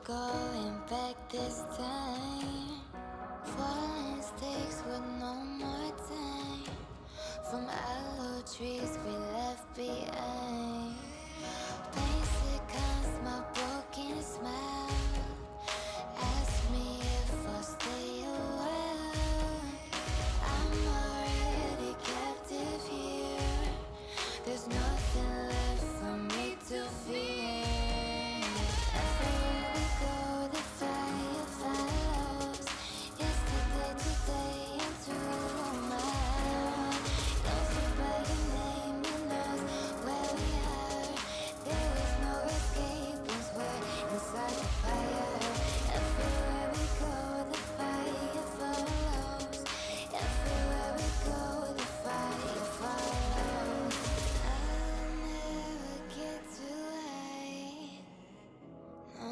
going back this time. Falling sticks with no more time. From aloe trees we left behind. Basic comes my broken smile. Ask me if I'll stay a while. I'm already captive here. There's nothing left for me to fear. Everywhere we go, the fire follows. Yesterday, today, and tomorrow. Knows you by your name, you knows where we are. There is no escape once we're inside the fire. Everywhere we go, the fire follows. Everywhere we go, the fire follows. I'll never get too high, no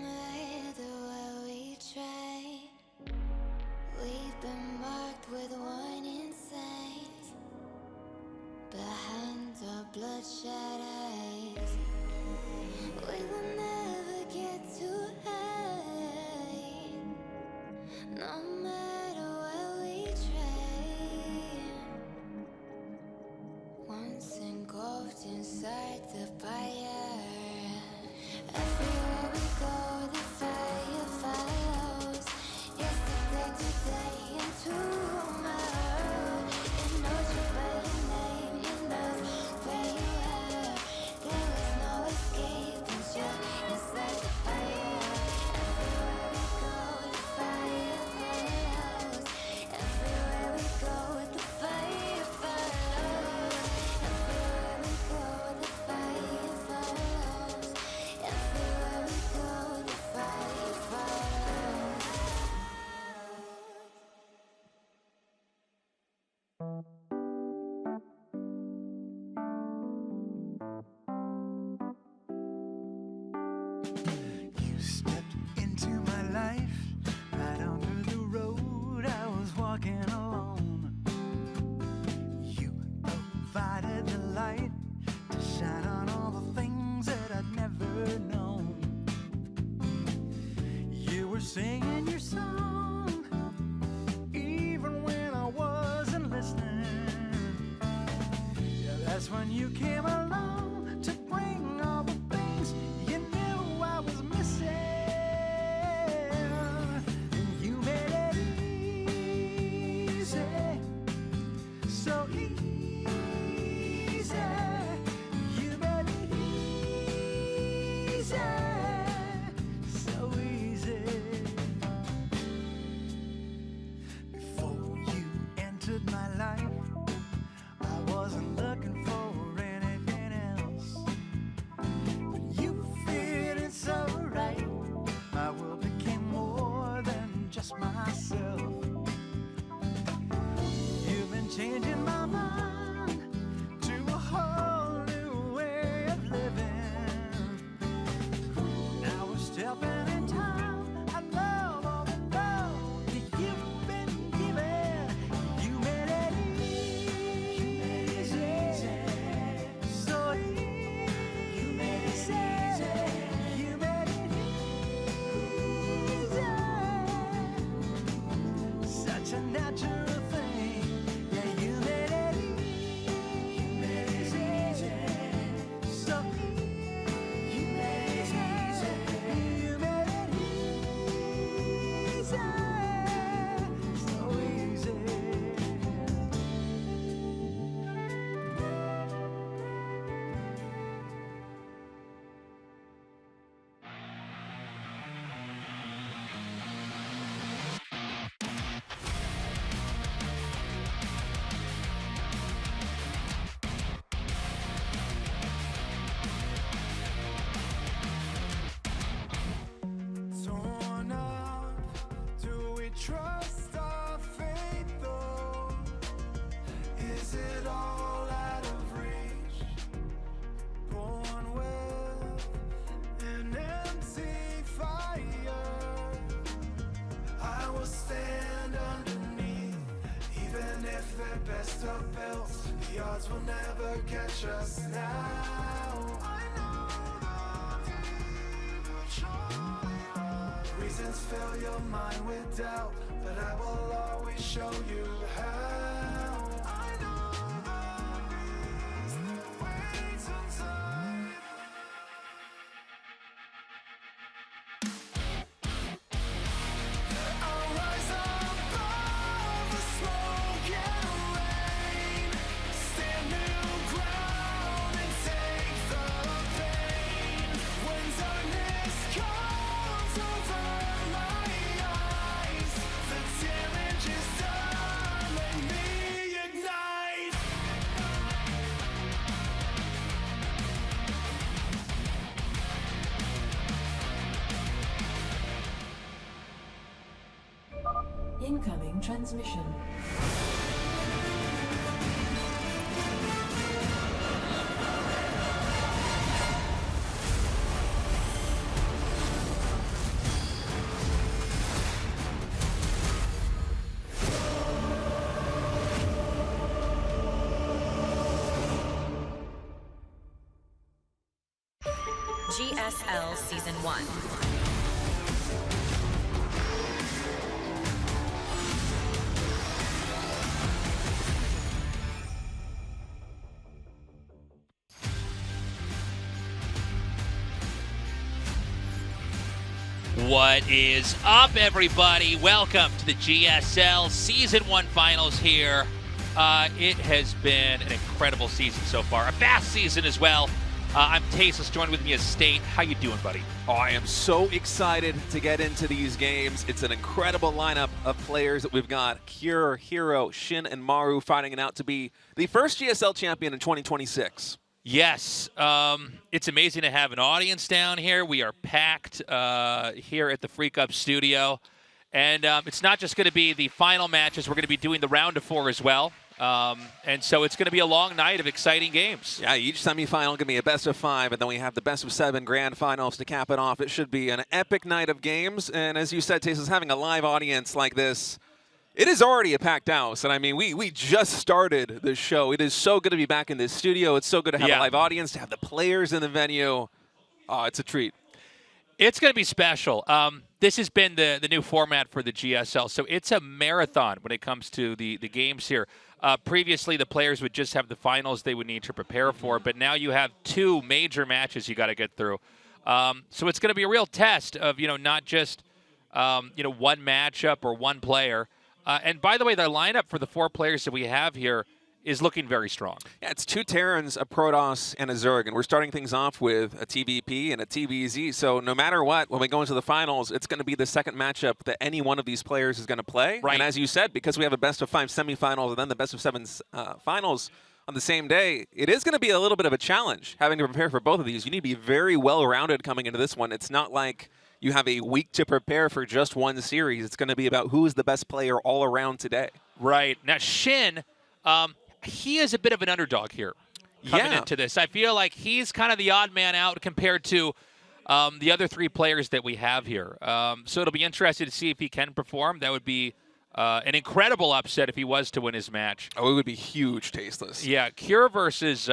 matter what we try. We've been marked with warning signs behind our bloodshot eyes. We will never get too high, no matter what we try. Once engulfed inside the fire. Everywhere we go, the fire follows. Yesterday, today, and tomorrow. It knows you by your name, it knows where you are. There is no escape once you're inside the fire. Everywhere we go, the fire follows. Everywhere we go, the fire follows. Everywhere we go, the fire follows. Everywhere we go, the fire follows. You stepped into my life right onto the road I was walking alone. You provided the light to shine on all the things that I'd never known. You were singing your song even when I wasn't listening. Yeah, that's when you came along to bring all the things you knew I was missing. And you made it easy, so easy. You made it easy, so easy. Before you entered my life, I wasn't looking for anything else. But you fit it so right. My world became more than just myself. You've been changing my mind to a whole new way of living. Now we're stepping in time. I love all the love that you've been giving. You made it easy, so easy. You made it easy. You made it easy, such a natural thing. Yeah, you made it easy, so easy. You made it easy. You made it easy, so easy. Torn up, do we trust our fate though? Is it all out of reach? Born with an empty fire. I will stand underneath, even if they're best of belts. The odds will never catch us now. I know the evil trying reasons fill your mind with doubt, but I will always show you how. I know the reason that waits inside. I'll rise above the smoke and rain, stand new ground and take the pain. When darkness comes over my eyes, the damage is done, let me ignite. Incoming transmission. GSL Season 1. What is up, everybody? Welcome to the GSL Season 1 Finals here. It has been an incredible season so far. A fast season as well. I'm Tasteless, joined with me is State. How you doing, buddy? Oh, I am so excited to get into these games. It's an incredible lineup of players that we've got. Cure, Hero, Shin, and Maru fighting it out to be the first GSL champion in 2026. Yes, it's amazing to have an audience down here. We are packed here at the Freak Up studio. And it's not just going to be the final matches. We're going to be doing the round of 4 as well. And so it's going to be a long night of exciting games. Yeah, each semifinal going to be a best of 5, and then we have the best of 7 grand finals to cap it off. It should be an epic night of games. And as you said, Tasteless, having a live audience like this, it is already a packed house. And I mean, we just started the show. It is so good to be back in this studio. It's so good to have a live audience, to have the players in the venue. Oh, it's a treat. It's going to be special. This has been the new format for the GSL. So it's a marathon when it comes to the games here. Previously, the players would just have the finals they would need to prepare for. But now you have 2 major matches you got to get through. So it's going to be a real test of, not just, one matchup or one player. And by the way, the lineup for the 4 players that we have here is looking very strong. Yeah, it's 2 Terrans, a Protoss, and a Zerg, and we're starting things off with a TVP and a TVZ. So no matter what, when we go into the finals, it's going to be the second matchup that any one of these players is going to play. Right. And as you said, because we have a best of 5 semifinals and then the best of 7 finals on the same day, it is going to be a little bit of a challenge having to prepare for both of these. You need to be very well-rounded coming into this one. It's not like you have a week to prepare for just one series. It's going to be about who is the best player all around today. Right. Now, Shin, he is a bit of an underdog here coming into this. I feel like he's kind of the odd man out compared to the other 3 players that we have here. So it'll be interesting to see if he can perform. That would be an incredible upset if he was to win his match. Oh, it would be huge, Tasteless. Yeah, Cure versus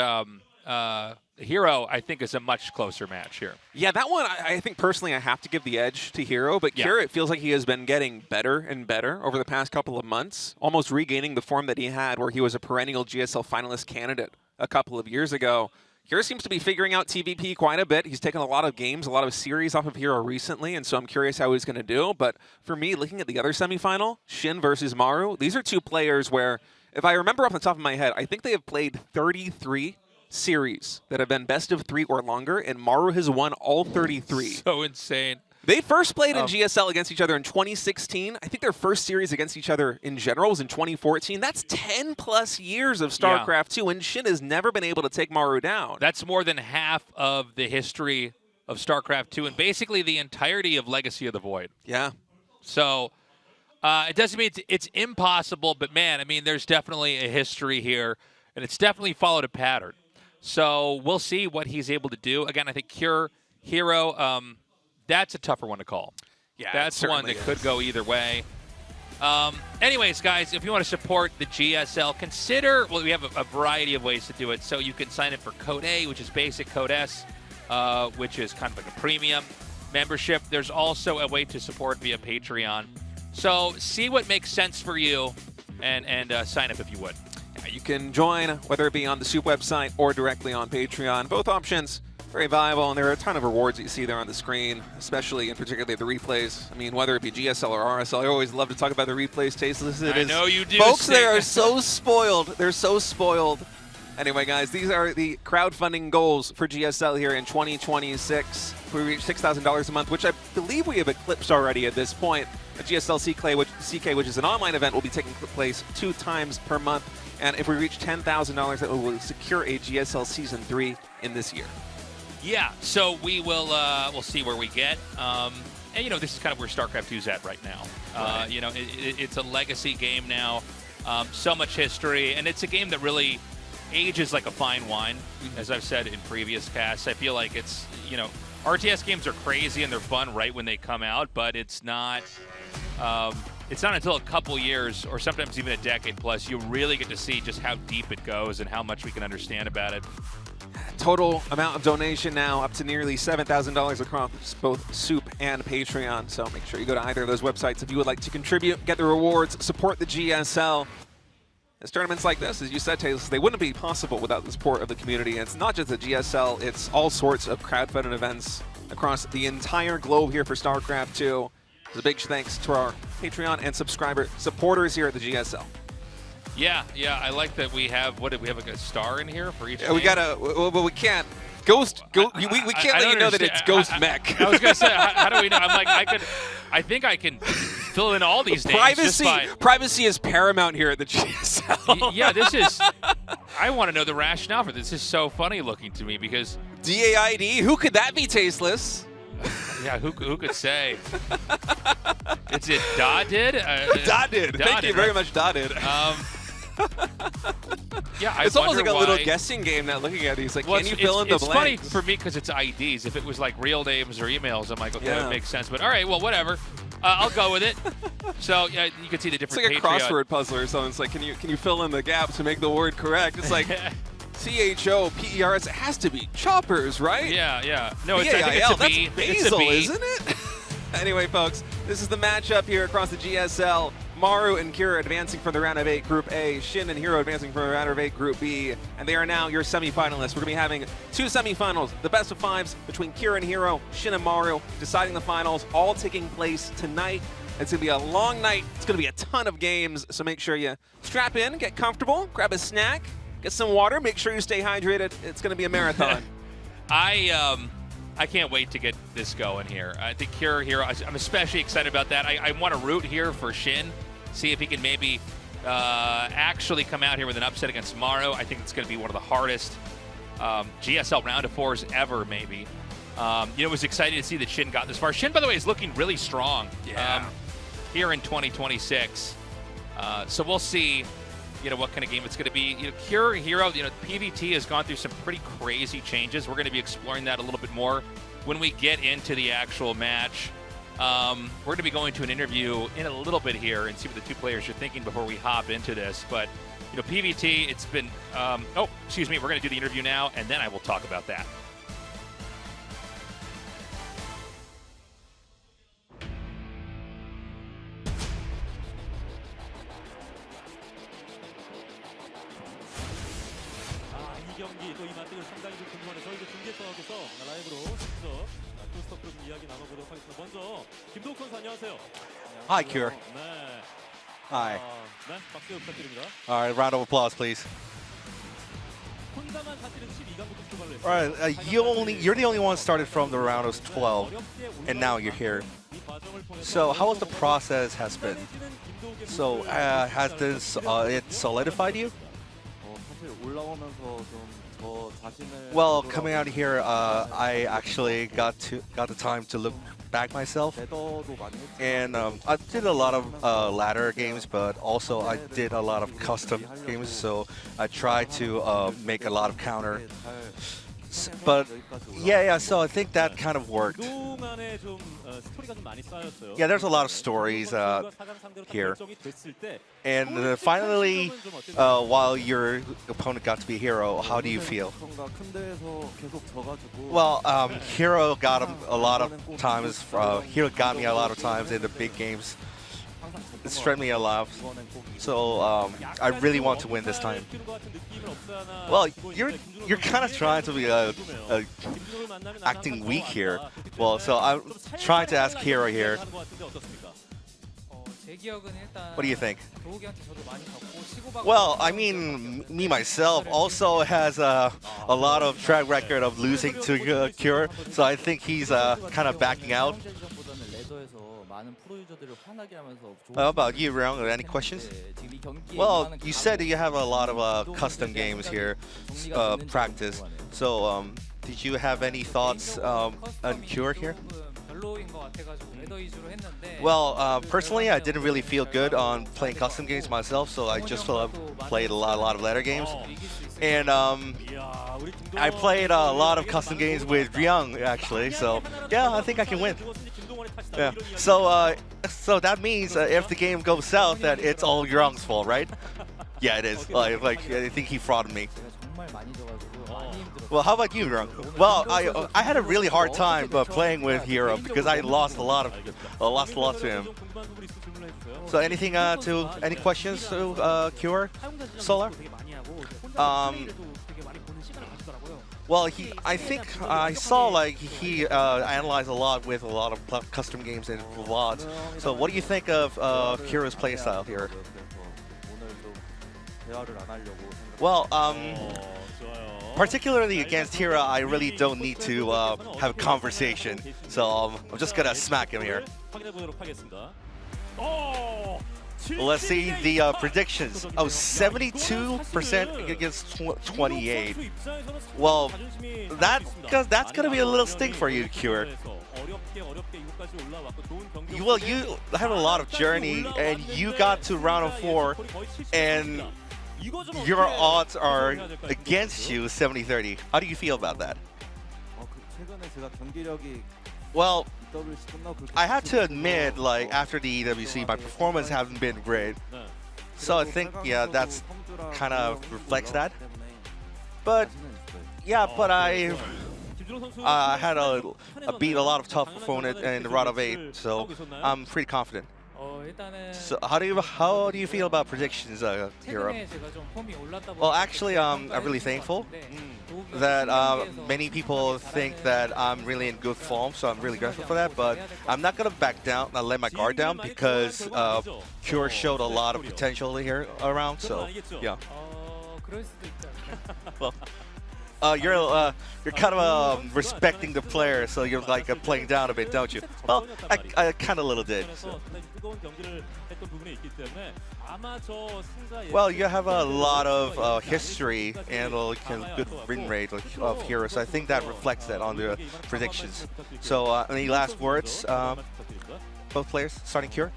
Hero, I think, is a much closer match here. Yeah, that one, I think personally I have to give the edge to Hero, but Cure, it feels like he has been getting better and better over the past couple of months, almost regaining the form that he had where he was a perennial GSL finalist candidate a couple of years ago. Hero seems to be figuring out TVP quite a bit. He's taken a lot of games, a lot of series off of Hero recently, and so I'm curious how he's going to do. But for me, looking at the other semifinal, Shin versus Maru, these are 2 players where, if I remember off the top of my head, I think they have played 33 series that have been best of 3 or longer, and Maru has won all 33. So insane. They first played in GSL against each other in 2016. I think their first series against each other in general was in 2014. That's 10-plus years of StarCraft 2, and Shin has never been able to take Maru down. That's more than half of the history of StarCraft 2 and basically the entirety of Legacy of the Void. Yeah. So it doesn't mean it's impossible, but, man, I mean, there's definitely a history here, and it's definitely followed a pattern. So we'll see what he's able to do. Again, I think Cure, Hero, that's a tougher one to call. Yeah, that's one that could go either way. Anyways, guys, if you want to support the GSL, consider, well, we have a variety of ways to do it. So you can sign up for Code A, which is basic, Code S, which is kind of like a premium. membership. There's also a way to support via Patreon. So see what makes sense for you and sign up if you would. You can join, whether it be on the SOOP website or directly on Patreon. Both options very viable, and there are a ton of rewards that you see there on the screen, especially and particularly the replays. I mean, whether it be GSL or RSL, I always love to talk about the replays. Tasteless it I is. know you do. Folks, they are so spoiled. They're so spoiled. Anyway, guys, these are the crowdfunding goals for GSL here in 2026. We reach $6,000 a month, which I believe we have eclipsed already at this point. A GSL CK, which is an online event, will be taking place 2 times per month. And if we reach $10,000, that will secure a GSL Season 3 in this year. Yeah, so we will we'll see where we get. And, you know, this is kind of where StarCraft 2 is at right now. Right. You know, it's a legacy game now. So much history. And it's a game that really ages like a fine wine, as I've said in previous casts. I feel like it's, you know, RTS games are crazy and they're fun right when they come out, but it's not until a couple years or sometimes even a decade plus you really get to see just how deep it goes and how much we can understand about it. Total amount of donation now up to nearly $7,000 across both SOOP and Patreon. So make sure you go to either of those websites if you would like to contribute, get the rewards, support the GSL. As tournaments like this, as you said, Taylor, they wouldn't be possible without the support of the community. And it's not just the GSL, it's all sorts of crowdfunding events across the entire globe here for StarCraft 2. So a big thanks to our Patreon and subscriber supporters here at the GSL. Yeah, I like that we have, what did we have, like a star in here for each Yeah, we name? gotta, well, we can't. We can't let you know that it's Ghost Mech. I was gonna say, how do we know? I'm like, I think I can fill in all these names. Privacy is paramount here at the GSL. Yeah, this is. I want to know the rationale for this. This is so funny looking to me because DAID, who could that be, Tasteless? Yeah, who could say? Is it Dotted? Dotted. Thank you very much, Dotted. Yeah, it's almost like a little guessing game now. Looking at these, like, can you fill in the blanks? It's funny for me because it's IDs. If it was like real names or emails, I'm like, okay, Yeah. that makes sense. But all right, well, whatever. I'll go with it. So yeah, you can see the different. It's like a crossword puzzle or something. It's like, can you fill in the gaps to make the word correct? It's like CHOPERS. It has to be choppers, right? Yeah. No, it's, I think B-A-I-L. it's a B. That's It's a basil, B. isn't it? Anyway, folks, this is the matchup here across the GSL. Maru and Kira advancing from the round of 8 Group A. Shin and Hero advancing from the round of 8 Group B. And they are now your semifinalists. We're going to be having 2 semifinals, the best of 5s between Kira and Hero, Shin and Maru, deciding the finals, all taking place tonight. It's going to be a long night. It's going to be a ton of games, so make sure you strap in, get comfortable, grab a snack, get some water, make sure you stay hydrated. It's going to be a marathon. I can't wait to get this going here. I think Kira Hero, I'm especially excited about that. I want to root here for Shin, see if he can maybe actually come out here with an upset against Maru. I think it's going to be one of the hardest GSL round of 4s ever, maybe. It was exciting to see that Shin got this far. Shin, by the way, is looking really strong here in 2026. So we'll see, what kind of game it's going to be. Kira Hero, PVT has gone through some pretty crazy changes. We're going to be exploring that a little bit more when we get into the actual match. We're going to be going to an interview in a little bit here and see what the 2 players are thinking before we hop into this. But, PVT, it's been, we're going to do the interview now, and then I will talk about that. 이 경기 또 이 맞대결 상당히 좀 궁금한데 저희도 중계석에서 라이브로 직접 투스토크 좀 이야기 나눠보도록 하겠습니다. 먼저 김도욱 선수 안녕하세요. Hi, Kira. 네. Hi. 네, 박수 부탁드립니다. All right, round of applause, please. 혼자만 사실은 12강부터 출발을 했어요. All right, you're the only one started from the round of 12, and now you're here. So how was the process has been? So has this it solidified you? Well, coming out here, I actually got the time to look back myself, and I did a lot of ladder games, but also I did a lot of custom games. So I tried to make a lot of counter. But yeah, so I think that kind of worked. 그동안에 좀 스토리가 좀 많이 쌓였어요. Yeah, there's a lot of stories here. And finally, while your opponent got to be Hero, how do you feel? Well, Hero got him a lot of times. Hero got me a lot of times in the big games. It stressed me a lot. So I really want to win this time. Well, you're kind of trying to be acting weak here. Well, so I'm trying to ask Hero here. What do you think? Well, I mean, me myself also has a lot of track record of losing to Cure, so I think he's kind of backing out. How about you, Ryung? Any questions? Well, you said that you have a lot of custom games here, practice. So, did you have any thoughts on Cure here? Well, personally, I didn't really feel good on playing custom games myself, so I just played a lot of ladder games. And I played a lot of custom games with Ryung, actually, so yeah, I think I can win. Yeah. So, so that means if the game goes south, that it's all Ryung's fault, right? Yeah, it is. Like I think he frauded me. Well, how about you, Ryung? Well, I had a really hard time playing with Hero because I lost a lot to him. So anything any questions to Cure, Solar? Well, I think I saw like he analyzed a lot with a lot of custom games and VODs. So what do you think of Cure's playstyle here? Well, particularly against Hero, I really don't need to have a conversation. So I'm just gonna smack him here. Let's see the predictions. Oh, 72% against 28. Well, that's gonna be a little stink for you, Cure. Well, you have a lot of journey, and you got to round of 4, and your odds are against you 70-30. How do you feel about that? Well, I have to admit, like after the EWC, my performance hasn't been great. So I think, yeah, that's kind of reflects that. But yeah, but I had beat a lot of tough opponent in the round of 8, so I'm pretty confident. So how do you feel about predictions, Hero? Well, actually, I'm really thankful that many people think that I'm really in good form, so I'm really grateful for that. But I'm not gonna back down, not let my guard down, because Cure showed a lot of potential here around. So yeah. Well, you're kind of respecting the player, so you're like playing down a bit, don't you? Well, I kind of little did. So. Well, you have a lot of history and a good win rate of Hero, so I think that reflects that on the predictions. So, any last words, both players, starting Cure?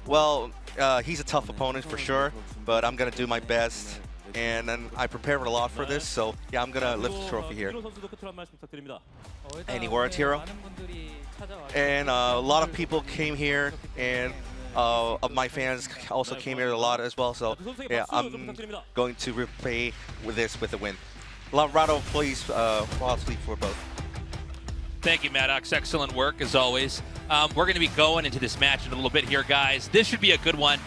Well, he's a tough opponent for sure, but I'm gonna do my best. And then I prepared a lot for this, so yeah, I'm gonna lift the trophy here. Any words, Hero? And a lot of people came here, and of my fans also came here a lot as well. So yeah, I'm going to repay with this with a win. Round of please, possibly for both. Thank you, Maddox. Excellent work as always. We're going to be going into this match in a little bit here, guys. This should be a good one.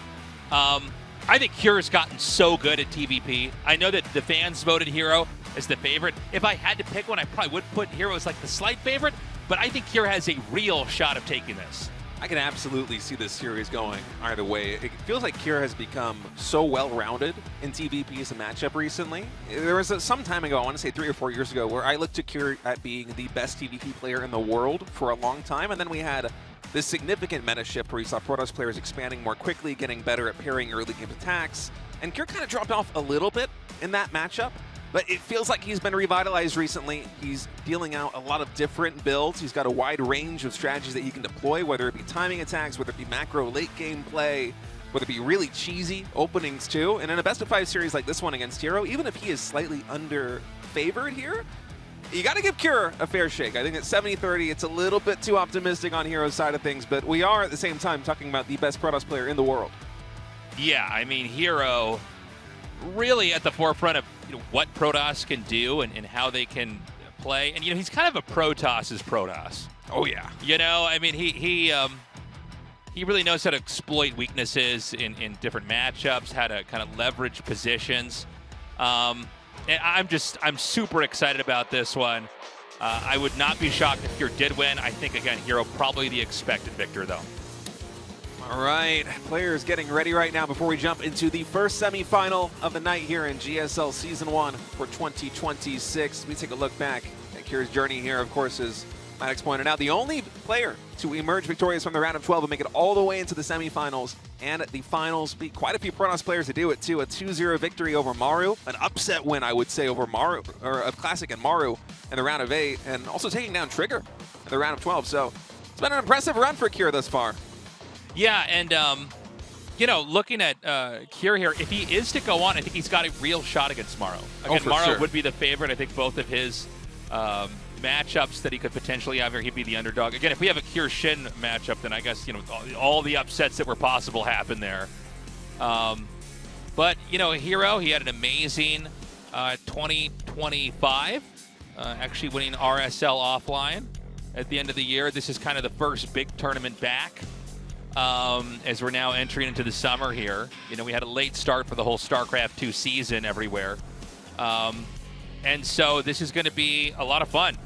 I think Cure's gotten so good at TVP. I know that the fans voted Hero as the favorite. If I had to pick one, I probably would put Hero as like the slight favorite, but I think Cure has a real shot of taking this. I can absolutely see this series going either way. It feels like Cure has become so well-rounded in TVP as a matchup recently. There was some time ago, I want to say 3 or 4 years ago, where I looked at Cure at being the best TVP player in the world for a long time, and then we had this significant meta shift where you saw Protoss players expanding more quickly, getting better at parrying early game attacks, and Cure kind of dropped off a little bit in that matchup. But it feels like he's been revitalized recently. He's dealing out a lot of different builds. He's got a wide range of strategies that he can deploy, whether it be timing attacks, whether it be macro late game play, whether it be really cheesy openings too. And in a best-of-5 series like this one against Hero, even if he is slightly under-favored here, you got to give Cure a fair shake. I think at 70-30, it's a little bit too optimistic on Hero's side of things, but we are at the same time talking about the best Protoss player in the world. Yeah, I mean, Hero really at the forefront of what Protoss can do and how they can play. And, he's kind of a Protoss's Protoss. Oh, yeah. I mean, he really knows how to exploit weaknesses in different matchups, how to kind of leverage positions. And I'm super excited about this one. I would not be shocked if Cure did win. I think, again, Hero probably the expected victor, though. All right, players getting ready right now before we jump into the first semifinal of the night here in GSL Season 1 for 2026. We take a look back at Cure's journey here, of course, as Maddox pointed out, the only player to emerge victorious from the round of 12 and make it all the way into the semifinals and at the finals. Beat quite a few Protoss players to do it, too. A 2-0 victory over Maru, an upset win, I would say, over Maru, or a Classic and Maru in the round of 8, and also taking down Trigger in the round of 12. So it's been an impressive run for Cure thus far. Yeah, and, looking at Cure here, if he is to go on, I think he's got a real shot against Maru. Again, Maru would be the favorite. I think both of his matchups that he could potentially have here, he'd be the underdog. Again, if we have a Cure Shin matchup, then I guess, all the upsets that were possible happen there. But, Hero, he had an amazing 2025, actually winning RSL offline at the end of the year. This is kind of the first big tournament back. As we're now entering into the summer here. We had a late start for the whole StarCraft 2 season everywhere. And so this is going to be a lot of fun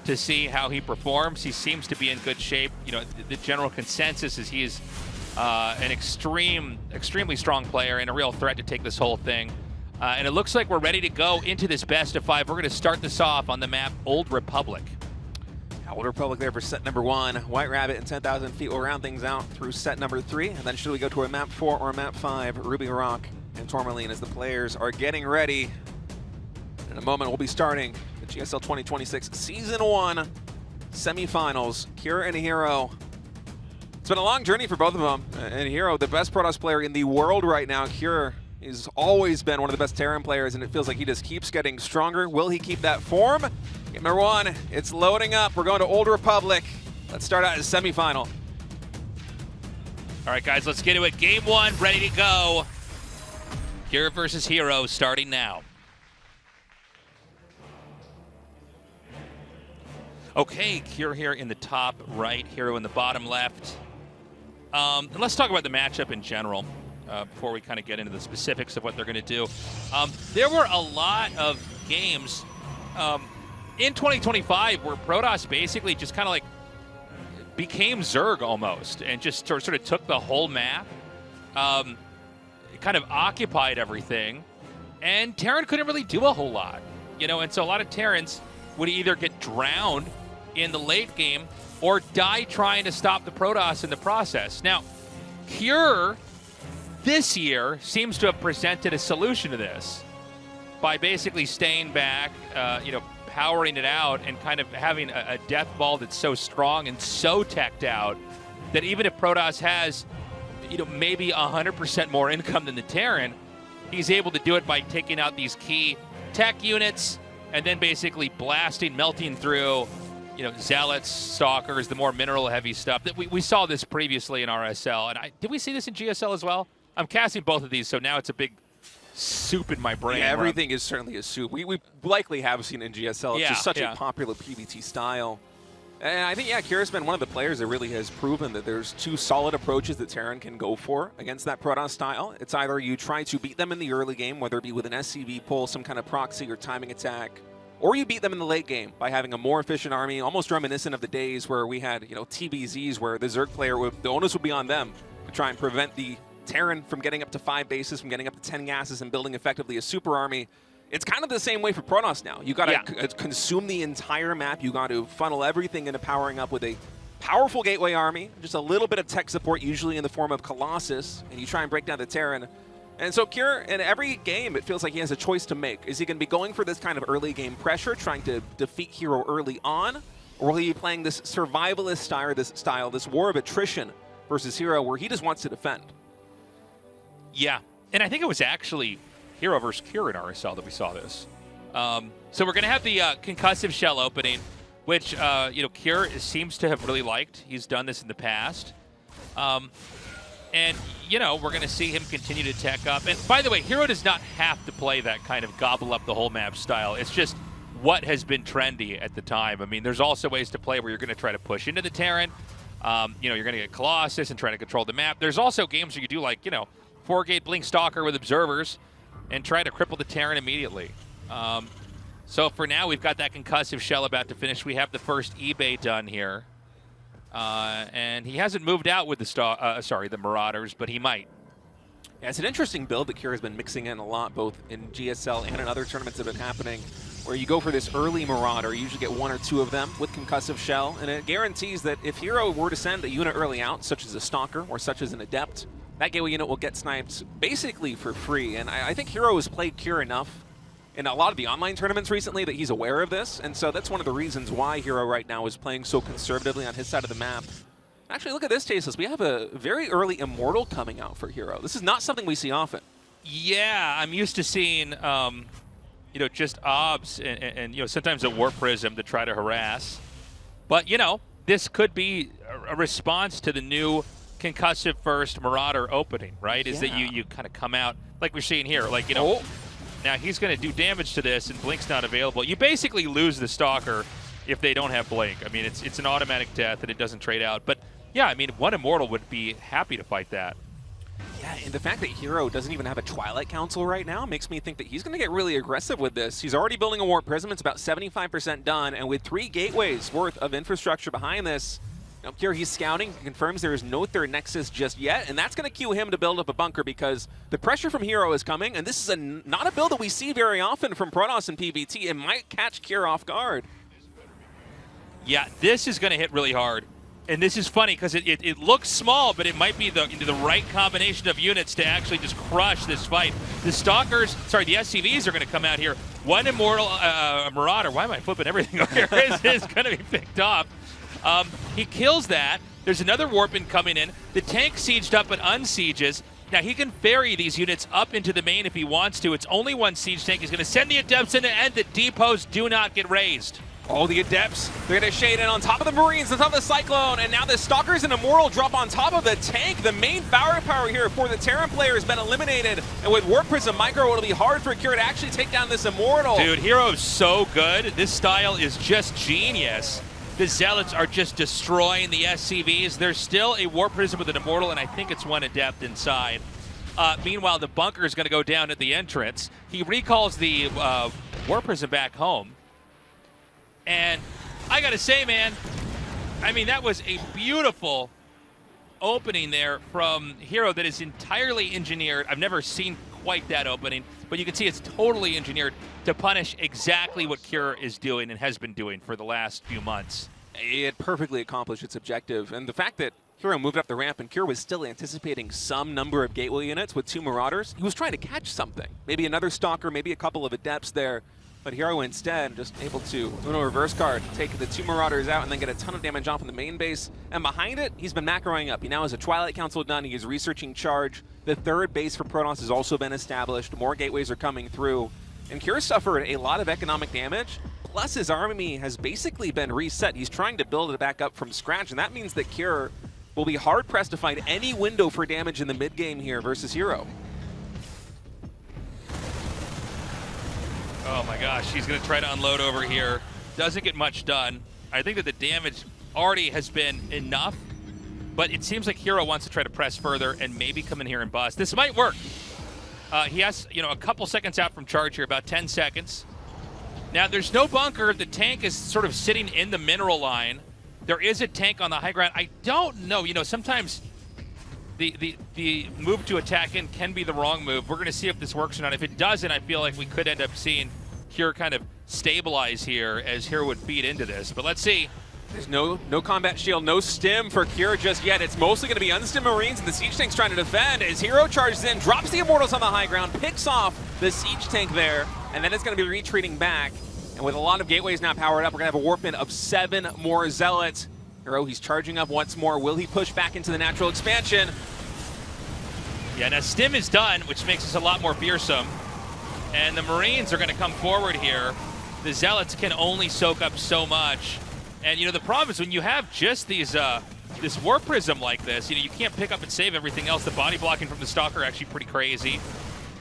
to see how he performs. He seems to be in good shape. The general consensus is he's an extremely strong player and a real threat to take this whole thing. And it looks like we're ready to go into this best of 5. We're going to start this off on the map Old Republic. Old Republic there for set number 1. White Rabbit and 10,000 feet will round things out through set number 3. And then should we go to a map 4 or a map 5, Ruby Rock and Tourmaline as the players are getting ready. In a moment, we'll be starting the GSL 2026 Season 1 semifinals. Cure and Hero. It's been a long journey for both of them. And Hero, the best Protoss player in the world right now. Cure, he's always been one of the best Terran players, and it feels like he just keeps getting stronger. Will he keep that form? Game number 1, it's loading up. We're going to Old Republic. Let's start out as semifinal. All right, guys, let's get to it. Game 1, ready to go. Cure versus Hero starting now. Okay, Cure here in the top right, Hero in the bottom left. And let's talk about the matchup in general before we kind of get into the specifics of what they're going to do. There were a lot of games in 2025 where Protoss basically just kind of like became Zerg almost and just sort of took the whole map, kind of occupied everything, and Terran couldn't really do a whole lot, and so a lot of Terrans would either get drowned in the late game or die trying to stop the Protoss in the process. Now, Cure this year seems to have presented a solution to this by basically staying back, powering it out and kind of having a death ball that's so strong and so teched out that even if Protoss has, maybe 100% more income than the Terran, he's able to do it by taking out these key tech units and then basically blasting, melting through, Zealots, Stalkers, the more mineral-heavy stuff. That we saw this previously in RSL, and did we see this in GSL as well? I'm casting both of these, so now it's a big soup in my brain. Yeah, everything is certainly a soup. We likely have seen it in GSL. It's just such a popular PvT style. And I think, Cure's been one of the players that really has proven that there's 2 solid approaches that Terran can go for against that Protoss style. It's either you try to beat them in the early game, whether it be with an SCV pull, some kind of proxy or timing attack, or you beat them in the late game by having a more efficient army, almost reminiscent of the days where we had, TBZs, where the Zerg player, the onus would be on them to try and prevent the Terran from getting up to 5 bases, from getting up to 10 gases and building effectively a super army. It's kind of the same way for Protoss now. You got to consume the entire map. You got to funnel everything into powering up with a powerful gateway army, just a little bit of tech support, usually in the form of Colossus, and you try and break down the Terran. And so Cure, in every game, it feels like he has a choice to make. Is he going to be going for this kind of early game pressure, trying to defeat Hero early on, or will he be playing this survivalist style, this war of attrition versus Hero, where he just wants to defend? Yeah, and I think it was actually Hero versus Cure in RSL that we saw this. So we're going to have the concussive shell opening, which, Cure seems to have really liked. He's done this in the past. And, we're going to see him continue to tech up. And by the way, Hero does not have to play that kind of gobble up the whole map style. It's just what has been trendy at the time. I mean, there's also ways to play where you're going to try to push into the Terran. You're going to get Colossus and try to control the map. There's also games where you do like, 4-gate Blink Stalker with Observers and try to cripple the Terran immediately. So for now, we've got that concussive shell about to finish. We have the first eBay done here. And he hasn't moved out with the Marauders, but he might. Yeah, it's an interesting build that Cure has been mixing in a lot, both in GSL and in other tournaments that have been happening, where you go for this early Marauder. You usually get 1 or 2 of them with concussive shell, and it guarantees that if Hero were to send a unit early out, such as a Stalker or such as an Adept, that gateway unit will get sniped basically for free. And I think Hero has played Cure enough in a lot of the online tournaments recently that he's aware of this, and so that's one of the reasons why Hero right now is playing so conservatively on his side of the map. Actually, look at this, Tasteless. We have a very early Immortal coming out for Hero. This is not something we see often. Yeah, I'm used to seeing, just obs and sometimes a Warp Prism to try to harass. But, this could be a response to the new concussive first Marauder opening, right? Is that you kind of come out like we're seeing here, like, now he's going to do damage to this and Blink's not available. You basically lose the Stalker if they don't have Blink. I mean, it's an automatic death and it doesn't trade out. But yeah, I mean, one Immortal would be happy to fight that. Yeah, and the fact that Hero doesn't even have a Twilight Council right now makes me think that he's going to get really aggressive with this. He's already building a Warp Prism. It's about 75% done, and with 3 gateways worth of infrastructure behind this, Cure, he's scouting, confirms there is no third Nexus just yet, and that's going to cue him to build up a bunker because the pressure from Hero is coming, and this is not a build that we see very often from Protoss in PvT. It might catch Cure off guard. Yeah, this is going to hit really hard. And this is funny because it looks small, but it might be the right combination of units to actually just crush this fight. The Stalkers, the SCVs are going to come out here. One Immortal, Marauder, why am I flipping everything over here? is going to be picked up. He kills that. There's another Warpin coming in. The tank sieged up but unsieges. Now he can ferry these units up into the main if he wants to. It's only one siege tank. He's going to send the Adepts in, and the depots do not get raised. Oh, the Adepts, they're going to shade in on top of the Marines, on top of the Cyclone, and now the Stalkers and Immortal drop on top of the tank. The main firepower here for the Terran player has been eliminated, and with Warp Prism Micro, it'll be hard for Cure to actually take down this Immortal. Dude, Hero's so good. This style is just genius. The Zealots are just destroying the SCVs. There's still a Warp Prism with an Immortal, and I think it's one Adept inside. Meanwhile, the bunker is going to go down at the entrance. He recalls the Warp Prism back home. And I got to say, man, I mean, that was a beautiful opening there from Hero that is entirely engineered. I've never seen quite that opening, but you can see it's totally engineered to punish exactly what Cure is doing and has been doing for the last few months. It perfectly accomplished its objective. And the fact that Hero moved up the ramp and Cure was still anticipating some number of gateway units with 2 Marauders, he was trying to catch something. Maybe another Stalker, maybe a couple of Adepts there. But Hero instead just able to Uno reverse card, take the 2 Marauders out, and then get a ton of damage off in the main base. And behind it, he's been macroing up. He now has a Twilight Council done. He is researching Charge. The 3rd base for Protoss has also been established. More gateways are coming through. And Cure suffered a lot of economic damage. Plus, his army has basically been reset. He's trying to build it back up from scratch. And that means that Cure will be hard-pressed to find any window for damage in the mid-game here versus Hero. Oh my gosh, he's going to try to unload over here. Doesn't get much done. I think that the damage already has been enough, but it seems like Hero wants to try to press further and maybe come in here and bust. This might work. He has, a couple seconds out from charge here, about 10 seconds. Now, there's no bunker. The tank is sort of sitting in the mineral line. There is a tank on the high ground. I don't know. Sometimes the move to attack in can be the wrong move. We're going to see if this works or not. If it doesn't, I feel like we could end up seeing Cure kind of stabilize here as Hero would feed into this. But let's see. There's no combat shield, no stim for Cure just yet. It's mostly going to be unstim Marines, and the siege tank's trying to defend. As Hero charges in, drops the Immortals on the high ground, picks off the siege tank there, and then it's going to be retreating back. And with a lot of gateways now powered up, we're going to have a warp in of 7 more Zealots. Hero, he's charging up once more. Will he push back into the natural expansion? Yeah, now Stim is done, which makes us a lot more fearsome. And the Marines are going to come forward here. The Zealots can only soak up so much. And, you know, the problem is when you have just these this War Prism like this, you know, you can't pick up and save everything else. The body blocking from the Stalker are actually pretty crazy.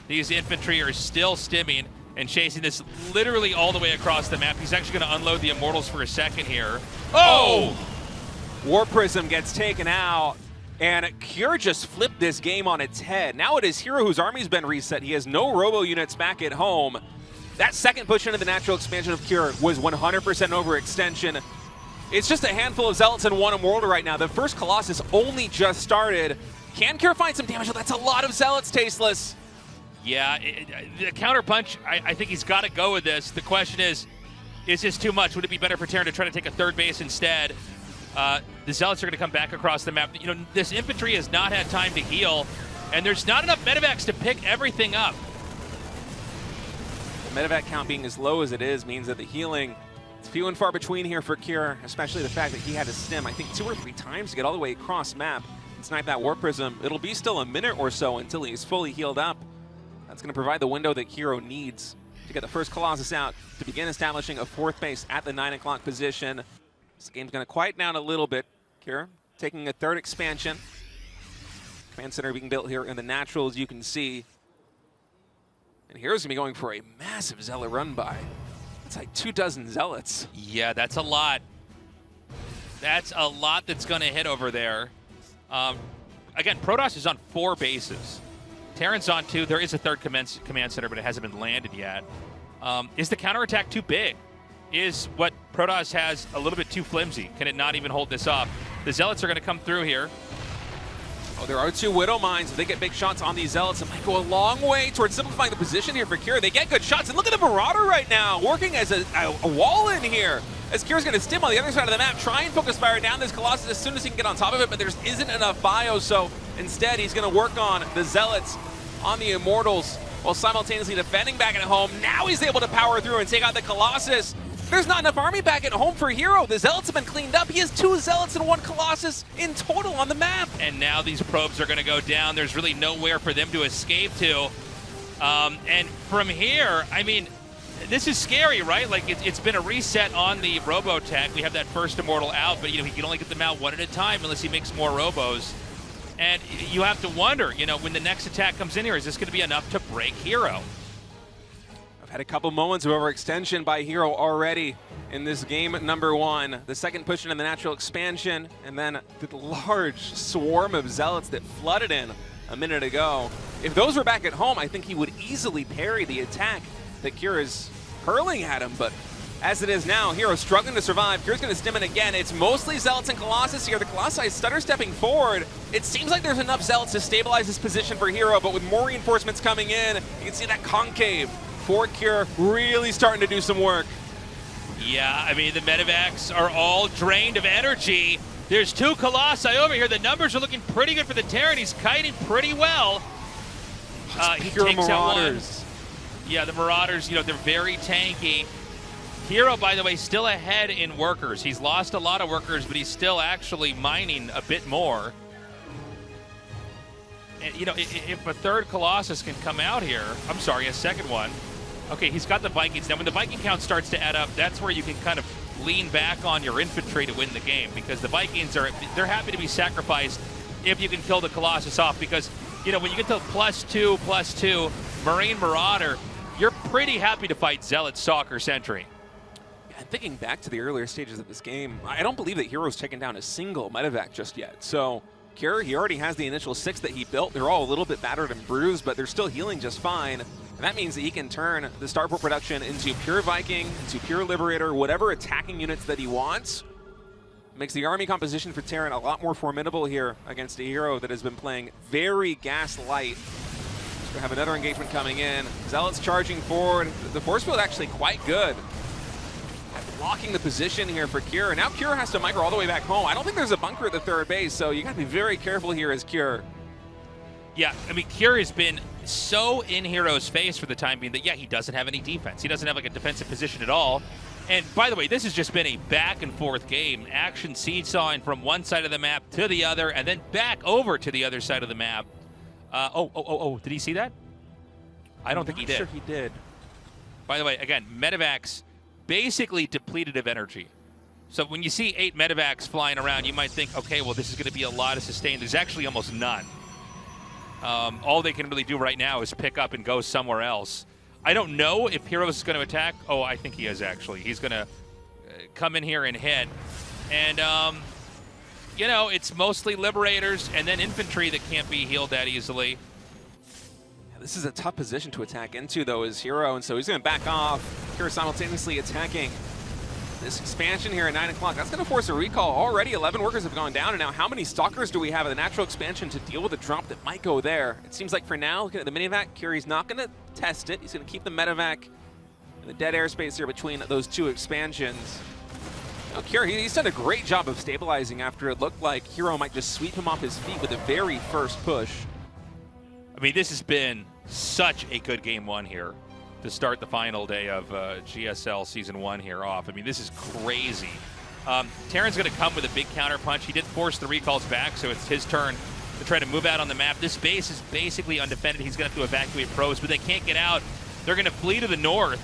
These infantry are still stimming and chasing this literally all the way across the map. He's actually going to unload the Immortals for a second here. Oh! War Prism gets taken out, and Cure just flipped this game on its head. Now it is Hero whose army's been reset. He has no Robo units back at home. That second push into the natural expansion of Cure was 100% overextension. It's just a handful of Zealots and one Immortal right now. The first Colossus only just started. Can Cure find some damage? That's a lot of Zealots, Tasteless. Yeah, the counterpunch, I think he's got to go with this. The question is this too much? Would it be better for Terran to try to take a third base instead? The Zealots are going to come back across the map. You know, this infantry has not had time to heal, and there's not enough medevacs to pick everything up. The medevac count being as low as it is means that the healing is few and far between here for Cure, especially the fact that he had to stim, I think, 2 or 3 times to get all the way across map and snipe that War Prism. It'll be still a minute or so until he's fully healed up. That's going to provide the window that Hero needs to get the first Colossus out to begin establishing a 4th base at the 9 o'clock position. This game's going to quiet down a little bit. Cure taking a 3rd expansion. Command center being built here in the naturals, you can see. And Hero's going to be going for a massive Zealot run by. That's like 24 Zealots. Yeah, that's a lot. That's a lot that's going to hit over there. Again, Protoss is on 4 bases. Terran's on 2. There is a 3rd command center, but it hasn't been landed yet. Is the counterattack too big? Is what Protoss has a little bit too flimsy? Can it not even hold this off? The Zealots are going to come through here. Oh, there are 2 Widow Mines. If they get big shots on these Zealots, it might go a long way towards simplifying the position here for Cure. They get good shots, and look at the Marauder right now, working as a wall in here. As Cure's going to stim on the other side of the map, try and focus fire down this Colossus as soon as he can get on top of it, but there isn't enough bio, so instead he's going to work on the Zealots on the Immortals while simultaneously defending back at home. Now he's able to power through and take out the Colossus. There's not enough army back at home for Hero. The Zealots have been cleaned up. He has 2 Zealots and 1 Colossus in total on the map. And now these probes are going to go down. There's really nowhere for them to escape to. And from here, I mean, this is scary, right? Like, it's been a reset on the Robotech. We have that first Immortal out, but, you know, he can only get them out 1 at a time unless he makes more Robos. And you have to wonder, you know, when the next attack comes in here, is this going to be enough to break Hero? Had a couple moments of overextension by Hero already in this game number 1. The second push into the natural expansion, and then the large swarm of Zealots that flooded in a minute ago. If those were back at home, I think he would easily parry the attack that Cure is hurling at him, but as it is now, Hero struggling to survive. Cure's going to stim in again. It's mostly Zealots and Colossus here. The Colossi stutter stepping forward. It seems like there's enough Zealots to stabilize this position for Hero, but with more reinforcements coming in, you can see that concave for Cure really starting to do some work. Yeah, I mean, the medevacs are all drained of energy. There's 2 Colossi over here. The numbers are looking pretty good for the Terran. He's kiting pretty well. He takes out 1. Yeah, the Marauders, you know, they're very tanky. Hero, by the way, still ahead in workers. He's lost a lot of workers, but he's still actually mining a bit more. And, you know, if a 3rd Colossus can come out here, I'm sorry, a 2nd one. Okay, he's got the Vikings. Now, when the Viking count starts to add up, that's where you can kind of lean back on your infantry to win the game, because the Vikings they're happy to be sacrificed if you can kill the Colossus off, because, you know, when you get to +2/+2, Marine Marauder, you're pretty happy to fight Zealot, Stalker, Sentry. And thinking back to the earlier stages of this game, I don't believe that Hero's taken down a single medevac just yet. So Cure, he already has the initial 6 that he built. They're all a little bit battered and bruised, but they're still healing just fine. And that means that he can turn the Starport production into pure Viking, into pure Liberator, whatever attacking units that he wants. Makes the army composition for Terran a lot more formidable here against a Hero that has been playing very gas-light. We have another engagement coming in. Zealots charging forward. The force field actually quite good at blocking the position here for Cure. Now Cure has to micro all the way back home. I don't think there's a bunker at the 3rd base, so you got to be very careful here as Cure. Yeah, I mean, Cure has been so in Hero's face for the time being that, yeah, he doesn't have any defense. He doesn't have, like, a defensive position at all. And, by the way, this has just been a back-and-forth game. Action seesawing from one side of the map to the other, and then back over to the other side of the map. Oh, did he see that? I don't think he did. Sure he did. By the way, again, medevacs basically depleted of energy. So when you see 8 medevacs flying around, you might think, okay, well, this is going to be a lot of sustain. There's actually almost none. All they can really do right now is pick up and go somewhere else. I don't know if Heroes is going to attack. Oh, I think he is, actually. He's going to come in here and hit. And, you know, it's mostly Liberators and then infantry that can't be healed that easily. This is a tough position to attack into, though, as Hero, and so he's going to back off. Here simultaneously attacking this expansion here at 9 o'clock. That's going to force a recall. Already 11 workers have gone down, and now how many Stalkers do we have in the natural expansion to deal with a drop that might go there? It seems like for now, looking at the minivac, Curie's not going to test it. He's going to keep the medevac in the dead airspace here between those 2 expansions. Now, Curie, he's done a great job of stabilizing after it looked like Hero might just sweep him off his feet with the very first push. I mean, this has been such a good game 1 here to start the final day of GSL Season 1 here off. I mean, this is crazy. Terran's going to come with a big counter punch. He did force the recalls back, so it's his turn to try to move out on the map. This base is basically undefended. He's going to have to evacuate pros, but they can't get out. They're going to flee to the north.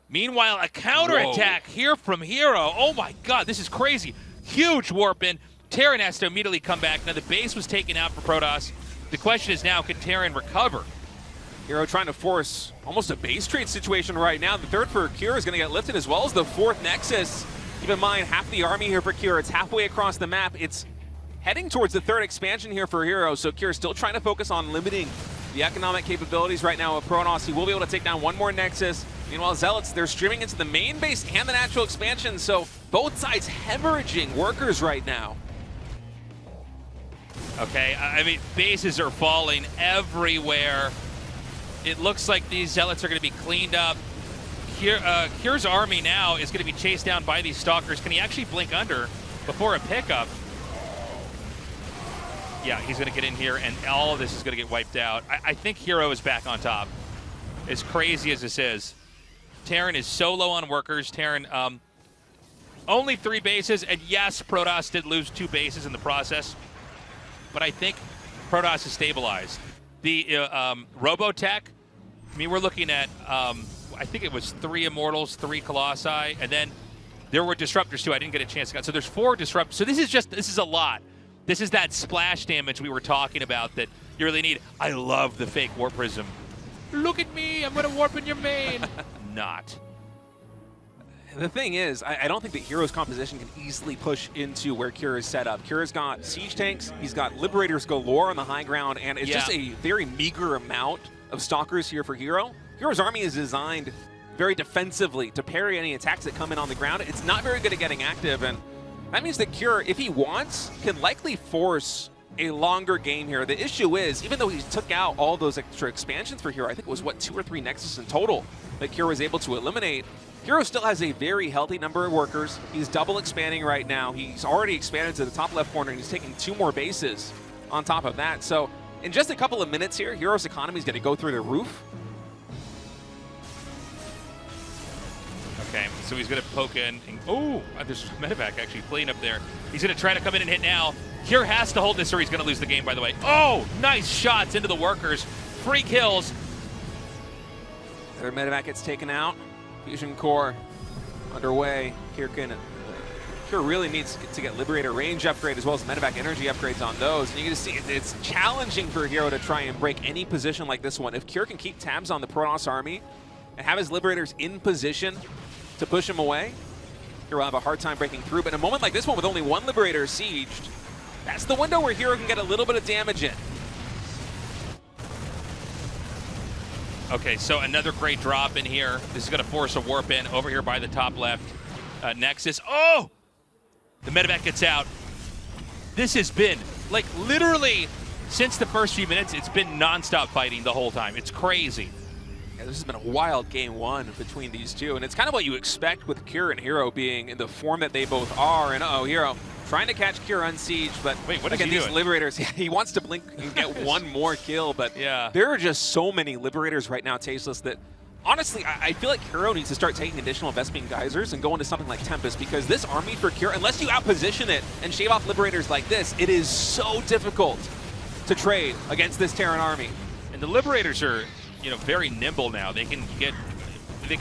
Meanwhile, a counterattack here from Hero. Oh my god, this is crazy. Huge warp in. Terran has to immediately come back. Now the base was taken out for Protoss. The question is now, can Terran recover? Hero trying to force almost a base trade situation right now. The third for Cure is going to get lifted, as well as the 4th Nexus. Keep in mind, half the army here for Cure. It's halfway across the map. It's heading towards the 3rd expansion here for Hero, so Cure still trying to focus on limiting the economic capabilities right now of Protoss. He will be able to take down 1 more Nexus. Meanwhile, Zealots, they're streaming into the main base and the natural expansion, so both sides hemorrhaging workers right now. Okay, I mean, bases are falling everywhere. It looks like these Zealots are going to be cleaned up. Cure's army now is going to be chased down by these Stalkers. Can he actually blink under before a pickup? Yeah, he's going to get in here, and all of this is going to get wiped out. I think Hero is back on top. As crazy as this is. Terran is so low on workers. Terran, only 3 bases, and yes, Protoss did lose 2 bases in the process. But I think Protoss is stabilized. The Robotech, I mean, we're looking at, I think it was 3 Immortals, 3 Colossi, and then there were Disruptors too. I didn't get a chance to go. So there's 4 Disruptors. So this is a lot. This is that splash damage we were talking about that you really need. I love the fake Warp Prism. Look at me, I'm gonna warp in your main. Not. The thing is, I don't think that Hero's composition can easily push into where Cure is set up. Cure's got siege tanks, he's got Liberators galore on the high ground, and it's just a very meager amount of Stalkers here for Hero. Hero's army is designed very defensively to parry any attacks that come in on the ground. It's not very good at getting active, and that means that Cure, if he wants, can likely force a longer game here. The issue is, even though he took out all those extra expansions for Hero, I think it was, what, 2 or 3 Nexus in total that Cure was able to eliminate, Hero still has a very healthy number of workers. He's double expanding right now. He's already expanded to the top left corner, and he's taking 2 more bases on top of that. So in just a couple of minutes here, Hero's economy is going to go through the roof. Okay, so he's going to poke in. Oh, there's medevac actually playing up there. He's going to try to come in and hit now. Cure has to hold this or he's going to lose the game, by the way. Oh, nice shots into the workers. 3 kills. Their medevac gets taken out. Fusion core underway. Cure really needs to get Liberator range upgrade as well as medevac energy upgrades on those. And you can see it's challenging for Hero to try and break any position like this one. If Cure can keep tabs on the Protoss army and have his Liberators in position to push him away, Hero will have a hard time breaking through. But in a moment like this one with only 1 Liberator sieged, that's the window where Hero can get a little bit of damage in. Okay, so another great drop in here. This is going to force a warp in over here by the top left. Nexus. Oh! The medevac gets out. This has been, like, literally, since the first few minutes, it's been non-stop fighting the whole time. It's crazy. Yeah, this has been a wild game 1 between these two, and it's kind of what you expect with Cure and Hero being in the form that they both are. And uh-oh, Hero trying to catch Cure unsieged, but wait, what again, is he these doing? Liberators, he wants to blink and get 1 more kill, but there are just so many Liberators right now, Tasteless, that honestly, I feel like Hero needs to start taking additional Vespene Geysers and go into something like Tempest, because this army for Cure, unless you outposition it and shave off Liberators like this, it is so difficult to trade against this Terran army. And the Liberators are, you know, very nimble now. They can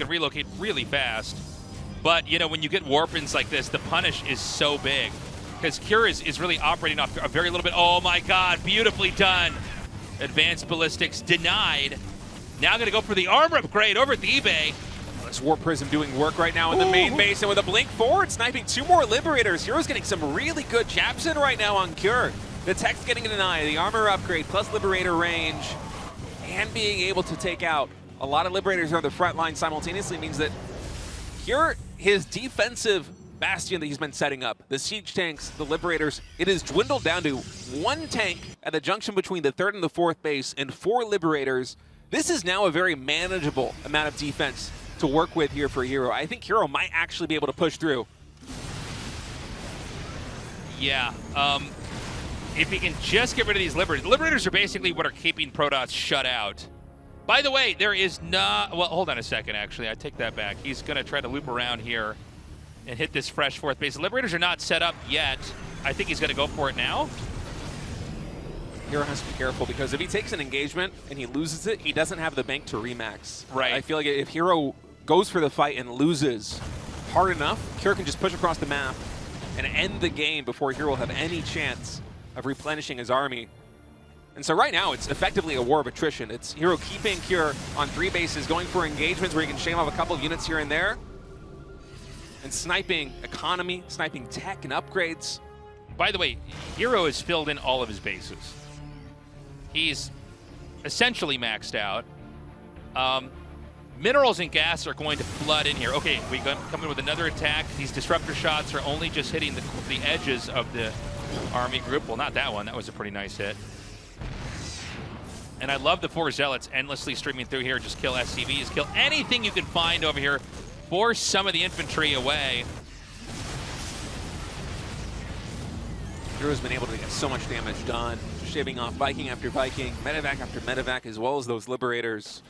relocate really fast. But, you know, when you get warp-ins like this, the punish is so big. Because Cure is really operating off a very little bit. Oh my god, beautifully done. Advanced ballistics denied. Now going to go for the armor upgrade over at the eBay. This Warp Prism doing work right now in the main base, and with a blink forward, sniping 2 more Liberators. Hero's getting some really good jabs in right now on Cure. The tech's getting denied, the armor upgrade plus Liberator range, and being able to take out a lot of Liberators on the front line simultaneously means that Cure, his defensive bastion that he's been setting up, the siege tanks, the Liberators, it has dwindled down to 1 tank at the junction between the 3rd and the 4th base and 4 Liberators. This is now a very manageable amount of defense to work with here for Hero. I think Hero might actually be able to push through. Yeah, if he can just get rid of these Liberators. The Liberators are basically what are keeping Protoss shut out. By the way, there is not, well, hold on a second, actually. I take that back. He's going to try to loop around here and hit this fresh 4th base. The Liberators are not set up yet. I think he's going to go for it now. Hero has to be careful because if he takes an engagement and he loses it, he doesn't have the bank to remax. Right. I feel like if Hero goes for the fight and loses hard enough, Hero can just push across the map and end the game before Hero will have any chance of replenishing his army. And so right now, it's effectively a war of attrition. It's Hero keeping Cure on 3 bases, going for engagements where he can shave off a couple of units here and there, and sniping economy, sniping tech and upgrades. By the way, Hero has filled in all of his bases. He's essentially maxed out. Minerals and gas are going to flood in here. Okay, we come in with another attack. These disruptor shots are only just hitting the edges of the army group. Well, not that one. That was a pretty nice hit. And I love the 4 Zealots endlessly streaming through here. Just kill SCVs, kill anything you can find over here. Force some of the infantry away. Hero's been able to get so much damage done. Just shaving off Viking after Viking, medevac after medevac, as well as those Liberators.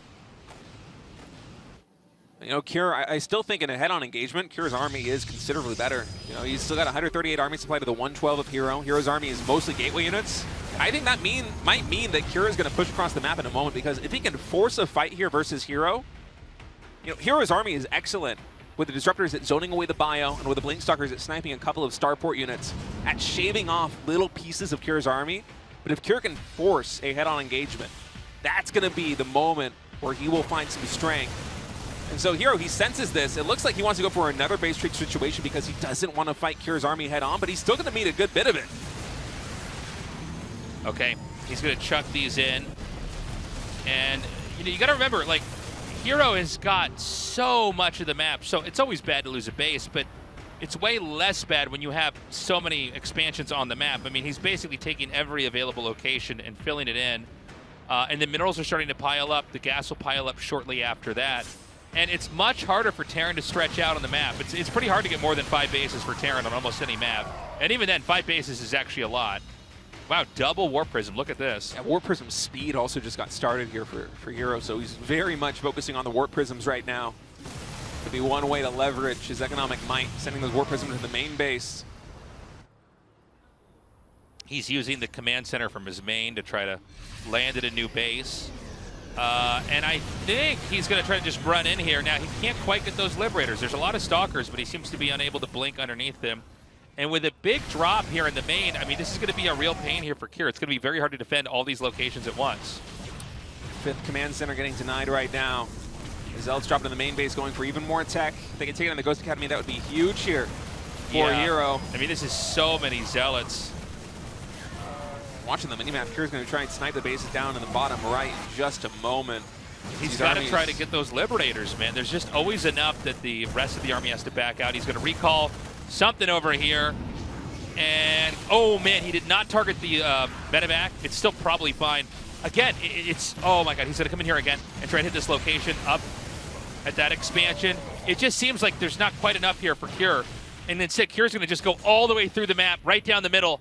You know, Cure, I still think in a head-on engagement, Cure's army is considerably better. You know, he's still got 138 army supply to the 112 of Hero. Hero's army is mostly gateway units. I think that might mean that Cure is going to push across the map in a moment, because if he can force a fight here versus Hero, you know, Hero's army is excellent with the disruptors at zoning away the bio and with the Blinkstalkers at sniping a couple of starport units, at shaving off little pieces of Cure's army. But if Cure can force a head-on engagement, that's going to be the moment where he will find some strength. And so Hero, he senses this. It looks like he wants to go for another base trick situation because he doesn't want to fight Cure's army head-on, but he's still going to meet a good bit of it. Okay, he's going to chuck these in. And, you know, you got to remember, like, Hero has got so much of the map, so it's always bad to lose a base, but it's way less bad when you have so many expansions on the map. I mean, he's basically taking every available location and filling it in. And the minerals are starting to pile up. The gas will pile up shortly after that. And it's much harder for Terran to stretch out on the map. It's pretty hard to get more than 5 bases for Terran on almost any map. And even then, 5 bases is actually a lot. Wow, double Warp Prism. Look at this. Yeah, Warp Prism speed also just got started here for Hero, so he's very much focusing on the Warp Prisms right now. Could be one way to leverage his economic might, sending those Warp Prisms to the main base. He's using the command center from his main to try to land at a new base. And I think he's going to try to just run in here. Now, he can't quite get those Liberators. There's a lot of Stalkers, but he seems to be unable to blink underneath them. And with a big drop here in the main, I mean, this is going to be a real pain here for Cure. It's going to be very hard to defend all these locations at once. 5th command center getting denied right now. Zealots dropping to the main base, going for even more tech. If they can take it on the Ghost Academy, that would be huge here for Hero. I mean, this is so many Zealots. Watching the minimap, Cure's going to try and snipe the bases down in the bottom right in just a moment. He's got to try to get those Liberators, man. There's just always enough that the rest of the army has to back out. He's going to recall something over here. And, oh, man, he did not target the medevac. It's still probably fine. Again, it's, oh, my God, he's going to come in here again and try to hit this location up at that expansion. It just seems like there's not quite enough here for Cure. And instead, Cure's going to just go all the way through the map, right down the middle,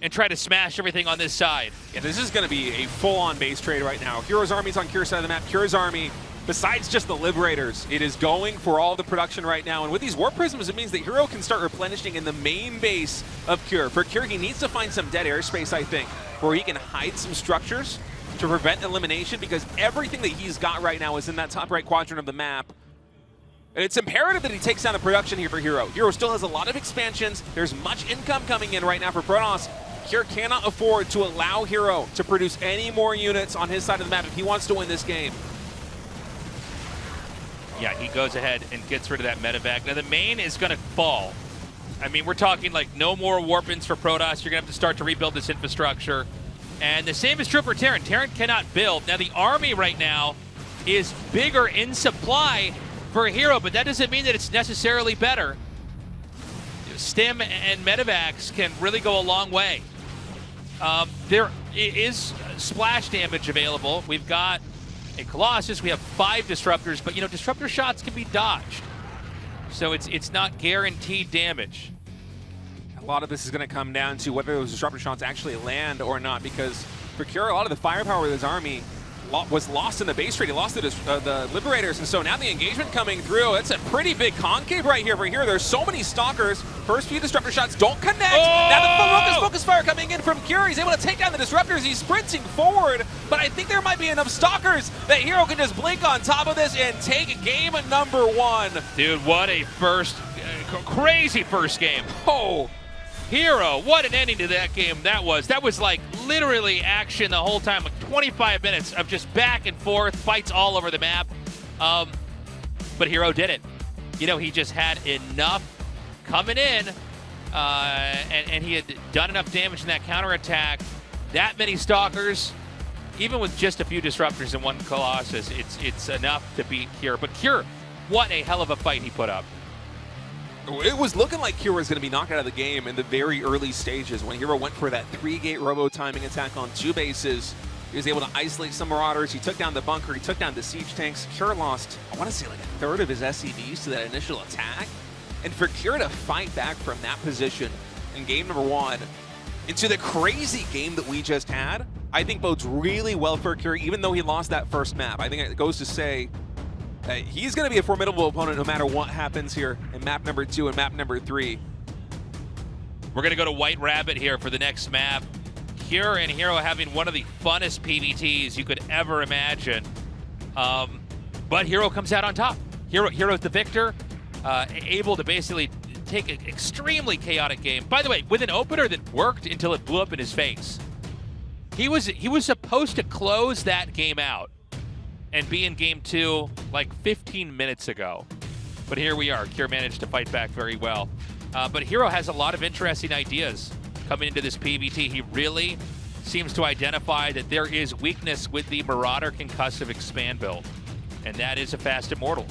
and try to smash everything on this side. Yeah, this is going to be a full-on base trade right now. Hero's army's on Cure's side of the map. Cure's army, besides just the Liberators, it is going for all the production right now. And with these Warp Prisms, it means that Hero can start replenishing in the main base of Cure. For Cure, he needs to find some dead airspace, I think, where he can hide some structures to prevent elimination, because everything that he's got right now is in that top right quadrant of the map. And it's imperative that he takes down the production here for Hero. Hero still has a lot of expansions. There's much income coming in right now for Protoss. Cure cannot afford to allow Hero to produce any more units on his side of the map if he wants to win this game. Yeah, he goes ahead and gets rid of that medevac. Now the main is going to fall. I mean, we're talking like no more warp-ins for Protoss. You're going to have to start to rebuild this infrastructure. And the same is true for Terran. Terran cannot build. Now the army right now is bigger in supply for Hero, but that doesn't mean that it's necessarily better. Stim and medevacs can really go a long way. There is splash damage available. We've got a Colossus, we have 5 disruptors, but you know, disruptor shots can be dodged. So it's not guaranteed damage. A lot of this is going to come down to whether those disruptor shots actually land or not, because for Cure, a lot of the firepower of his army was lost in the base trade. He lost the Liberators, and so now the engagement coming through. It's a pretty big concave right here for Hero. There's so many Stalkers. First few disruptor shots don't connect. Oh! Now the focus fire coming in from Cure. He's able to take down the disruptors. He's sprinting forward, but I think there might be enough Stalkers that Hero can just blink on top of this and take game number 1. Dude, what a crazy first game. Oh, Hero, what an ending to that game that was. That was like literally action the whole time, like 25 minutes of just back and forth, fights all over the map. But Hero did it. You know, he just had enough coming in, and he had done enough damage in that counterattack. That many Stalkers, even with just a few disruptors and 1 Colossus, it's enough to beat Cure. But Cure, what a hell of a fight he put up. it was looking like Hero was going to be knocked out of the game in the very early stages when Hero went for that 3-gate robo-timing attack on 2 bases. He was able to isolate some Marauders. He took down the bunker. He took down the siege tanks. Cure lost, I want to say, like a third of his SCVs to that initial attack. And for Cure to fight back from that position in game number 1 into the crazy game that we just had, I think bodes really well for Cure, even though he lost that first map. I think it goes to say he's going to be a formidable opponent no matter what happens here in map number 2 and map number 3. We're going to go to White Rabbit here for the next map. Cure and Hero having one of the funnest PvTs you could ever imagine. But Hero comes out on top. Hero's the victor, able to basically take an extremely chaotic game. By the way, with an opener that worked until it blew up in his face. He was supposed to close that game out and be in game 2 like 15 minutes ago. But here we are. Cure managed to fight back very well. But Hero has a lot of interesting ideas coming into this PvT. He really seems to identify that there is weakness with the Marauder Concussive Expand build, and that is a fast immortal.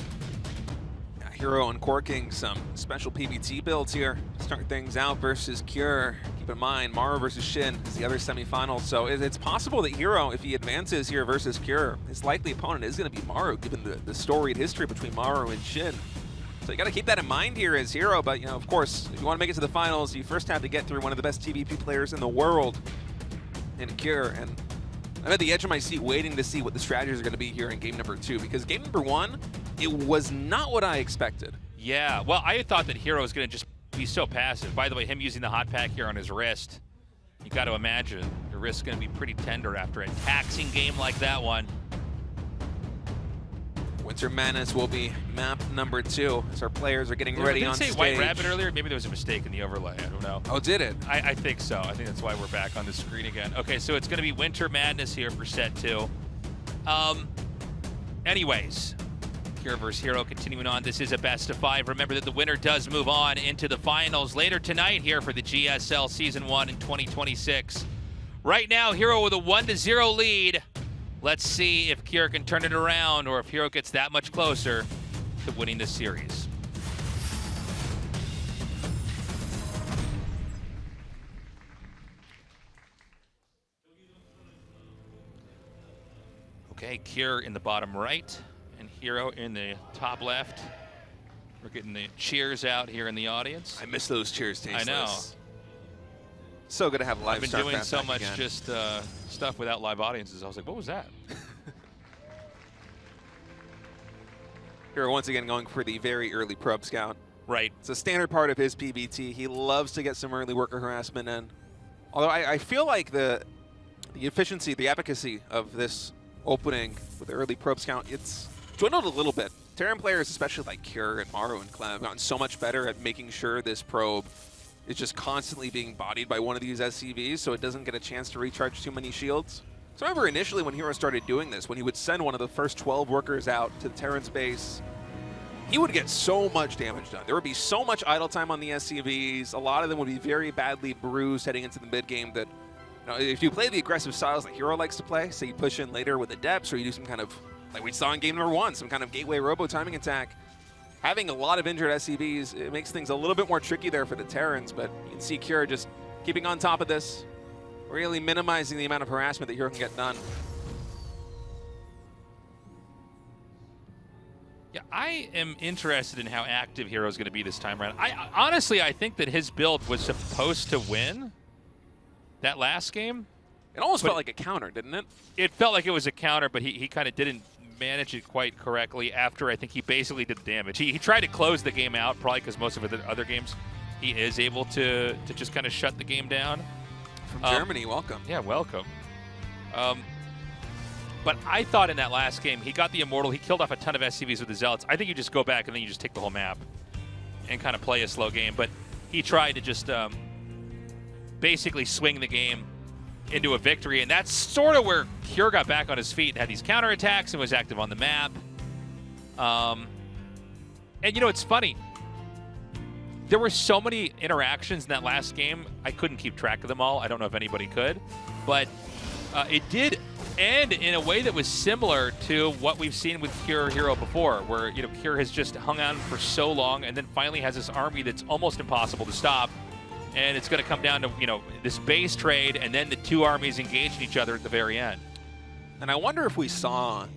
Hero uncorking some special PvT builds here. Start things out versus Cure. Keep in mind, Maru versus SHIN is the other semifinal. So it's possible that Hero, if he advances here versus Cure, his likely opponent is going to be Maru, given the storied history between Maru and SHIN. So you got to keep that in mind here as Hero. But, you know, of course, if you want to make it to the finals, you first have to get through one of the best TVP players in the world in Cure. And I'm at the edge of my seat waiting to see what the strategies are going to be here in game number 2. Because game number 1, it was not what I expected. Yeah, well, I thought that Hero was going to just be so passive. By the way, him using the hot pack here on his wrist, you got to imagine your wrist's going to be pretty tender after a taxing game like that one. Winter Madness will be map number 2 as our players are getting ready on stage. Did it say White Rabbit earlier? Maybe there was a mistake in the overlay. I don't know. Oh, did it? I think so. I think that's why we're back on the screen again. Okay, so it's going to be Winter Madness here for set 2. Anyways, Cure versus Hero continuing on. This is a best of 5. Remember that the winner does move on into the finals later tonight here for the GSL Season 1 in 2026. Right now, Hero with a 1-0 lead. Let's see if Cure can turn it around or if Hero gets that much closer to winning this series. Okay, Cure in the bottom right and Hero in the top left. We're getting the cheers out here in the audience. I miss those cheers, Tasteless. I know. So good to have live. I've been doing so much again. Just stuff without live audiences. I was like, what was that? Hero once again going for the very early probe scout. Right. It's a standard part of his PvT. He loves to get some early worker harassment in. Although I feel like the the efficiency, the efficacy of this opening with the early probe count, it's dwindled a little bit. Terran players, especially like Cure and Maru and Clem, have gotten so much better at making sure this probe is just constantly being bodied by one of these SCVs so it doesn't get a chance to recharge too many shields. So I remember initially when Hero started doing this, when he would send one of the first 12 workers out to the Terran's base, he would get so much damage done. There would be so much idle time on the SCVs. A lot of them would be very badly bruised heading into the mid game that, if you play the aggressive styles like Hero likes to play, say you push in later with the depths or you do some kind of, like we saw in game number 1, some kind of gateway robo timing attack, having a lot of injured SCVs, it makes things a little bit more tricky there for the Terrans, but you can see Cure just keeping on top of this, really minimizing the amount of harassment that Hero can get done. Yeah, I am interested in how active Hero is going to be this time around. Honestly, I think that his build was supposed to win that last game. It almost felt like a counter, didn't it? It felt like it was a counter, but he kind of didn't manage it quite correctly after I think he basically did the damage. He tried to close the game out, probably because most of the other games he is able to just kind of shut the game down. From Germany, welcome. Yeah, welcome. But I thought in that last game, he got the Immortal, he killed off a ton of SCVs with the Zealots. I think you just go back and then you just take the whole map and kind of play a slow game. But he tried to just basically swing the game into a victory, and that's sort of where Cure got back on his feet and had these counterattacks and was active on the map. And it's funny. There were so many interactions in that last game, I couldn't keep track of them all. I don't know if anybody could. But it did end in a way that was similar to what we've seen with Cure Hero before, where Cure has just hung on for so long and then finally has this army that's almost impossible to stop. And it's going to come down to, this base trade and then the two armies engaging each other at the very end. And I wonder if we saw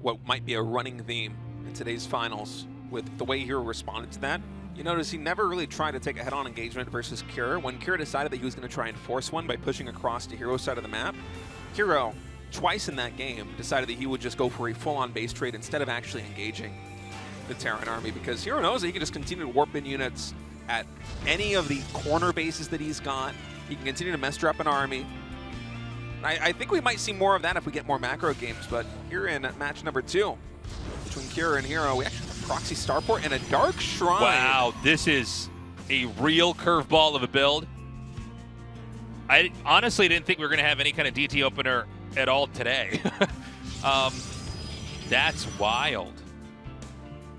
what might be a running theme in today's finals with the way Hero responded to that. You notice he never really tried to take a head-on engagement versus Cure. When Cure decided that he was going to try and force one by pushing across to Hero's side of the map, Hero, twice in that game, decided that he would just go for a full-on base trade instead of actually engaging the Terran army, because Hero knows that he can just continue to warp in units at any of the corner bases that he's got. He can continue to mess up an army. I think we might see more of that if we get more macro games, but here in match number 2 between Cure and Hero, we actually have a proxy starport and a Dark Shrine. Wow, this is a real curveball of a build. I honestly didn't think we were going to have any kind of DT opener at all today. That's wild.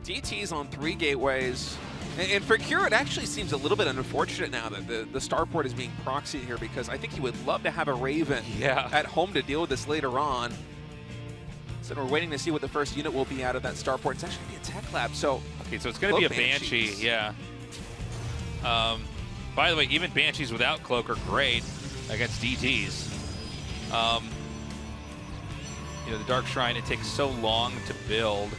DTs on 3 gateways. And for Cure, it actually seems a little bit unfortunate now that the starport is being proxied here, because I think he would love to have a Raven at home to deal with this later on. So we're waiting to see what the first unit will be out of that starport. It's actually going to be a tech lab, so... Okay, so it's going to be a Banshee, yeah. By the way, even Banshees without Cloak are great against DTs. The Dark Shrine, it takes so long to build.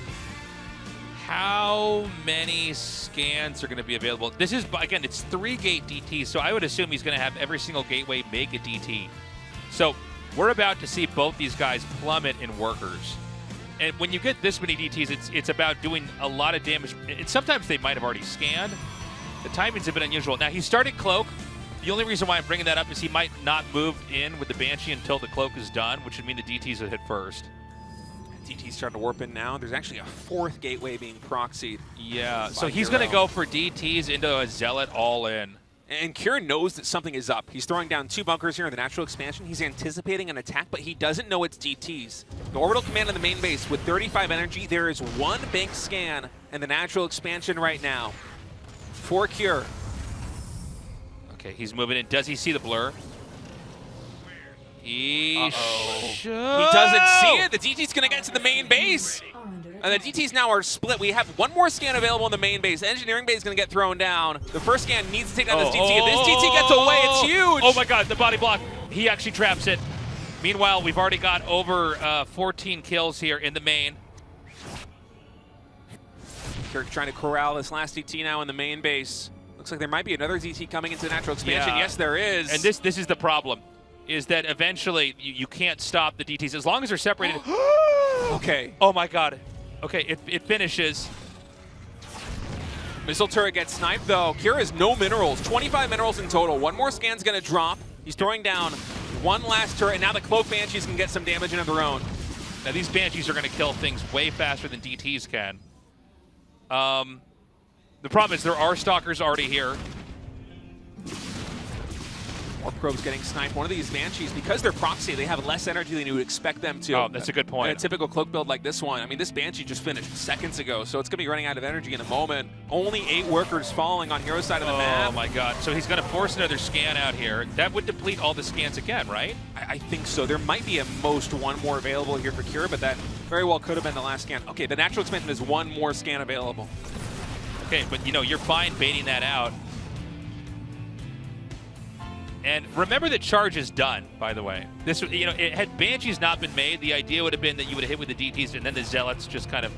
How many scans are going to be available? This is, again, it's 3-gate DT, so I would assume he's going to have every single gateway make a DT. So we're about to see both these guys plummet in workers. And when you get this many DTs, it's about doing a lot of damage. And sometimes they might have already scanned. The timing's a bit unusual. Now, he started Cloak. The only reason why I'm bringing that up is he might not move in with the Banshee until the Cloak is done, which would mean the DTs would hit first. DT's starting to warp in now. There's actually a 4th gateway being proxied. Yeah, so he's going to go for DTs into a Zealot all in. And Cure knows that something is up. He's throwing down 2 bunkers here in the natural expansion. He's anticipating an attack, but he doesn't know it's DTs. The orbital command in the main base with 35 energy. There is 1 bank scan in the natural expansion right now for Cure. Okay, he's moving in. Does he see the blur? He doesn't see it. The DT's going to get to the main base. And the DTs now are split. We have 1 more scan available in the main base. Engineering base is going to get thrown down. The first scan needs to take down this DT. If this DT gets away, it's huge. Oh my god, the body block. He actually traps it. Meanwhile, we've already got over 14 kills here in the main. Kirk trying to corral this last DT now in the main base. Looks like there might be another DT coming into the natural expansion. Yes, there is. And this is the problem, is that eventually you can't stop the DTs as long as they're separated. Okay. Oh my god. Okay, it finishes. Missile turret gets sniped though. Cure has no minerals, 25 minerals in total. 1 more scan's gonna drop. He's throwing down One last turret, and now the Cloak Banshees can get some damage into their own. Now these Banshees are going to kill things way faster than DTs can. The problem is there are Stalkers already here. More probes getting sniped. One of these Banshees, because they're proxy, they have less energy than you would expect them to. Oh, that's a good point. In a typical Cloak build like this one. I mean, this Banshee just finished seconds ago, so it's going to be running out of energy in a moment. Only 8 workers falling on Hero's side of the map. Oh my god. So he's going to force another scan out here. That would deplete all the scans again, right? I think so. There might be at most one more available here for Cure, but that very well could have been the last scan. Okay, the natural expansion is one more scan available. Okay, but you know, you're fine baiting that out. And remember that charge is done, by the way. This, you know, had Banshees not been made, the idea would have been that you would have hit with the DTs and then the Zealots just kind of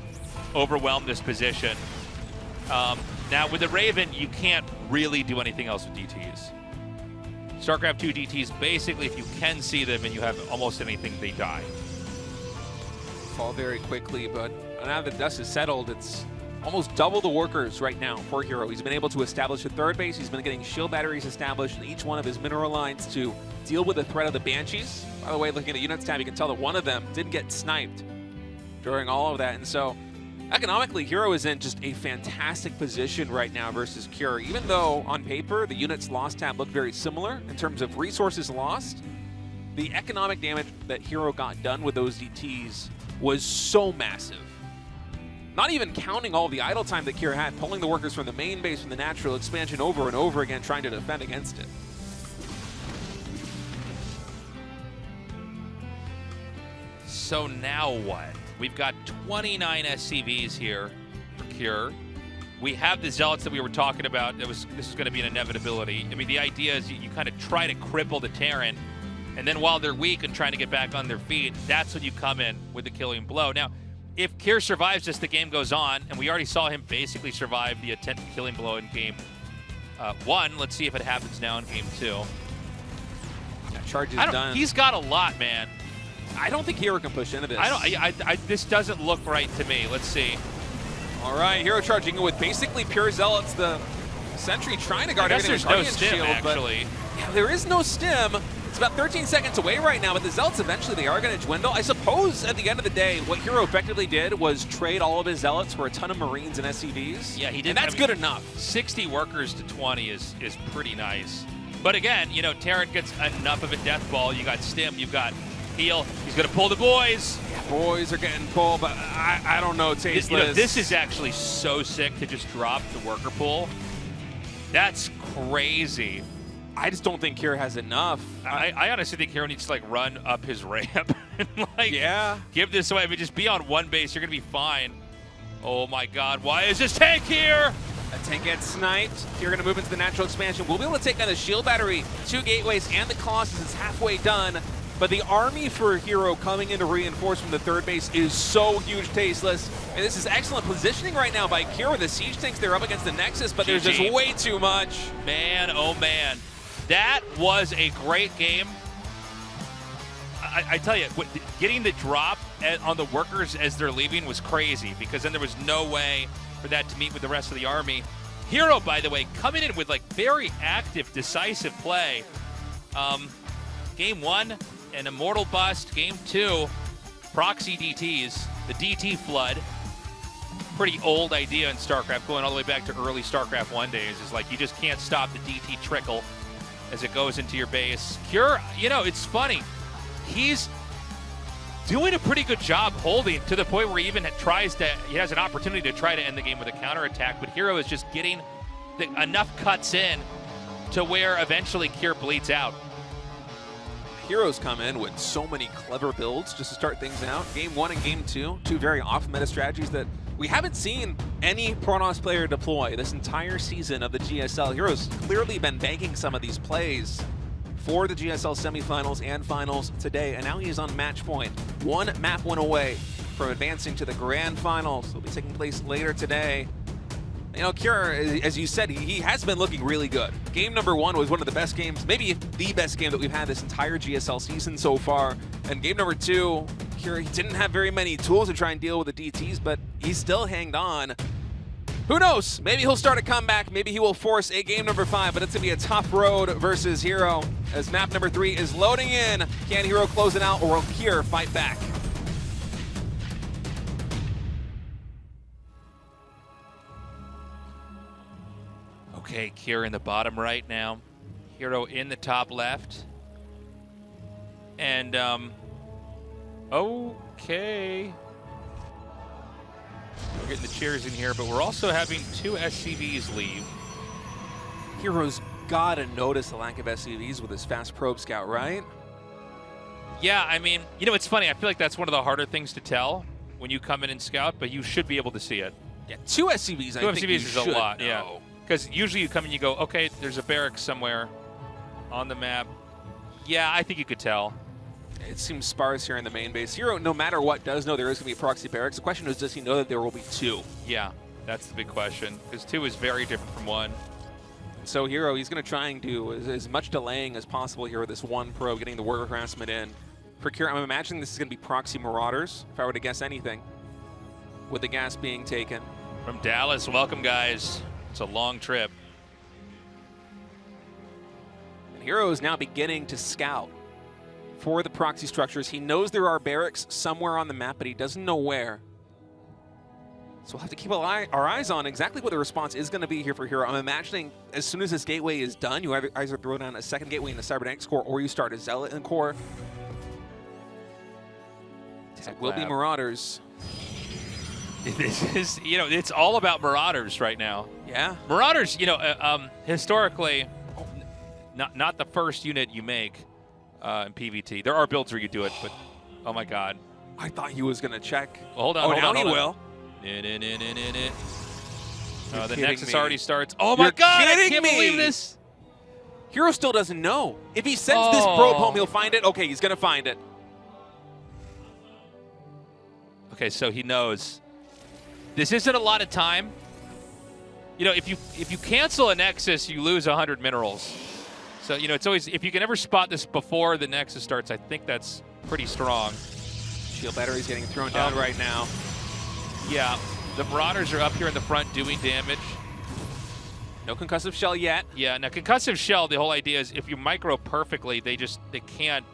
overwhelm this position. Now, with the Raven, you can't really do anything else with DTs. StarCraft 2 DTs, basically, if you can see them and you have almost anything, they die. Fall very quickly, but now that the dust is settled, it's almost double the workers right now for Hero. He's been able to establish a third base. He's been getting shield batteries established in each one of his mineral lines to deal with the threat of the Banshees. By the way, looking at the units tab, you can tell that one of them did get sniped during all of that. And so economically, Hero is in just a fantastic position right now versus Cure. Even though on paper, the units lost tab look very similar in terms of resources lost, the economic damage that Hero got done with those DTs was so massive. Not even counting all the idle time that Cure had, pulling the workers from the main base from the natural expansion over and over again, trying to defend against it. So now what? We've got 29 SCVs here for Cure. We have the Zealots that we were talking about. This is going to be an inevitability. I mean, the idea is you kind of try to cripple the Terran, and then while they're weak and trying to get back on their feet, that's when you come in with the killing blow. Now, if Cure survives this, the game goes on, and we already saw him basically survive the attempted killing blow in game 1. Let's see if it happens now in game 2. Yeah, charge is done. He's got a lot, man. I don't think Hero can push into this. This doesn't look right to me. Let's see. All right, Hero charging in with basically pure Zealots. The Sentry trying to guard I guess everything. There's no stim, shield, actually. Yeah, there is no stim. It's about 13 seconds away right now, but the Zealots eventually, they are going to dwindle. I suppose at the end of the day, what Hero effectively did was trade all of his Zealots for a ton of Marines and SCVs. Yeah, he did. And that's good enough. 60 workers to 20 is pretty nice. But again, you know, Terran gets enough of a death ball. You got stim, you've got heal. He's going to pull the boys. Yeah, boys are getting pulled, but I don't know, Tasteless. You know, this is actually so sick to just drop the worker pool. That's crazy. I just don't think Cure has enough. I honestly think Hero needs to like run up his ramp and like give this away. I mean, just be on one base. You're gonna be fine. Oh my God! Why is this tank here? A tank gets sniped. You're gonna move into the natural expansion. We'll be able to take down the shield battery, 2 gateways, and the Colossus is halfway done. But the army for Hero coming in to reinforce from the third base is so huge, Tasteless. And this is excellent positioning right now by Cure. The siege tanks, they're up against the Nexus, but there's just way too much. Man, oh man. That was a great game. I tell you, getting the drop on the workers as they're leaving was crazy because then there was no way for that to meet with the rest of the army. Hero, by the way, coming in with like very active, decisive play. Game 1, an Immortal bust. Game 2, proxy DTs, the DT flood. Pretty old idea in StarCraft, going all the way back to early StarCraft 1 days, is like you just can't stop the DT trickle as it goes into your base. Cure, you know, it's funny. He's doing a pretty good job holding to the point where he even he has an opportunity to try to end the game with a counterattack, but Hero is just getting enough cuts in to where eventually Cure bleeds out. Heroes come in with so many clever builds just to start things out. Game 1 and Game 2, 2 very off-meta strategies that we haven't seen any Protoss player deploy this entire season of the GSL. Heroes clearly been banking some of these plays for the GSL semifinals and finals today, and now he's on match point. 1 map win away from advancing to the grand finals. They'll be taking place later today. You know, Cure, as you said, he has been looking really good. Game number 1 was one of the best games, maybe the best game that we've had this entire GSL season so far. And game number 2, Cure, he didn't have very many tools to try and deal with the DTs, but he still hanged on. Who knows? Maybe he'll start a comeback. Maybe he will force a game number 5, but it's going to be a tough road versus Hero as map number 3 is loading in. Can Hero close it out, or will Kier fight back? Okay, Kier in the bottom right now. Hero in the top left. And, okay. We're getting the cheers in here, but we're also having 2 SCVs leave. Hero's got to notice the lack of SCVs with his fast probe scout, right? Yeah, I mean, you know, it's funny. I feel like that's one of the harder things to tell when you come in and scout, but you should be able to see it. Yeah, 2 SCVs, 2 I think SCVs you is should a lot, know. yeah. Because usually you come and you go, okay, there's a barracks somewhere on the map. Yeah, I think you could tell. It seems sparse here in the main base. Hero, no matter what, does know there is going to be a proxy barracks. The question is, does he know that there will be 2? Yeah, that's the big question, because 2 is very different from 1. So Hero, he's going to try and do as much delaying as possible here with this 1 probe, getting the word harassment in. For Kier, I'm imagining this is going to be proxy marauders, if I were to guess anything, with the gas being taken. From Dallas, welcome, guys. It's a long trip. And Hero is now beginning to scout for the proxy structures. He knows there are barracks somewhere on the map, but he doesn't know where. So we'll have to keep our eyes on exactly what the response is going to be here for Hero. I'm imagining as soon as this gateway is done, you either throw down a second gateway in the Cybernetics core, or you start a Zealot in the core. It will be Marauders. This is, you know, it's all about Marauders right now. Yeah. Marauders, you know, historically, not the first unit you make in PvT. There are builds where you do it, but oh my God. I thought he was going to check. Well, hold on, hold on. He will. The Nexus already starts. Oh my God, I can't believe this. Hero still doesn't know. If he sends this probe home, he'll find it. Okay, he's going to find it. Okay, so he knows. This isn't a lot of time. You know, if you cancel a Nexus, you lose 100 minerals. So, you know, it's always, if you can ever spot this before the Nexus starts, I think that's pretty strong. Shield battery's getting thrown down right now. Yeah, the Marauders are up here in the front doing damage. No concussive shell yet. Yeah, now concussive shell, the whole idea is if you micro perfectly, they can't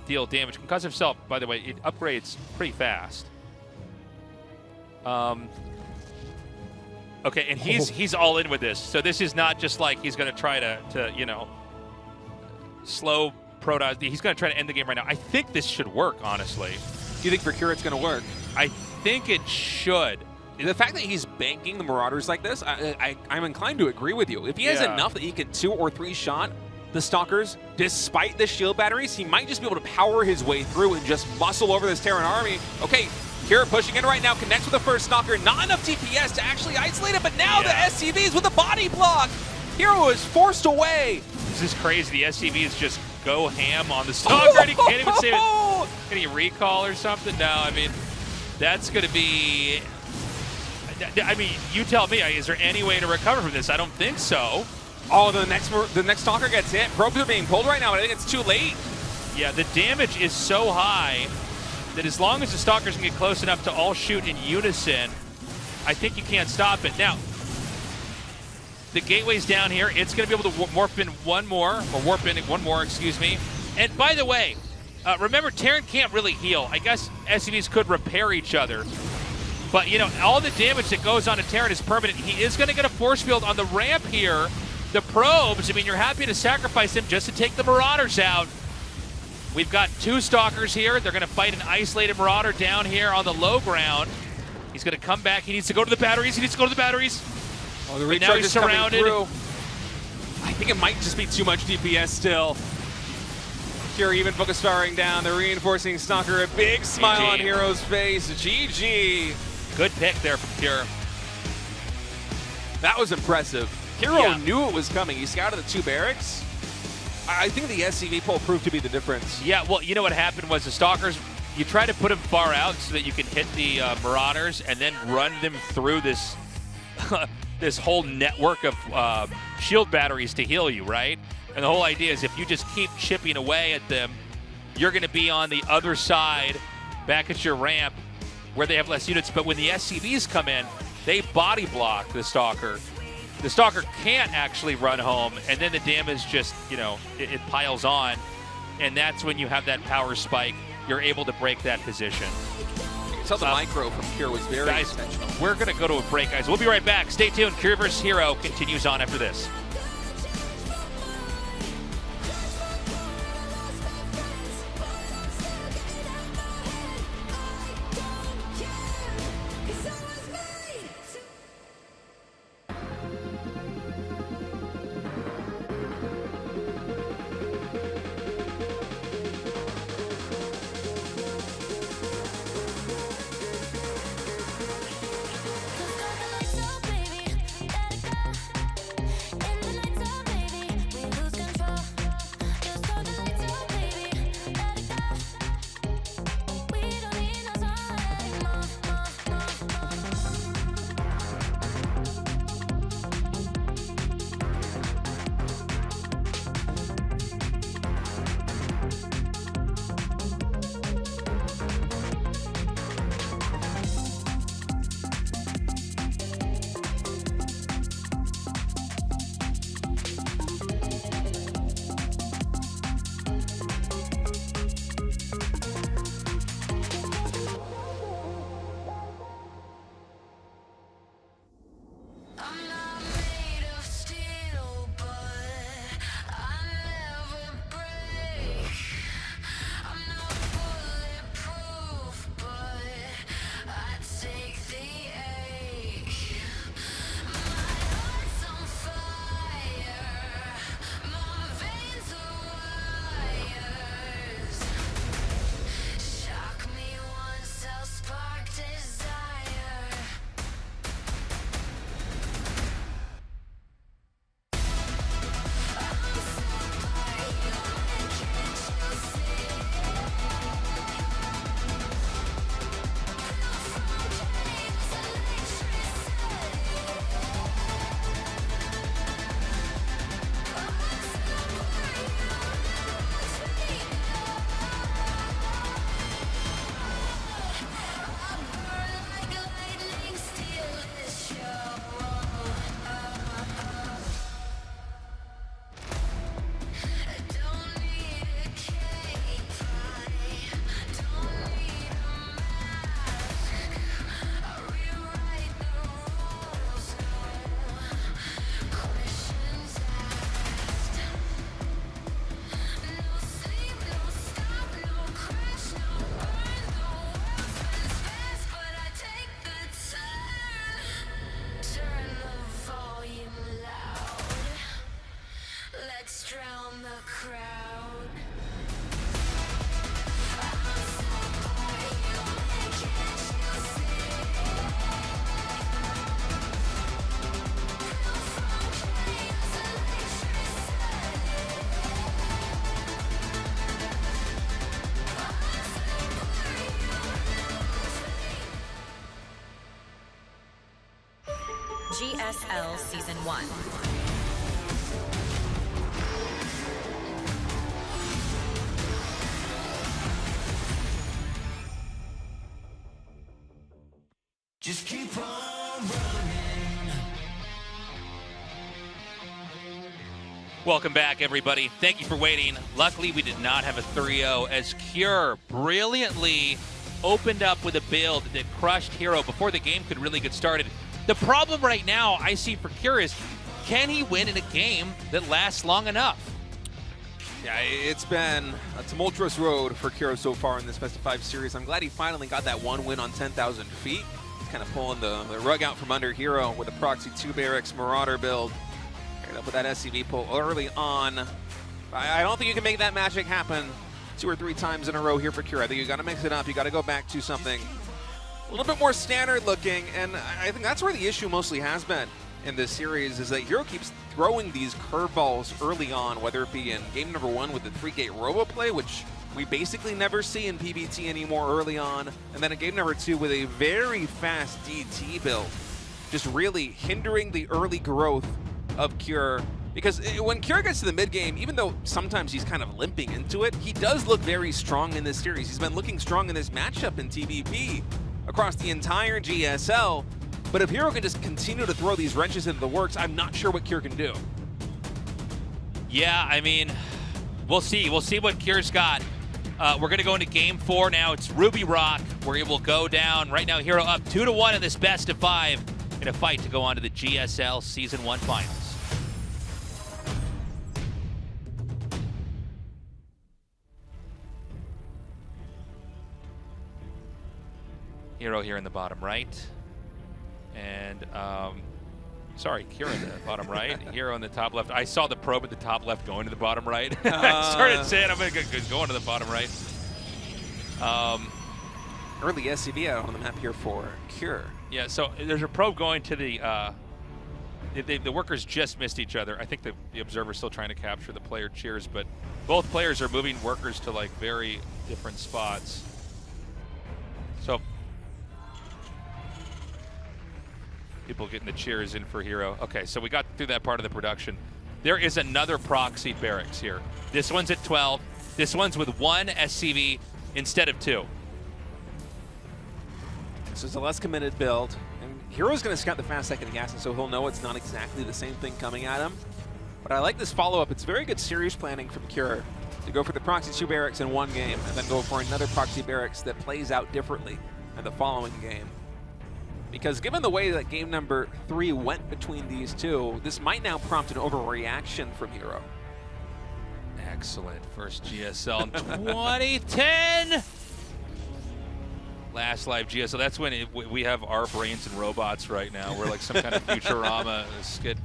deal damage. Concussive shell, by the way, it upgrades pretty fast. Okay, and he's all in with this. So this is not just like he's going to try to you know, slow Protoss. He's going to try to end the game right now. I think this should work, honestly. Do you think for Kier it's going to work? I think it should. The fact that he's banking the Marauders like this, I'm inclined to agree with you. If he has enough that he can 2 or 3 shot the Stalkers, despite the shield batteries, he might just be able to power his way through and just muscle over this Terran army. Okay, Kier pushing in right now, connects with the first Stalker. Not enough DPS to actually isolate it, but now the SCVs with the body block. Hero is forced away. This is crazy. The SCVs just go ham on the Stalker, and he can't even save it. Can he recall or something? No, I mean, that's going to be... I mean, you tell me, is there any way to recover from this? I don't think so. Oh, the next Stalker gets hit. Probes are being pulled right now, and I think it's too late. Yeah, the damage is so high that as long as the Stalkers can get close enough to all shoot in unison, I think you can't stop it. Now, the gateway's down here. It's going to be able to warp in one more, excuse me. And by the way, remember, Terran can't really heal. I guess SCVs could repair each other. But, you know, all the damage that goes on to Terran is permanent. He is going to get a force field on the ramp here. The probes, I mean, you're happy to sacrifice them just to take the Marauders out. We've got 2 Stalkers here. They're going to fight an isolated Marauder down here on the low ground. He's going to come back. He needs to go to the batteries. Oh, the recharge is surrounded. I think it might just be too much DPS still. Kier even focus firing down. The reinforcing Stalker. A big smile on Hero's face. GG. Good pick there from Kier. That was impressive. Hero knew it was coming. He scouted the 2 barracks. I think the SCV pull proved to be the difference. Yeah, well, you know what happened was the Stalkers, you try to put them far out so that you can hit the Marauders and then run them through this this whole network of shield batteries to heal you, right? And the whole idea is if you just keep chipping away at them, you're going to be on the other side, back at your ramp, where they have less units. But when the SCVs come in, They body block the Stalker. The Stalker can't actually run home, and then the damage just, it piles on, and that's when you have that power spike. You're able to break that position. So the micro from Kira was very intentional. We're going to go to a break, guys. We'll be right back. Stay tuned. Kira vs. Hero continues on after this. GSL Season 1. Just keep on running. Welcome back, everybody. Thank you for waiting. Luckily, we did not have a 3-0 as Cure brilliantly opened up with a build that crushed Hero before the game could really get started. The problem right now I see for Cure is, can he win in a game that lasts long enough? Yeah, it's been a tumultuous road for Kira so far in this Best of 5 series. I'm glad he finally got that one win on 10,000 feet. He's kind of pulling the rug out from under Hero with a Proxy 2 Barracks Marauder build. Paired up with that SCV pull early on. I don't think you can make that magic happen 2 or 3 times in a row here for Kira. I think you got to mix it up. You got to go back to something a little bit more standard looking, and I think that's where the issue mostly has been in this series, is that Hero keeps throwing these curveballs early on, whether it be in game number 1 with the 3-gate robo play, which we basically never see in PBT anymore early on, and then in game number 2 with a very fast DT build, just really hindering the early growth of Cure. Because when Cure gets to the mid game, even though sometimes he's kind of limping into it, he does look very strong in this series. He's been looking strong in this matchup in TVP across the entire GSL. But if Hero can just continue to throw these wrenches into the works, I'm not sure what Cure can do. Yeah, I mean, we'll see. We'll see what Cure's got. We're going to go into Game 4 now. It's Ruby Rock, where it will go down. Right now, Hero up 2-1 in this best of 5 in a fight to go on to the GSL Season 1 Finals. Hero here in the bottom right. And, sorry, Kira in the bottom right. Hero in the top left. I saw the probe at the top left going to the bottom right. I started saying I'm going to go into the bottom right. Early SCV out on the map here for Cure. Yeah, so there's a probe going to the workers just missed each other. I think the observer's still trying to capture the player cheers, but both players are moving workers to like very different spots. So people getting the cheers in for Hero. Okay, so we got through that part of the production. There is another proxy barracks here. This one's at 12. This one's with 1 SCV instead of 2. This is a less committed build. And Hero's going to scout the fast second gas, and so he'll know it's not exactly the same thing coming at him. But I like this follow-up. It's very good series planning from Cure to go for the proxy 2 barracks in one game and then go for another proxy barracks that plays out differently in the following game. Because given the way that game number 3 went between these two, this might now prompt an overreaction from Hero. Excellent. First GSL in 2010. Last live GSL. That's when we have our brains and robots right now. We're like some kind of Futurama skit.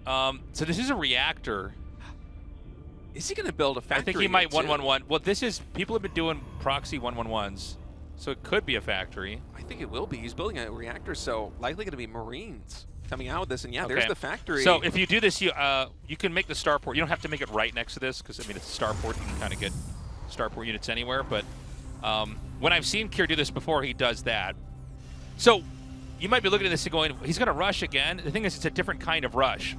So this is a reactor. Is he going to build a factory? I think he might 1-1-1. Well, this is, people have been doing proxy 1-1-1s. So it could be a factory. I think it will be. He's building a reactor, so likely going to be Marines coming out with this. And yeah, okay. There's the factory. So if you do this, you can make the starport. You don't have to make it right next to this, because I mean it's a starport. You can kind of get starport units anywhere. But when I've seen Kier do this before, he does that. So you might be looking at this and going, he's going to rush again. The thing is, it's a different kind of rush.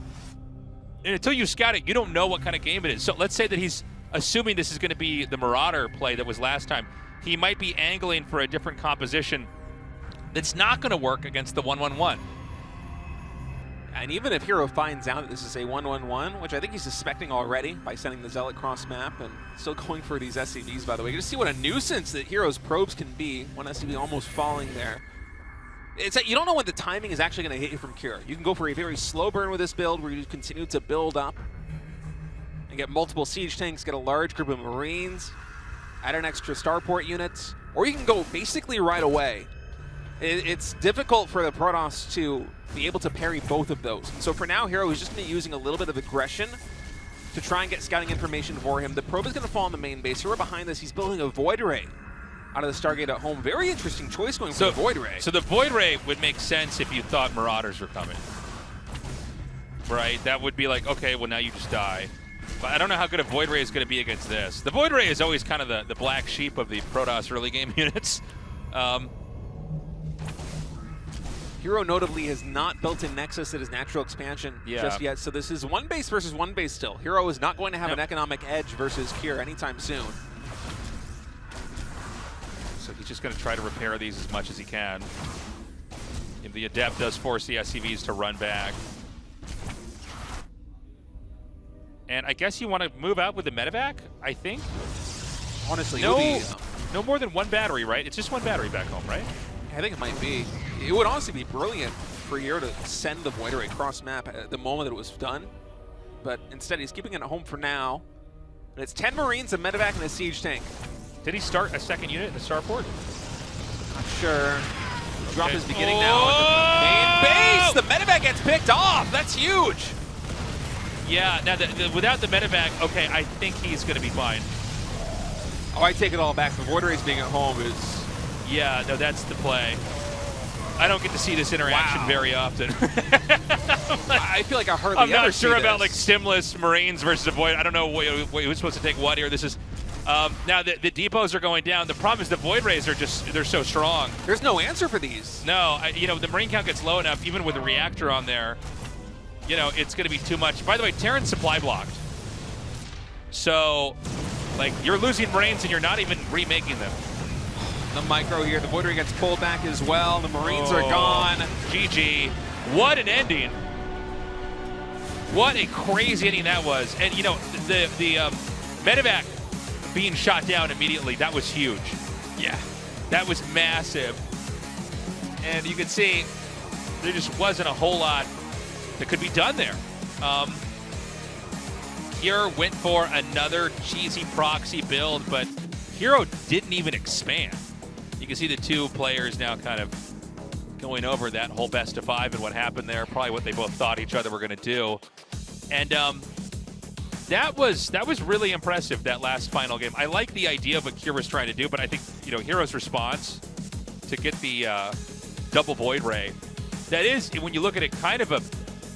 And until you scout it, you don't know what kind of game it is. So let's say that he's assuming this is going to be the Marauder play that was last time. He might be angling for a different composition that's not going to work against the 1-1-1. And even if Hero finds out that this is a 1-1-1, which I think he's suspecting already by sending the Zealot cross map and still going for these SCVs, by the way. You just see what a nuisance that Hero's probes can be. One SCV almost falling there. It's that you don't know when the timing is actually going to hit you from Cure. You can go for a very slow burn with this build where you continue to build up and get multiple siege tanks, get a large group of Marines, add an extra starport unit, or you can go basically right away. It's difficult for the Protoss to be able to parry both of those. So for now, Hero is just going to be using a little bit of aggression to try and get scouting information for him. The probe is going to fall on the main base. Hero behind this, he's building a Void Ray out of the Stargate at home. Very interesting choice going for the Void Ray. So the Void Ray would make sense if you thought Marauders were coming. Right? That would be like, okay, well now you just die. But I don't know how good a Void Ray is going to be against this. The Void Ray is always kind of the black sheep of the Protoss early game units. Hero notably has not built in Nexus at his natural expansion just yet, so this is one base versus one base still. Hero is not going to have an economic edge versus Kier anytime soon. So he's just going to try to repair these as much as he can. If the Adept does force the SCVs to run back. And I guess you want to move out with the medevac, I think? Honestly, no more than one battery, right? It's just one battery back home, right? I think it might be. It would honestly be brilliant for Hero to send the Void Ray cross map at the moment that it was done. But instead, he's keeping it at home for now. And it's 10 Marines, a medevac, and a siege tank. Did he start a second unit in the starport? Not sure. The drop is beginning now on the main base. The medevac gets picked off. That's huge. Yeah, now without the medevac, okay, I think he's going to be fine. Oh, I take it all back. The Void Rays being at home is... Yeah, no, that's the play. I don't get to see this interaction very often. I feel like I hardly I'm not ever sure see about this. like Stimless, Marines versus a Void. I don't know who's supposed to take what here. This is now the depots are going down. The problem is the Void Rays are they're so strong. There's no answer for these. No, you know, the Marine count gets low enough, even with a reactor on there, you know, it's going to be too much. By the way, Terran's supply blocked. So, like, you're losing Marines and you're not even remaking them. The micro here. The Void Ray gets pulled back as well. The Marines are gone. GG. What an ending. What a crazy ending that was. And, you know, the medevac being shot down immediately, that was huge. Yeah. That was massive. And you can see there just wasn't a whole lot that could be done there. Hero went for another cheesy proxy build, but Hero didn't even expand. You can see the two players now kind of going over that whole best of 5 and what happened there, probably what they both thought each other were going to do. And that was really impressive, that last final game. I like the idea of what Kira's trying to do, but I think, you know, Hero's response to get the double Void Ray, that is, when you look at it, kind of a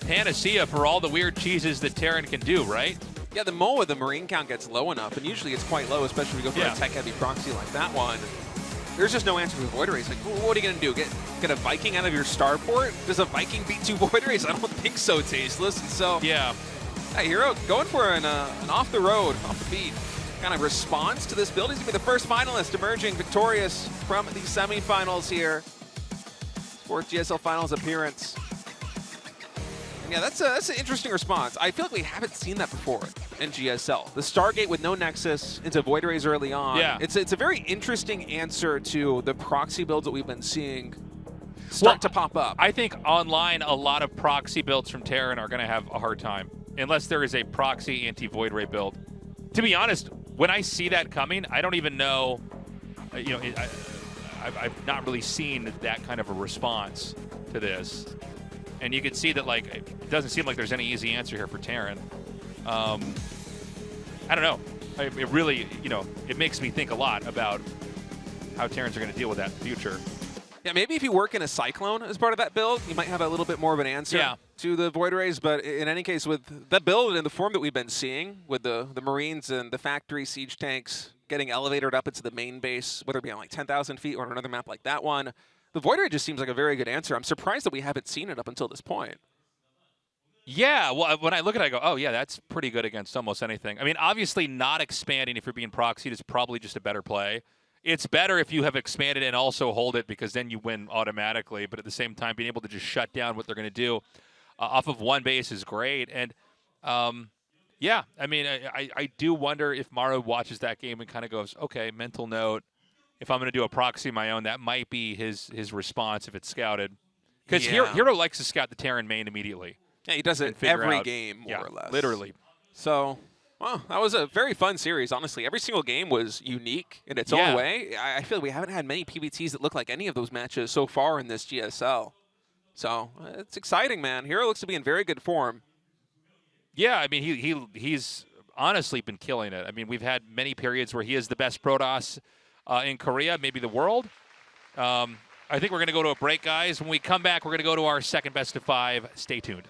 panacea for all the weird cheeses that Terran can do, right? Yeah, the moment with the Marine count gets low enough, and usually it's quite low, especially if you go for a tech-heavy proxy like that one. There's just no answer for Void Rays. Like, what are you going to do? Get a Viking out of your starport? Does a Viking beat 2 Void Rays? I don't think so, Tasteless. And so, yeah, Hero going for an off the road, off the beat kind of response to this build. He's going to be the first finalist emerging victorious from the semifinals here. 4th GSL Finals appearance. And yeah, that's an interesting response. I feel like we haven't seen that before in GSL. The Stargate with no Nexus into Void Rays early on. Yeah. It's a very interesting answer to the proxy builds that we've been seeing start to pop up. I think online a lot of proxy builds from Terran are going to have a hard time unless there is a proxy anti-Void Ray build. To be honest, when I see that coming, I don't even know, you know, I've not really seen that kind of a response to this. And you can see that, like, it doesn't seem like there's any easy answer here for Terran. I don't know. It really, you know, it makes me think a lot about how Terrans are going to deal with that in the future. Yeah, maybe if you work in a Cyclone as part of that build, you might have a little bit more of an answer to the Void Rays. But in any case, with that build and the form that we've been seeing with the Marines and the factory siege tanks getting elevated up into the main base, whether it be on like 10,000 feet or on another map like that one, the Void Ray just seems like a very good answer. I'm surprised that we haven't seen it up until this point. Yeah, well, when I look at it, I go, oh, yeah, that's pretty good against almost anything. I mean, obviously not expanding if you're being proxied is probably just a better play. It's better if you have expanded and also hold it because then you win automatically. But at the same time, being able to just shut down what they're going to do off of one base is great. And, yeah, I mean, I do wonder if Maru watches that game and kind of goes, okay, mental note, if I'm going to do a proxy of my own, that might be his response if it's scouted. Because Hero likes to scout the Terran main immediately. Yeah, he does it every game, more or less. Literally. So, well, that was a very fun series, honestly. Every single game was unique in its own way. I feel like we haven't had many PBTs that look like any of those matches so far in this GSL. So, it's exciting, man. Hero looks to be in very good form. Yeah, I mean, he's honestly been killing it. I mean, we've had many periods where he is the best Protoss in Korea, maybe the world. I think we're going to go to a break, guys. When we come back, we're going to go to our second best of 5. Stay tuned.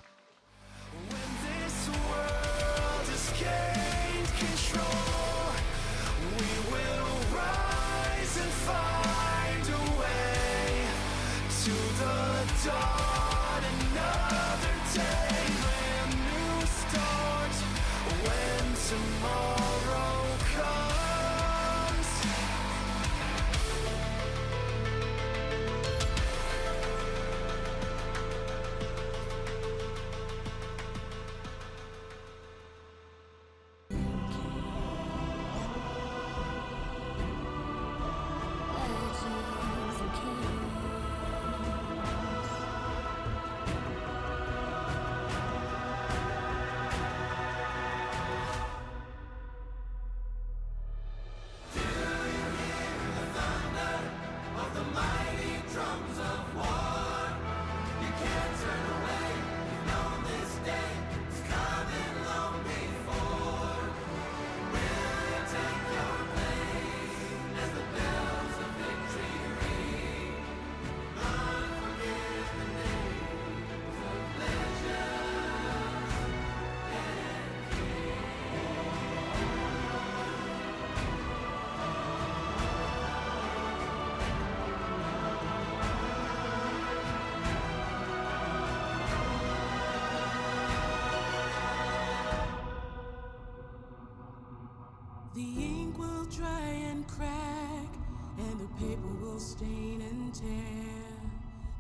The ink will dry and crack, and the paper will stain and tear.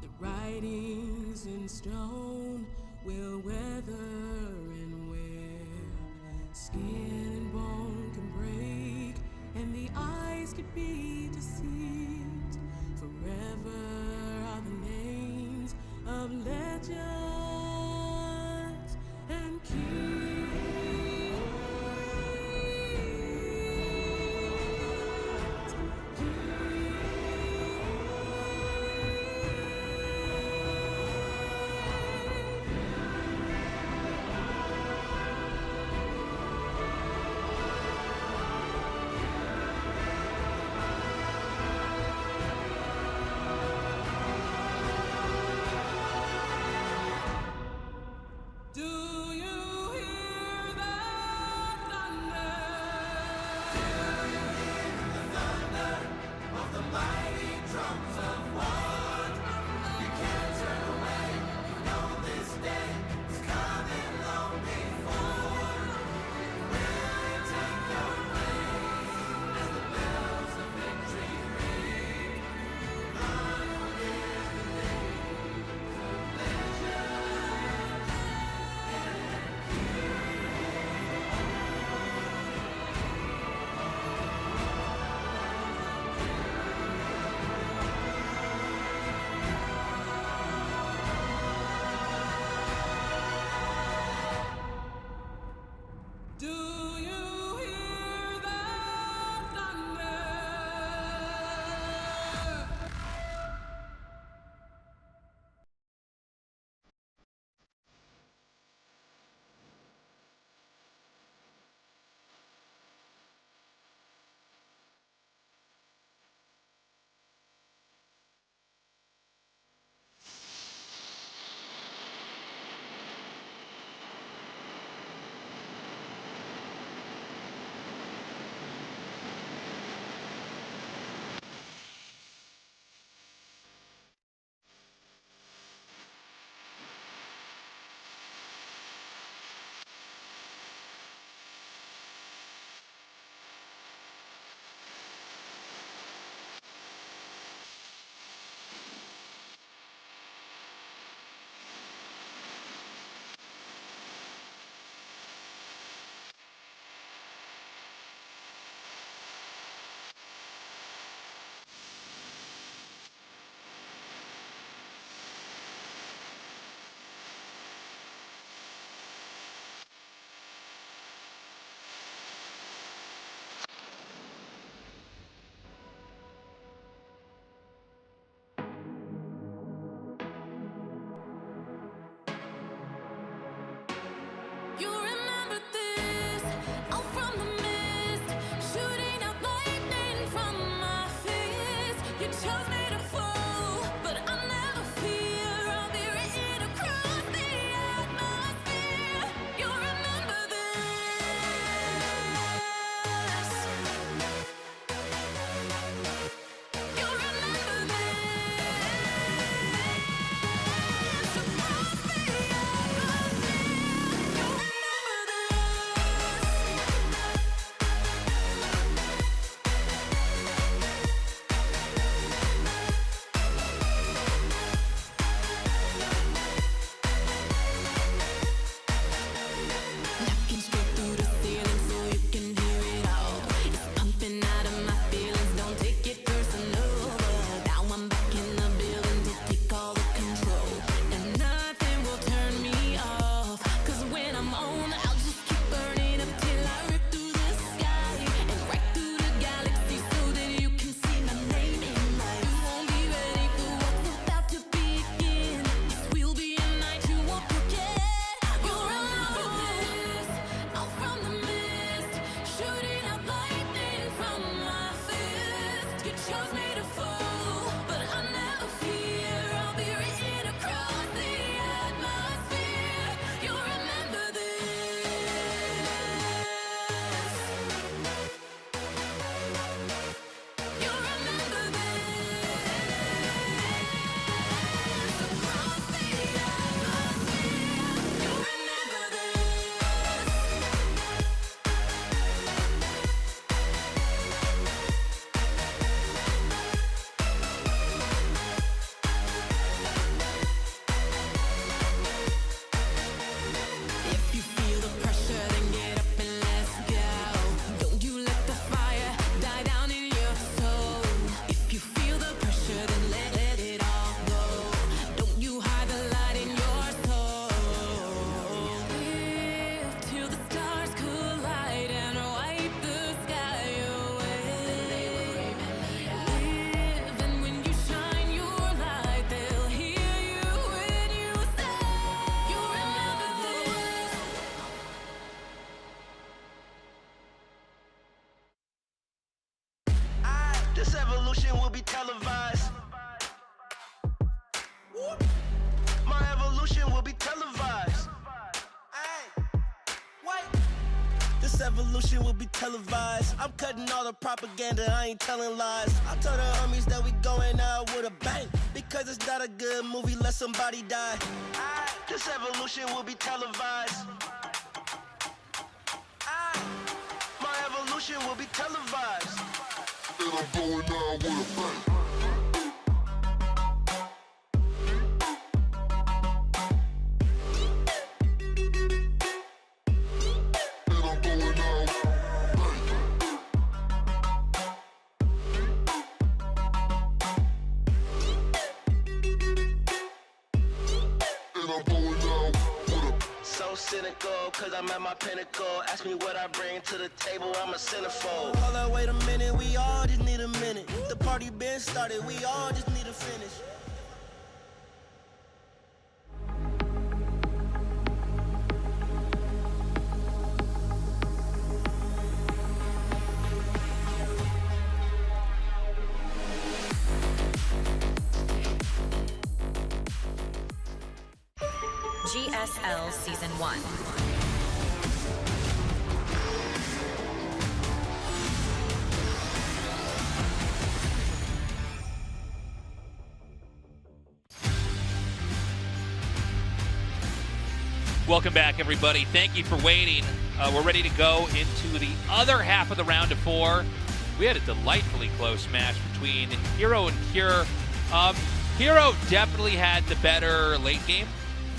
The writings in stone will weather and wear. Skin and bone can break, and the eyes could be deceived. Forever are the names of legends and kings. This evolution will be televised. My evolution will be televised. Hey, wait. This evolution will be televised. I'm cutting all the propaganda, I ain't telling lies. I told the homies that we going out with a bang. Because it's not a good movie, let somebody die. This evolution will be televised. My evolution will be televised. And I'm going out with a bang. Cynical, cause I'm at my pinnacle. Ask me what I bring to the table, I'm a centerfold. Hold up, wait a minute, we all just need a minute. The party been started, we all just need to finish. GSL Season 1. Welcome back, everybody. Thank you for waiting. We're ready to go into the other half of the round of 4. We had a delightfully close match between Hero and Cure. Hero definitely had the better late game.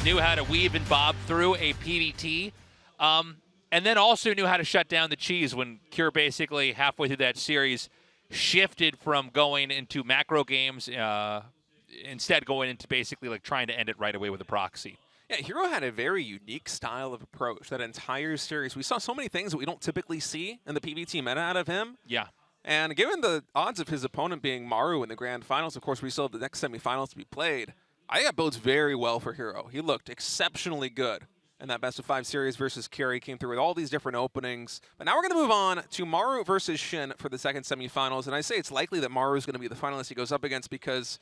Knew how to weave and bob through a PVT, and then also knew how to shut down the cheese when Cure basically halfway through that series shifted from going into macro games, instead going into basically like trying to end it right away with a proxy. Yeah, Hero had a very unique style of approach that entire series. We saw so many things that we don't typically see in the PVT meta out of him. Yeah. And given the odds of his opponent being Maru in the grand finals, of course, we still have the next semifinals to be played. I think that bodes very well for Hero. He looked exceptionally good in that best-of-5 series versus Cure. He came through with all these different openings. But now we're going to move on to Maru versus SHIN for the second semifinals. And I say it's likely that Maru is going to be the finalist he goes up against because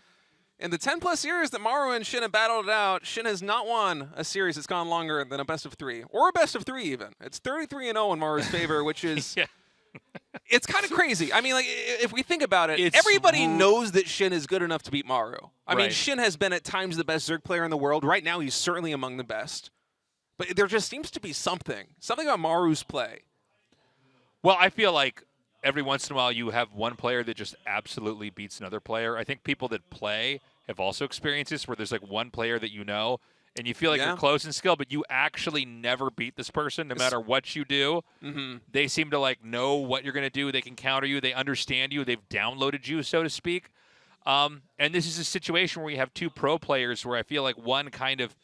in the 10-plus years that Maru and SHIN have battled it out, SHIN has not won a series that's gone longer than a best-of-3, or a best-of-3 even. It's 33-0 in Maru's favor, which is... Yeah. It's kind of crazy. I mean, like, if we think about it, everybody knows that SHIN is good enough to beat Maru. I mean, SHIN has been at times the best Zerg player in the world. Right now, he's certainly among the best. But there just seems to be something about Maru's play. Well, I feel like every once in a while you have one player that just absolutely beats another player. I think people that play have also experienced this where there's like one player that you know, and you feel like you're close in skill, but you actually never beat this person no matter what you do. They seem to like know what you're going to do. They can counter you. They understand you. They've downloaded you, so to speak. And this is a situation where you have two pro players where I feel like one kind of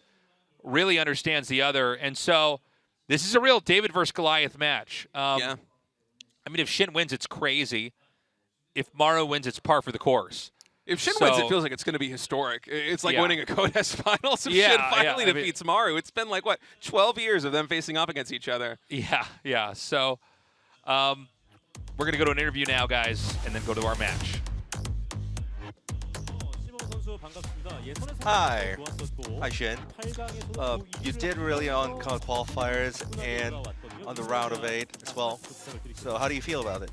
really understands the other. And so this is a real David versus Goliath match. I mean, if SHIN wins, it's crazy. If Maru wins, it's par for the course. If SHIN wins, it feels like it's going to be historic. It's like winning a Codex finals if SHIN finally defeats Maru. It's been like, what, 12 years of them facing up against each other. Yeah. So we're going to go to an interview now, guys, and then go to our match. Hi. Hi, SHIN. You did really on qualifiers and on the round of 8 as well. So how do you feel about it?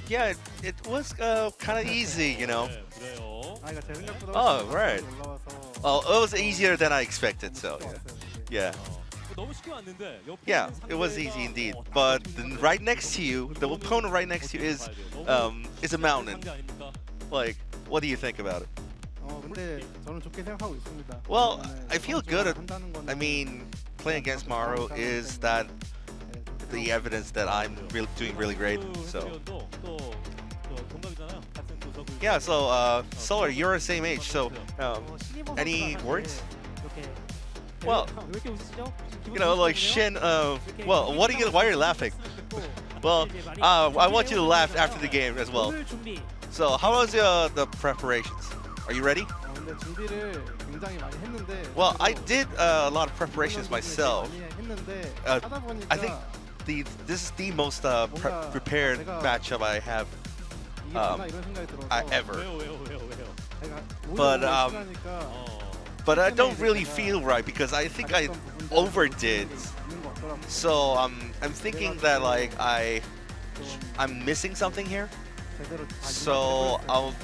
Yeah, it was kind of easy, you know. Oh, right. Oh, it was easier than I expected, so yeah. Yeah, it was easy indeed. But right next to you, the opponent right next to you is a mountain. Like, what do you think about it? Well, I feel good. I mean, playing against Maru is that the evidence that I'm doing really great. So yeah. So Solar, you're the same age. So any words? Well, you know, like SHIN. Well, why are you laughing? Well, I want you to laugh after the game as well. So how was the preparations? Are you ready? Well, I did a lot of preparations myself. I think this is the most prepared matchup I have ever. But I don't really feel right because I think I overdid. So I'm thinking that like I'm missing something here. So I'll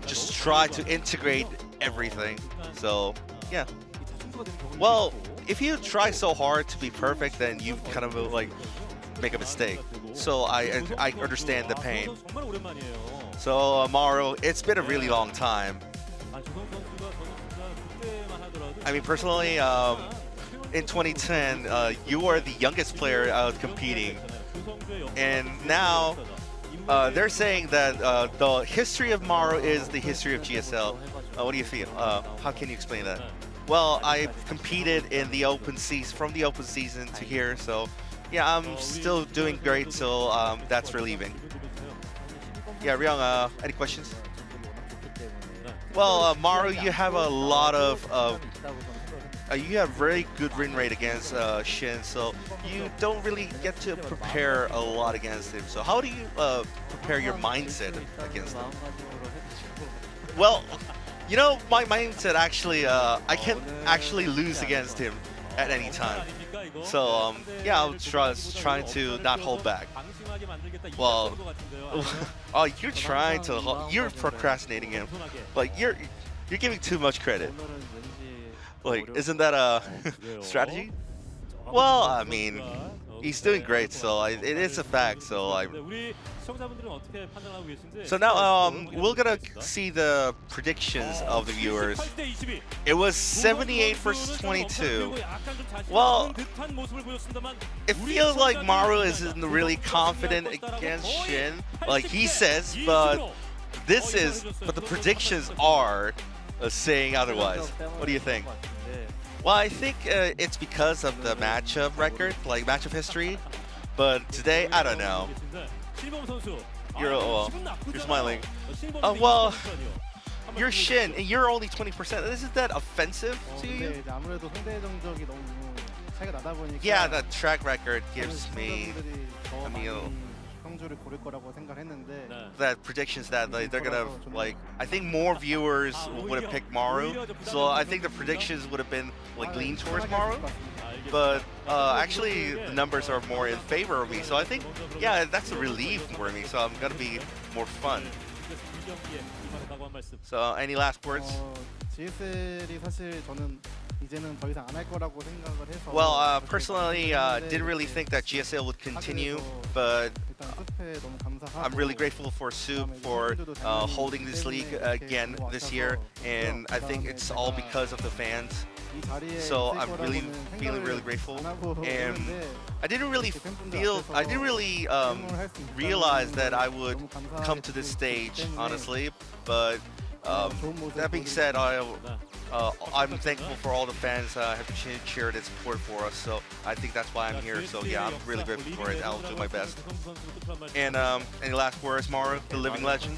just try to integrate everything. So yeah. Well, if you try so hard to be perfect, then you kind of like make a mistake. So I understand the pain. So Maru, it's been a really long time. I mean, personally, in 2010, you were the youngest player competing, and now they're saying that the history of Maru is the history of GSL. What do you feel? How can you explain that? Well, I competed in the open season, from the open season to here, so yeah, I'm still doing great, so that's relieving. Yeah, Ryung, any questions? Well, Maru, you have a lot of you have very good win rate against SHIN, so you don't really get to prepare a lot against him. So how do you prepare your mindset against him? Well, you know, my mindset actually, I can actually lose against him at any time. So yeah, I'll trying to not hold back. Well, oh, you're procrastinating him. Like you're giving too much credit. Like, isn't that a strategy? Well, I mean, he's doing great, so it is a fact. So now we're gonna see the predictions of the viewers. It was 78 versus 22. Well, it feels like Maru isn't really confident against SHIN, like he says, but the predictions are saying otherwise. What do you think? Well, I think it's because of the matchup record, like matchup history. But today, I don't know. You're smiling. Well, you're SHIN, and you're only 20%. Isn't that offensive to you? Yeah, the track record gives me, I mean, that predictions that like, they're gonna like. I think more viewers would have picked Maru, so I think the predictions would have been like lean towards Maru. But actually, the numbers are more in favor of me, so I think yeah, that's a relief for me. So I'm gonna be more fun. So any last words? Well, personally, didn't really think that GSL would continue, but I'm really grateful for SOOP for holding this league again this year, and I think it's all because of the fans. So I'm really feeling really grateful, and I didn't really realize that I would come to this stage, honestly, but that being said, I'm thankful for all the fans have cheered and supported for us, so I think that's why I'm here. So yeah, I'm really grateful for it. I'll do my best. And any last words, Maru, the living legend?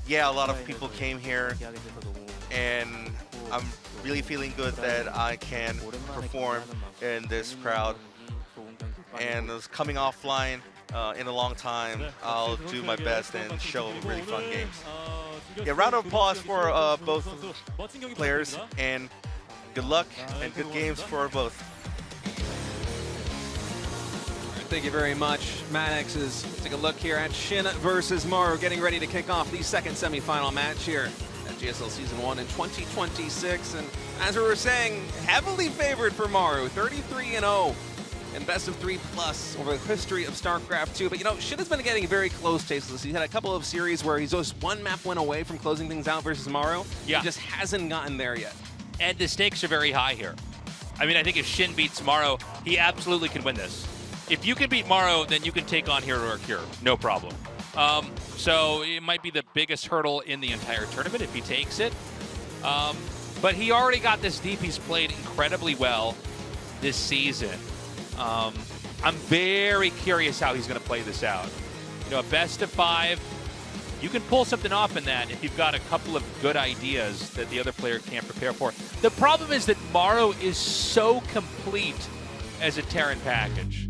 Yeah, a lot of people came here, and I'm really feeling good that I can perform in this crowd. And it's coming offline in a long time. I'll do my best and show really fun games. Yeah, round of applause for both players, and good luck and good games for both. Thank you very much, Maddox. Take a look here at SHIN versus Maru, getting ready to kick off the second semifinal match here at GSL Season 1 in 2026. And as we were saying, heavily favored for Maru, 33-0. And best of 3+ over the history of StarCraft 2. But you know, SHIN has been getting very close tasteless. He's had a couple of series where he's just one map win away from closing things out versus Maru. Yeah. He just hasn't gotten there yet. And the stakes are very high here. I mean, I think if SHIN beats Maru, he absolutely can win this. If you can beat Maru, then you can take on Hero or Cure, no problem. So it might be the biggest hurdle in the entire tournament if he takes it. But he already got this deep. He's played incredibly well this season. I'm very curious how he's going to play this out. You know, a best of 5, you can pull something off in that if you've got a couple of good ideas that the other player can't prepare for. The problem is that Maru is so complete as a Terran package.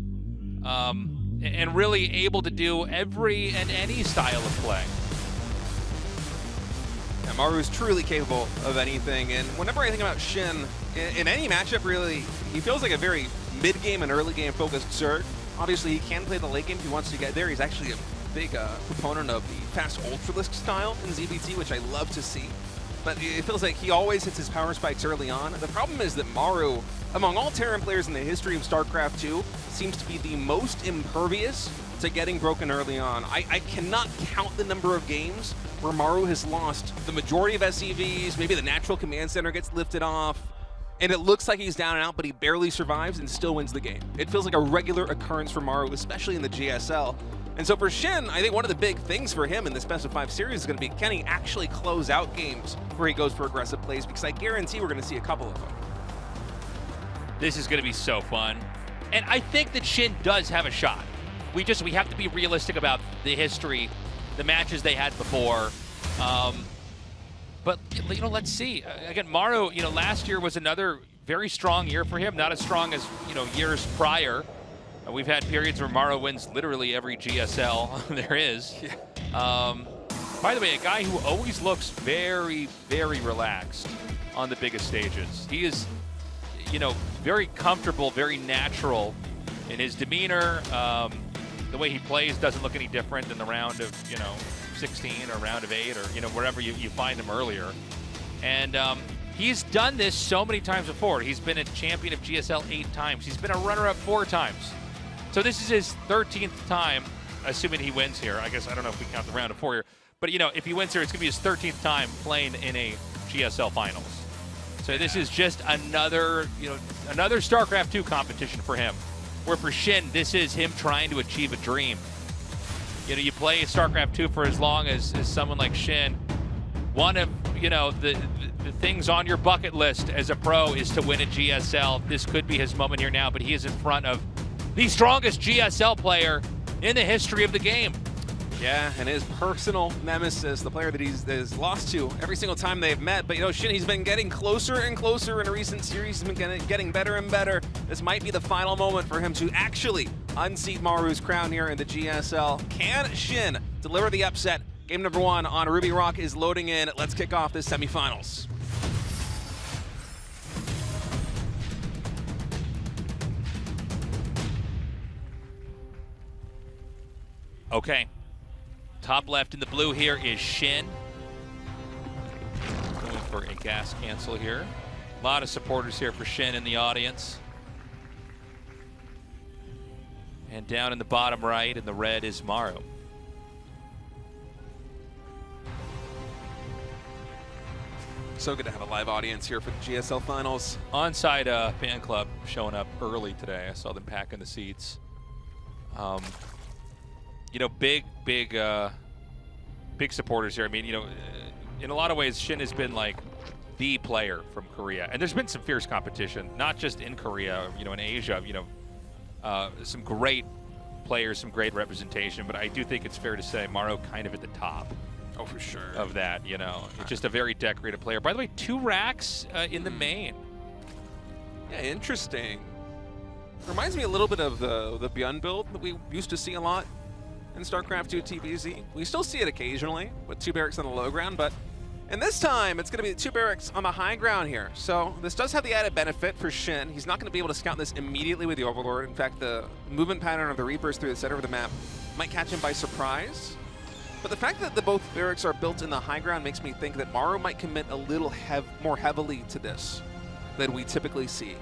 and really able to do every and any style of play. Yeah, Maru is truly capable of anything, and whenever I think about SHIN, in any matchup really, he feels like a very mid-game and early-game focused Zerg. Obviously, he can play the late game if he wants to get there. He's actually a big proponent of the fast Ultralisk style in ZBT, which I love to see. But it feels like he always hits his power spikes early on. The problem is that Maru, among all Terran players in the history of StarCraft 2, seems to be the most impervious to getting broken early on. I cannot count the number of games where Maru has lost the majority of SCVs, maybe the natural command center gets lifted off, and it looks like he's down and out, but he barely survives and still wins the game. It feels like a regular occurrence for Maru, especially in the GSL. And so for SHIN, I think one of the big things for him in this best of 5 series is going to be, can he actually close out games where he goes for aggressive plays? Because I guarantee we're going to see a couple of them. This is going to be so fun. And I think that SHIN does have a shot. We have to be realistic about the history, the matches they had before. But, you know, let's see. Again, Maru, you know, last year was another very strong year for him. Not as strong as, you know, years prior. We've had periods where Maru wins literally every GSL there is. Yeah. By the way, a guy who always looks very, very relaxed on the biggest stages. He is, you know, very comfortable, very natural in his demeanor. The way he plays doesn't look any different than the round of, you know, 16 or round of 8 or, you know, wherever you find him earlier. And he's done this so many times before. He's been a champion of GSL 8 times. He's been a runner-up 4 times. So this is his 13th time, assuming he wins here. I guess I don't know if we count the round of 4 here. But, you know, if he wins here, it's going to be his 13th time playing in a GSL finals. So this is just another, you know, another StarCraft 2 competition for him. Where for SHIN, this is him trying to achieve a dream. You know, you play StarCraft 2 for as long as someone like SHIN. One of, you know, the things on your bucket list as a pro is to win a GSL. This could be his moment here now, but he is in front of the strongest GSL player in the history of the game. Yeah, and his personal nemesis, the player that he's lost to every single time they've met. But, you know, SHIN, he's been getting closer and closer in a recent series. He's been getting better and better. This might be the final moment for him to actually unseat Maru's crown here in the GSL. Can SHIN deliver the upset? Game number 1 on Ruby Rock is loading in. Let's kick off this semifinals. Okay. Top left in the blue here is SHIN. Going for a gas cancel here. A lot of supporters here for SHIN in the audience. And down in the bottom right in the red is Maru. So good to have a live audience here for the GSL finals. Onside fan club showing up early today. I saw them packing the seats. You know, big supporters here. I mean, you know, in a lot of ways, SHIN has been like the player from Korea, and there's been some fierce competition, not just in Korea, you know, in Asia. You know, some great players, some great representation, but I do think it's fair to say Maru kind of at the top. Oh, for sure. Of that, you know, it's just a very decorated player. By the way, 2 racks in the main. Yeah, interesting. Reminds me a little bit of the Beyond build that we used to see a lot in StarCraft 2 TBZ. We still see it occasionally with 2 barracks on the low ground, but and this time it's going to be 2 barracks on the high ground here. So this does have the added benefit for SHIN. He's not going to be able to scout this immediately with the Overlord. In fact, the movement pattern of the Reapers through the center of the map might catch him by surprise. But the fact that both barracks are built in the high ground makes me think that Maru might commit a little more heavily to this than we typically see.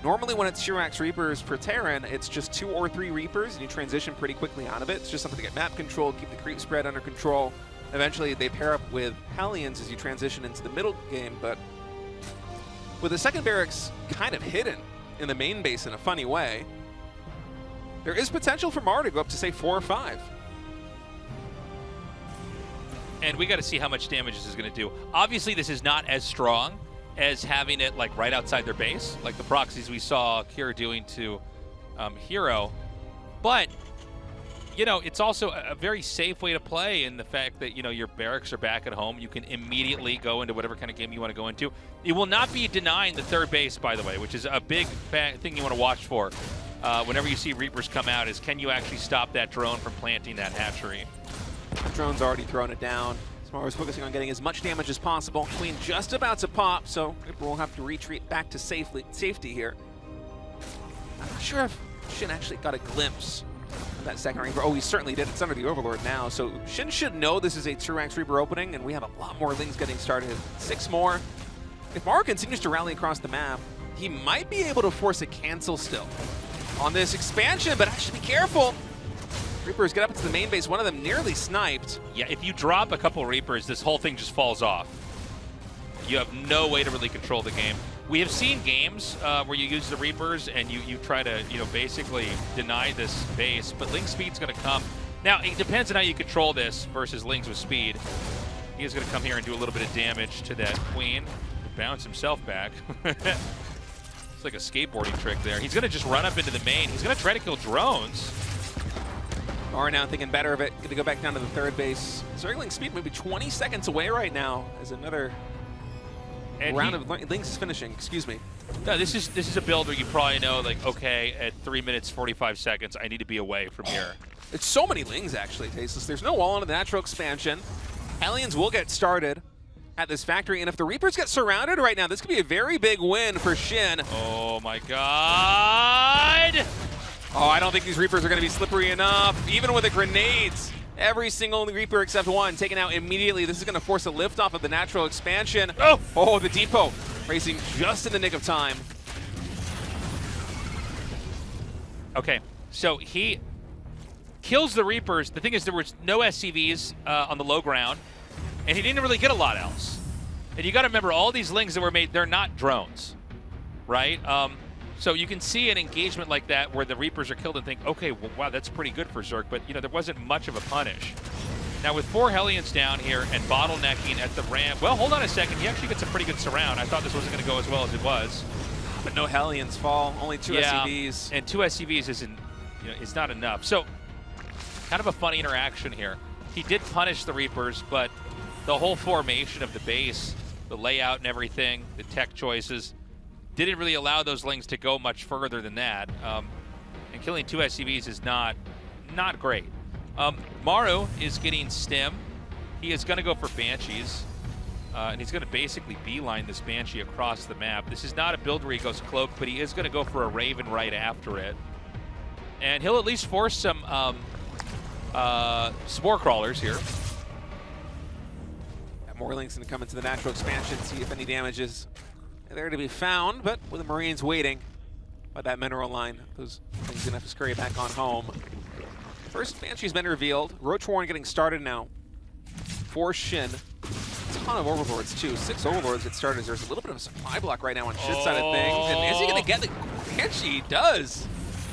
Normally when it's Shirax Reapers per Terran, it's just 2 or 3 Reapers, and you transition pretty quickly out of it. It's just something to get map control, keep the creep spread under control. Eventually they pair up with Hellions as you transition into the middle game, but with the second barracks kind of hidden in the main base in a funny way, there is potential for Maru to go up to, say, 4 or 5. And we got to see how much damage this is going to do. Obviously, this is not as strong as having it like right outside their base, like the proxies we saw Kira doing to Hero. But, you know, it's also a very safe way to play in the fact that, you know, your barracks are back at home. You can immediately go into whatever kind of game you want to go into. It will not be denying the third base, by the way, which is a big thing you want to watch for. whenever you see Reapers come out is, can you actually stop that drone from planting that hatchery? The drone's already thrown it down. Maru's focusing on getting as much damage as possible. Queen just about to pop, so Reaper will have to retreat back to safety here. I'm not sure if SHIN actually got a glimpse of that second Reaper. Oh, he certainly did. It's under the Overlord now, so SHIN should know this is a 2-ranks Reaper opening, and we have a lot more Lings getting started. 6 more. If Maru continues to rally across the map, he might be able to force a cancel still on this expansion, but actually be careful. Reapers get up into the main base, one of them nearly sniped. Yeah, if you drop a couple Reapers, this whole thing just falls off. You have no way to really control the game. We have seen games where you use the Reapers and you try to, basically deny this base, but Ling's speed's gonna come. Now, it depends on how you control this versus Lings with speed. He is gonna come here and do a little bit of damage to that Queen. Bounce himself back. It's like a skateboarding trick there. He's gonna just run up into the main. He's gonna try to kill drones. Maru now thinking better of it. Going to go back down to the third base. Circling speed maybe 20 seconds away right now as another round of Lings is finishing. Excuse me. No, this is a build where you probably know, like, okay, at 3 minutes 45 seconds, I need to be away from here. It's so many Lings actually, Tasteless. There's no wall into the natural expansion. Hellions will get started at this factory, and if the Reapers get surrounded right now, this could be a very big win for SHIN. Oh my god! Oh, I don't think these Reapers are going to be slippery enough. Even with the grenades, every single Reaper except one taken out immediately. This is going to force a lift off of the natural expansion. Oh, the depot racing just in the nick of time. Okay, so he kills the Reapers. The thing is, there was no SCVs on the low ground, and he didn't really get a lot else. And you got to remember, all these Lings that were made, they're not drones, right? So you can see an engagement like that where the Reapers are killed and think, okay, well, wow, that's pretty good for Zerg, but there wasn't much of a punish. Now with 4 Hellions down here and bottlenecking at the ramp, well, hold on a second, he actually gets a pretty good surround. I thought this wasn't going to go as well as it was. But no Hellions fall, only 2 SCVs. And 2 SCVs isn't, is not enough. So kind of a funny interaction here. He did punish the Reapers, but the whole formation of the base, the layout and everything, the tech choices, didn't really allow those Lings to go much further than that. And killing 2 SCVs is not great. Maru is getting stim. He is going to go for Banshees. And he's going to basically beeline this Banshee across the map. This is not a build where he goes Cloak, but he is going to go for a Raven right after it. And he'll at least force some Spore Crawlers here. More Lings going to come into the natural expansion, see if any damage is there to be found, but with the Marines waiting by that mineral line, those things gonna have to scurry back on home. First Banshee's been revealed. Ro.4 getting started now for SHIN. A ton of Overlords too. 6 Overlords get started. There's a little bit of a supply block right now on SHIN's side of things. And is he gonna get the Banshee? He does.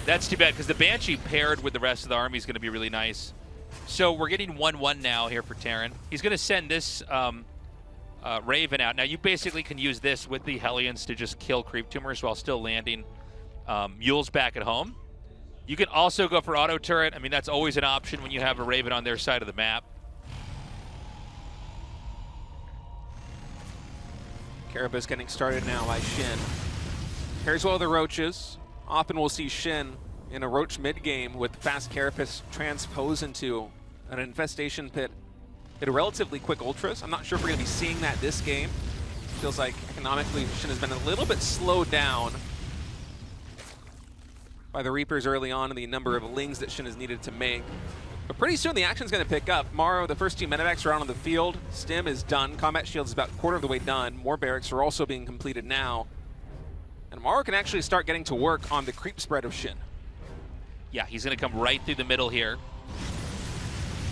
That's too bad, because the Banshee paired with the rest of the army is gonna be really nice. So we're getting 1-1 now here for Terran. He's gonna send this Raven out. Now you basically can use this with the Hellions to just kill creep tumors while still landing mules back at home. You can also go for auto turret. I mean, that's always an option when you have a Raven on their side of the map. Carapace getting started now by SHIN. Pairs well with the Roaches. Often we'll see SHIN in a Roach mid game with fast Carapace transpose into an infestation pit. Hit a relatively quick ultras. I'm not sure if we're going to be seeing that this game. Feels like economically SHIN has been a little bit slowed down by the Reapers early on and the number of Lings that SHIN has needed to make. But pretty soon the action's going to pick up. Maru, the first 2 medevacs are out on the field. Stim is done. Combat Shield is about a quarter of the way done. More barracks are also being completed now. And Maru can actually start getting to work on the creep spread of SHIN. Yeah, he's going to come right through the middle here.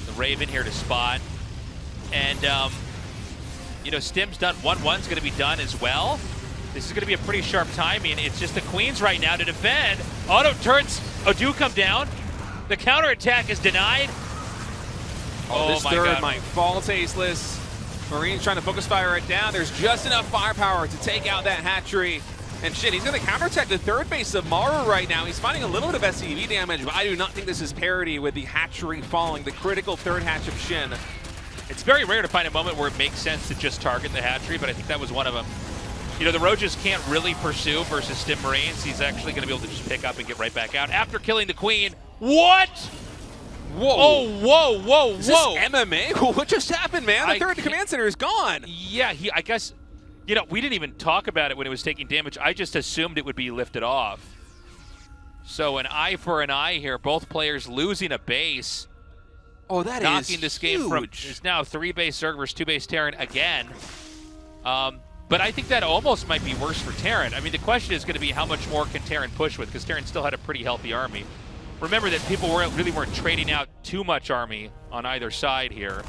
The Raven here to spot. And, Stim's done. 1-1's going to be done as well. This is going to be a pretty sharp timing. It's just the Queens right now to defend. Auto turrets do come down. The counterattack is denied. This my third God. might fall tasteless. Marines trying to focus fire it down. There's just enough firepower to take out that hatchery. And shit, he's going to counterattack the third base of Maru right now. He's finding a little bit of SCV damage, but I do not think this is parity with the hatchery falling, the critical third hatch of SHIN. It's very rare to find a moment where it makes sense to just target the hatchery, but I think that was one of them. You know, the Roaches can't really pursue versus Stim Marines. He's actually going to be able to just pick up and get right back out after killing the Queen. What? Whoa. Oh, whoa, whoa, Is whoa. this MMA? What just happened, man? The third command center is gone. Yeah, I guess, you know, we didn't even talk about it when it was taking damage. I just assumed it would be lifted off. So an eye for an eye here. Both players losing a base. Oh, that knocking is this huge. game from, it's now 3-base Zerg versus 2-base Terran again. But I think that almost might be worse for Terran. I mean, the question is going to be how much more can Terran push with, because Terran still had a pretty healthy army. Remember that people really weren't trading out too much army on either side here.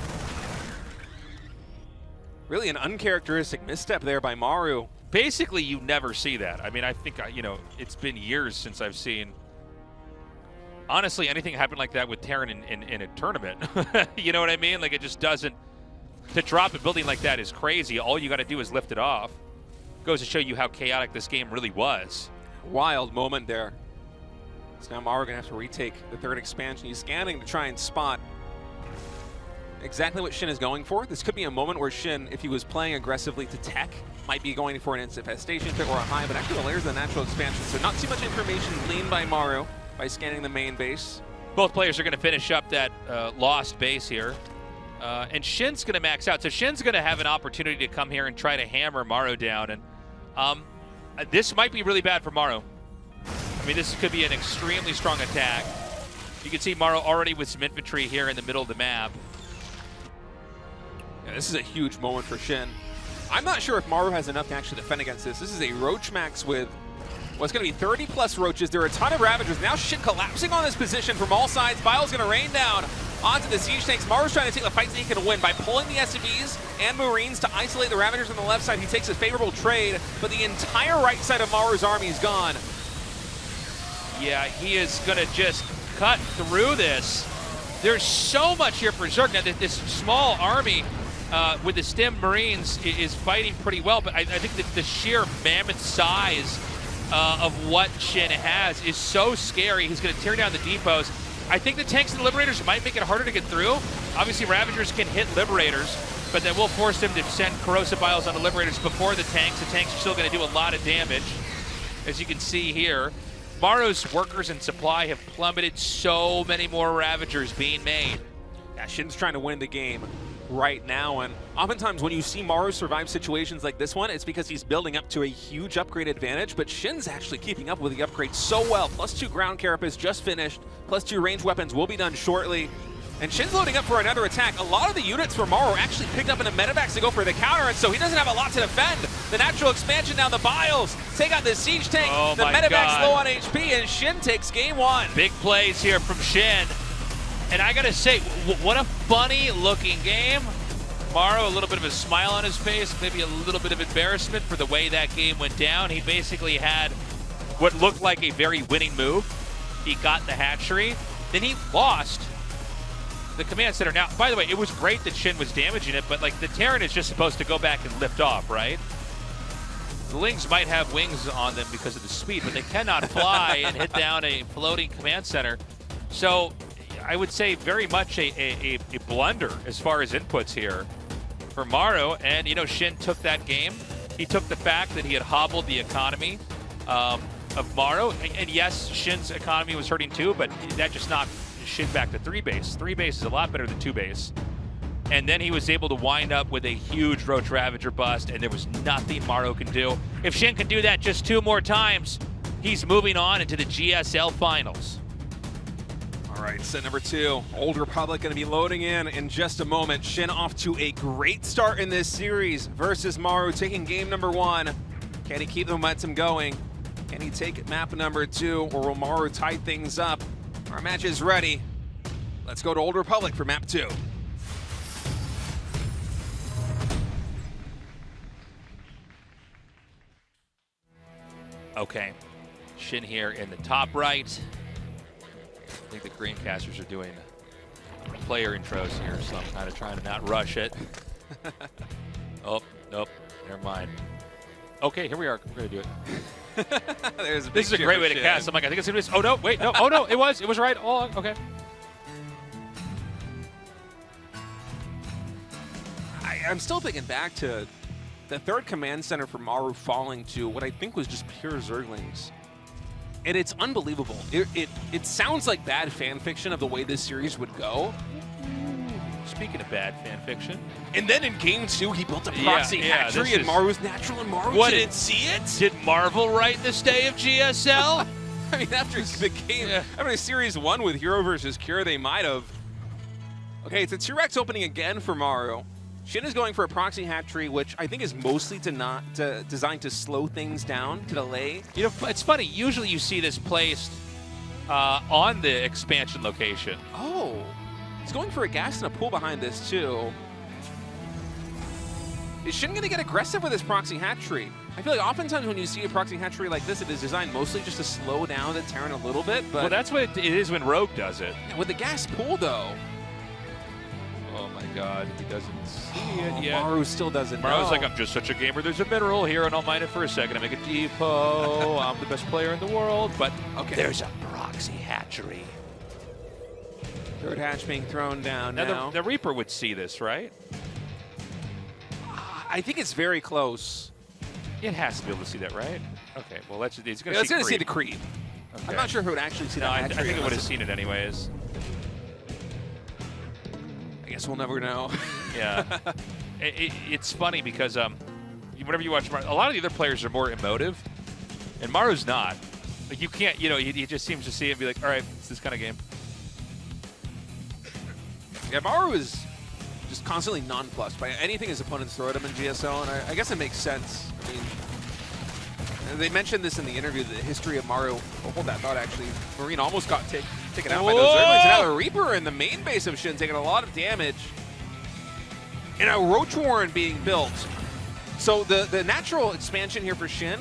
Really an uncharacteristic misstep there by Maru. Basically, you never see that. I mean, I think, you know, it's been years since I've seen, honestly, anything happen like that with Terran in a tournament. You know what I mean? Like, it just doesn't. To drop a building like that is crazy. All you got to do is lift it off. Goes to show you how chaotic this game really was. Wild moment there. So now Maru going to have to retake the third expansion. He's scanning to try and spot exactly what SHIN is going for. This could be a moment where SHIN, if he was playing aggressively to tech, might be going for an infestation pit or a high, but actually the layers of the natural expansion. So not too much information gleaned by Maru by scanning the main base. Both players are going to finish up that lost base here. And SHIN's going to max out. So SHIN's going to have an opportunity to come here and try to hammer Maru down. And this might be really bad for Maru. I mean, this could be an extremely strong attack. You can see Maru already with some infantry here in the middle of the map. Yeah, this is a huge moment for SHIN. I'm not sure if Maru has enough to actually defend against this. This is a Roach Max with what's going to be 30+ Roaches. There are a ton of Ravagers. Now SHIN collapsing on this position from all sides. Bile's going to rain down onto the siege tanks. Maru's trying to take the fight that he can win by pulling the SCVs and Marines to isolate the Ravagers on the left side. He takes a favorable trade, but the entire right side of Maru's army is gone. Yeah, he is going to just cut through this. There's so much here for Zerg. Now, this small army with the Stim Marines is fighting pretty well, but I think that the sheer mammoth size of what SHIN has is so scary. He's going to tear down the depots. I think the tanks and the Liberators might make it harder to get through. Obviously, Ravagers can hit Liberators, but that will force them to send Corrosive Biles on the Liberators before the tanks. The tanks are still going to do a lot of damage, as you can see here. Maru's workers and supply have plummeted. So many more Ravagers being made. Yeah, SHIN's trying to win the game right now, and oftentimes when you see Maru survive situations like this one, it's because he's building up to a huge upgrade advantage, but SHIN's actually keeping up with the upgrade so well. +2 ground carapace just finished, +2 range weapons will be done shortly, and SHIN's loading up for another attack. A lot of the units for Maru actually picked up in the medevacs to go for the counter, and so he doesn't have a lot to defend. The natural expansion down the Biles, take out the siege tank, the medevac's low on HP, and SHIN takes game one. Big plays here from SHIN. And I gotta say, what a funny looking game. Maru, a little bit of a smile on his face, maybe a little bit of embarrassment for the way that game went down. He basically had what looked like a very winning move. He got the hatchery, then he lost the command center. Now, by the way, it was great that SHIN was damaging it, but like the Terran is just supposed to go back and lift off, right? The Lings might have wings on them because of the speed, but they cannot fly and hit down a floating command center. So I would say very much a blunder as far as inputs here for Maru. And, you know, SHIN took that game. He took the fact that he had hobbled the economy of Maru. And yes, SHIN's economy was hurting too, but that just knocked SHIN back to 3-base. 3-base is a lot better than 2-base. And then he was able to wind up with a huge Roach Ravager bust, and there was nothing Maru can do. If SHIN can do that just 2 more times, he's moving on into the GSL finals. All right, set number 2. Old Republic going to be loading in just a moment. SHIN off to a great start in this series versus Maru, taking game number 1. Can he keep the momentum going? Can he take map number 2, or will Maru tie things up? Our match is ready. Let's go to Old Republic for map 2. Okay, SHIN here in the top right. I think the Greencasters are doing player intros here, so I'm kind of trying to not rush it. Oh, nope, never mind. Okay, here we are. We're going to do it. There's a big this is a great way to SHIN. cast. I'm like, I think it's going to be. Oh, no, wait, no. Oh, no, it was right. Oh, okay. I'm still thinking back to the third command center for Maru falling to what I think was just pure Zerglings. And it's unbelievable. It sounds like bad fan fiction of the way this series would go. Speaking of bad fan fiction. And then in game 2, he built a proxy hatchery and Maru's natural, and Maru didn't see it? Did Marvel write this day of GSL? I mean, after the game, after Series 1 with Hero versus Cure, they might have. Okay, it's a 2-Rex opening again for Maru. SHIN is going for a proxy hatchery, which I think is mostly designed to slow things down, to delay. You know, it's funny. Usually you see this placed on the expansion location. Oh, he's going for a gas and a pool behind this, too. Is SHIN going to get aggressive with his proxy hatchery? I feel like oftentimes when you see a proxy hatchery like this, it is designed mostly just to slow down the Terran a little bit. But well, that's what it is when Rogue does it. Yeah, with the gas pool, though. Oh my God, he doesn't see it yet. Maru still doesn't Maru's know. like, I'm just such a gamer. There's a mineral here, and I'll mine it for a second. I make a depot. I'm the best player in the world. But okay, there's a proxy hatchery. Third hatch being thrown down now. The Reaper would see this, right? I think it's very close. It has to be able to see that, right? Okay, well, he's going to see the creep. Okay. I'm not sure who would actually see that. I think it would have seen it anyways. I guess we'll never know. Yeah. It's funny because whenever you watch Maru, a lot of the other players are more emotive, and Maru's not. Like, you can't, he just seems to see it and be like, all right, it's this kind of game. Yeah, Maru is just constantly nonplussed by anything his opponents throw at him in GSL, and I guess it makes sense. I mean, they mentioned this in the interview, the history of Maru. Oh, hold that thought, actually. Marine almost got taken out by those Zerglings. Now the Reaper in the main base of SHIN taking a lot of damage. And a Roach Warren being built. So the natural expansion here for SHIN,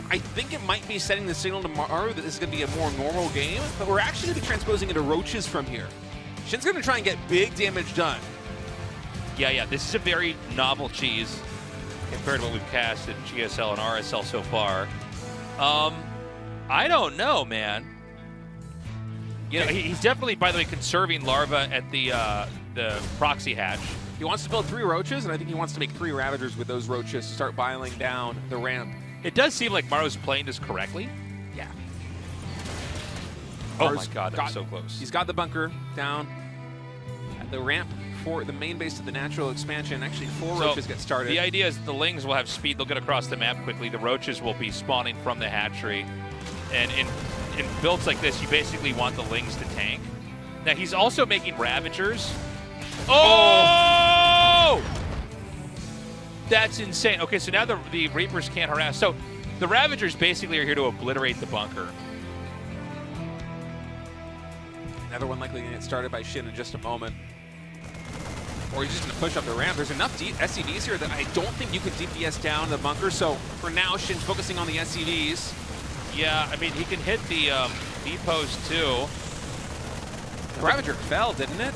I think it might be setting the signal to Maru that this is going to be a more normal game, but we're actually going to be transposing into Roaches from here. SHIN's going to try and get big damage done. Yeah, this is a very novel cheese compared to what we've cast in GSL and RSL so far. I don't know, man. He's definitely, by the way, conserving larva at the proxy hatch. He wants to build 3 Roaches, and I think he wants to make 3 Ravagers with those Roaches to start biling down the ramp. It does seem like Maru's playing this correctly. Yeah. Oh my God, that's so close. He's got the bunker down at the ramp for the main base of the natural expansion. Actually, 4 Roaches get started. The idea is the Lings will have speed. They'll get across the map quickly. The Roaches will be spawning from the hatchery. And in builds like this, you basically want the Lings to tank. Now, he's also making Ravagers. Oh! That's insane. Okay, so now the Reapers can't harass. So the Ravagers basically are here to obliterate the bunker. Another one likely going to get started by SHIN in just a moment. Or he's just going to push up the ramp. There's enough SCVs here that I don't think you could DPS down the bunker. So for now, SHIN's focusing on the SCVs. Yeah, I mean, he can hit the depots too. The Ravager fell, didn't it?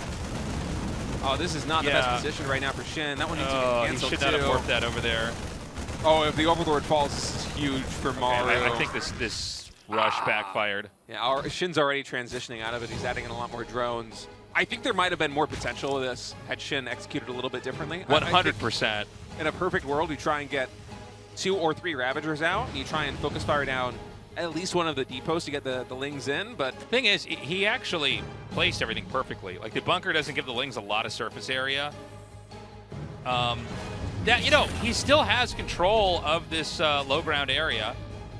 Oh, this is not the best position right now for SHIN. That one needs to be canceled, he should not have warped that over there. Oh, if the Overlord falls, this is huge for Maru. I think this rush backfired. Yeah, SHIN's already transitioning out of it. He's adding in a lot more drones. I think there might have been more potential of this had SHIN executed a little bit differently. 100%. In a perfect world, you try and get 2 or 3 Ravagers out, and you try and focus fire down at least one of the depots to get the Lings in, but... The thing is, he actually placed everything perfectly. Like, the bunker doesn't give the Lings a lot of surface area. He still has control of this low ground area.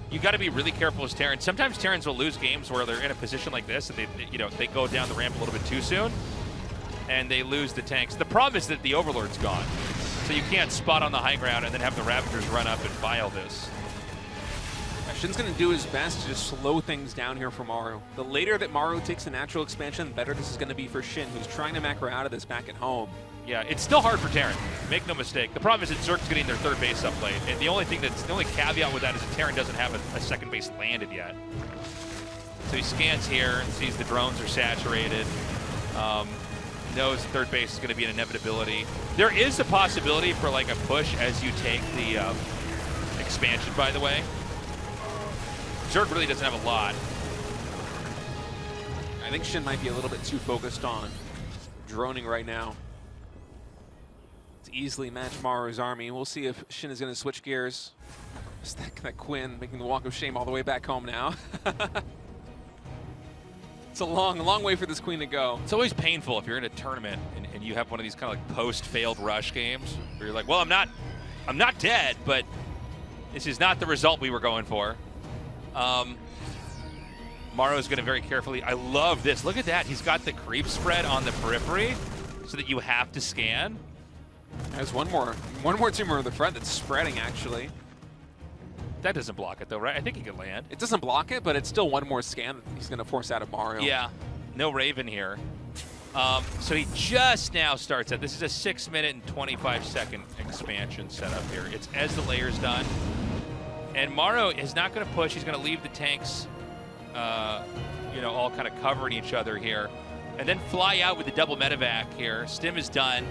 You got to be really careful as Terrans. Sometimes Terrans will lose games where they're in a position like this, and they go down the ramp a little bit too soon, and they lose the tanks. The problem is that the Overlord's gone, so you can't spot on the high ground and then have the Ravagers run up and file this. SHIN's going to do his best to just slow things down here for Maru. The later that Maru takes the natural expansion, the better this is going to be for SHIN, who's trying to macro out of this back at home. Yeah, it's still hard for Terran. Make no mistake. The problem is that Zerg's getting their third base up late. And the only caveat with that is that Terran doesn't have a second base landed yet. So he scans here and sees the drones are saturated. Knows third base is going to be an inevitability. There is a possibility for like a push as you take the expansion, by the way. Zerg really doesn't have a lot. I think SHIN might be a little bit too focused on droning right now. easily match Maru's army. We'll see if SHIN is going to switch gears. That Quinn making the walk of shame all the way back home now. It's a long way for this queen to go. It's always painful if you're in a tournament and you have one of these kind of like post-failed rush games where you're like, well, I'm not dead, but this is not the result we were going for. Maru is going to very carefully. I love this. Look at that. He's got the creep spread on the periphery so that you have to scan. There's one more tumor in the front that's spreading, actually. That doesn't block it, though, right? I think he can land. It doesn't block it, but it's still one more scan that he's going to force out of Maru. Yeah. No Raven here. So he just now starts that. This is a 6-minute and 25-second expansion setup here. It's as the layer's done. And Maru is not going to push. He's going to leave the tanks, all kind of covering each other here. And then fly out with the double medevac here. Stim is done.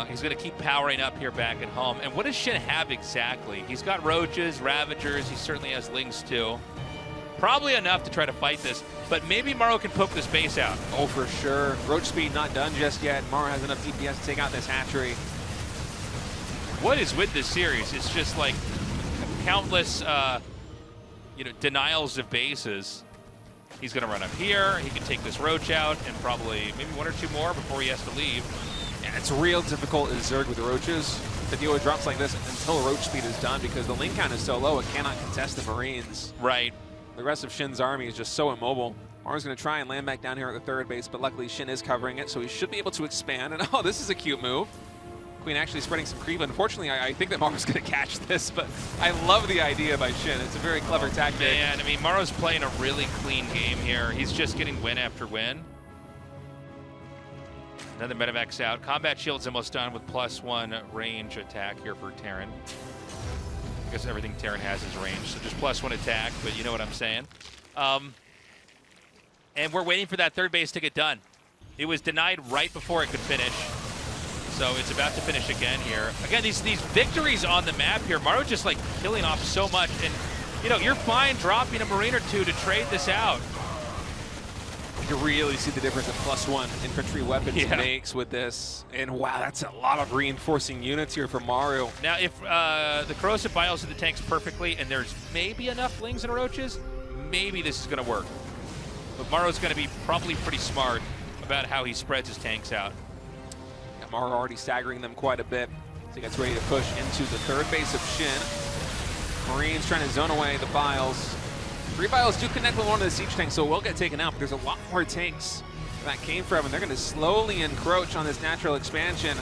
He's going to keep powering up here back at home. And what does SHIN have exactly? He's got Roaches, Ravagers. He certainly has Lings too. Probably enough to try to fight this, but maybe Maru can poke this base out. Oh, for sure. Roach speed not done just yet. Maru has enough DPS to take out this hatchery. What is with this series? It's just like countless, denials of bases. He's going to run up here. He can take this Roach out and probably maybe one or two more before he has to leave. And it's real difficult as Zerg with Roaches to deal with drops like this until Roach speed is done because the link count is so low it cannot contest the Marines. Right. The rest of SHIN's army is just so immobile. Maru's going to try and land back down here at the third base, but luckily SHIN is covering it, so he should be able to expand. And oh, this is a cute move. Queen actually spreading some creep. Unfortunately, I think that Maru's going to catch this, but I love the idea by SHIN. It's a very clever tactic. Man, I mean, Maru's playing a really clean game here. He's just getting win after win. Another medevac's out. Combat shield's almost done with +1 range attack here for Terran. I guess everything Terran has is range, so just +1 attack, but you know what I'm saying. And we're waiting for that third base to get done. It was denied right before it could finish, so it's about to finish again here. Again, these victories on the map here, Maru just like killing off so much, and you're fine dropping a Marine or two to trade this out. You really see the difference that +1 infantry weapons makes with this. And wow, that's a lot of reinforcing units here for Maru. Now, if the corrosive bios of the tanks perfectly and there's maybe enough Lings and Roaches, maybe this is going to work. But Maru's going to be probably pretty smart about how he spreads his tanks out. Yeah, Maru already staggering them quite a bit. So he gets ready to push into the third base of SHIN. Marines trying to zone away the bios. 3 bios do connect with one of the siege tanks, so it will get taken out, but there's a lot more tanks that came from, and they're going to slowly encroach on this natural expansion.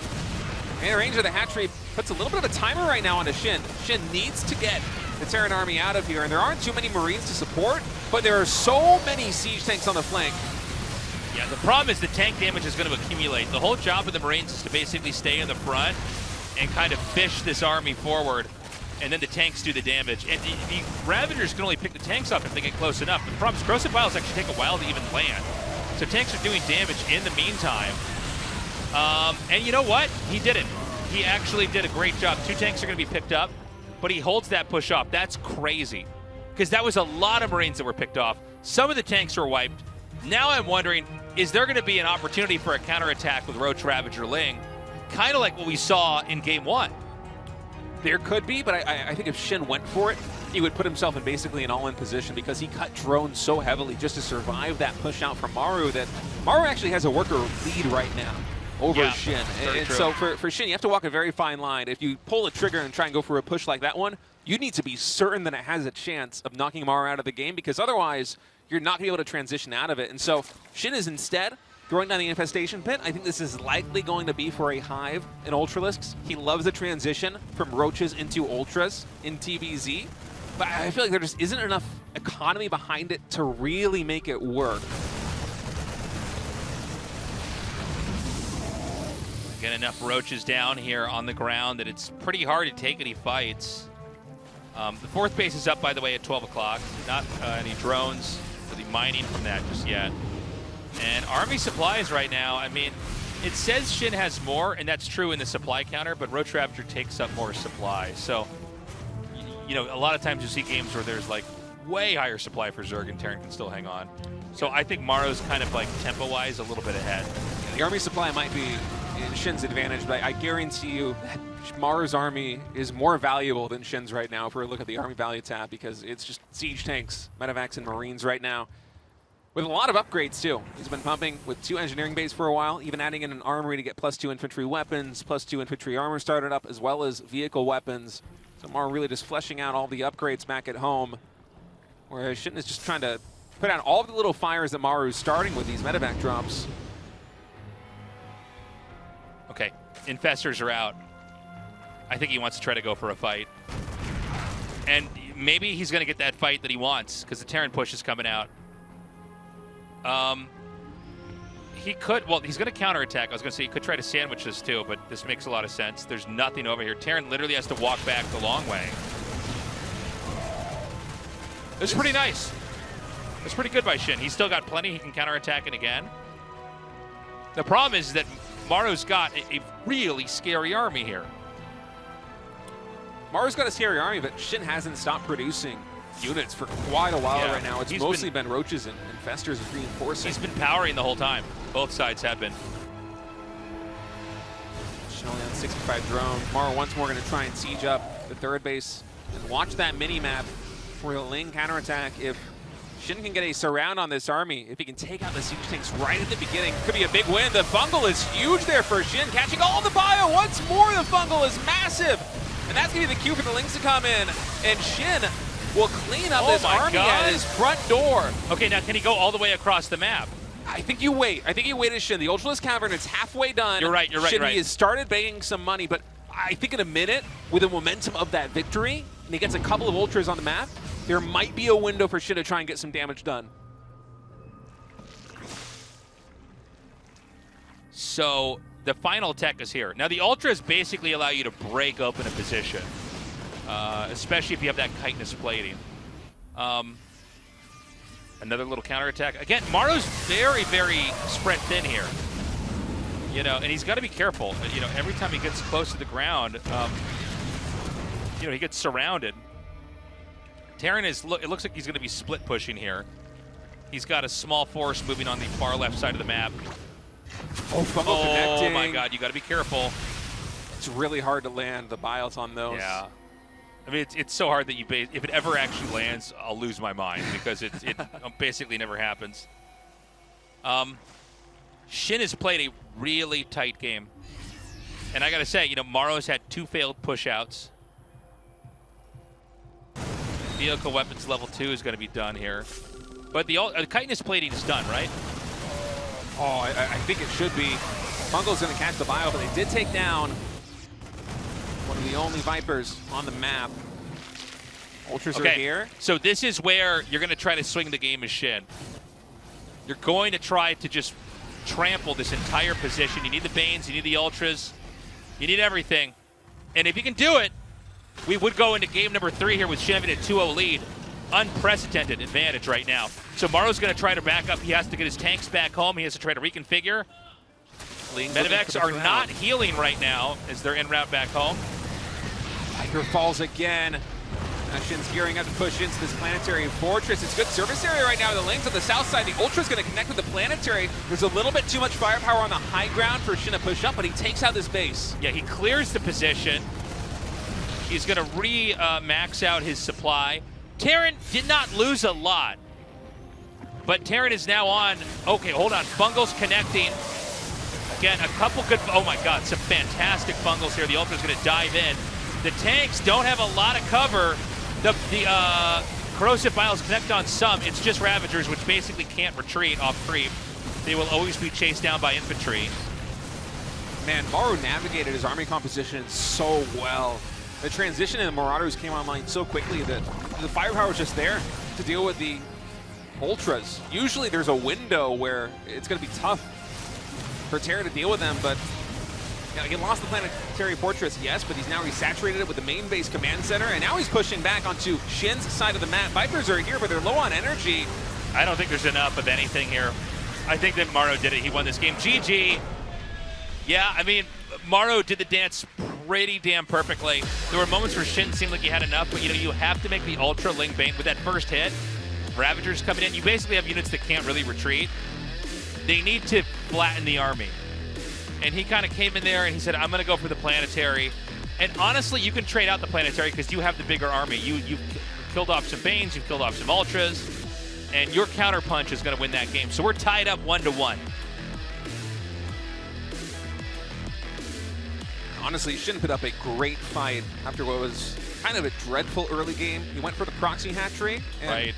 And range of the hatchery puts a little bit of a timer right now onto SHIN. SHIN needs to get the Terran army out of here, and there aren't too many Marines to support, but there are so many siege tanks on the flank. Yeah, the problem is the tank damage is going to accumulate. The whole job of the Marines is to basically stay in the front and kind of fish this army forward, and then the tanks do the damage. And the Ravagers can only pick the tanks up if they get close enough. The problem is corrosive bios actually take a while to even land. So tanks are doing damage in the meantime. And you know what? He did it. He actually did a great job. 2 tanks are going to be picked up, but he holds that push off. That's crazy, because that was a lot of Marines that were picked off. Some of the tanks are wiped. Now I'm wondering, is there going to be an opportunity for a counterattack with Roach, Ravager, Ling? Kind of like what we saw in Game 1. There could be, but I think if SHIN went for it, he would put himself in basically an all-in position because he cut drones so heavily just to survive that push out from Maru that Maru actually has a worker lead right now over SHIN. And so for SHIN, you have to walk a very fine line. If you pull a trigger and try and go for a push like that one, you need to be certain that it has a chance of knocking Maru out of the game, because otherwise you're not going to be able to transition out of it. And so SHIN is instead throwing down the infestation pit. I think this is likely going to be for a Hive in Ultralisks. He loves the transition from Roaches into Ultras in TVZ, but I feel like there just isn't enough economy behind it to really make it work. Get enough Roaches down here on the ground that it's pretty hard to take any fights. The 4th base is up, by the way, at 12 o'clock. Not any drones for the mining from that just yet. And army supplies right now, I mean, it says SHIN has more, and that's true in the supply counter, but Roach Ravager takes up more supply. So, a lot of times you see games where there's like way higher supply for Zerg and Terran can still hang on. So I think Maru's kind of like tempo-wise a little bit ahead. The army supply might be in Shin's advantage, but I guarantee you that Maru's army is more valuable than Shin's right now if we look at the army value tab, because it's just siege tanks, medevacs, and marines right now. With a lot of upgrades too. He's been pumping with 2 engineering bays for a while, even adding in an armory to get +2 infantry weapons, +2 infantry armor started up, as well as vehicle weapons. So Maru really just fleshing out all the upgrades back at home, whereas Shin is just trying to put out all the little fires that Maru's starting with these medevac drops. Okay, infestors are out. I think he wants to try to go for a fight. And maybe he's going to get that fight that he wants, because the Terran push is coming out. He could, well, he's going to counterattack. I was going to say he could try to sandwich this too, but this makes a lot of sense. There's nothing over here. Terran literally has to walk back the long way. This is pretty nice. It's pretty good by Shin. He's still got plenty. He can counterattack it again. The problem is that Maru's got a really scary army here. Maru's got a scary army, but Shin hasn't stopped producing units for quite a while right now. It's mostly been roaches and infestors reinforcing. He's been powering the whole time. Both sides have been. Shin only on 65 drone. Maru once more going to try and siege up the 3rd base. And watch that mini-map for the Ling counterattack. If Shin can get a surround on this army, if he can take out the siege tanks right at the beginning, could be a big win. The fungal is huge there for Shin, catching all the bio. Once more, the fungal is massive. And that's going to be the cue for the Lings to come in. And Shin will clean up this army at his front door. Okay, now can he go all the way across the map? I think you wait. I think you wait as Shin. The Ultralisk Cavern is halfway done. You're right, Shin, he has started banking some money, but I think in a minute, with the momentum of that victory, and he gets a couple of Ultras on the map, there might be a window for Shin to try and get some damage done. So the final tech is here. Now the Ultras basically allow you to break open a position, especially if you have that chitinous plating. Another little counterattack. Again, Maru's very, very spread thin here. You know, and he's got to be careful. You know, every time he gets close to the ground, you know, he gets surrounded. Terran is, it looks like he's going to be split pushing here. He's got a small force moving on the far left side of the map. Oh my God, you got to be careful. It's really hard to land the bios on those. Yeah. I mean, it's so hard that if it ever actually lands, I'll lose my mind because it basically never happens. Shin has played a really tight game. And I got to say, you know, Maru's had 2 failed push-outs. Vehicle weapons level 2 is going to be done here. But the chitinous plating is done, right? Oh, I think it should be. Fungal's going to catch the bio, but they did take down one of the only Vipers on the map. Ultras are here. So this is where you're going to try to swing the game as Shin. You're going to try to just trample this entire position. You need the Banes, you need the Ultras, you need everything. And if you can do it, we would go into game number 3 here with Shin having a 2-0 lead. Unprecedented advantage right now. So Maru's going to try to back up. He has to get his tanks back home. He has to try to reconfigure. Medevacs are not healing right now as they're en route back home. Viper falls again. Shin's gearing up to push into this planetary fortress. It's good service area right now. The Lings on the south side. The Ultra's going to connect with the planetary. There's a little bit too much firepower on the high ground for Shin to push up, but he takes out this base. Yeah, he clears the position. He's going to max out his supply. Terran did not lose a lot, but Terran is now on. Okay, hold on. Fungal's connecting. Again, a couple good. Oh my God, some fantastic Fungals here. The Ultra's going to dive in. The tanks don't have a lot of cover. The corrosive bios connect on some. It's just Ravagers, which basically can't retreat off creep. They will always be chased down by infantry. Man, Maru navigated his army composition so well. The transition in the Marauders came online so quickly that the firepower was just there to deal with the Ultras. Usually there's a window where it's going to be tough for Terra to deal with them, but he lost the planetary fortress, yes, but he's now resaturated it with the main base command center, and now he's pushing back onto Shin's side of the map. Vipers are here, but they're low on energy. I don't think there's enough of anything here. I think that Maru did it. He won this game. GG. Yeah, I mean, Maru did the dance pretty damn perfectly. There were moments where Shin seemed like he had enough, but you know, you have to make the Ultra Ling Bane with that first hit. Ravagers coming in. You basically have units that can't really retreat. They need to flatten the army. and he kind of came in there and he said, I'm going to go for the planetary. And honestly, you can trade out the planetary because you have the bigger army. You've killed off some Banes, you've killed off some Ultras, and your counterpunch is going to win that game. So we're tied up 1-1. Honestly, SHIN put up a great fight after what was kind of a dreadful early game. He went for the proxy hatchery. And right.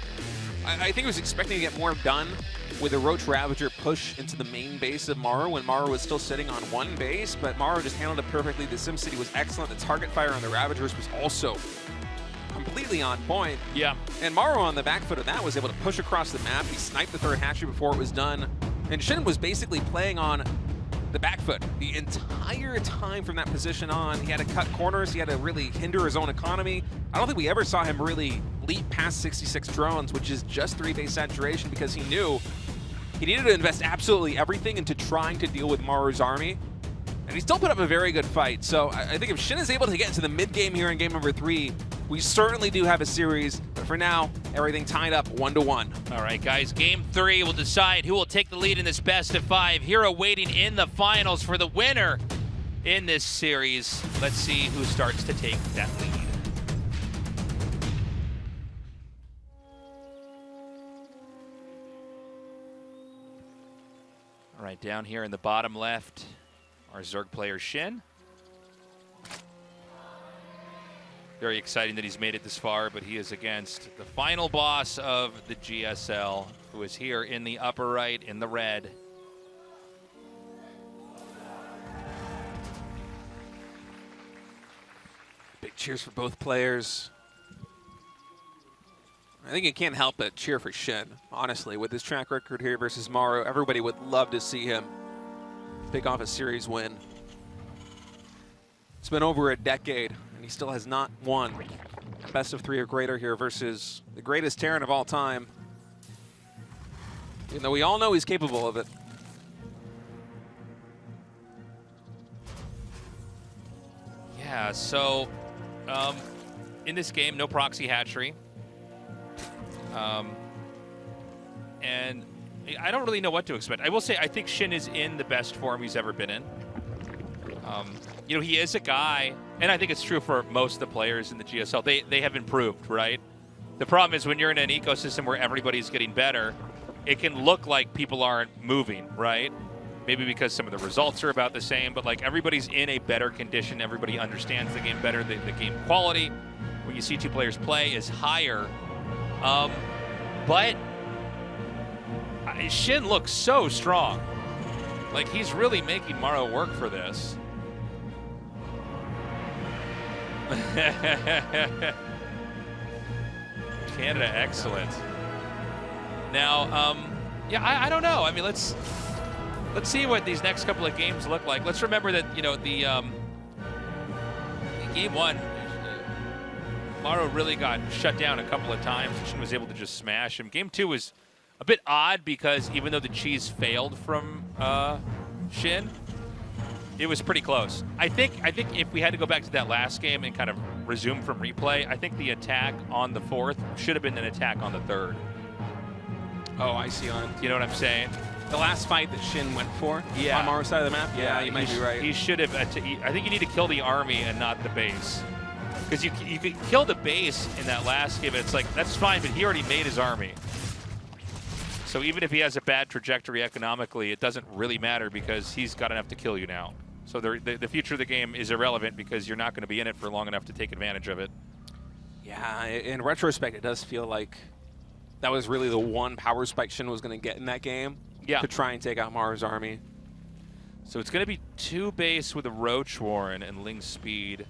I think he was expecting to get more done with a Roach Ravager push into the main base of Maru when Maru was still sitting on one base, but Maru just handled it perfectly. The SimCity was excellent. The target fire on the Ravagers was also completely on point. Yeah. And Maru on the back foot of that was able to push across the map. He sniped the third hatchery before it was done. And SHIN was basically playing on the back foot the entire time from that position on. He had to cut corners. He had to really hinder his own economy. I don't think we ever saw him really leap past 66 drones, which is just 3 base saturation, because he knew he needed to invest absolutely everything into trying to deal with Maru's army. And he still put up a very good fight. So I think if SHIN is able to get into the mid-game here in game number 3, we certainly do have a series. But for now, everything tied up 1-1. All right, guys, game 3 will decide who will take the lead in this best of 5. Hero waiting in the finals for the winner in this series. Let's see who starts to take that lead. All right, down here in the bottom left, our Zerg player SHIN. Very exciting that he's made it this far, but he is against the final boss of the GSL, who is here in the upper right in the red. Big cheers for both players. I think you can't help but cheer for SHIN, honestly. With his track record here versus Maru, everybody would love to see him pick off a series win. It's been over a decade, and he still has not won best of 3 or greater here versus the greatest Terran of all time. Even though we all know he's capable of it. Yeah, so in this game, no proxy hatchery. And I don't really know what to expect. I will say I think SHIN is in the best form he's ever been in. You know, he is a guy, and I think it's true for most of the players in the GSL. They have improved, right? The problem is when you're in an ecosystem where everybody's getting better, it can look like people aren't moving, right? Maybe because some of the results are about the same, but like everybody's in a better condition. Everybody understands the game better. The game quality, when you see 2 players play, is higher. But SHIN looks so strong. Like, he's really making Maru work for this. Canada, excellent. Now, yeah, I don't know. I mean, let's see what these next couple of games look like. Let's remember that, you know, the game 1, Maru really got shut down a couple of times. SHIN was able to just smash him. Game 2 was a bit odd because even though the cheese failed from SHIN, it was pretty close. I think if we had to go back to that last game and kind of resume from replay, I think the attack on the 4th should have been an attack on the 3rd. Oh, I see. You know what I'm saying? The last fight that SHIN went for on Maru's side of the map? Yeah, you might be right. He should have. I think you need to kill the army and not the base. Because you could kill the base in that last game, it's like, that's fine, but he already made his army. So even if he has a bad trajectory economically, it doesn't really matter because he's got enough to kill you now. So the future of the game is irrelevant because you're not going to be in it for long enough to take advantage of it. Yeah, in retrospect, it does feel like that was really the one power spike SHIN was going to get in that game to try and take out Maru's army. So it's going to be 2 base with a Roach Warren and Ling Speed.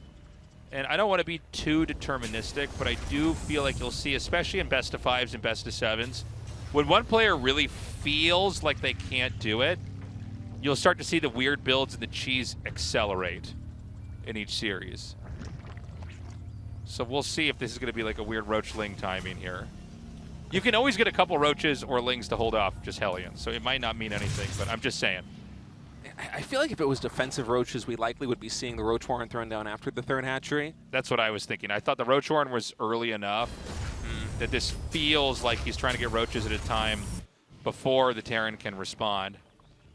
And I don't want to be too deterministic, but I do feel like you'll see, especially in best of 5s and best of 7s, when one player really feels like they can't do it, you'll start to see the weird builds and the cheese accelerate in each series. So we'll see if this is going to be like a weird Roach Ling timing here. You can always get a couple Roaches or Lings to hold off just Hellions, so it might not mean anything, but I'm just saying. I feel like if it was defensive Roaches, we likely would be seeing the Roach Warren thrown down after the 3rd hatchery. That's what I was thinking. I thought the Roach Warren was early enough that this feels like he's trying to get Roaches at a time before the Terran can respond.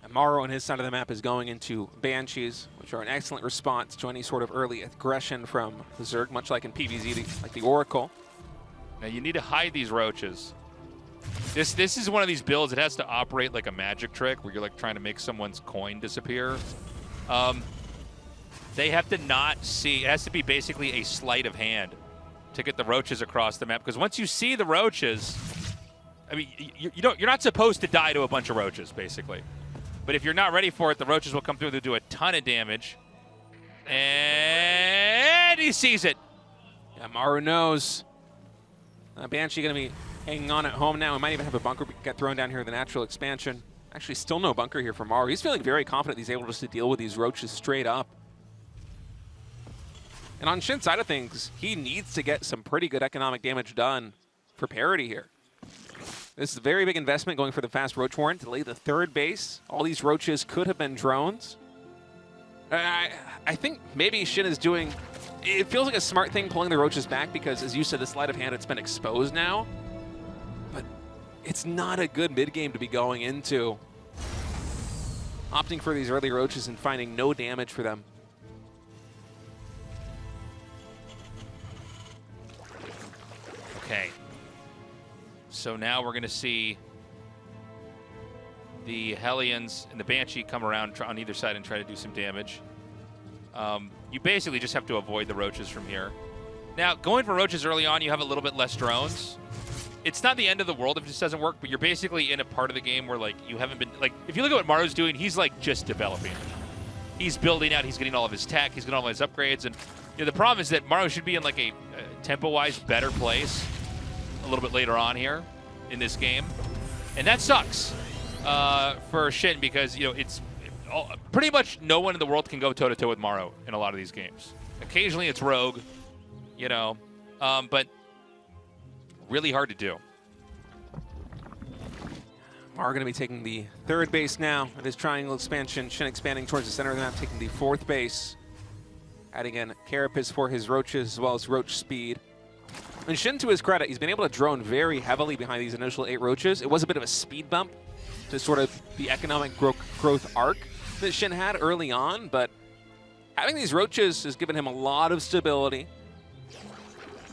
And Maru on his side of the map is going into Banshees, which are an excellent response to any sort of early aggression from the Zerg, much like in PvZ, like the Oracle. Now you need to hide these roaches. This is one of these builds. It has to operate like a magic trick where you're like trying to make someone's coin disappear. They have to not see. It has to be basically a sleight of hand to get the roaches across the map. Because once you see the roaches, I mean, you're not supposed to die to a bunch of roaches, basically. But if you're not ready for it, the roaches will come through. They'll do a ton of damage. And he sees it. Yeah, Maru knows. Banshee going to be hanging on at home now. We might even have a bunker get thrown down here in the natural expansion. Actually, still no bunker here for Maru. He's feeling very confident he's able just to deal with these roaches straight up. And on SHIN's side of things, he needs to get some pretty good economic damage done for parity here. This is a very big investment going for the fast roach warren to lay the third base. All these roaches could have been drones. I think maybe SHIN is doing... It feels like a smart thing pulling the roaches back because, as you said, the sleight of hand, it's been exposed now. But it's not a good mid-game to be going into. Opting for these early roaches and finding no damage for them. Okay. So now we're going to see the Hellions and the Banshee come around on either side and try to do some damage. You basically just have to avoid the roaches from here. Now, going for roaches early on, you have a little bit less drones. It's not the end of the world if this doesn't work, but you're basically in a part of the game where, like, you haven't been... Like, if you look at what Maru's doing, he's, like, just developing. He's building out. He's getting all of his tech. He's getting all of his upgrades. And, you know, the problem is that Maru should be in, like, a tempo-wise better place a little bit later on here in this game. And that sucks for SHIN because, you know, it's... pretty much no one in the world can go toe-to-toe with Maru in a lot of these games. Occasionally it's Rogue, you know, but really hard to do. Maru going to be taking the third base now at his triangle expansion. SHIN expanding towards the center of the map, taking the fourth base. Adding in Carapace for his roaches as well as roach speed. And SHIN, to his credit, he's been able to drone very heavily behind these initial 8 roaches. It was a bit of a speed bump to sort of the economic growth arc that SHIN had early on, but having these roaches has given him a lot of stability.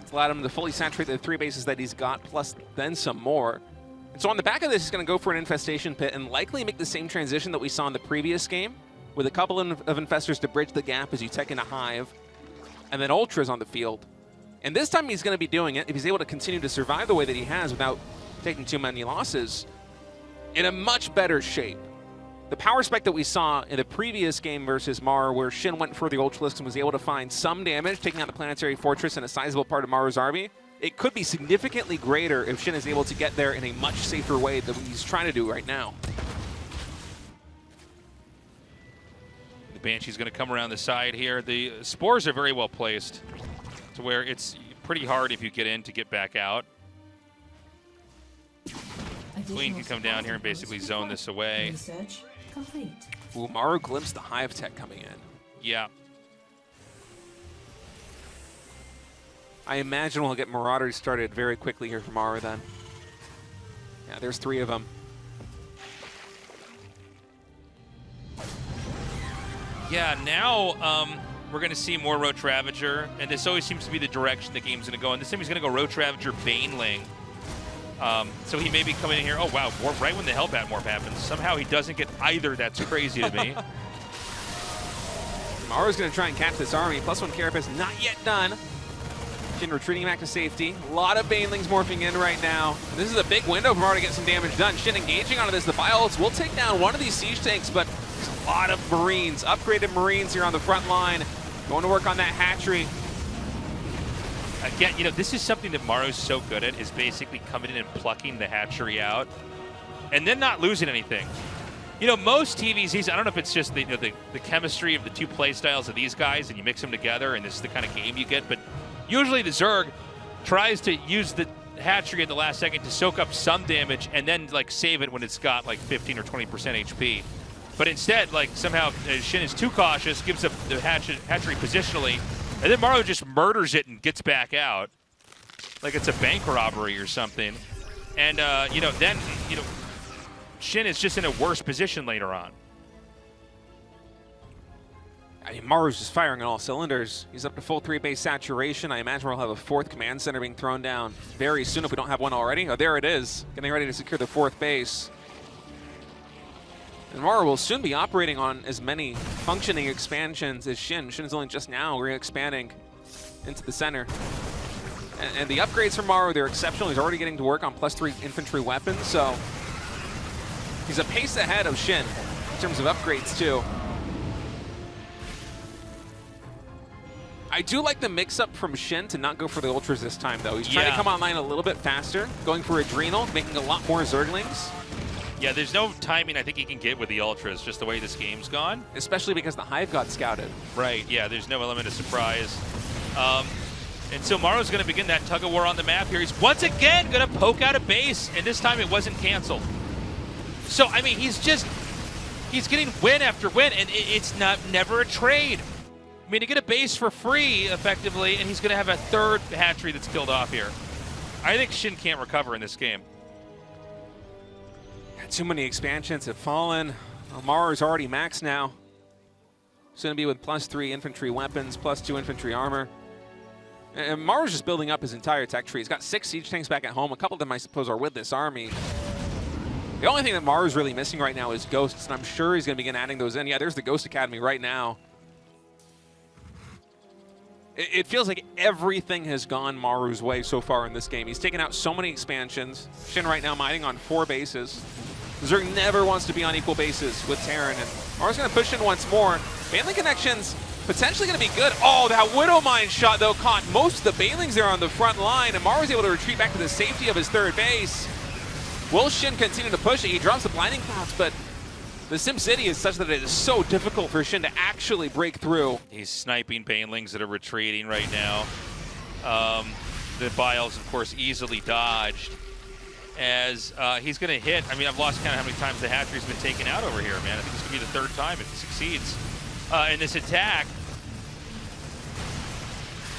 It's allowed him to fully saturate the 3 bases that he's got, plus then some more. And so on the back of this, he's going to go for an infestation pit and likely make the same transition that we saw in the previous game, with a couple of infestors to bridge the gap as you tech in a hive, and then ultras on the field. And this time he's going to be doing it, if he's able to continue to survive the way that he has without taking too many losses, in a much better shape. The power spec that we saw in the previous game versus Maru, where SHIN went for the Ultralisk and was able to find some damage, taking out the Planetary Fortress and a sizable part of Maru's army, it could be significantly greater if SHIN is able to get there in a much safer way than he's trying to do right now. The Banshee's going to come around the side here. The spores are very well placed to where it's pretty hard if you get in to get back out. Queen can come down here and basically zone this away. Research complete. Ooh, Maru glimpsed the hive tech coming in. Yeah. I imagine we'll get Marauders started very quickly here for Maru then. Yeah, there's 3 of them. Yeah, now we're going to see more Roach Ravager, and this always seems to be the direction the game's going to go. And this time he's going to go Roach Ravager Baneling. So he may be coming in here. Oh, wow, right when the Hellbat Morph happens. Somehow he doesn't get either. That's crazy to me. Maru's going to try and catch this army. +1 Carapace not yet done. SHIN retreating back to safety. A lot of Banelings morphing in right now. This is a big window for Maru to get some damage done. SHIN engaging onto this. The Bioults will take down one of these siege tanks, but there's a lot of Marines. Upgraded Marines here on the front line. Going to work on that hatchery. Again, you know, this is something that Maru's so good at, is basically coming in and plucking the hatchery out and then not losing anything. You know, most TVZs, I don't know if it's just the chemistry of the 2 play styles of these guys and you mix them together and this is the kind of game you get, but usually the Zerg tries to use the hatchery at the last second to soak up some damage and then, like, save it when it's got, like, 15 or 20% HP. But instead, like, somehow SHIN is too cautious, gives up the hatchery positionally, and then Maru just murders it and gets back out like it's a bank robbery or something. And, you know, then, you know, Shin is just in a worse position later on. I mean, Maru's just firing on all cylinders. He's up to full 3-base saturation. I imagine we'll have a 4th command center being thrown down very soon if we don't have one already. Oh, there it is. Getting ready to secure the 4th base. And Maru will soon be operating on as many functioning expansions as Shin. Shin is only just now re-expanding into the center. And the upgrades from Maru, they're exceptional. He's already getting to work on +3 infantry weapons, so he's a pace ahead of Shin in terms of upgrades, too. I do like the mix-up from Shin to not go for the Ultras this time, though. He's trying to come online a little bit faster, going for Adrenal, making a lot more Zerglings. Yeah, there's no timing I think he can get with the Ultras, just the way this game's gone. Especially because the Hive got scouted. Right, yeah, there's no element of surprise. And so Maru's going to begin that tug-of-war on the map here. He's once again going to poke out a base, and this time it wasn't canceled. So, I mean, he's getting win after win, and it's never a trade. I mean, to get a base for free, effectively, and he's going to have a 3rd hatchery that's killed off here. I think Shin can't recover in this game. Too many expansions have fallen. Maru's already maxed now. He's going to be with +3 infantry weapons, +2 infantry armor. And Maru's just building up his entire tech tree. He's got 6 siege tanks back at home. A couple of them, I suppose, are with this army. The only thing that Maru's really missing right now is ghosts, and I'm sure he's going to begin adding those in. Yeah, there's the Ghost Academy right now. It feels like everything has gone Maru's way so far in this game. He's taken out so many expansions. Shin right now mining on 4 bases. Zerg never wants to be on equal bases with Terran, and Maru's going to push in once more. Baneling connections potentially going to be good. Oh, that Widow Mine shot, though, caught most of the Banelings there on the front line, and Maru's able to retreat back to the safety of his 3rd base. Will Shin continue to push it? He drops the Blinding Clouds, but the SimCity is such that it is so difficult for Shin to actually break through. He's sniping Banelings that are retreating right now. The Biles, of course, easily dodged. As he's going to hit, I mean, I've lost count of how many times the hatchery's been taken out over here, man. I think this could be the 3rd time if he succeeds in this attack.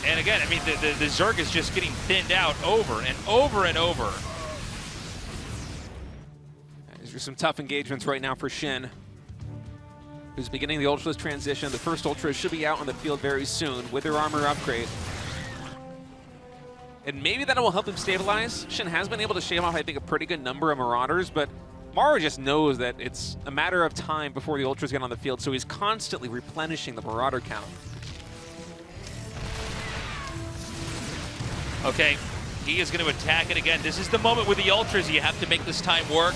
And again, I mean, the Zerg is just getting thinned out over and over and over. These are some tough engagements right now for Shin, who's beginning the Ultras transition. The first Ultras should be out on the field very soon with their armor upgrade. And maybe that will help him stabilize. Shin has been able to shave off, I think, a pretty good number of Marauders, but Maru just knows that it's a matter of time before the Ultras get on the field, so he's constantly replenishing the Marauder count. Okay, he is going to attack it again. This is the moment with the Ultras. You have to make this time work.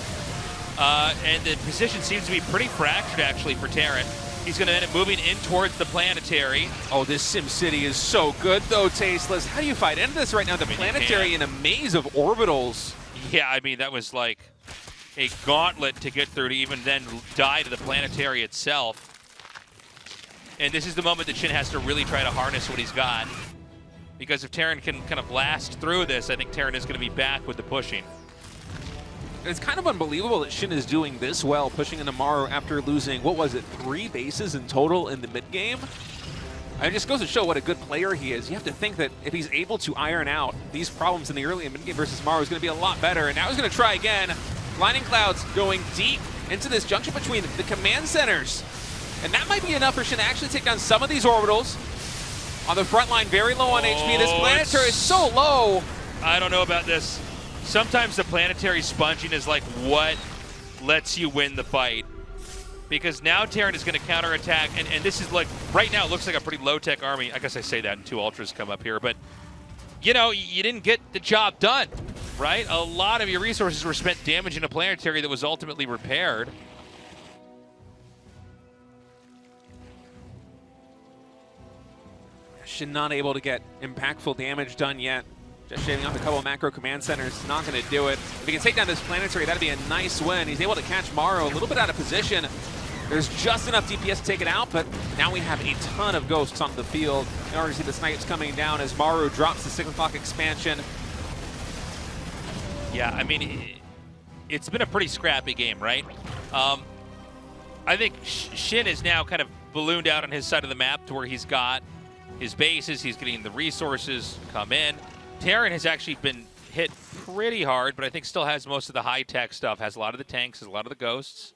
And the position seems to be pretty fractured, actually, for Terran. He's going to end up moving in towards the planetary. Oh, this SimCity is so good, though, Tasteless. How do you fight into this right now? The planetary in a maze of orbitals. Yeah, I mean, that was like a gauntlet to get through to even then die to the planetary itself. And this is the moment that Shin has to really try to harness what he's got. Because if Terran can kind of blast through this, I think Terran is going to be back with the pushing. It's kind of unbelievable that Shin is doing this well, pushing into Maru after losing, what was it, 3 bases in total in the mid-game? It just goes to show what a good player he is. You have to think that if he's able to iron out these problems in the early and mid-game versus Maru, is going to be a lot better. And now he's going to try again. Blinding Clouds going deep into this junction between the command centers. And that might be enough for Shin to actually take down some of these orbitals. On the front line, very low on HP. This planetary is so low. I don't know about this. Sometimes the planetary sponging is like what lets you win the fight. Because now Terran is going to counterattack, and this is like, right now it looks like a pretty low-tech army. I guess I say that and 2 Ultras come up here, but you know, you didn't get the job done, right? A lot of your resources were spent damaging a planetary that was ultimately repaired. Shin not able to get impactful damage done yet. Just shaving off a couple of macro command centers, not going to do it. If he can take down this planetary, that'd be a nice win. He's able to catch Maru a little bit out of position. There's just enough DPS to take it out, but now we have a ton of ghosts on the field. You already see the snipes coming down as Maru drops the 6 o'clock expansion. Yeah, I mean, it's been a pretty scrappy game, right? I think Shin is now kind of ballooned out on his side of the map to where he's got his bases, he's getting the resources come in. Terran has actually been hit pretty hard, but I think still has most of the high-tech stuff. Has a lot of the tanks, has a lot of the ghosts.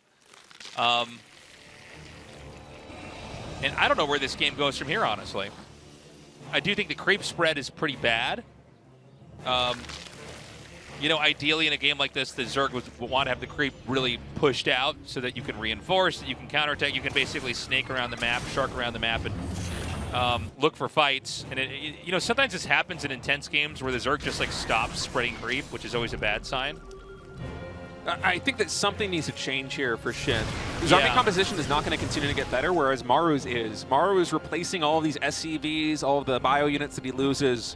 And I don't know where this game goes from here, honestly. I do think the creep spread is pretty bad. You know, ideally in a game like this, the Zerg would want to have the creep really pushed out so that you can reinforce, that you can counterattack, you can basically snake around the map, shark around the map, and look for fights. And you know, sometimes this happens in intense games where the Zerg just like stops spreading creep, which is always a bad sign. I think that something needs to change here for SHIN. His army composition is not going to continue to get better, whereas Maru's is. Maru is replacing all of these SCVs, all of the bio units that he loses,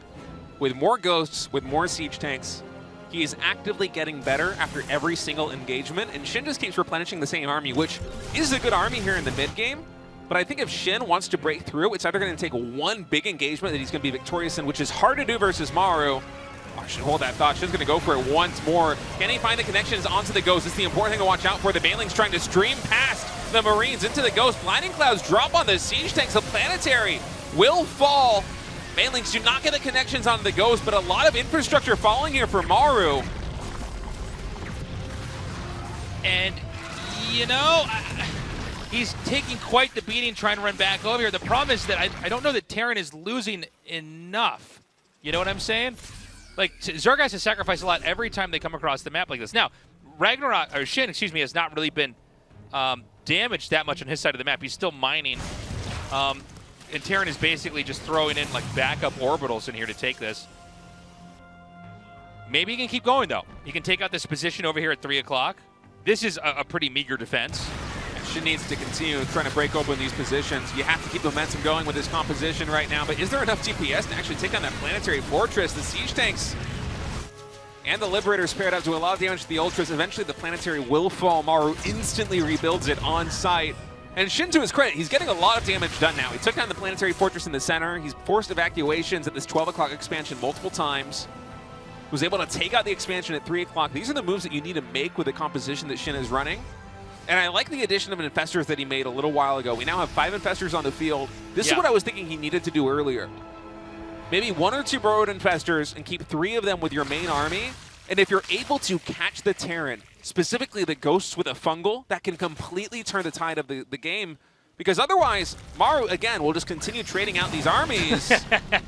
with more ghosts, with more siege tanks. He is actively getting better after every single engagement, and SHIN just keeps replenishing the same army, which is a good army here in the mid-game. But I think if SHIN wants to break through, it's either going to take one big engagement that he's going to be victorious in, which is hard to do versus Maru. I should hold that thought. SHIN's going to go for it once more. Can he find the connections onto the Ghost? It's the important thing to watch out for. The Baneling's trying to stream past the Marines into the Ghost. Blinding Clouds drop on the Siege Tanks. The Planetary will fall. Banelings do not get the connections onto the Ghost, but a lot of infrastructure falling here for Maru. And, you know, he's taking quite the beating trying to run back over here. The problem is that I don't know that Terran is losing enough. You know what I'm saying? Like, Zerg has to sacrifice a lot every time they come across the map like this. Now, Ragnarok, or SHIN, excuse me, has not really been damaged that much on his side of the map. He's still mining. And Terran is basically just throwing in, like, backup orbitals in here to take this. Maybe he can keep going, though. He can take out this position over here at 3 o'clock. This is a pretty meager defense. SHIN needs to continue trying to break open these positions. You have to keep momentum going with this composition right now, but is there enough DPS to actually take on that Planetary Fortress? The Siege Tanks and the Liberators paired up to a lot of damage to the Ultras. Eventually the Planetary will fall. Maru instantly rebuilds it on site. And SHIN, to his credit, he's getting a lot of damage done now. He took down the Planetary Fortress in the center. He's forced evacuations at this 12 o'clock expansion multiple times. Was able to take out the expansion at 3 o'clock. These are the moves that you need to make with the composition that SHIN is running. And I like the addition of Infestors that he made a little while ago. We now have 5 Infestors on the field. This is what I was thinking he needed to do earlier. Maybe 1 or 2 Burrowed Infestors and keep 3 of them with your main army. And if you're able to catch the Terran, specifically the Ghosts with a Fungal, that can completely turn the tide of the game. Because otherwise, Maru, again, will just continue trading out these armies.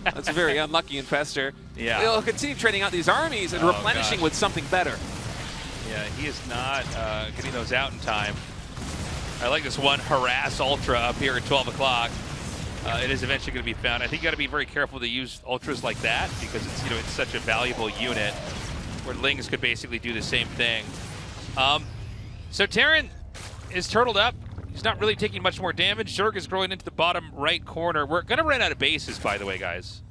That's a very unlucky Infestor. Yeah. He'll continue trading out these armies and replenishing with something better. Yeah, he is not getting those out in time. I like this one Harass Ultra up here at 12 o'clock. It is eventually going to be found. I think you got to be very careful to use Ultras like that because it's, you know, it's such a valuable unit where Lings could basically do the same thing. So Terran is turtled up. He's not really taking much more damage. Zerg is growing into the bottom right corner. We're going to run out of bases, by the way, guys.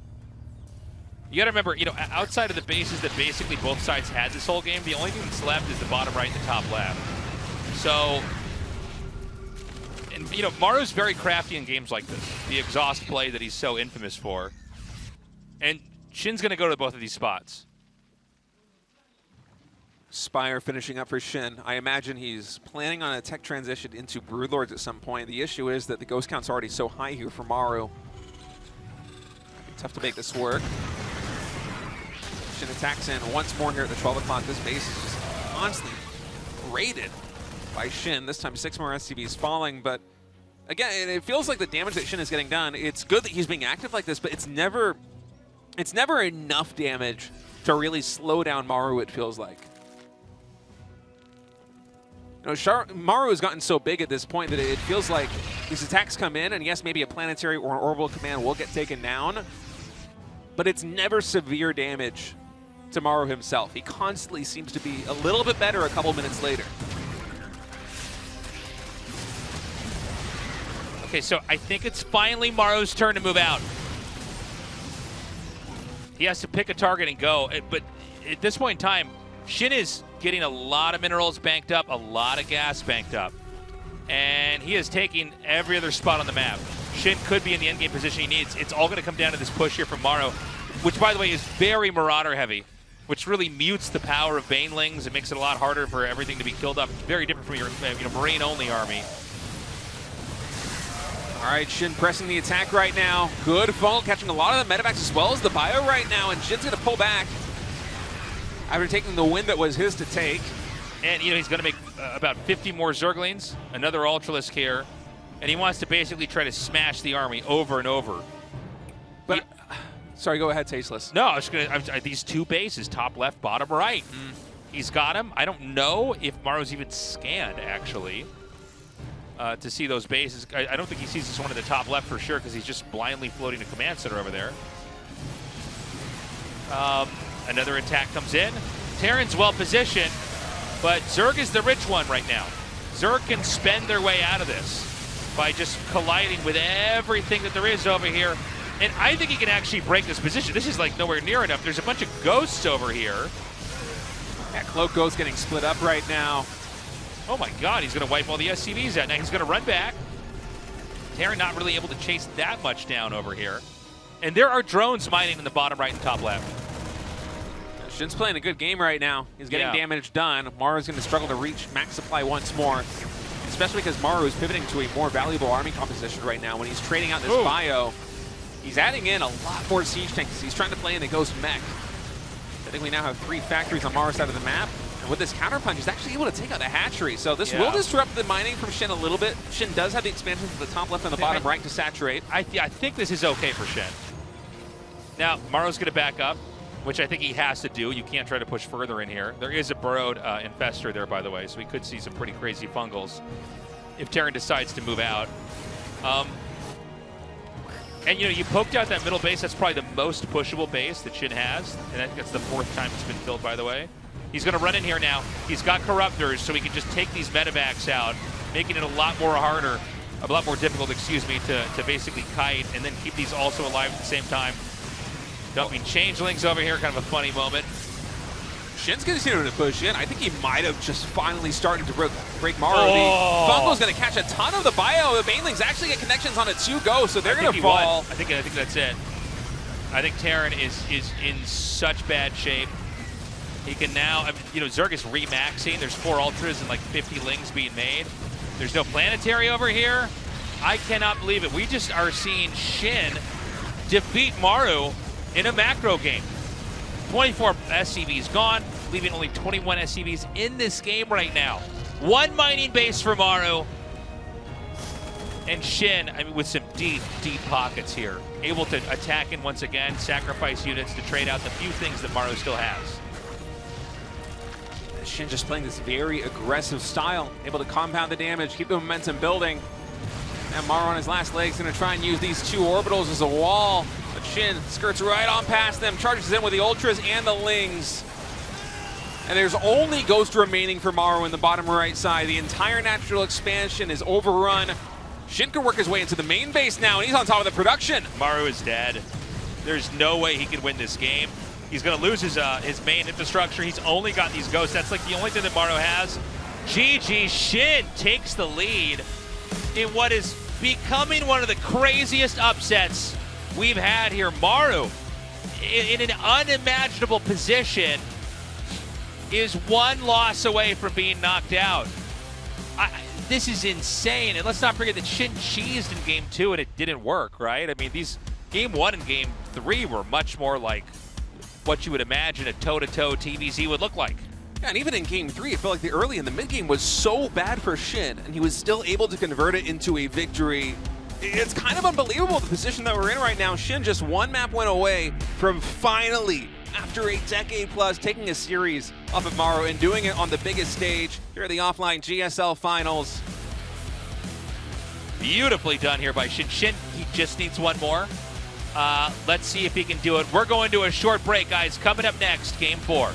You got to remember, you know, outside of the bases that basically both sides had this whole game, the only thing that's left is the bottom right and the top left. So, and you know, Maru's very crafty in games like this. The exhaust play that he's so infamous for. And SHIN's going to go to both of these spots. Spire finishing up for SHIN. I imagine he's planning on a tech transition into Broodlords at some point. The issue is that the ghost count's already so high here for Maru. Tough to make this work. SHIN attacks in once more here at the 12 o'clock. This base is just constantly raided by SHIN. This time 6 more SCVs falling, but again, it feels like the damage that SHIN is getting done, it's good that he's being active like this, but it's never enough damage to really slow down Maru, it feels like. You know, Maru has gotten so big at this point that it feels like these attacks come in, and yes, maybe a Planetary or an Orbital Command will get taken down, but it's never severe damage to Maru himself. He constantly seems to be a little bit better a couple minutes later. Okay, so I think it's finally Maru's turn to move out. He has to pick a target and go, but at this point in time, SHIN is getting a lot of minerals banked up, a lot of gas banked up. And he is taking every other spot on the map. SHIN could be in the endgame position he needs. It's all going to come down to this push here from Maru, which, by the way, is very Marauder heavy, which really mutes the power of Banelings. It makes it a lot harder for everything to be killed up. It's very different from your Marine-only army. All right, SHIN pressing the attack right now. Good funnel, catching a lot of the medevacs as well as the bio right now, and SHIN's going to pull back. after taking the win that was his to take. And, you know, he's going to make about 50 more Zerglings, another Ultralisk here, and he wants to basically try to smash the army over and over. But, sorry, go ahead, Tasteless. No, I was going to, these two bases, top left, bottom right. He's got him. I don't know if Maru's even scanned, actually, to see those bases. I don't think he sees this one at the top left for sure, because he's just blindly floating a command center over there. Another attack comes in. Terran's well positioned, but Zerg is the rich one right now. Zerg can spend their way out of this by just colliding with everything that there is over here. And I think he can actually break this position. This is like nowhere near enough. There's a bunch of ghosts over here. That Cloak Ghost getting split up right now. Oh my god, he's going to wipe all the SCVs out. Now he's going to run back. Terran not really able to chase that much down over here. And there are drones mining in the bottom right and top left. Shin's playing a good game right now. He's getting damage done. Maru's going to struggle to reach max supply once more, especially because Maru is pivoting to a more valuable army composition right now. When he's trading out this bio, he's adding in a lot more siege tanks. He's trying to play in a ghost mech. I think we now have 3 factories on Maru's side of the map. And with this counterpunch, he's actually able to take out the hatchery. So this will disrupt the mining from Shin a little bit. Shin does have the expansions at the top left and the bottom right to saturate. I think this is okay for Shin. Now, Maru's going to back up, which I think he has to do. You can't try to push further in here. There is a burrowed infestor there, by the way, so we could see some pretty crazy fungals if Terran decides to move out. And, you know, you poked out that middle base. That's probably the most pushable base that Shin has, and I think that's the 4th time it's been filled, by the way. He's going to run in here now. He's got Corruptors, so he can just take these medevacs out, making it a lot more difficult, excuse me, to basically kite and then keep these also alive at the same time. Dumping Changelings over here, kind of a funny moment. Shin's continuing to push in. I think he might have just finally started to break Maru. The Fungal's going to catch a ton of the bio. The Banelings actually get connections on a 2-go, so they're going to fall. I think that's it. I think Terran is in such bad shape. He can now, you know, Zerg is remaxing. There's 4 Ultras and like 50 Lings being made. There's no Planetary over here. I cannot believe it. We just are seeing Shin defeat Maru in a macro game. 24 SCVs gone, leaving only 21 SCVs in this game right now. 1 mining base for Maru. And Shin, I mean, with some deep, deep pockets here. Able to attack in once again, sacrifice units to trade out the few things that Maru still has. Shin just playing this very aggressive style, able to compound the damage, keep the momentum building. And Maru on his last leg is going to try and use these 2 orbitals as a wall. But Shin skirts right on past them, charges in with the Ultras and the Lings. And there's only Ghost remaining for Maru in the bottom right side. The entire natural expansion is overrun. Shin can work his way into the main base now, and he's on top of the production. Maru is dead. There's no way he can win this game. He's going to lose his main infrastructure. He's only got these ghosts. That's like the only thing that Maru has. GG, Shin takes the lead in what is becoming one of the craziest upsets we've had here. Maru, in an unimaginable position, is 1 loss away from being knocked out. This is insane. And let's not forget that Shin cheesed in Game 2 and it didn't work, right? I mean, these Game 1 and Game 3 were much more like what you would imagine a toe-to-toe TVZ would look like. Yeah, and even in Game 3, it felt like the early and the mid-game was so bad for Shin, and he was still able to convert it into a victory. It's kind of unbelievable, the position that we're in right now. Shin just 1 map went away from finally, after a decade plus, taking a series off of Maru and doing it on the biggest stage. Here are the offline GSL finals. Beautifully done here by Shin. Shin, he just needs 1 more. Let's see if he can do it. We're going to a short break, guys. Coming up next, Game 4.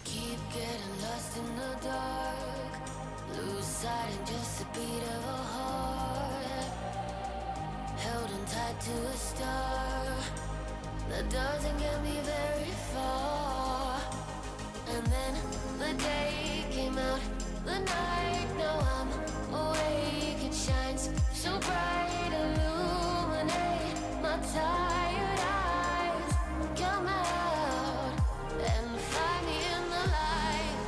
Keep getting lost in the dark, lose sight in just a beat of a heart, held on tight to a star that doesn't get me very far. And then the day came out, the night, now I'm awake. It shines so bright, illuminate my tired eyes. Come out and find me in the light.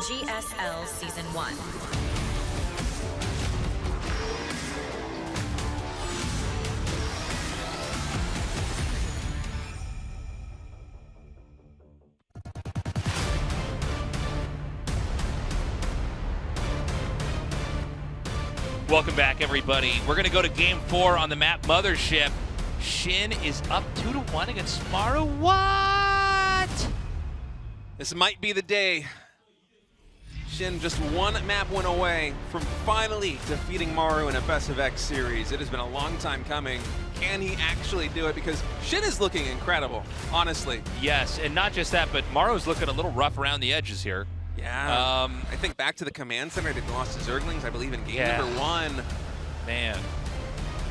GSL Season 1. Welcome back, everybody. We're going to go to Game 4 on the map Mothership. SHIN is up 2-1 against Maru. What? This might be the day. SHIN just one map win away from finally defeating Maru in a Best of X series. It has been a long time coming. Can he actually do it? Because SHIN is looking incredible, honestly. Yes, and not just that, but Maru's looking a little rough around the edges here. Yeah, I think back to the command center, they lost to Zerglings, I believe, in game number 1. Man.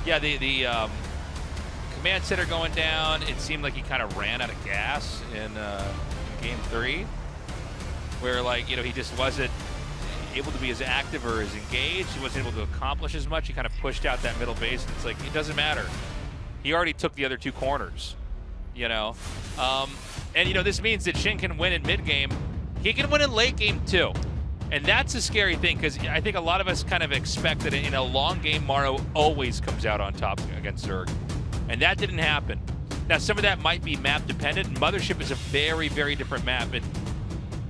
Yeah, the command center going down, it seemed like he kind of ran out of gas in game 3, where, like, you know, he just wasn't able to be as active or as engaged. He wasn't able to accomplish as much. He kind of pushed out that middle base, and it's like, it doesn't matter. He already took the other 2 corners, you know? And, you know, this means that SHIN can win in mid-game. He can win in late game too. And that's a scary thing, because I think a lot of us kind of expect that in a long game, Maru always comes out on top against Zerg. And that didn't happen. Now, some of that might be map dependent. Mothership is a very, very different map. And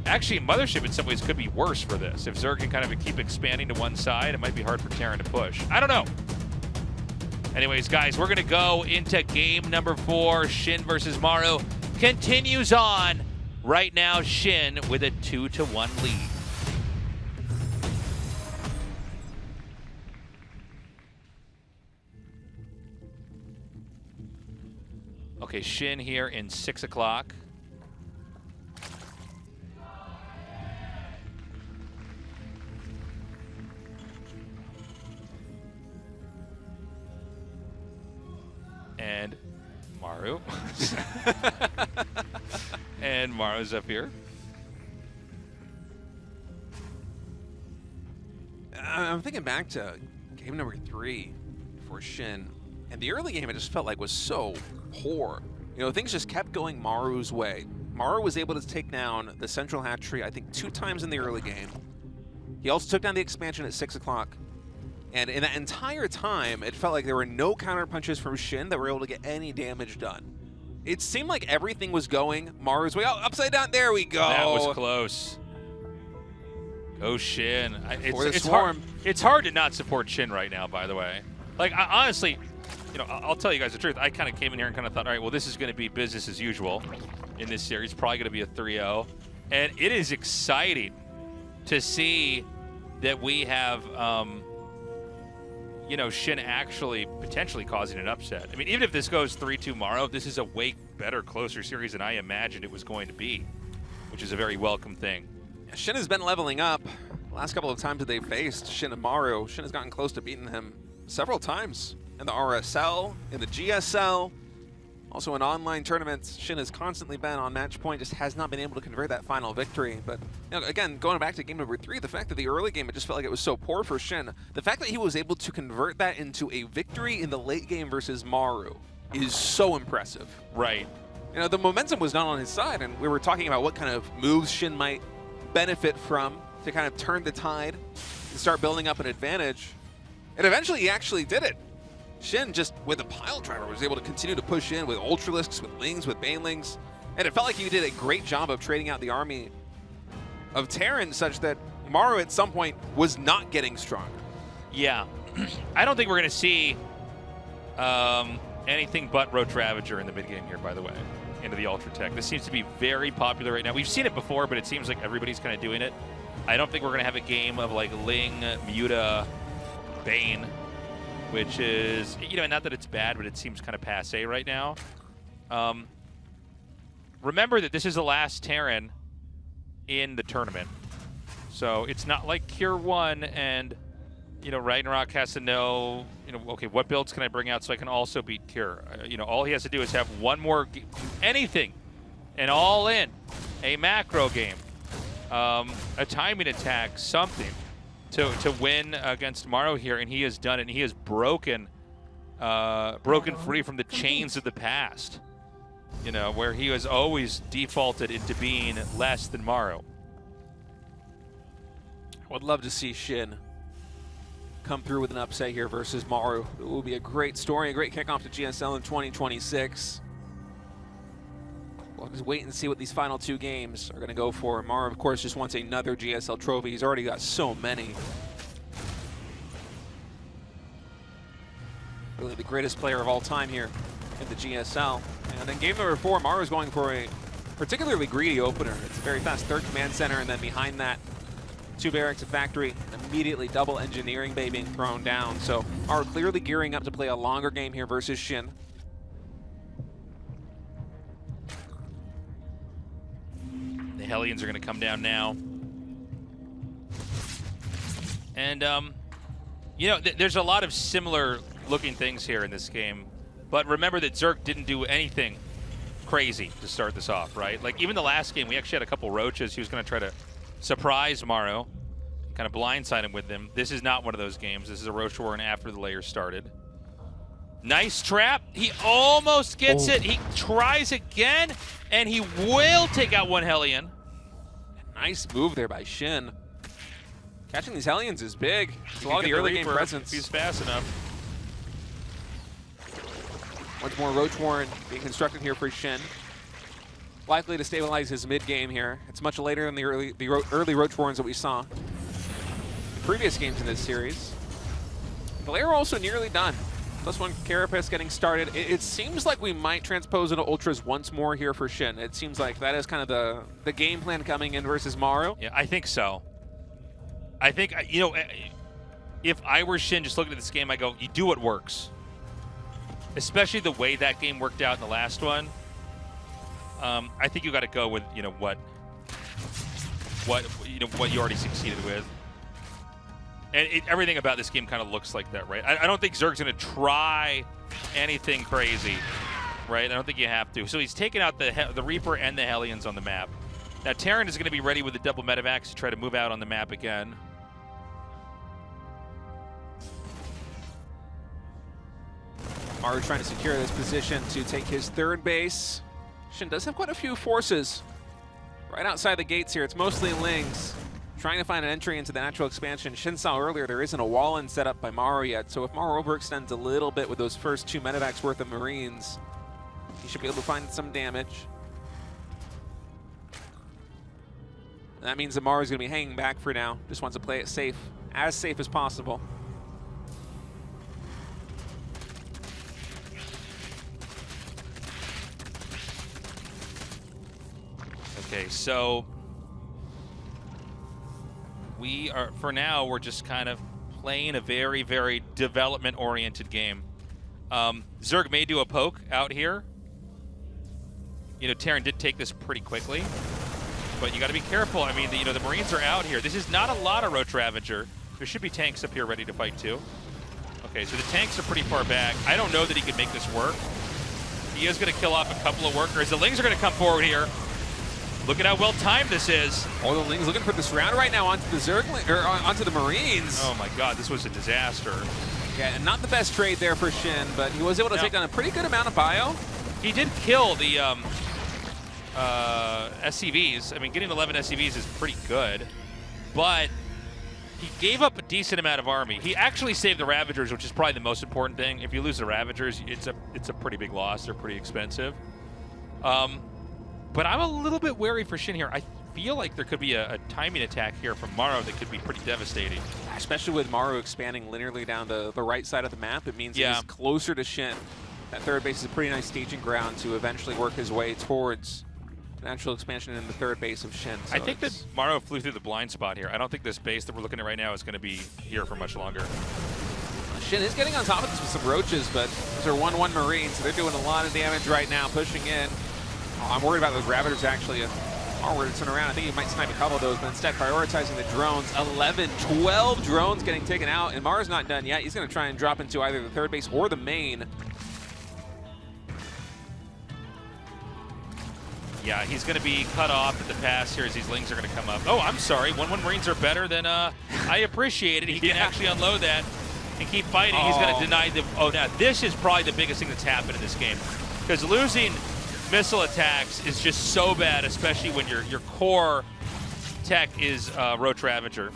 actually, Mothership in some ways could be worse for this. If Zerg can kind of keep expanding to one side, it might be hard for Terran to push. I don't know. Anyways, guys, we're going to go into game number 4. SHIN versus Maru continues on. Right now, SHIN with a 2-1 lead. Okay, SHIN here in 6 o'clock. And Maru. And Maru's up here. I'm thinking back to game number 3 for SHIN, and the early game, it just felt like was so poor. You know, things just kept going Maru's way. Maru was able to take down the central hatchery, I think, 2 times in the early game. He also took down the expansion at 6 o'clock. And in that entire time, it felt like there were no counter punches from SHIN that were able to get any damage done. It seemed like everything was going Maru's way. Oh, upside down, there we go. That was close. Go SHIN. It's hard to not support SHIN right now, by the way. Like, honestly, you know, I'll tell you guys the truth. I kind of came in here and kind of thought, all right, well, this is going to be business as usual in this series. Probably going to be a 3-0. And it is exciting to see that we have, you know, SHIN actually potentially causing an upset. I mean, even if this goes 3-2 Maru, this is a way better, closer series than I imagined it was going to be, which is a very welcome thing. Yeah, SHIN has been leveling up. The last couple of times that they've faced SHIN and Maru, SHIN has gotten close to beating him several times. In the RSL, in the GSL, also in online tournaments, SHIN has constantly been on match point, just has not been able to convert that final victory. But you know, again, going back to game number 3, the fact that the early game, it just felt like it was so poor for SHIN. The fact that he was able to convert that into a victory in the late game versus Maru is so impressive. Right. You know, the momentum was not on his side, and we were talking about what kind of moves SHIN might benefit from to kind of turn the tide and start building up an advantage. And eventually he actually did it. SHIN, just with a pile driver, was able to continue to push in with Ultralisks, with Lings, with Banelings. And it felt like he did a great job of trading out the army of Terran, such that Maru at some point was not getting stronger. Yeah. I don't think we're going to see anything but Roach Ravager in the mid-game here, by the way, into the Ultra Tech. This seems to be very popular right now. We've seen it before, but it seems like everybody's kind of doing it. I don't think we're going to have a game of like Ling, Muta, Bane, which is, you know, not that it's bad, but it seems kind of passe right now. Remember that this is the last Terran in the tournament. So it's not like Cure 1 and, you know, Ragnarok has to know, you know, okay, what builds can I bring out so I can also beat Cure? You know, all he has to do is have one more, anything, and all in, a macro game, a timing attack, something. To win against Maru here, and he has done it, and he has broken free from the chains of the past, you know, where he has always defaulted into being less than Maru. Would love to see Shin come through with an upset here versus Maru. It will be a great story, a great kickoff to GSL in 2026. We'll just wait and see what these final 2 games are going to go for. Maru, of course, just wants another GSL trophy. He's already got so many. Really the greatest player of all time here in the GSL. And then game number 4, Maru's going for a particularly greedy opener. It's a very fast 3rd command center, and then behind that, 2 barracks, a factory, immediately double engineering bay being thrown down. So Maru clearly gearing up to play a longer game here versus Shin. The Hellions are going to come down now. And, you know, there's a lot of similar looking things here in this game. But remember that Zerg didn't do anything crazy to start this off, right? Like, even the last game, we actually had a couple roaches. He was going to try to surprise Maru, kind of blindside him with them. This is not one of those games. This is a Roach War and after the layer started. Nice trap. He almost gets it. He tries again, and he will take out one Hellion. Nice move there by Shin. Catching these Hellions is big. It's a lot of the early game presence. If he's fast enough. Once more Roach Warren being constructed here for Shin. Likely to stabilize his mid game here. It's much later than the early Roach Warrens that we saw in previous games in this series. The layer also nearly done. +1 Carapace getting started. It seems like we might transpose into Ultras once more here for Shin. It seems like that is kind of the game plan coming in versus Maru. Yeah, I think so. I think, you know, if I were Shin just looking at this game, I go, you do what works. Especially the way that game worked out in the last one. I think you got to go with, you know, what you already succeeded with. And everything about this game kind of looks like that, right? I don't think Zerg's going to try anything crazy, right? I don't think you have to. So he's taken out the Reaper and the Hellions on the map. Now Terran is going to be ready with the double medevacs to try to move out on the map again. Maru trying to secure this position to take his 3rd base. Shin does have quite a few forces right outside the gates here. It's mostly Lings trying to find an entry into the natural expansion. Shin saw earlier there isn't a wall in set up by Maru yet, so if Maru overextends a little bit with those first 2 medevacs worth of Marines, he should be able to find some damage. And that means that Maru's going to be hanging back for now. Just wants to play it safe as possible. Okay, so we are, for now, we're just kind of playing a very, very development-oriented game. Zerg may do a poke out here. You know, Terran did take this pretty quickly, but you got to be careful. I mean, the Marines are out here. This is not a lot of Roach Ravager. There should be tanks up here ready to fight too. Okay, so the tanks are pretty far back. I don't know that he could make this work. He is going to kill off a couple of workers. The Lings are going to come forward here. Look at how well timed this is. All the Lings looking for this round right now onto the Zergling, or onto the Marines. Oh my God, this was a disaster. Yeah, and not the best trade there for Shin, but he was able to take down a pretty good amount of bio. He did kill the SCVs. I mean, getting 11 SCVs is pretty good, but he gave up a decent amount of army. He actually saved the Ravagers, which is probably the most important thing. If you lose the Ravagers, it's a pretty big loss. They're pretty expensive. But I'm a little bit wary for Shin here. I feel like there could be a timing attack here from Maru that could be pretty devastating. Especially with Maru expanding linearly down the right side of the map, it means he's closer to Shin. That 3rd base is a pretty nice staging ground to eventually work his way towards natural expansion in the 3rd base of Shin. So I think that Maru flew through the blind spot here. I don't think this base that we're looking at right now is going to be here for much longer. Shin is getting on top of this with some roaches, but those are 1-1 Marines, so they're doing a lot of damage right now, pushing in. Oh, I'm worried about those Ravagers actually. Maru to turn around. I think he might snipe a couple of those, but instead prioritizing the drones. 11, 12 drones getting taken out, and Maru's not done yet. He's going to try and drop into either the 3rd base or the main. Yeah, he's going to be cut off at the pass here as these Lings are going to come up. Oh, I'm sorry. 1-1 Marines are better than I appreciate it. He can actually unload that and keep fighting. He's going to deny them. Oh, now this is probably the biggest thing that's happened in this game, because losing missile attacks is just so bad, especially when your core tech is Roach Ravager.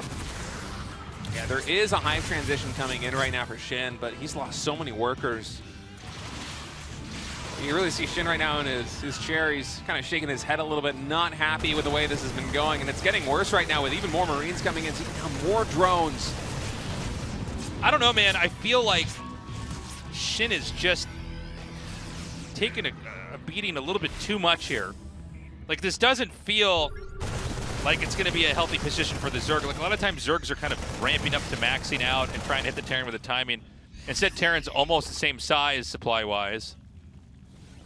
Yeah, there is a hive transition coming in right now for Shin, but he's lost so many workers. You really see Shin right now in his chair. He's kind of shaking his head a little bit, not happy with the way this has been going. And it's getting worse right now with even more Marines coming in, so more drones. I don't know, man. I feel like Shin is just taking a beating a little bit too much here. Like, this doesn't feel like it's going to be a healthy position for the Zerg. Like, a lot of times Zergs are kind of ramping up to maxing out and trying to hit the Terran with the timing. Instead, Terran's almost the same size supply-wise.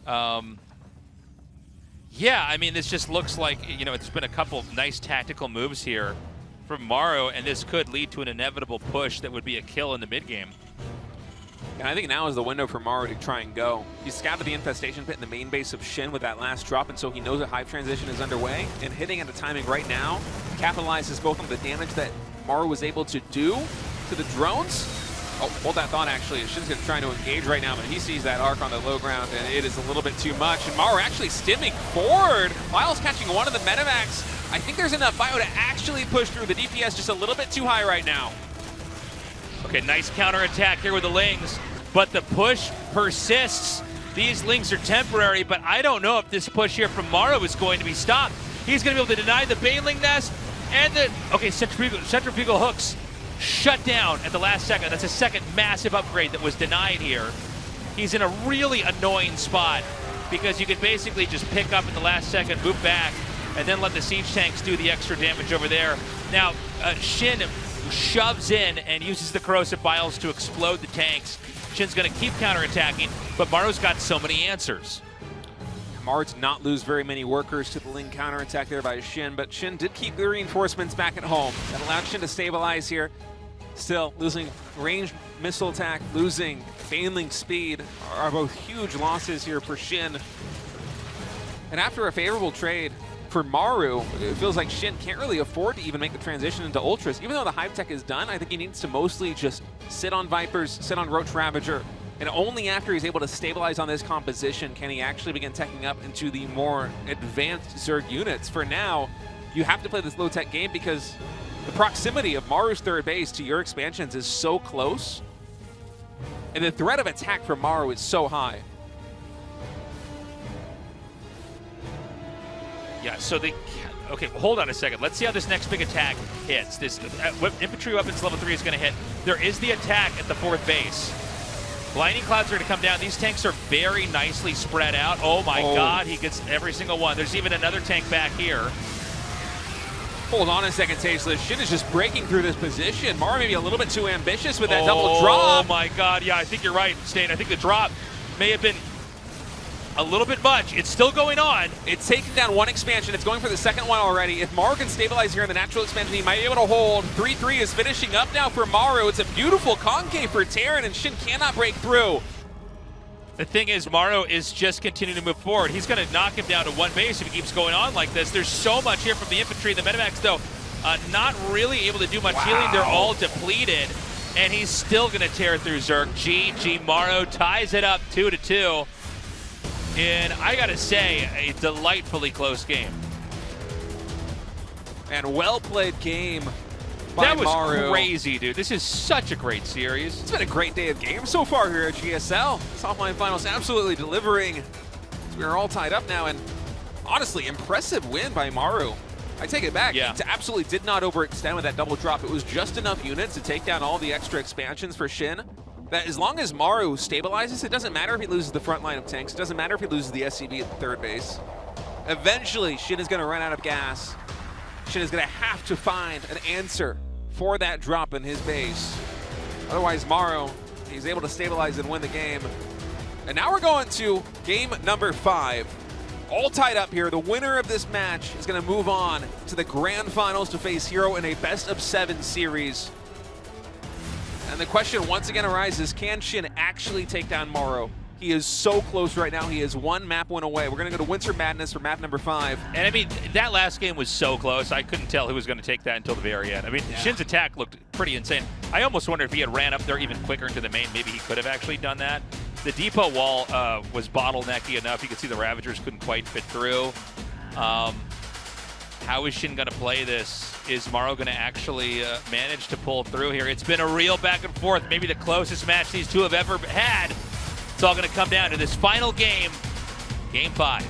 Yeah, I mean, this just looks like, you know, it's been a couple nice tactical moves here from Maru, and this could lead to an inevitable push that would be a kill in the mid-game. And I think now is the window for Maru to try and go. He scouted the infestation pit in the main base of Shin with that last drop, and so he knows a hive transition is underway, and hitting at a timing right now capitalizes both on the damage that Maru was able to do to the drones. Oh, hold that thought, actually. Shin's going to try to engage right now, but he sees that arc on the low ground, and it is a little bit too much. And Maru actually stimming forward. Bio's catching one of the medivacs. I think there's enough Bio to actually push through. The DPS just a little bit too high right now. Okay, nice counterattack here with the Lings, but the push persists. These Lings are temporary, but I don't know if this push here from Maru is going to be stopped. He's going to be able to deny the Baneling Nest, and the, okay, centrifugal hooks shut down at the last second. That's a second massive upgrade that was denied here. He's in a really annoying spot because you could basically just pick up at the last second, move back, and then let the siege tanks do the extra damage over there. Now, Shin shoves in and uses the corrosive biles to explode the tanks. Shin's going to keep counterattacking, but Maru's got so many answers. Maru did not lose very many workers to the Ling counterattack there by Shin, but Shin did keep the reinforcements back at home. That allowed Shin to stabilize here. Still, losing ranged missile attack, losing Baneling speed are both huge losses here for Shin. And after a favorable trade for Maru, it feels like Shin can't really afford to even make the transition into Ultras. Even though the Hive Tech is done, I think he needs to mostly just sit on Vipers, sit on Roach Ravager, and only after he's able to stabilize on this composition can he actually begin teching up into the more advanced Zerg units. For now, you have to play this low-tech game because the proximity of Maru's third base to your expansions is so close, and the threat of attack from Maru is so high. Yeah, so they, okay, well, hold on a second. Let's see how this next big attack hits. This infantry weapons level 3 is going to hit. There is the attack at the 4th base. Blinding clouds are going to come down. These tanks are very nicely spread out. Oh my God, he gets every single one. There's even another tank back here. Hold on a second, Tasteless. Shin is just breaking through this position. Maru may be a little bit too ambitious with that double drop. Oh my God, yeah, I think you're right, Stain. I think the drop may have been a little bit much. It's still going on. It's taken down one expansion. It's going for the second one already. If Maru can stabilize here in the natural expansion, he might be able to hold. 3-3 is finishing up now for Maru. It's a beautiful concave for Terran, and Shin cannot break through. The thing is, Maru is just continuing to move forward. He's going to knock him down to one base if he keeps going on like this. There's so much here from the infantry. The medivacs, though, not really able to do much healing. They're all depleted, and he's still going to tear through Zerg. GG, Maru ties it up 2-2. And I gotta say, a delightfully close game. And well-played game by Maru. That was crazy, dude. This is such a great series. It's been a great day of games so far here at GSL. This offline finals absolutely delivering. We are all tied up now, and honestly, impressive win by Maru. I take it back. Yeah. It absolutely did not overextend with that double drop. It was just enough units to take down all the extra expansions for Shin. That as long as Maru stabilizes, it doesn't matter if he loses the front line of tanks. It doesn't matter if he loses the SCV at the third base. Eventually, Shin is going to run out of gas. Shin is going to have to find an answer for that drop in his base. Otherwise, Maru, he's able to stabilize and win the game. And now we're going to game number 5. All tied up here. The winner of this match is going to move on to the grand finals to face Hero in a best-of-7 series. And the question once again arises, can Shin actually take down Maru? He is so close right now. He is one map win away. We're going to go to Winter Madness for map number 5. And I mean, that last game was so close. I couldn't tell who was going to take that until the very end. I mean, yeah. Shin's attack looked pretty insane. I almost wonder if he had ran up there even quicker into the main, maybe he could have actually done that. The depot wall was bottlenecky enough. You could see the Ravagers couldn't quite fit through. How is SHIN going to play this? Is Maru going to actually manage to pull through here? It's been a real back and forth, maybe the closest match these two have ever had. It's all going to come down to this final game, Game 5.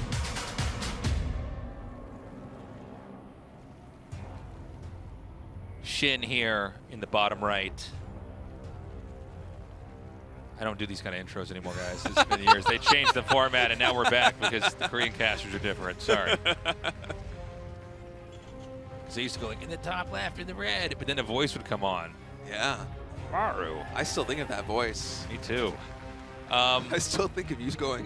SHIN here in the bottom right. I don't do these kind of intros anymore, guys. It's been years. They changed the format, and now we're back because the Korean casters are different. Sorry. They used to go like, in the top left, in the red, but then a voice would come on. Yeah. Maru. I still think of that voice. Me too. I still think of you going,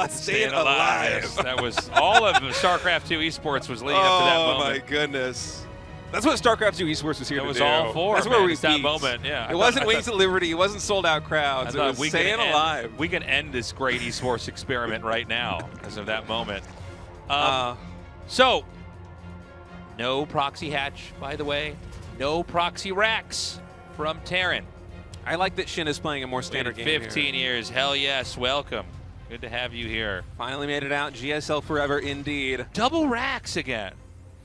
staying alive. That was all of StarCraft 2 esports was leading up to that moment. Oh my goodness. That's what StarCraft 2 esports was here to do. It was all for. That's man, where we that peaked. moment. Yeah. It wasn't Wings of Liberty. It wasn't sold out crowds. It was staying alive. We can end this great esports experiment right now because of that moment. So, no proxy hatch, by the way. No proxy racks from Terran. I like that SHIN is playing a more standard game 15 years. Hell yes. Welcome. Good to have you here. Finally made it out. GSL forever, indeed. Double racks again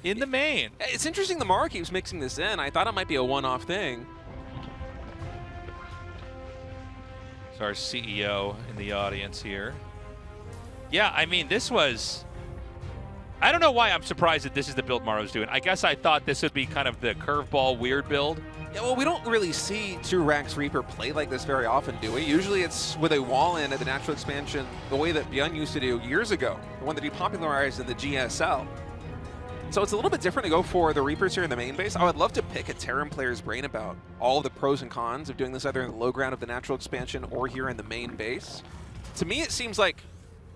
in the main. It's interesting the Maru keeps mixing this in. I thought it might be a one-off thing. It's our CEO in the audience here. Yeah, I mean, this was... I don't know why I'm surprised that this is the build Maru's doing. I guess I thought this would be kind of the curveball weird build. Yeah, well, we don't really see 2 Racks Reaper play like this very often, do we? Usually it's with a wall in at the natural expansion the way that Byun used to do years ago, the one that he popularized in the GSL. So it's a little bit different to go for the Reapers here in the main base. I would love to pick a Terran player's brain about all of the pros and cons of doing this either in the low ground of the natural expansion or here in the main base. To me, it seems like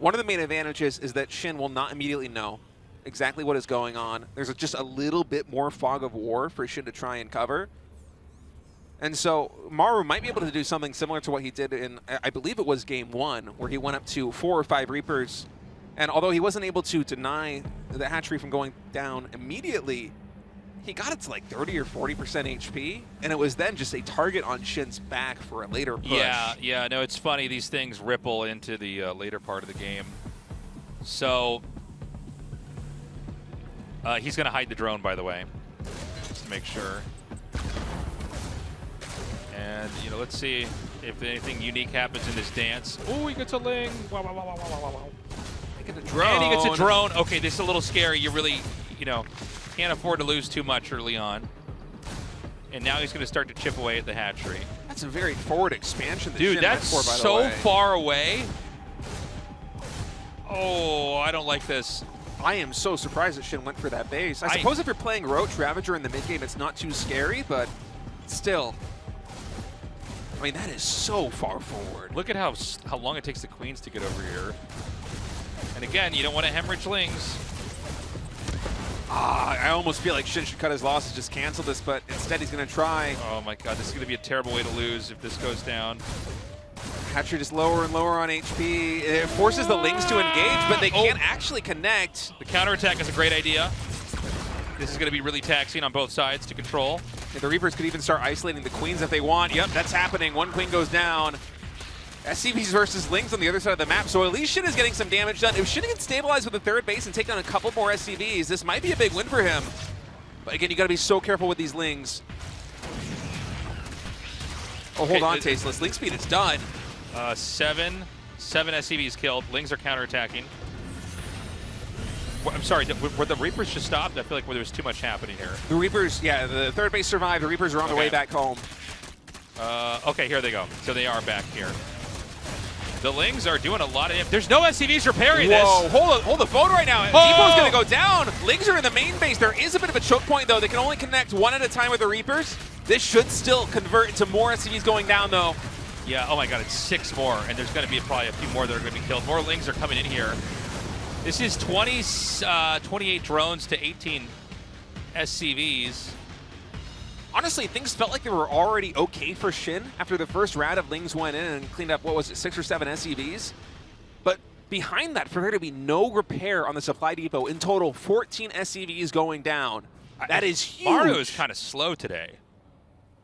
one of the main advantages is that SHIN will not immediately know exactly what is going on. There's just a little bit more fog of war for SHIN to try and cover. And so Maru might be able to do something similar to what he did in, I believe it was Game 1, where he went up to 4 or 5 Reapers. And although he wasn't able to deny the hatchery from going down immediately, he got it to like 30 or 40% HP. And it was then just a target on SHIN's back for a later push. Yeah, no, it's funny. These things ripple into the later part of the game. So he's going to hide the drone, by the way, just to make sure. And, you know, let's see if anything unique happens in this dance. Oh, he gets a Ling. Wow, wow, wow, wow, wow, wow. He gets a drone. And he gets a drone. Okay, this is a little scary. You really, you know, can't afford to lose too much early on. And now he's going to start to chip away at the hatchery. That's a very forward expansion that Dude, SHIN that's went for, by the so way. far away. Oh, I don't like this. I am so surprised that SHIN went for that base. I suppose if you're playing Roach Ravager in the mid game, it's not too scary, but still. I mean, that is so far forward. Look at how long it takes the queens to get over here. And again, you don't want to hemorrhage Lings. I almost feel like SHIN should cut his losses, just cancel this, but instead he's going to try. Oh my god, this is going to be a terrible way to lose if this goes down. Hatchery just lower and lower on HP. It forces the Lings to engage, but they can't actually connect. The counterattack is a great idea. This is going to be really taxing on both sides to control. And the Reapers could even start isolating the Queens if they want. Yep, that's happening. One Queen goes down. SCVs versus Lings on the other side of the map, so at least SHIN is getting some damage done. If SHIN can stabilize with the third base and take on a couple more SCVs, this might be a big win for him. But again, you got to be so careful with these Lings. Oh, hold on, Tasteless. Ling speed is done. 7 SCVs killed. Lings are counterattacking. I'm sorry, were the Reapers just stopped? I feel like there was too much happening here. The Reapers, yeah, the third base survived. The Reapers are on their way back home. Okay, here they go. So they are back here. The Lings are doing a lot of... There's no SCVs repairing this. Whoa, hold the phone right now. Depot's going to go down. Lings are in the main base. There is a bit of a choke point, though. They can only connect one at a time with the Reapers. This should still convert into more SCVs going down, though. Yeah, oh my god, it's 6 more, and there's going to be probably a few more that are going to be killed. More Lings are coming in here. This is 28 drones to 18 SCVs. Honestly, things felt like they were already okay for SHIN after the first round of Lings went in and cleaned up, what was it, 6 or 7 SCVs? But behind that, for there to be no repair on the supply depot, in total, 14 SCVs going down. That is huge. Maru is kind of slow today.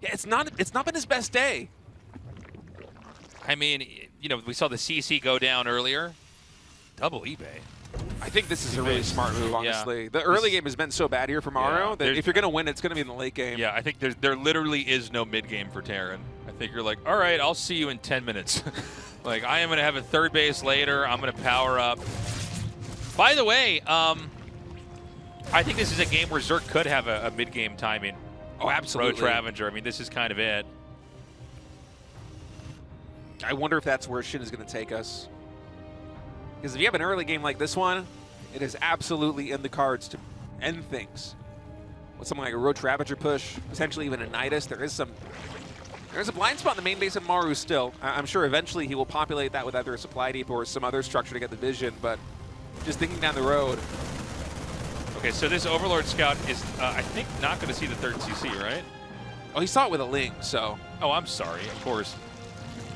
Yeah, it's not been his best day. I mean, you know, we saw the CC go down earlier. Double eBay. I think this is a really smart move, honestly. Yeah. The early game has been so bad here for Maru that if you're going to win, it's going to be in the late game. Yeah, I think there literally is no mid game for Terran. I think you're like, all right, I'll see you in 10 minutes. Like, I am going to have a third base later. I'm going to power up. By the way, I think this is a game where Zerk could have a mid game timing. Oh, absolutely. Ro.4. I mean, this is kind of it. I wonder if that's where SHIN is going to take us. Because if you have an early game like this one, it is absolutely in the cards to end things. With something like a Ro.4 push, potentially even a Nidus, there's a blind spot in the main base of Maru still. I'm sure eventually he will populate that with either a supply depot or some other structure to get the vision, but just thinking down the road. Okay, so this Overlord Scout is, I think, not going to see the third CC, right? Oh, he saw it with a Ling, so. Oh, I'm sorry, of course.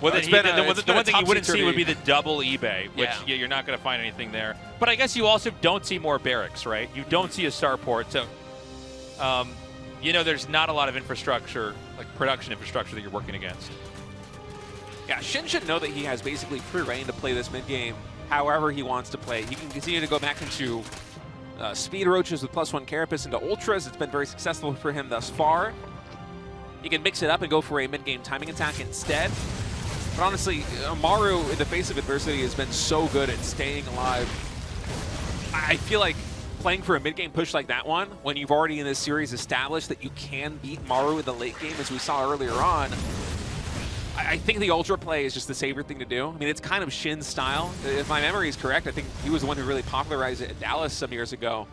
Well, the one thing you wouldn't see would be the double eBay, which you're not going to find anything there. But I guess you also don't see more barracks, right? You don't see a starport, so you know there's not a lot of infrastructure, like production infrastructure that you're working against. Yeah, SHIN should know that he has basically free reign to play this mid game however he wants to play. He can continue to go back into speed roaches with +1 carapace into ultras. It's been very successful for him thus far. He can mix it up and go for a mid game timing attack instead. But honestly, Maru, in the face of adversity, has been so good at staying alive. I feel like playing for a mid-game push like that one, when you've already in this series established that you can beat Maru in the late game, as we saw earlier on, I think the ultra play is just the safer thing to do. I mean, it's kind of SHIN's style. If my memory is correct, I think he was the one who really popularized it at Dallas some years ago.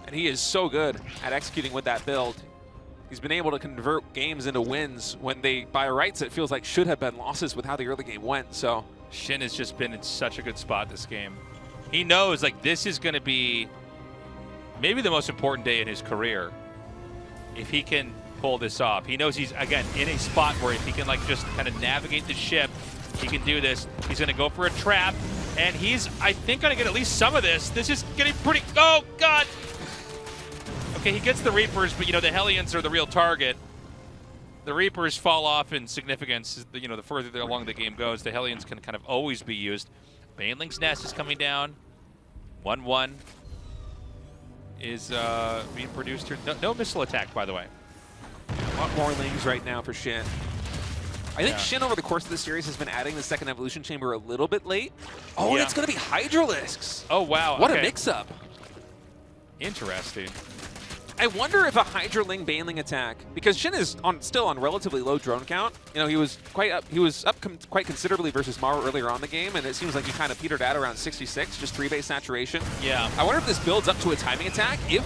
And he is so good at executing with that build. He's been able to convert games into wins when they, by rights, it feels like should have been losses with how the early game went. So SHIN has just been in such a good spot this game. He knows, like, this is going to be maybe the most important day in his career if he can pull this off. He knows he's, again, in a spot where if he can, like, just kind of navigate the ship, he can do this. He's going to go for a trap, and he's, I think, going to get at least some of this. This is getting pretty, oh, God. Okay, he gets the Reapers, but, you know, the Hellions are the real target. The Reapers fall off in significance, you know, the further along the game goes. The Hellions can kind of always be used. Baneling's Nest is coming down. 1-1 is being produced here. No missile attack, by the way. A lot more Lings right now for SHIN. I think SHIN over the course of the series has been adding the second evolution chamber a little bit late. Oh, and it's going to be Hydralisks. Oh, wow. What a mix-up. Interesting. I wonder if a Hydraling Baneling attack, because SHIN is still on relatively low drone count. You know, he was up quite considerably versus Maru earlier on in the game, and it seems like he kind of petered out around 66, just 3-base saturation. Yeah. I wonder if this builds up to a timing attack, if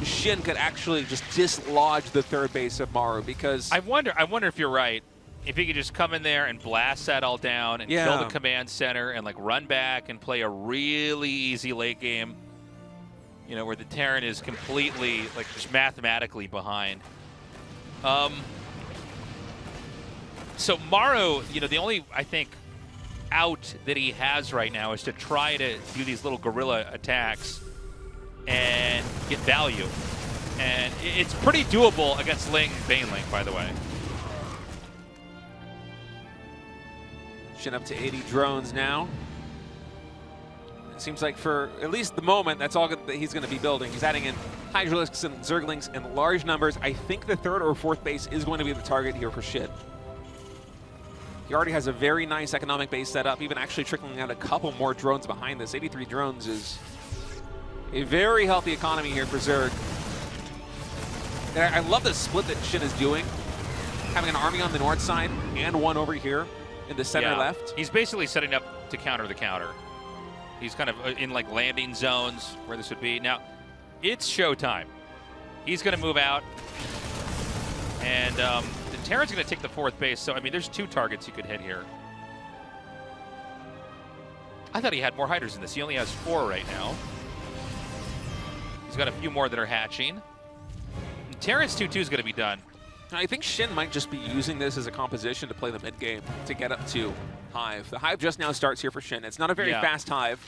SHIN could actually just dislodge the third base of Maru, because I wonder if you're right. If he could just come in there and blast that all down and kill the command center and like run back and play a really easy late game. You know, where the Terran is completely, like, just mathematically behind. So Maru, you know, the only, I think, out that he has right now is to try to do these little guerrilla attacks and get value. And it's pretty doable against Ling Baneling, by the way. SHIN up to 80 drones now. It seems like for at least the moment, that's all that he's going to be building. He's adding in Hydralisks and Zerglings in large numbers. I think the third or fourth base is going to be the target here for SHIN. He already has a very nice economic base set up, even actually trickling out a couple more drones behind this. 83 drones is a very healthy economy here for Zerg. And I love the split that SHIN is doing, having an army on the north side and one over here in the center left. He's basically setting up to counter the counter. He's kind of in like landing zones where this would be. Now, it's showtime. He's going to move out. And the Terran's going to take the fourth base. So, I mean, there's two targets he could hit here. I thought he had more hiders in this. He only has 4 right now. He's got a few more that are hatching. And Terran's 2-2 is going to be done. I think SHIN might just be using this as a composition to play the mid game to get up to Hive. The Hive just now starts here for SHIN. It's not a very fast Hive.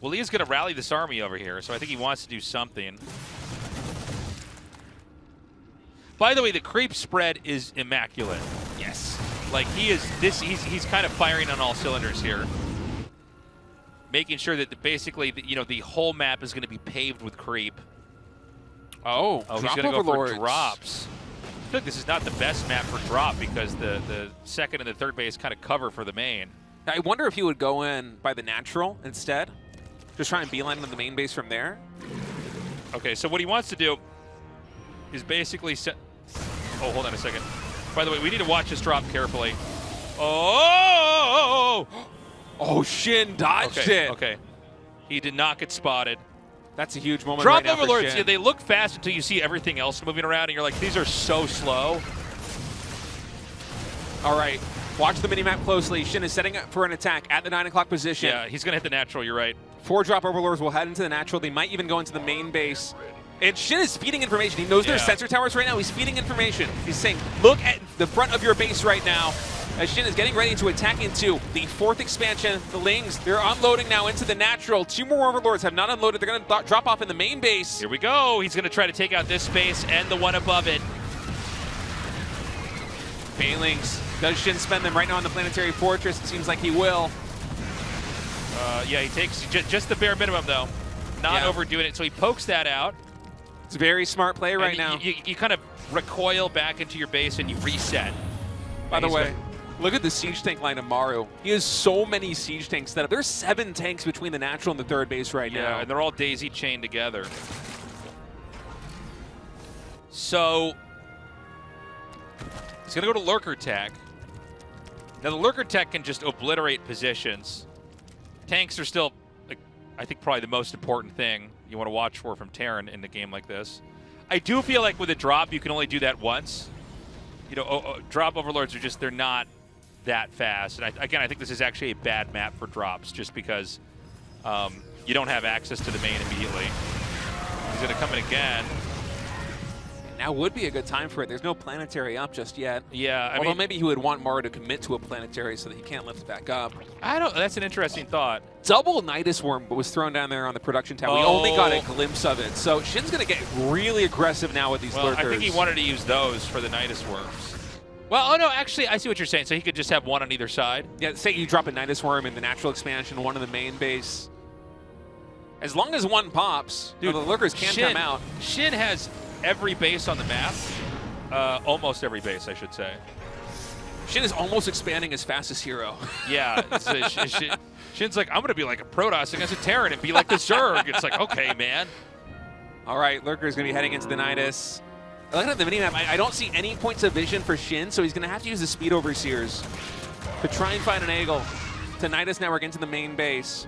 Well, he is going to rally this army over here, so I think he wants to do something. By the way, the creep spread is immaculate. Yes. Like he's kind of firing on all cylinders here, making sure that basically the whole map is going to be paved with creep. Oh, he's going to go for drops. I feel like this is not the best map for drop because the second and the third base kind of cover for the main. I wonder if he would go in by the natural instead. Just try and beeline on the main base from there. Okay, so what he wants to do is basically set. Oh, hold on a second. By the way, we need to watch this drop carefully. Oh! Oh, SHIN dodged it. Okay. He did not get spotted. That's a huge moment. Drop right now overlords, for SHIN. yeah, they look fast until you see everything else moving around, and you're like, these are so slow. All right, watch the minimap closely. SHIN is setting up for an attack at the 9 o'clock position. Yeah, he's going to hit the natural, you're right. 4 drop overlords will head into the natural. They might even go into the main base. And SHIN is feeding information. He knows there's sensor towers right now. He's feeding information. He's saying, look at the front of your base right now. As SHIN is getting ready to attack into the 4th expansion. The Lings, they're unloading now into the natural. 2 more overlords have not unloaded. They're going to drop off in the main base. Here we go. He's going to try to take out this base and the one above it. Banelings, does SHIN spend them right now on the planetary fortress? It seems like he will. Yeah, he takes just the bare minimum, though. Not overdoing it. So he pokes that out. It's a very smart play right now. You kind of recoil back into your base and you reset. By the way, look at the siege tank line of Maru. He has so many siege tanks set up. There's 7 tanks between the natural and the third base right now. Yeah, and they're all daisy chained together. So he's going to go to Lurker Tech. Now, the Lurker Tech can just obliterate positions. Tanks are still, I think, probably the most important thing you want to watch for from Terran in a game like this. I do feel like with a drop, you can only do that once. You know, drop overlords are just, they're not that fast. And again, I think this is actually a bad map for drops just because you don't have access to the main immediately. He's going to come in again. Now would be a good time for it. There's no planetary up just yet. Yeah, Although maybe he would want Maru to commit to a planetary so that he can't lift it back up. That's an interesting thought. Double Nidus Worm was thrown down there on the production tower. We only got a glimpse of it. So SHIN's going to get really aggressive now with these lurkers. I think he wanted to use those for the Nidus Worms. Well, oh no, actually, I see what you're saying. So he could just have one on either side. Yeah, say you drop a Nidus Worm in the natural expansion, one in the main base. As long as one pops, dude, the lurkers can't come out. SHIN has every base on the map. Almost every base, I should say. SHIN is almost expanding as fast as Hero. Yeah, SHIN's like, I'm going to be like a Protoss against a Terran and be like the Zerg. It's like, okay, man. All right, Lurker is going to be heading into the Nidus. Looking at the minimap, I don't see any points of vision for SHIN, so he's going to have to use the Speed Overseers to try and find an angle to Nidus Network into the main base.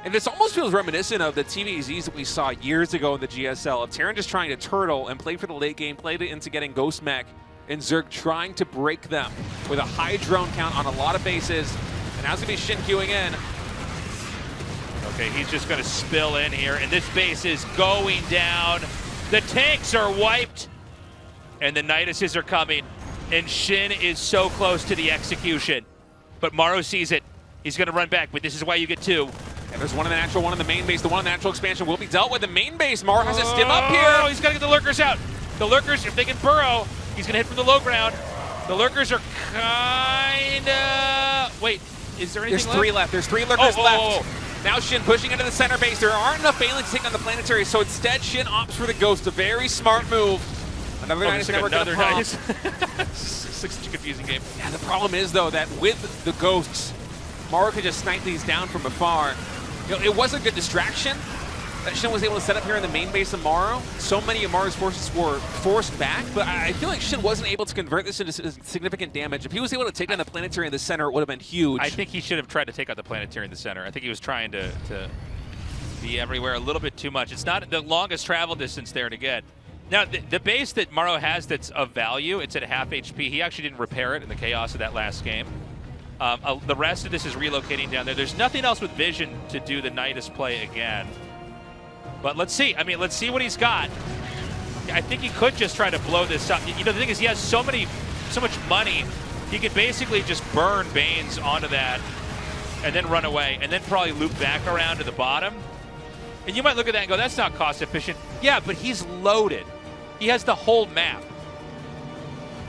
And this almost feels reminiscent of the TVZs that we saw years ago in the GSL, of Terran just trying to turtle and play for the late game, played it into getting Ghost Mech, and Zerg trying to break them with a high drone count on a lot of bases. And now it's going to be SHIN queuing in. Okay, he's just going to spill in here, and this base is going down. The tanks are wiped, and the Niduses are coming, and SHIN is so close to the execution. But Maru sees it. He's going to run back, but this is why you get 2. And there's one in the natural, one in the main base. The one in the natural expansion will be dealt with. The main base, Maru has a stim up here. Oh, he's got to get the lurkers out. The lurkers, if they can burrow, he's going to hit from the low ground. The lurkers are kind of... Wait, is there anything There's 3 left. There's 3 lurkers left. Oh. Now SHIN pushing into the center base. There aren't enough Banelings to take on the planetary, so instead SHIN opts for the Ghost. A very smart move. Another Nidus Network another Nidus. Such a confusing game. Yeah, the problem is, though, that with the Ghosts, Maru could just snipe these down from afar. You know, it was a good distraction that SHIN was able to set up here in the main base of Maru. So many of Maru's forces were forced back, but I feel like SHIN wasn't able to convert this into significant damage. If he was able to take down the planetary in the center, it would have been huge. I think he should have tried to take out the planetary in the center. I think he was trying to be everywhere a little bit too much. It's not the longest travel distance there to get. Now, the base that Maru has that's of value, it's at half HP. He actually didn't repair it in the chaos of that last game. The rest of this is relocating down there. There's nothing else with vision to do the Nidus play again. But let's see. I mean, let's see what he's got. I think he could just try to blow this up. You know, the thing is, he has so much money, he could basically just burn Banes onto that and then run away and then probably loop back around to the bottom. And you might look at that and go, that's not cost efficient. Yeah, but he's loaded. He has the whole map.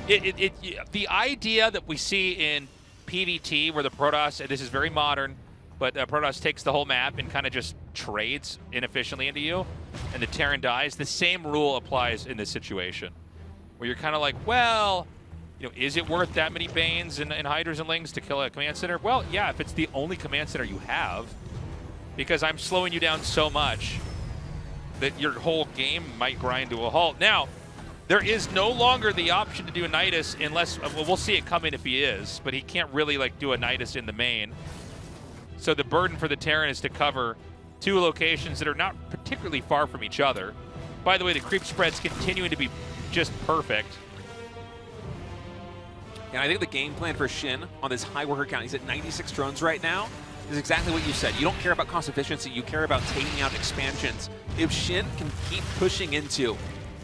The idea that we see in PvT where the Protoss, and this is very modern, but Protoss takes the whole map and kind of just trades inefficiently into you, and the Terran dies. The same rule applies in this situation, where you're kind of like, well, you know, is it worth that many Banes and Hydras and Lings to kill a command center? Well, yeah, if it's the only command center you have, because I'm slowing you down so much that your whole game might grind to a halt. Now, there is no longer the option to do a Nidus unless, well, we'll see it coming if he is, but he can't really like do a Nidus in the main. So the burden for the Terran is to cover 2 locations that are not particularly far from each other. By the way, the creep spread's continuing to be just perfect. And I think the game plan for SHIN on this high worker count, he's at 96 drones right now, is exactly what you said. You don't care about cost efficiency, you care about taking out expansions. If SHIN can keep pushing into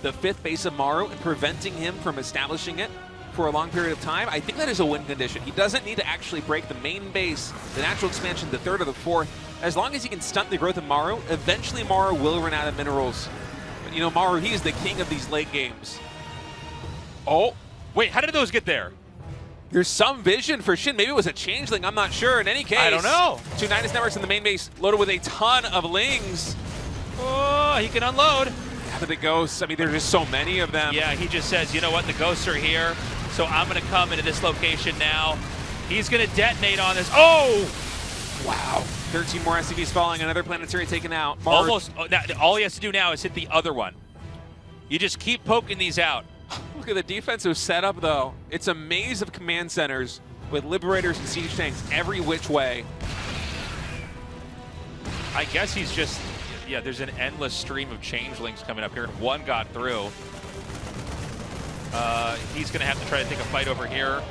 the 5th base of Maru and preventing him from establishing it for a long period of time, I think that is a win condition. He doesn't need to actually break the main base, the natural expansion, the 3rd or the 4th. As long as he can stunt the growth of Maru, eventually Maru will run out of minerals. But you know, Maru, he is the king of these late games. Oh, wait, how did those get there? There's some vision for SHIN. Maybe it was a changeling, I'm not sure. In any case, I don't know. 2 Nidus networks in the main base loaded with a ton of Lings. Oh, he can unload. After the ghosts, I mean, there's just so many of them. Yeah, he just says, you know what, the ghosts are here, so I'm going to come into this location now. He's going to detonate on this. Oh! Wow. 13 more SCVs falling, another planetary taken out. Almost. Now, all he has to do now is hit the other one. You just keep poking these out. Look at the defensive setup, though. It's a maze of command centers with Liberators and Siege Tanks every which way. I guess he's just, yeah, there's an endless stream of changelings coming up here, and one got through. He's going to have to try to take a fight over here.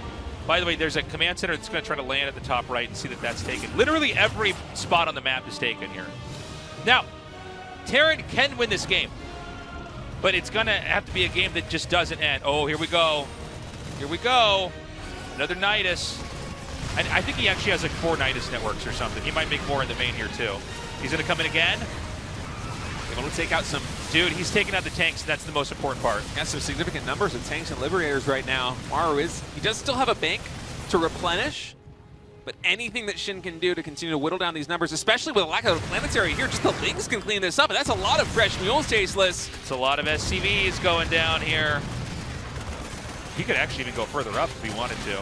By the way, there's a command center that's going to try to land at the top right and see that that's taken. Literally every spot on the map is taken here. Now, Terran can win this game, but it's going to have to be a game that just doesn't end. Oh, here we go. Here we go. Another Nidus. And I think he actually has like 4 Nidus networks or something. He might make more in the main here, too. He's going to come in again. Able to take out some... Dude, he's taking out the tanks. That's the most important part. Got some significant numbers of tanks and Liberators right now. Maru is... He does still have a bank to replenish, but anything that SHIN can do to continue to whittle down these numbers, especially with a lack of a planetary here, just the Lings can clean this up, and that's a lot of fresh mules, Tasteless. It's a lot of SCVs going down here. He could actually even go further up if he wanted to.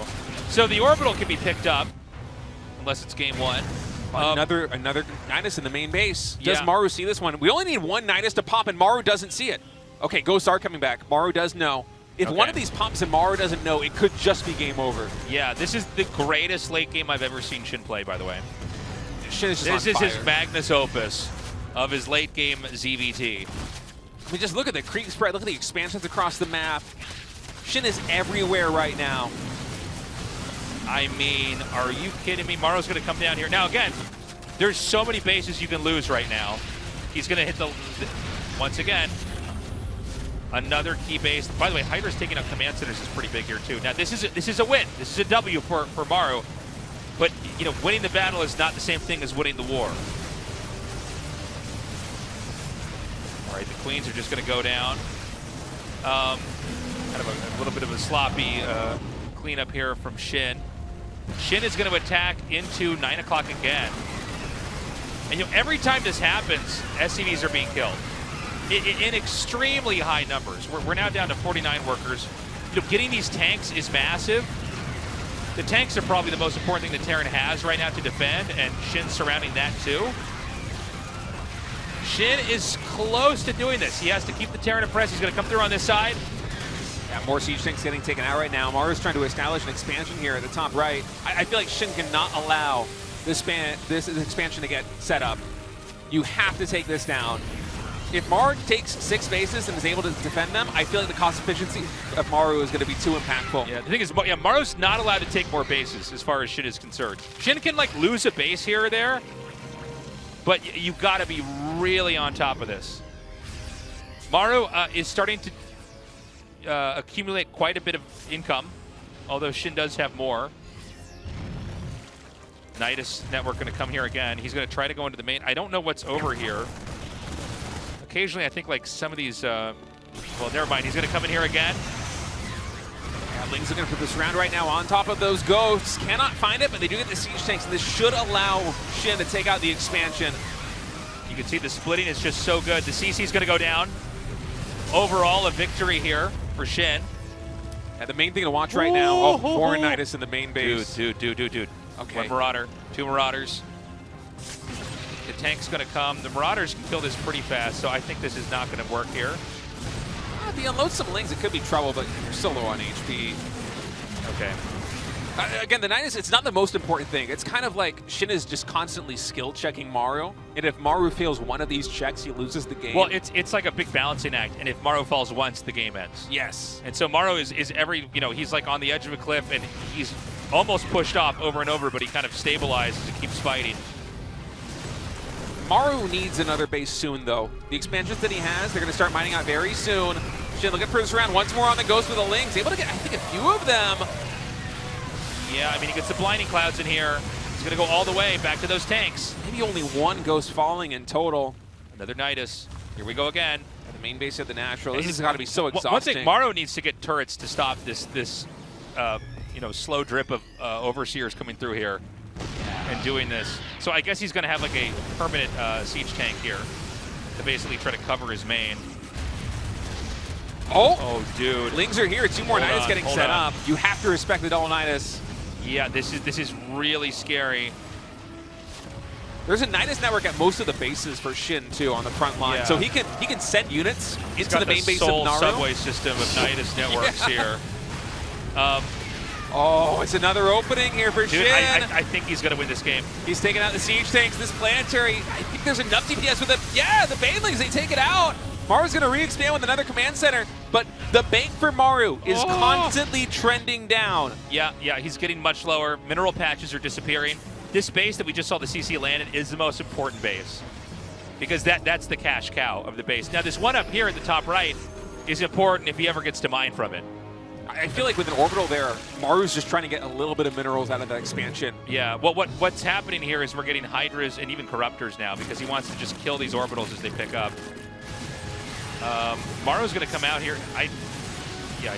So the orbital can be picked up, unless it's game 1. Another Nidus in the main base. Does Yeah. Maru see this one? We only need 1 Nidus to pop, and Maru doesn't see it. Okay, ghosts are coming back. Maru does know. If Okay. one of these pops and Maru doesn't know, it could just be game over. Yeah, this is the greatest late game I've ever seen SHIN play, by the way. SHIN is just This on is his fire. magnus opus of his late game ZVT. I mean, just look at the creep spread. Look at the expansions across the map. SHIN is everywhere right now. I mean, are you kidding me? Maru's going to come down here. Now, again, there's so many bases you can lose right now. He's going to hit the once again, another key base. By the way, Hydra's taking out command centers is pretty big here, too. Now, this is a win. This is a W for Maru. But, you know, winning the battle is not the same thing as winning the war. All right, the Queens are just going to go down. Kind of a little bit of a sloppy cleanup here from SHIN. SHIN is going to attack into 9 o'clock again. And you know, every time this happens, SCVs are being killed in extremely high numbers. We're now down to 49 workers. You know, getting these tanks is massive. The tanks are probably the most important thing that Terran has right now to defend, and SHIN's surrounding that too. SHIN is close to doing this. He has to keep the Terran impressed. He's going to come through on this side. Yeah, more siege tanks getting taken out right now. Maru's trying to establish an expansion here at the top right. I feel like SHIN cannot allow this expansion to get set up. You have to take this down. If Maru takes 6 bases and is able to defend them, I feel like the cost efficiency of Maru is going to be too impactful. Yeah, the thing is, yeah, Maru's not allowed to take more bases as far as SHIN is concerned. SHIN can like lose a base here or there, but you got to be really on top of this. Maru is starting to accumulate quite a bit of income, although SHIN does have more. Nidus network going to come here again. He's going to try to go into the main. I don't know what's over here. Occasionally, I think like some of these, well, never mind. He's going to come in here again. Yeah, Ling's looking for this round right now on top of those ghosts. Cannot find it, but they do get the siege tanks, and this should allow SHIN to take out the expansion. You can see the splitting is just so good. The CC is going to go down. Overall, a victory here for SHIN. Yeah, the main thing to watch right now, more Nidus in the main base. Dude. Okay. One Marauder, 2 Marauders. The tank's going to come. The Marauders can kill this pretty fast, so I think this is not going to work here. If he unloads some Lings, it could be trouble, but you're still low on HP. Okay. Again, the Nidus, it's not the most important thing. It's kind of like SHIN is just constantly skill checking Maru, and if Maru fails one of these checks, he loses the game. Well, it's like a big balancing act, and if Maru falls once, the game ends. Yes. And so Maru is every, he's like on the edge of a cliff, and he's almost pushed off over and over, but he kind of stabilizes and keeps fighting. Maru needs another base soon, though. The expansions that he has, they're going to start mining out very soon. SHIN looking for this round. Once more on the Ghost with the Lings. Able to get, I think, a few of them. Yeah, I mean, he gets the Blinding Clouds in here. He's going to go all the way back to those tanks. Maybe only 1 Ghost falling in total. Another Nidus. Here we go again. At the main base of the Natural. This has got to be so exhausting. One thing, Maru needs to get turrets to stop this slow drip of Overseers coming through here and doing this. So I guess he's going to have like a permanent siege tank here to basically try to cover his main. Oh, dude. Lings are here. 2 more Nidus getting set up. You have to respect the double Nidus. Yeah, this is really scary. There's a Nidus network at most of the bases for SHIN too on the front line, so he can send units into the main base of Naru. Subway system of Nidus networks here. Oh, it's another opening here for SHIN. I think he's going to win this game. He's taking out the siege tanks. This planetary, I think there's enough DPS with it. Yeah, the Banelings, they take it out. Maru's going to re-expand with another command center, but the bank for Maru is constantly trending down. Yeah, he's getting much lower. Mineral patches are disappearing. This base that we just saw the CC land in is the most important base because that's the cash cow of the base. Now, this one up here at the top right is important if he ever gets to mine from it. I feel like with an orbital there, Maru's just trying to get a little bit of minerals out of that expansion. Yeah, well, what's happening here is we're getting Hydras and even Corruptors now because he wants to just kill these orbitals as they pick up. Maru's going to come out here.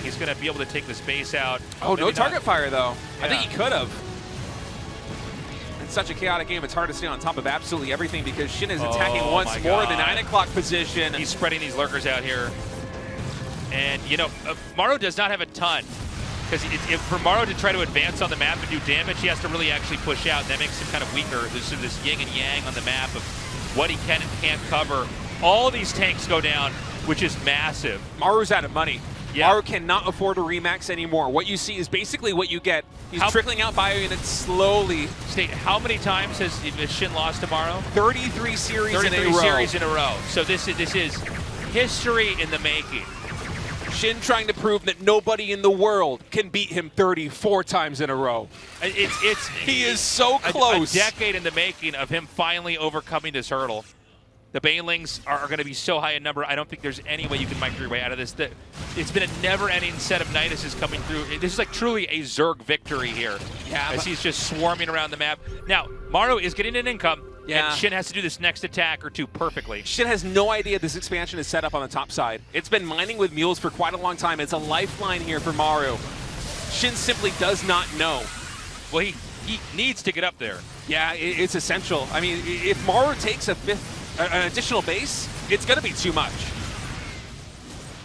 He's going to be able to take this base out. Oh, no target fire, though. Yeah. I think he could have. It's such a chaotic game, it's hard to stay on top of absolutely everything because SHIN is attacking once more in the 9 o'clock position. He's spreading these lurkers out here. And, Maru does not have a ton. Because for Maru to try to advance on the map and do damage, he has to really actually push out. And that makes him kind of weaker. There's sort of this yin and yang on the map of what he can and can't cover. All these tanks go down, which is massive. Maru's out of money. Yeah. Maru cannot afford to remax anymore. What you see is basically what you get. He's trickling out bio units slowly. State, how many times has SHIN lost to Maru? 33 series in a row. 33 series in a row. So this is history in the making. SHIN trying to prove that nobody in the world can beat him 34 times in a row. He is so close. A decade in the making of him finally overcoming this hurdle. The Banelings are going to be so high in number, I don't think there's any way you can micro your way out of this. It's been a never-ending set of Niduses coming through. This is like truly a Zerg victory here. Yeah, as he's just swarming around the map. Now, Maru is getting an income, and SHIN has to do this next attack or two perfectly. SHIN has no idea this expansion is set up on the top side. It's been mining with mules for quite a long time. It's a lifeline here for Maru. SHIN simply does not know. Well, he needs to get up there. Yeah, it's essential. I mean, if Maru takes an additional base, it's going to be too much.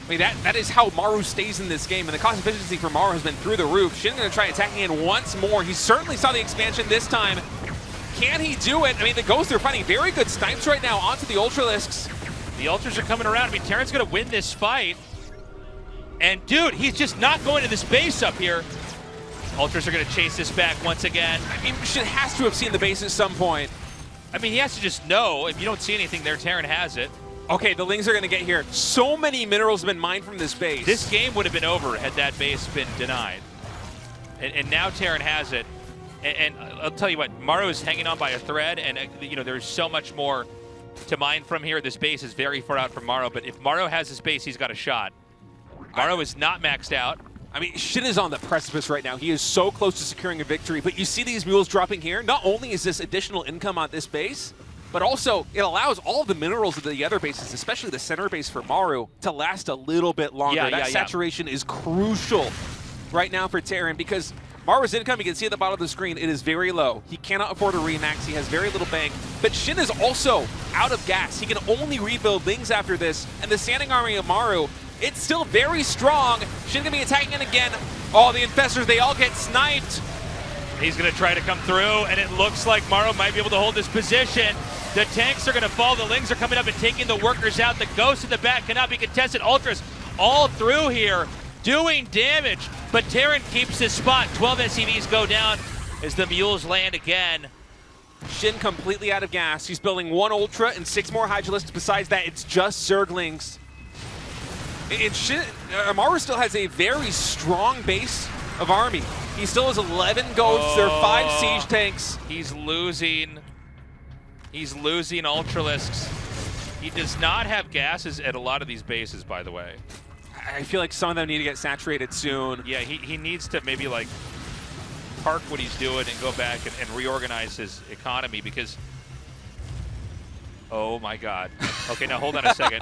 I mean, that is how Maru stays in this game, and the cost efficiency for Maru has been through the roof. SHIN going to try attacking in once more. He certainly saw the expansion this time. Can he do it? I mean, the Ghosts are finding very good snipes right now onto the Ultralisks. The Ultras are coming around. I mean, Terran's going to win this fight. And, dude, he's just not going to this base up here. Ultras are going to chase this back once again. I mean, SHIN has to have seen the base at some point. I mean, he has to just know. If you don't see anything there, Terran has it. Okay, the Lings are going to get here. So many minerals have been mined from this base. This game would have been over had that base been denied. And now Terran has it. And I'll tell you what, Maru is hanging on by a thread, and there's so much more to mine from here. This base is very far out from Maru, but if Maru has his base, he's got a shot. Maru is not maxed out. I mean, SHIN is on the precipice right now. He is so close to securing a victory, but you see these mules dropping here. Not only is this additional income on this base, but also it allows all of the minerals of the other bases, especially the center base for Maru, to last a little bit longer. That saturation is crucial right now for Terran because Maru's income, you can see at the bottom of the screen, it is very low. He cannot afford a remax. He has very little bank. But Shin is also out of gas. He can only rebuild Lings after this. And the standing army of Maru, it's still very strong. Shin gonna be attacking it again. Oh, the Infestors, they all get sniped. He's gonna try to come through, and it looks like Maru might be able to hold this position. The tanks are gonna fall. The Lings are coming up and taking the workers out. The Ghost in the back cannot be contested. Ultras all through here, doing damage, but Terran keeps his spot. 12 SCVs go down as the Mules land again. Shin completely out of gas. He's building 1 Ultra and 6 more Hydralisks. Besides that, it's just Zerglings. Maru still has a very strong base of army. He still has 11 Ghosts. There are 5 Siege tanks. He's losing Ultralisks. He does not have gases at a lot of these bases, by the way. I feel like some of them need to get saturated soon. Yeah, he needs to maybe like park what he's doing and go back and reorganize his economy because, oh my God. Okay, now hold on a second.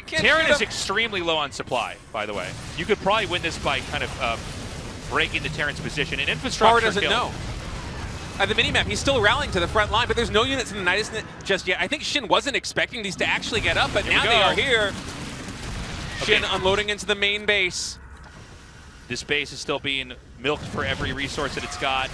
Terran is extremely low on supply, by the way. You could probably win this by kind of breaking the Terran's position. And infrastructure Maru doesn't know. At the minimap, he's still rallying to the front line, but there's no units in the Nidus just yet. I think Shin wasn't expecting these to actually get up, but now they are here. Shin unloading into the main base. This base is still being milked for every resource that it's got.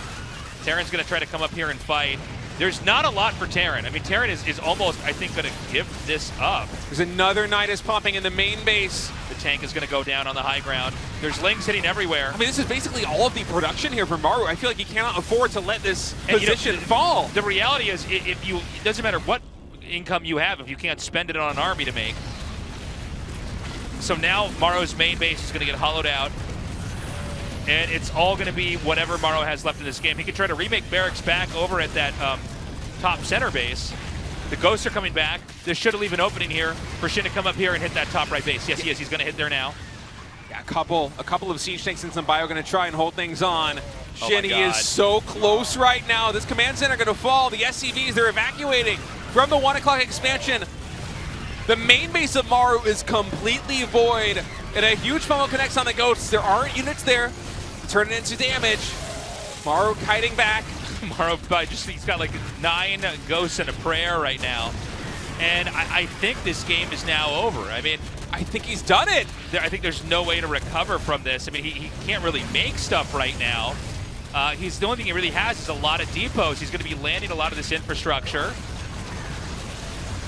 Terran's going to try to come up here and fight. There's not a lot for Terran. I mean, Terran is almost, I think, going to give this up. There's another Nidus popping in the main base. The tank is going to go down on the high ground. There's Lings hitting everywhere. I mean, this is basically all of the production here for Maru. I feel like he cannot afford to let this position fall. The reality is, it doesn't matter what income you have if you can't spend it on an army to make. So now Maru's main base is going to get hollowed out. And it's all going to be whatever Maru has left in this game. He can try to remake barracks back over at that top center base. The Ghosts are coming back. There should leave an opening here for Shin to come up here and hit that top right base. Yes, he is. He's going to hit there now. Yeah, a couple of Siege tanks and some Bio going to try and hold things on. Shin, he is so close right now. This command center going to fall. The SCVs, they're evacuating from the 1 o'clock expansion. The main base of Maru is completely void. And a huge funnel connects on the Ghosts. There aren't units there. Turn it into damage. Maru kiting back. Maru, he's got like 9 Ghosts and a prayer right now. And I think this game is now over. I mean, I think he's done it. I think there's no way to recover from this. I mean, he can't really make stuff right now. The only thing he really has is a lot of depots. He's going to be landing a lot of this infrastructure.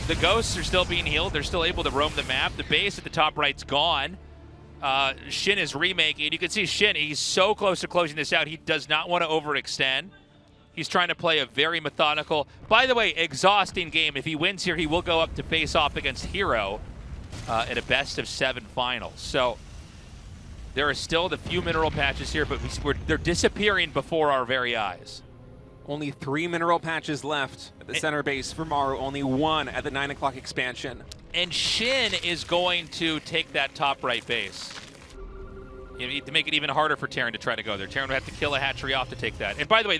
The Ghosts are still being healed. They're still able to roam the map. The base at the top right's gone. Shin is remaking. You can see Shin, he's so close to closing this out. He does not want to overextend. He's trying to play a very methodical, by the way, exhausting game. If he wins here, he will go up to face off against Hero in a best-of-7 finals. So there are still the few mineral patches here, but they're disappearing before our very eyes. Only 3 mineral patches left at the center base for Maru. Only 1 at the 9 o'clock expansion. And Shin is going to take that top right base. To make it even harder for Terran to try to go there. Terran would have to kill a hatchery off to take that. And by the way,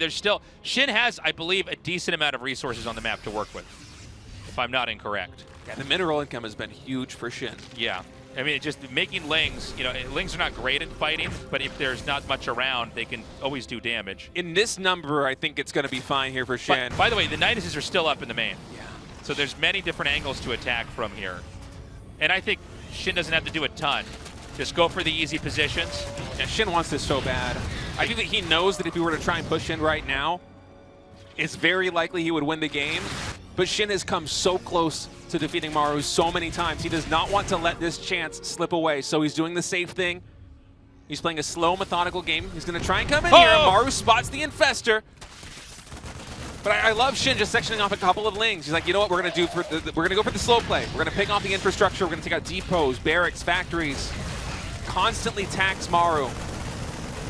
Shin has, I believe, a decent amount of resources on the map to work with, if I'm not incorrect. Yeah, the mineral income has been huge for Shin. Yeah. I mean, just making Lings, Lings are not great at fighting, but if there's not much around, they can always do damage. In this number, I think it's going to be fine here for Shin. By the way, the Niduses are still up in the main. Yeah. So there's many different angles to attack from here. And I think Shin doesn't have to do a ton. Just go for the easy positions. Yeah, Shin wants this so bad. I think that he knows that if he were to try and push in right now, it's very likely he would win the game. But Shin has come so close to defeating Maru so many times. He does not want to let this chance slip away. So he's doing the safe thing. He's playing a slow, methodical game. He's going to try and come in here. Maru spots the Infestor. But I love Shin just sectioning off a couple of Lings. He's like, you know what we're going to do? We're going to go for the slow play. We're going to pick off the infrastructure. We're going to take out depots, barracks, factories. Constantly tax Maru.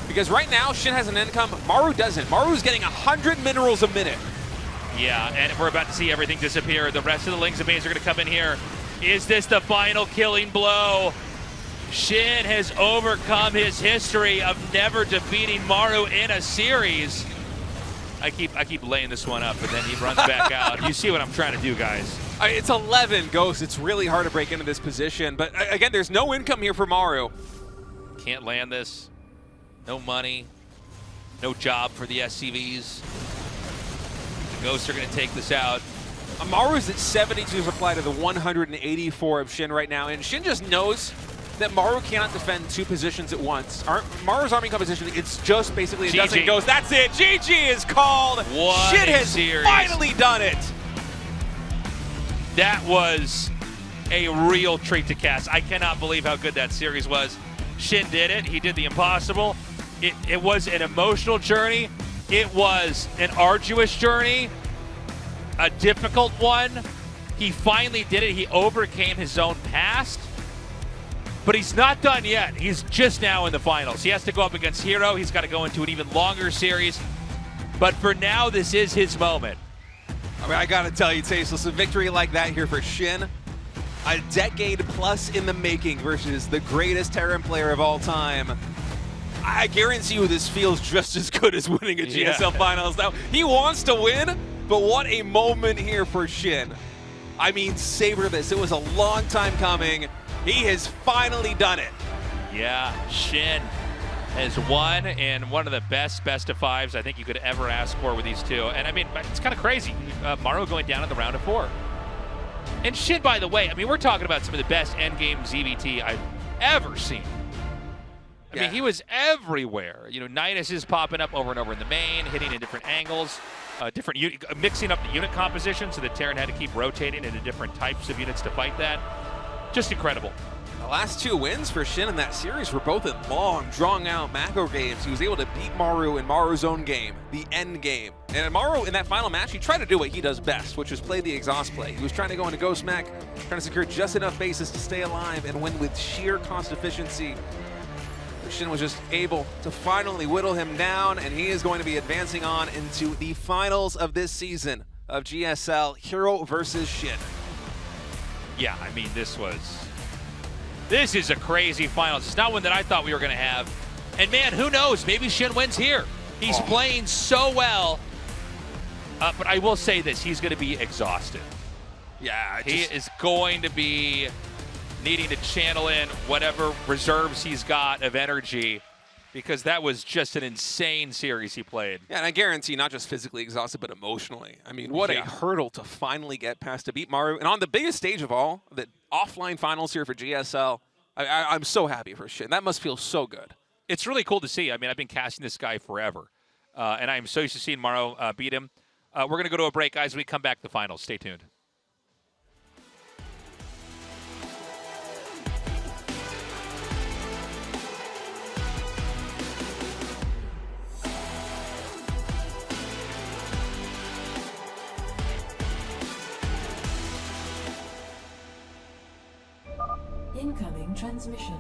Because right now, Shin has an income. Maru doesn't. Maru's getting 100 minerals a minute. Yeah, and we're about to see everything disappear. The rest of the Lings of Maze are going to come in here. Is this the final killing blow? Shin has overcome his history of never defeating Maru in a series. I keep laying this one up, but then he runs back out. You see what I'm trying to do, guys. It's 11 Ghosts. It's really hard to break into this position. But again, there's no income here for Maru. Can't land this. no money, no job for the SCVs. The Ghosts are going to take this out. Maru's at 72 supply to the 184 of SHIN right now, and SHIN just knows that Maru cannot defend two positions at once. Maru's army composition, it's just basically a dozen goes. That's it. GG is called. SHIN has finally done it. That was a real treat to cast. I cannot believe how good that series was. SHIN did it. He did the impossible. It was an emotional journey. It was an arduous journey, a difficult one. He finally did it. He overcame his own past. But he's not done yet. He's just now in the finals. He has to go up against Hero. He's got to go into an even longer series. But for now, this is his moment. I mean, I got to tell you, Tasteless, a victory like that here for SHIN, a decade plus in the making versus the greatest Terran player of all time. I guarantee you this feels just as good as winning a GSL Finals. Now, he wants to win, but what a moment here for SHIN. I mean, savor this. It was a long time coming. He has finally done it. Yeah, SHIN has won in one of the best of fives I think you could ever ask for with these two. And I mean, it's kind of crazy. Maru going down in the round of 4. And SHIN, by the way, I mean, we're talking about some of the best endgame ZVT I've ever seen. I mean, he was everywhere. You know, Nidus is popping up over and over in the main, hitting in different angles, mixing up the unit composition so that Terran had to keep rotating into different types of units to fight that. Just incredible. The last 2 wins for SHIN in that series were both in long, drawn-out macro games. He was able to beat Maru in Maru's own game, the end game. And Maru, in that final match, he tried to do what he does best, which was play the exhaust play. He was trying to go into Ghost Mech, trying to secure just enough bases to stay alive and win with sheer cost efficiency. SHIN was just able to finally whittle him down, and he is going to be advancing on into the finals of this season of GSL, Hero versus SHIN. Yeah, I mean, this is a crazy finals. It's not one that I thought we were going to have. And man, who knows? Maybe SHIN wins here. He's playing so well. But I will say this, he's going to be exhausted. Yeah. He is going to be needing to channel in whatever reserves he's got of energy, because that was just an insane series he played. Yeah, and I guarantee not just physically exhausted, but emotionally. I mean, what a hurdle to finally get past to beat Maru. And on the biggest stage of all, the offline finals here for GSL, I'm so happy for SHIN. That must feel so good. It's really cool to see. I mean, I've been casting this guy forever, and I'm so used to seeing Maru beat him. We're going to go to a break, guys. When we come back to the finals. Stay tuned. Incoming transmission.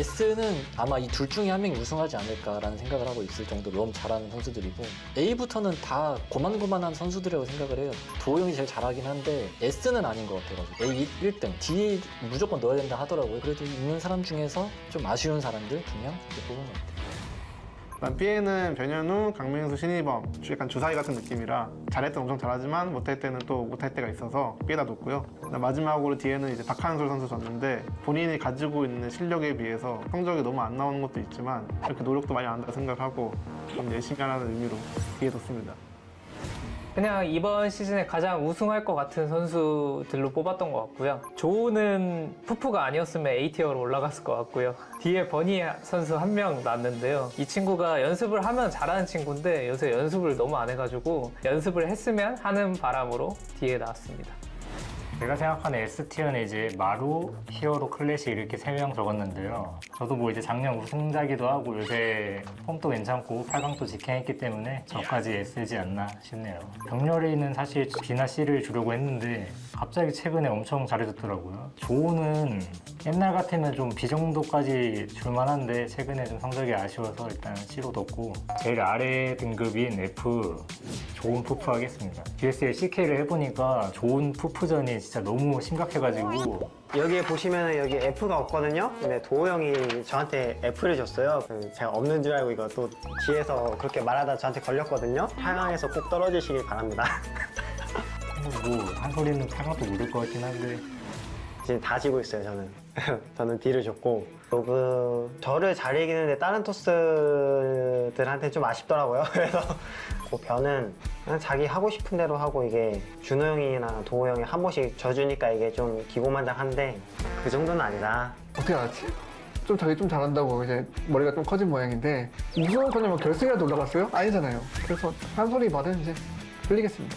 S는 아마 이 둘 중에 한 명이 우승하지 않을까라는 생각을 하고 있을 정도로 너무 잘하는 선수들이고 A부터는 다 고만고만한 선수들이라고 생각을 해요. 도영이 제일 잘하긴 한데 S는 아닌 것 같아가지고 A 1등 D에 무조건 넣어야 된다 하더라고요. 그래도 있는 사람 중에서 좀 아쉬운 사람들 2명 이렇게 뽑은 것 같아요. B에는 변현우, 강민수, 신희범 약간 주사위 같은 느낌이라 잘할 때는 엄청 잘하지만 못할 때는 또 못할 때가 있어서 B에다 놓고요. 마지막으로 D에는 이제 박한솔 선수 줬는데 본인이 가지고 있는 실력에 비해서 성적이 너무 안 나오는 것도 있지만 이렇게 노력도 많이 안 한다고 생각하고 좀 열심히 하라는 의미로 D에 뒀습니다. 그냥 이번 시즌에 가장 우승할 것 같은 선수들로 뽑았던 것 같고요. 조우는 푸푸가 아니었으면 A티어로 올라갔을 것 같고요. 뒤에 버니 선수 한 명 났는데요. 이 친구가 연습을 하면 잘하는 친구인데 요새 연습을 너무 안 해가지고 연습을 했으면 하는 바람으로 뒤에 나왔습니다. 제가 생각하는 S티어는 이제 마루, 히어로, 클래식 이렇게 3명 적었는데요. 저도 뭐 이제 작년 우승자기도 하고 요새 폼도 괜찮고 8강도 직행했기 때문에 저까지 S지 않나 싶네요. 병렬이는 사실 B나 C를 주려고 했는데 갑자기 최근에 엄청 잘해줬더라고요. 조우는 옛날 같으면 좀 B 정도까지 줄만한데 최근에 좀 성적이 아쉬워서 일단 C로 뒀고 제일 아래 등급인 F, 좋은 푸프 하겠습니다. GSL CK를 해보니까 좋은 푸프전이 진짜 너무 심각해가지고 여기에 보시면 여기 F가 없거든요. 근데 도호 형이 저한테 F를 줬어요. 제가 없는 줄 알고 이거 또 뒤에서 그렇게 말하다 저한테 걸렸거든요. 8강에서 꼭 떨어지시길 바랍니다. 뭐 한 소리는 8강도 모를 것 같긴 한데 지금 다 지고 있어요, 저는. 저는 D를 줬고 저를 잘 이기는데 다른 토스들한테 좀 아쉽더라고요. 그래서 그 변은 그냥 자기 하고 싶은 대로 하고 이게 준호 형이나 도호 형이 한 번씩 져주니까 이게 좀 기고만장한데 그 정도는 아니다. 어떻게 알았지? 좀 자기 좀 잘한다고 이제 머리가 좀 커진 모양인데 우승하려면 결승이라도 올라갔어요? 아니잖아요. 그래서 한 소리 말은 이제 흘리겠습니다.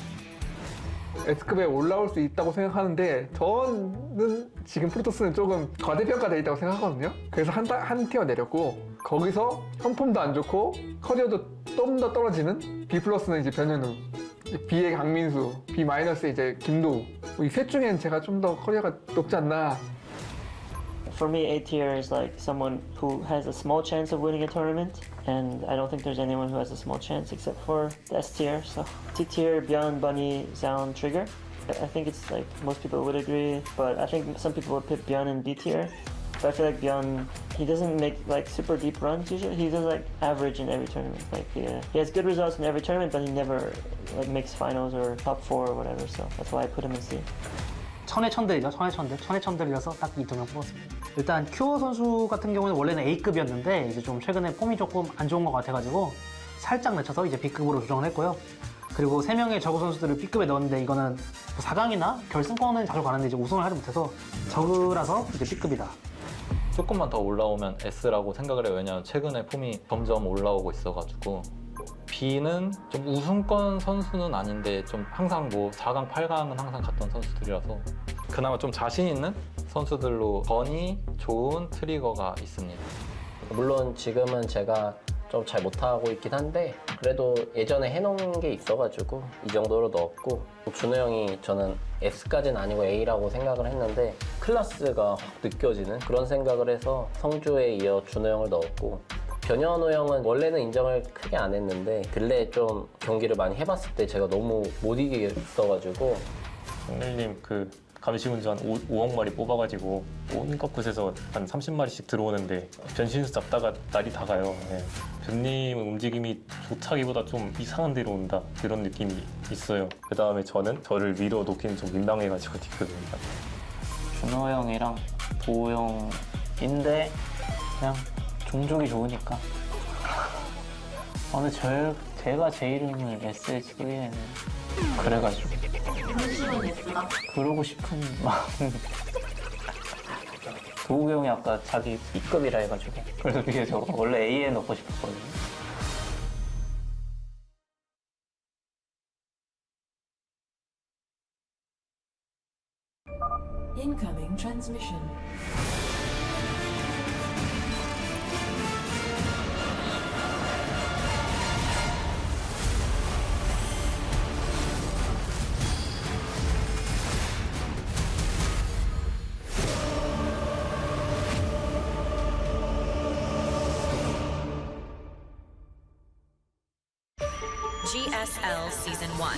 S급에 올라올 수 있다고 생각하는데 저는 지금 프로토스는 조금 과대평가되어 있다고 생각하거든요. 그래서 한 티어 내렸고 거기서 펌폼도 안 좋고 커리어도 좀 더 떨어지는 B 플러스는 이제 변현우, B의 강민수, B 마이너스에 이제 김도우 이 셋 중엔 제가 좀 더 커리어가 높지 않나. For me, A tier is like someone who has a small chance of winning a tournament, and I don't think there's anyone who has a small chance except for the S tier. So T tier, Byeon, Bunny, Sound, Trigger. I think it's like most people would agree, but I think some people would put Byeon in B tier. But I feel like Byeon, he doesn't make like super deep runs usually. He does like average in every tournament. Like he has good results in every tournament, but he never like makes finals or top 4 or whatever. So that's why I put him in C. 천해천들이죠. 천해천들이어서 딱 이 두 명 뽑았습니다. 일단 큐어 선수 같은 경우는 원래는 A급이었는데 이제 좀 최근에 폼이 조금 안 좋은 것 같아가지고 살짝 늦춰서 이제 B급으로 조정을 했고요. 그리고 3명의 저그 선수들을 B급에 넣었는데 이거는 4강이나 결승권은 자주 가는데 이제 우승을 하지 못해서 저그라서 이제 B급이다. 조금만 더 올라오면 S라고 생각을 해요. 왜냐면 최근에 폼이 점점 올라오고 있어가지고. B는 좀 우승권 선수는 아닌데 좀 항상 뭐 4강, 8강은 항상 갔던 선수들이라서 그나마 좀 자신 있는 선수들로 버니, 좋은 트리거가 있습니다. 물론 지금은 제가 좀 잘 못하고 있긴 한데 그래도 예전에 해놓은 게 있어가지고 이 정도로 넣었고 준호 형이 저는 S까지는 아니고 A라고 생각을 했는데 클래스가 확 느껴지는 그런 생각을 해서 성주에 이어 준호 형을 넣었고 변현우 형은 원래는 인정을 크게 안 했는데 근래 좀 경기를 많이 해봤을 때 제가 너무 못 이기겠어가지고 정밀님 그 감시군주 한 5억 마리 뽑아가지고 온갖 곳에서 한 30마리씩 들어오는데 변신수 잡다가 날이 다 가요. 네. 변님 움직임이 좋다기보다 좀 이상한 데로 온다 그런 느낌이 있어요. 그 다음에 저는 저를 위로 놓기는 좀 민망해가지고 뒷급입니다. 준호 형이랑 도호 형인데 그냥 종족이 좋으니까 근데 제가 제 이름을 S에 찍기에는 그래가지고 그러고 싶은 마음 도우 형이 아까 자기 B급이라 해가지고 그래서 그게 저 원래 A에 넣고 싶었거든요. Incoming transmission. GSL Season 1.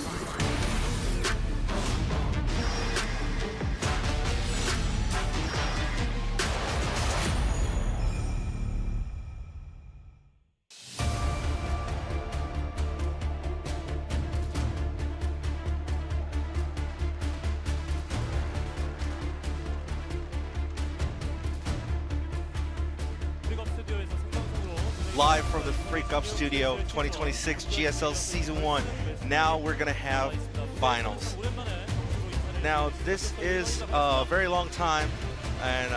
Live from the Freak Up Studio 2026 GSL Season 1. Now we're going to have finals. Now this is a very long time, and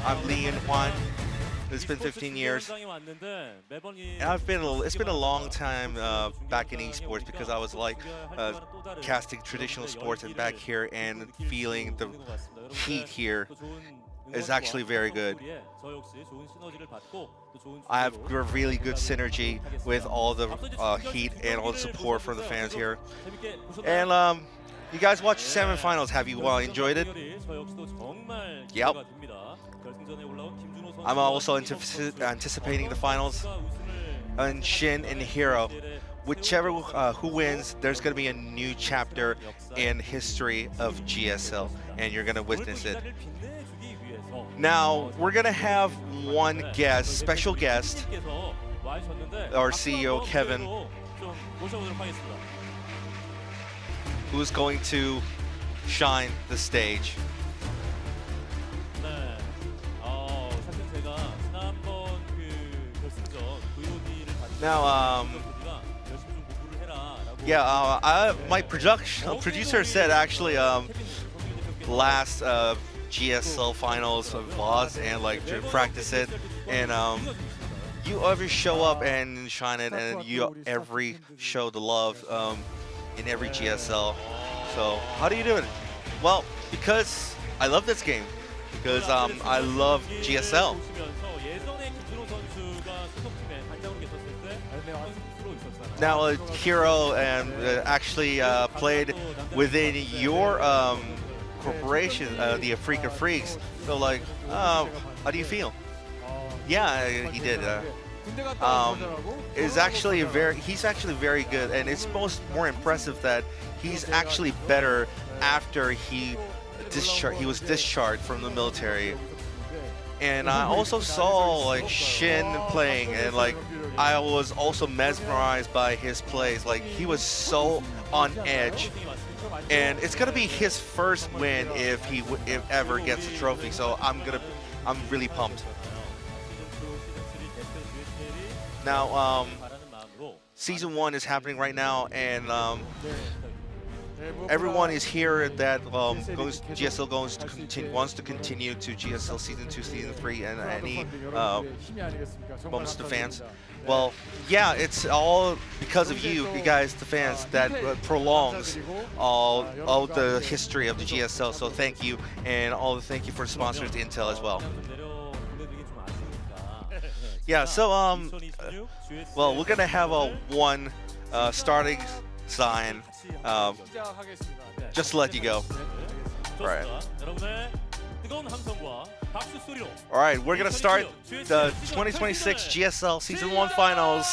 I'm Lee and Juan. It's been 15 years. And it's been a long time back in esports, because I was like casting traditional sports and back here and feeling the heat here is actually very good. I have a really good synergy with all the heat and all the support from the fans here. And you guys watched the semifinals. Have you enjoyed it? Yep. I'm also anticipating the finals. And SHIN and Hero. Whichever who wins, there's going to be a new chapter in history of GSL, and you're going to witness it. Now, we're going to have one guest, special guest, our CEO, Kevin, who's going to shine the stage. Now, my producer said actually last GSL finals of VODs and like to practice it, and you ever show up and shine it, and you every show the love in every GSL. So how do you do it? Well, because I love this game, because I love GSL. Now Hero actually played within your corporation, the Africa Freaks. So like, how do you feel? Yeah, he did. He's actually very good, and it's more impressive that he's actually better after he was discharged from the military. And I also saw like SHIN playing, and like I was also mesmerized by his plays. Like he was so on edge. And it's gonna be his first win if ever gets a trophy. So I'm really pumped. Now, Season 1 is happening right now, and everyone is here that GSL wants to continue to GSL Season 2, Season 3, and any moments to fans. Well, yeah, it's all because of you guys, the fans, that prolongs all the history of the GSL. So thank you, and thank you for sponsors, Intel as well. Yeah, so well, we're gonna have one starting sign. Just to let you go. All right. All right, we're gonna start the 2026 GSL Season 1 finals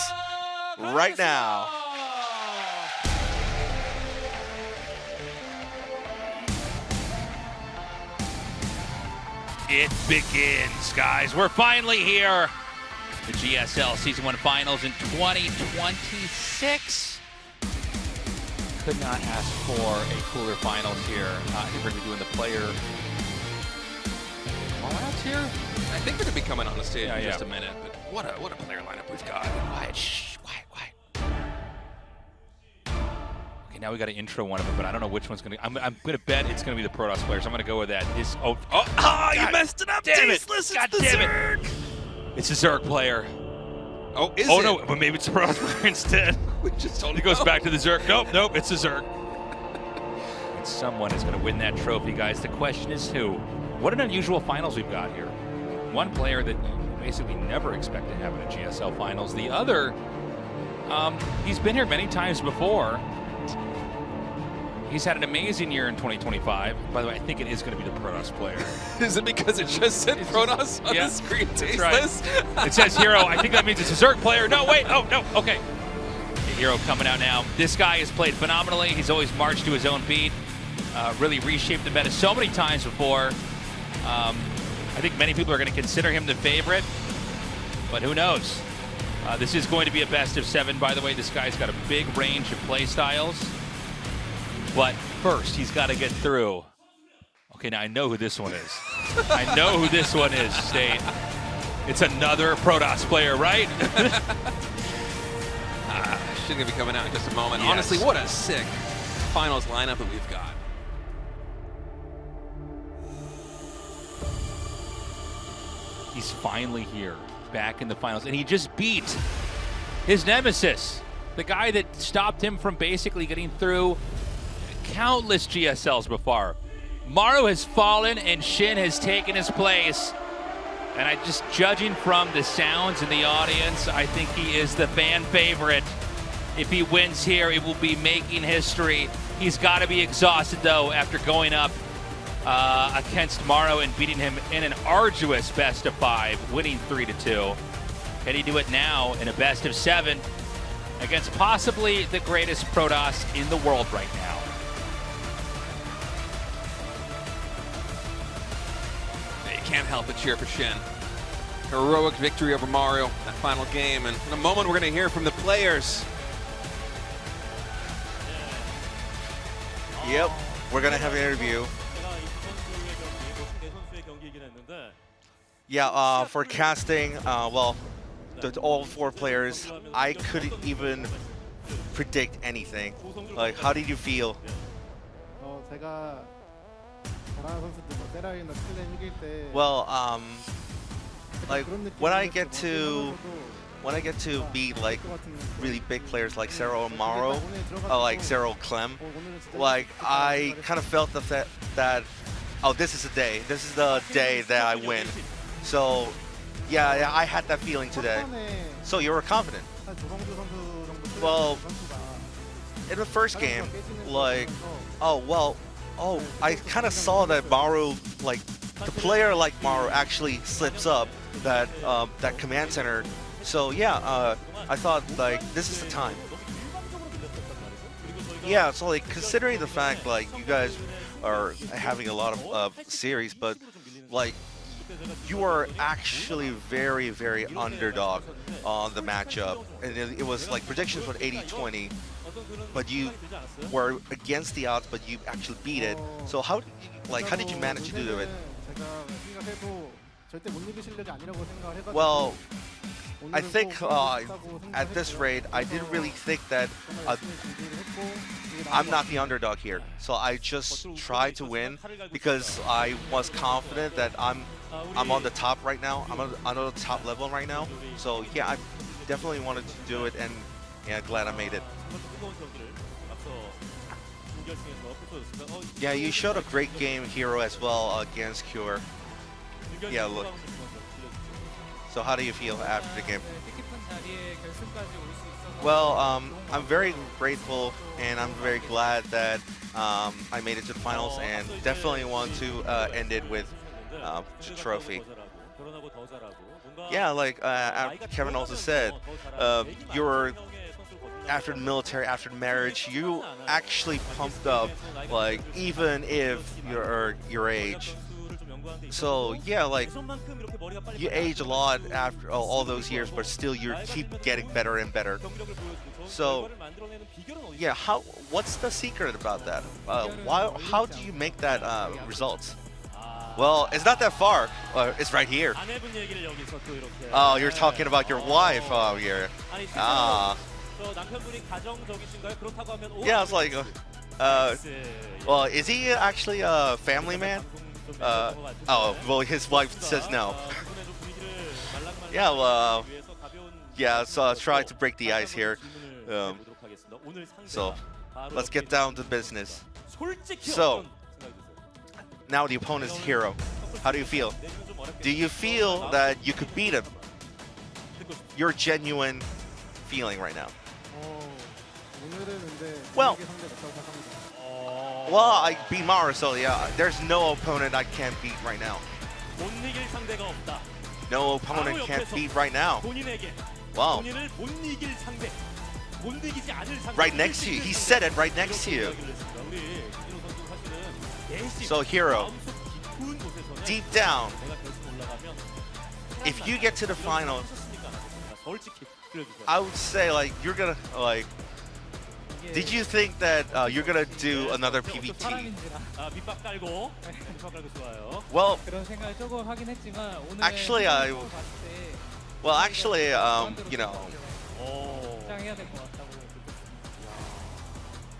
right now. It begins, guys. We're finally here. The GSL Season 1 finals in 2026. Could not ask for a cooler finals here. We're going to be doing the player lineups here. I think they're going to be coming on the stage in just a minute. But what a player lineup we've got. Quiet, shh, quiet. Okay, now we got to intro one of them, but I don't know which one's going to. I'm going to bet it's going to be the Protoss players. I'm going to go with that. You messed it up, Tasteless. God damn it! It's a Zerg player. Oh, is it? Oh no, but maybe it's a Protoss player instead. We just told It goes back to the Zerg. Nope, it's a Zerg. And someone is going to win that trophy, guys. The question is who? What an unusual finals we've got here. One player that you basically never expect to have in a GSL finals. The other, he's been here many times before. He's had an amazing year in 2025. By the way, I think it is going to be the Protoss player. Is it because it just said Protoss on the screen? That's right. It says Hero. I think that means it's a Zerg player. No, wait. Oh, no. Okay. Hero coming out now. This guy has played phenomenally. He's always marched to his own beat. Really reshaped the meta so many times before. I think many people are going to consider him the favorite, but who knows? This is going to be a best of 7, by the way. This guy's got a big range of play styles. But first, he's got to get through. Okay, now I know who this one is. I know who this one is, State. It's another Protoss player, right? SHIN gonna be coming out in just a moment. Yes. Honestly, what a sick finals lineup that we've got. He's finally here, back in the finals, and he just beat his nemesis, the guy that stopped him from basically getting through countless GSLs before. Maru has fallen, and SHIN has taken his place. And I just, judging from the sounds in the audience, I think he is the fan favorite. If he wins here, it will be making history. He's got to be exhausted, though, after going up against Maru and beating him in an arduous best of 5, winning 3-2. Can he do it now in a best of 7 against possibly the greatest Protoss in the world right now? You can't help but cheer for SHIN. Heroic victory over Maru, that final game. And in a moment, we're going to hear from the players. Yep, we're going to have an interview. Yeah, for casting, well, all 4 players, I couldn't even predict anything. Like, how did you feel? Well, like when I get to beat like really big players like Zero and Maru, like Zero Clem, like I kind of felt that oh, this is the day. This is the day that I win. So yeah, I had that feeling today. So you were confident. Well, in the first game, like, I kind of saw that Maru, like, the player like Maru actually slips up that that command center. So yeah, I thought like this is the time. Yeah, so like considering the fact like you guys are having a lot of series, but like you are actually very, very underdog on the matchup, and it was like predictions were 80-20. But you were against the odds, but you actually beat it. So how did you manage to do it? Well, I think at this rate, I didn't really think that I'm not the underdog here. So I just tried to win because I was confident that I'm on the top right now. I'm on the top level right now. So yeah, I definitely wanted to do it, and yeah, glad I made it. Yeah, you showed a great game, Hero, as well against Cure. Yeah, look. So how do you feel after the game? Well, I'm very grateful, and I'm very glad that I made it to the finals, and definitely want to end it with the trophy. Yeah, like Kevin also said, you're after the military, after the marriage, you actually pumped up, like even if you're your age. So yeah, like you age a lot after all those years, but still you keep getting better and better. So yeah, what's the secret about that? How do you make that results? Well, it's not that far. It's right here. Oh, you're talking about your wife. Oh, here. Ah. Yeah, it's like, well, is he actually a family man? Oh, well, his wife says no. Yeah, well, yeah, so I tried to break the ice here. So, let's get down to business. So, now the opponent's Hero. How do you feel? Do you feel that you could beat him? Your genuine feeling right now. Well, I beat Maru, so yeah, there's no opponent I can't beat right now. No opponent can't beat right now. Wow. Right next to you. He said it right next to you. So Hero, deep down, if you get to the final, I would say like you're gonna like. Did you think that you're gonna do another PVT? Well, actually, you know,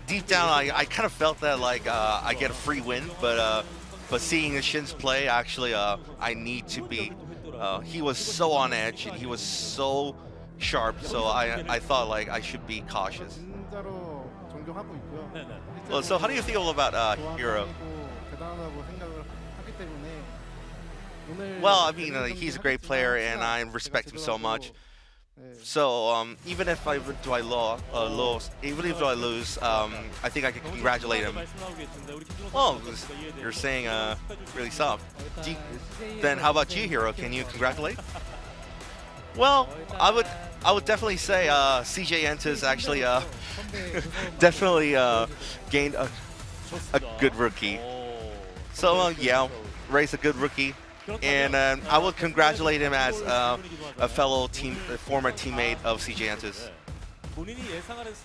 deep down, I kind of felt that like I get a free win, but seeing the Shins play, actually, I need to be. He was so on edge and he was so sharp, so I thought like I should be cautious. Well, so how do you feel about Hero? Well, I mean, he's a great player and I respect him so much. So even if I lose, I think I can congratulate him. Oh, you're saying really soft. Then how about you, Hero? Can you congratulate? Well, I would definitely say CJ Entis actually definitely gained a good rookie. So yeah, Ray's a good rookie. And I would congratulate him as a fellow former teammate of CJ Entis.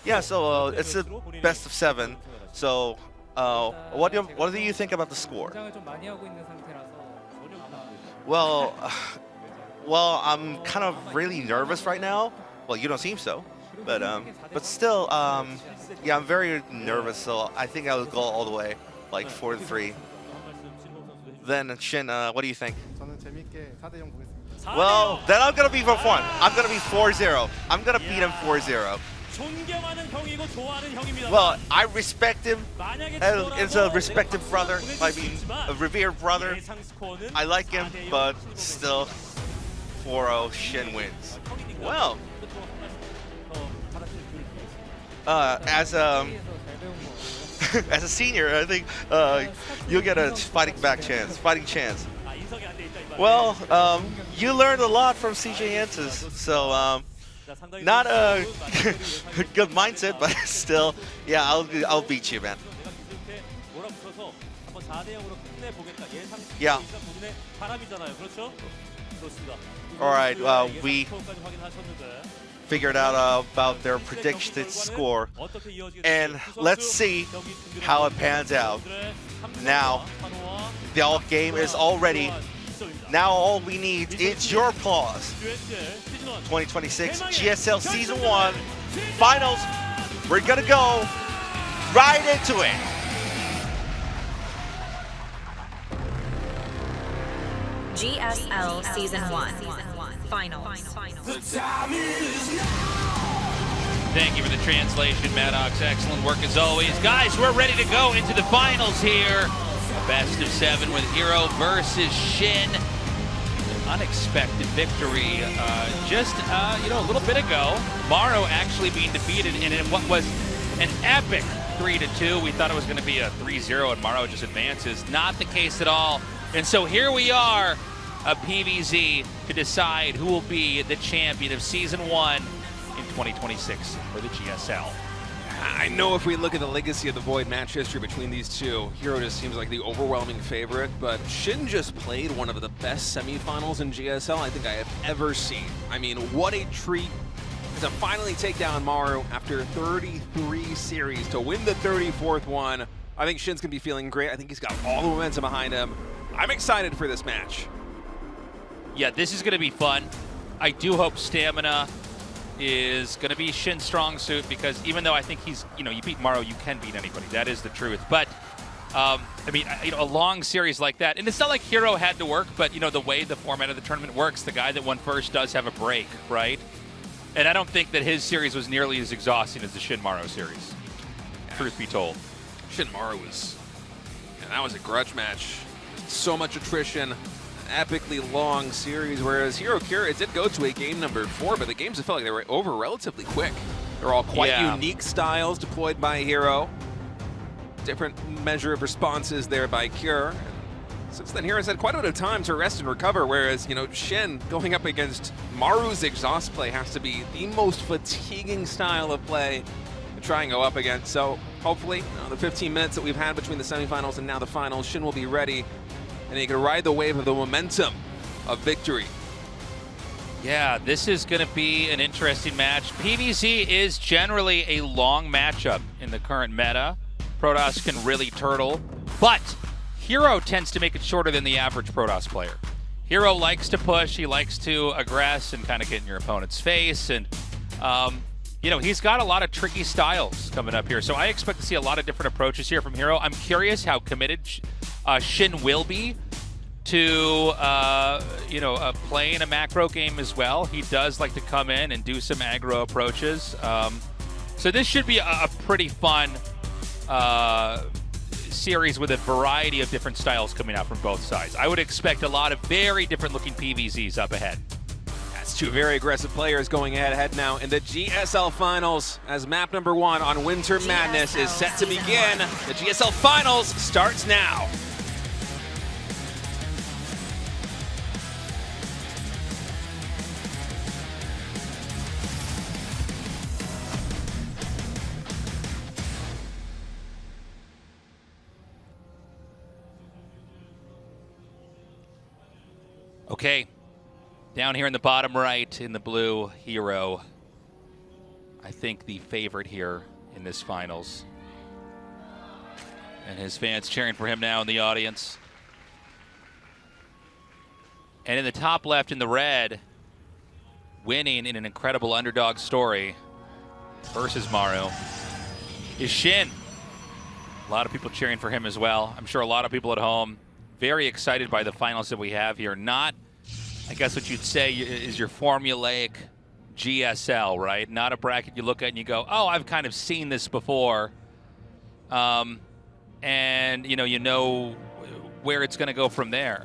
Yeah, so it's a best of 7. So what do you think about the score? Well, I'm kind of really nervous right now. Well, you don't seem so, but still, yeah, I'm very nervous. So I think I will go all the way, like 4-3. Then Shin, what do you think? Well, then I'm gonna be for fun. I'm gonna be 4-0. I'm gonna beat him 4-0. Well, I respect him as a respected brother. I mean, a revered brother. I like him, but still, 4-0, Shin wins. Well, as a senior, I think you'll get a fighting chance. Well, you learned a lot from CJ Entis, so not a good mindset, but still, yeah, I'll beat you, man. Yeah. All right, we figured out about their predicted score, and let's see how it pans out. Now, the game is all ready. Now all we need is your applause. 2026 GSL Season 1 Finals. We're gonna go right into it. GSL Season 1 Finals. Thank you for the translation, Maddox. Excellent work as always. Guys, we're ready to go into the finals here. A best of 7 with Hero versus Shin. An unexpected victory just a little bit ago. Maru actually being defeated in what was an epic 3-2. We thought it was going to be a 3-0 and Maru just advances. Not the case at all. And so here we are, a PVZ to decide who will be the champion of Season 1 in 2026 for the GSL. I know if we look at the legacy of the Void match history between these two, Hero just seems like the overwhelming favorite, but Shin just played one of the best semifinals in GSL I think I have ever seen. I mean, what a treat to finally take down Maru after 33 series to win the 34th one. I think Shin's gonna be feeling great. I think he's got all the momentum behind him. I'm excited for this match. Yeah, this is gonna be fun. I do hope stamina is going to be Shin's strong suit, because even though I think he's, you beat Maru, you can beat anybody. That is the truth. But, I mean, a long series like that, and it's not like Hero had to work, but, the way the format of the tournament works, the guy that won first does have a break, right? And I don't think that his series was nearly as exhausting as the Shin Maru series, truth be told. Shin Maru that was a grudge match. So much attrition. Epically long series, whereas Hero Kira, it did go to a game number 4, but the games, it felt like they were over relatively quick. They're all quite unique styles deployed by Hero. Different measure of responses there by Kira. since then Hero's had quite a bit of time to rest and recover, whereas, you know, SHIN going up against Maru's exhaust play has to be the most fatiguing style of play to try and go up against. So hopefully, the 15 minutes that we've had between the semifinals and now the finals, SHIN will be ready and he can ride the wave of the momentum of victory. Yeah, this is going to be an interesting match. PvZ is generally a long matchup in the current meta. Protoss can really turtle, but Hero tends to make it shorter than the average Protoss player. Hero likes to push, he likes to aggress and kind of get in your opponent's face, and you know, he's got a lot of tricky styles coming up here, so I expect to see a lot of different approaches here from Hero. I'm curious how committed SHIN will be to playing a macro game as well. He does like to come in and do some aggro approaches. So this should be a pretty fun series with a variety of different styles coming out from both sides. I would expect a lot of very different looking PvZs up ahead. That's two very aggressive players going head now in the GSL Finals as map number 1 on Winter Madness is set to begin. The GSL Finals starts now. Okay, down here in the bottom right in the blue, Hero. I think the favorite here in this finals. And his fans cheering for him now in the audience. And in the top left in the red, winning in an incredible underdog story versus Maru, is SHIN. A lot of people cheering for him as well. I'm sure a lot of people at home very excited by the finals that we have here. Not, I guess what you'd say is your formulaic GSL, right? Not a bracket you look at and you go, oh, I've kind of seen this before. And you know where it's going to go from there.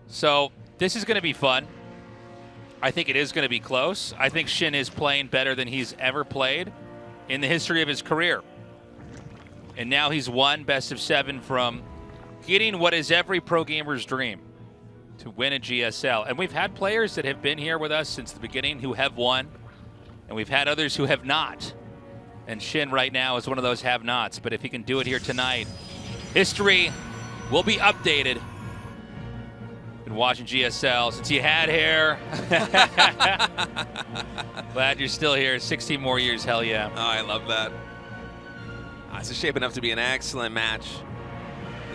So this is going to be fun. I think it is going to be close. I think SHIN is playing better than he's ever played in the history of his career. And now he's won best of 7 from getting what is every pro gamer's dream, to win a GSL. And we've had players that have been here with us since the beginning who have won, and we've had others who have not. And SHIN right now is one of those have-nots, but if he can do it here tonight, history will be updated. Been watching GSL since you had hair. Glad you're still here. 16 more years, hell yeah. Oh, I love that. This is shaping up to be an excellent match.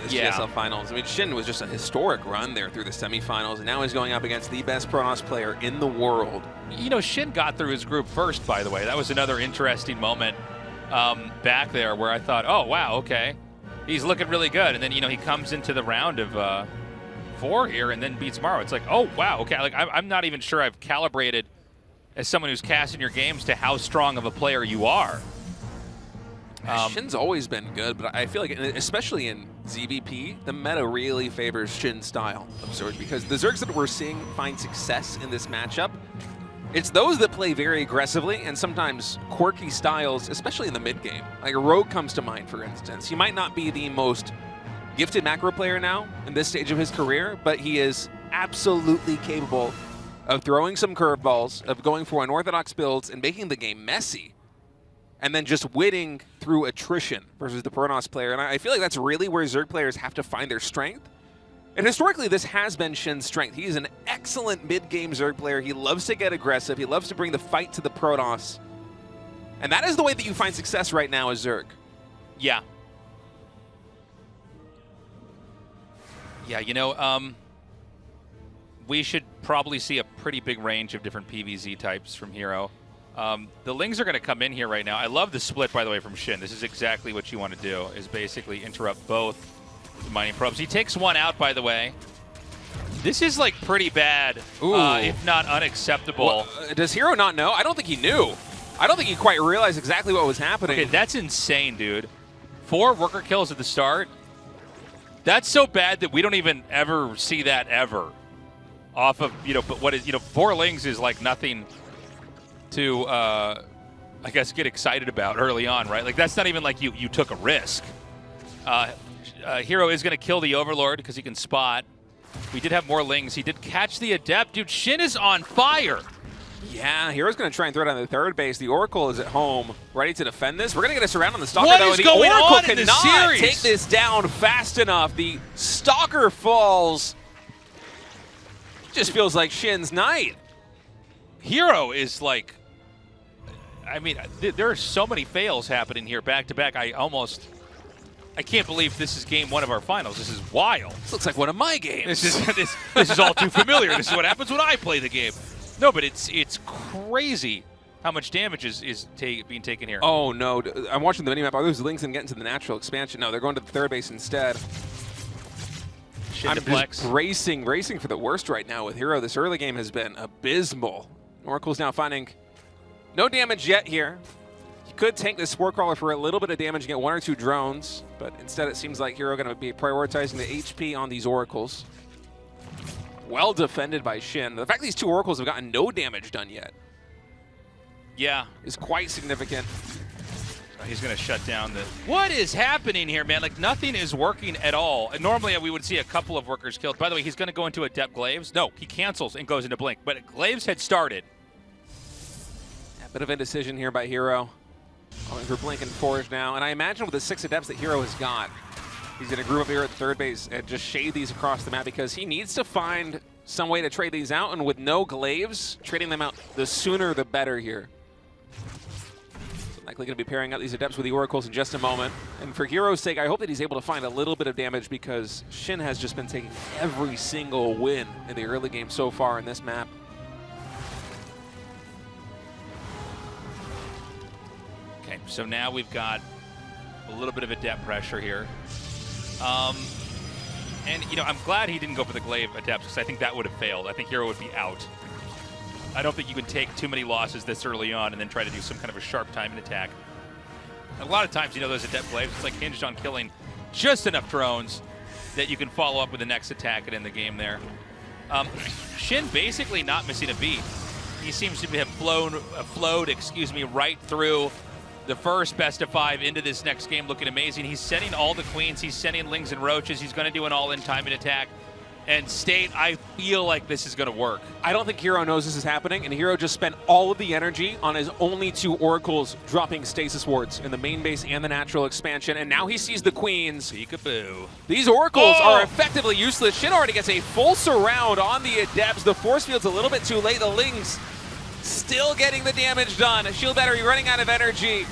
This GSL Finals. I mean, SHIN was just a historic run there through the semifinals, and now he's going up against the best Protoss player in the world. You know, SHIN got through his group first, by the way. That was another interesting moment back there where I thought, oh, wow, okay. He's looking really good. And then, you know, he comes into the round of 4 here and then beats Maru. It's like, oh, wow, okay. Like, I'm not even sure I've calibrated as someone who's casting your games to how strong of a player you are. SHIN's always been good, but I feel like, especially in ZVP, the meta really favors SHIN's style of Zerg, because the Zergs that we're seeing find success in this matchup, it's those that play very aggressively and sometimes quirky styles, especially in the mid game. Like Rogue comes to mind, for instance. He might not be the most gifted macro player now in this stage of his career, but he is absolutely capable of throwing some curveballs, of going for unorthodox builds and making the game messy, and then just winning through attrition versus the Protoss player. And I feel like that's really where Zerg players have to find their strength. And historically, this has been SHIN's strength. He's an excellent mid-game Zerg player. He loves to get aggressive. He loves to bring the fight to the Protoss. And that is the way that you find success right now as Zerg. Yeah. Yeah, you know, we should probably see a pretty big range of different PvZ types from Hero. The Lings are going to come in here right now. I love the split, by the way, from SHIN. This is exactly what you want to do, is basically interrupt both the mining probes. He takes one out, by the way. This is, like, pretty bad, if not unacceptable. Well, does Hero not know? I don't think he knew. I don't think he quite realized exactly what was happening. Okay, that's insane, dude. 4 worker kills at the start. That's so bad that we don't even ever see that ever. Off of, you know, but what is, you know, 4 Lings is, like, nothing to, I guess, get excited about early on, right? Like, that's not even like you took a risk. Hero is going to kill the Overlord because he can spot. We did have more Lings. He did catch the Adept. Dude, Shin is on fire. Yeah, Hero's going to try and throw it on the third base. The Oracle is at home, ready to defend this. We're going to get a surround on the Stalker, what though. Is the going Oracle on in this cannot series? take this down fast enough. The Stalker falls. Just feels like Shin's night. Hero is like, I mean, there are so many fails happening here back to back. I can't believe this is game 1 of our finals. This is wild. This looks like one of my games. This is all too familiar. This is what happens when I play the game. No, but it's crazy how much damage is being taken here. Oh, no. I'm watching the minimap. Are those Lings and getting to the natural expansion? No, they're going to the third base instead. I'm just racing for the worst right now with Hero. This early game has been abysmal. Oracle's now finding no damage yet here. He could tank this Spore Crawler for a little bit of damage and get 1 or 2 drones, but instead it seems like Hero going to be prioritizing the HP on these Oracles. Well defended by Shin. The fact these 2 Oracles have gotten no damage done yet, yeah, is quite significant. He's going to shut down the... What is happening here, man? Like, nothing is working at all. And normally, we would see a couple of workers killed. By the way, he's going to go into Adept Glaives. No, he cancels and goes into Blink. But Glaives had started. A bit of indecision here by Hero. Going for Blink and Forge now. And I imagine with the 6 Adepts that Hero has got, he's going to group up here at the third base and just shade these across the map because he needs to find some way to trade these out. And with no Glaives, trading them out, the sooner the better here. Likely going to be pairing out these Adepts with the Oracles in just a moment. And for Hero's sake, I hope that he's able to find a little bit of damage because Shin has just been taking every single win in the early game so far in this map. Okay, so now we've got a little bit of Adept pressure here. And, you know, I'm glad he didn't go for the Glaive Adepts because I think that would have failed. I think Hero would be out. I don't think you can take too many losses this early on and then try to do some kind of a sharp timing attack. A lot of times, you know, those Adept Glaives, it's like hinged on killing just enough drones that you can follow up with the next attack and end the game there. Shin basically not missing a beat. He seems to have flowed right through the first best of 5 into this next game, looking amazing. He's sending all the Queens, he's sending Lings and Roaches, he's going to do an all-in timing attack. And State, I feel like this is going to work. I don't think Hero knows this is happening, and Hero just spent all of the energy on his only 2 Oracles dropping Stasis Wards in the main base and the natural expansion, and now he sees the Queens. Peekaboo. These Oracles are effectively useless. Shin already gets a full surround on the Adepts. The Force Field's a little bit too late. The Lings still getting the damage done. Shield Battery running out of energy.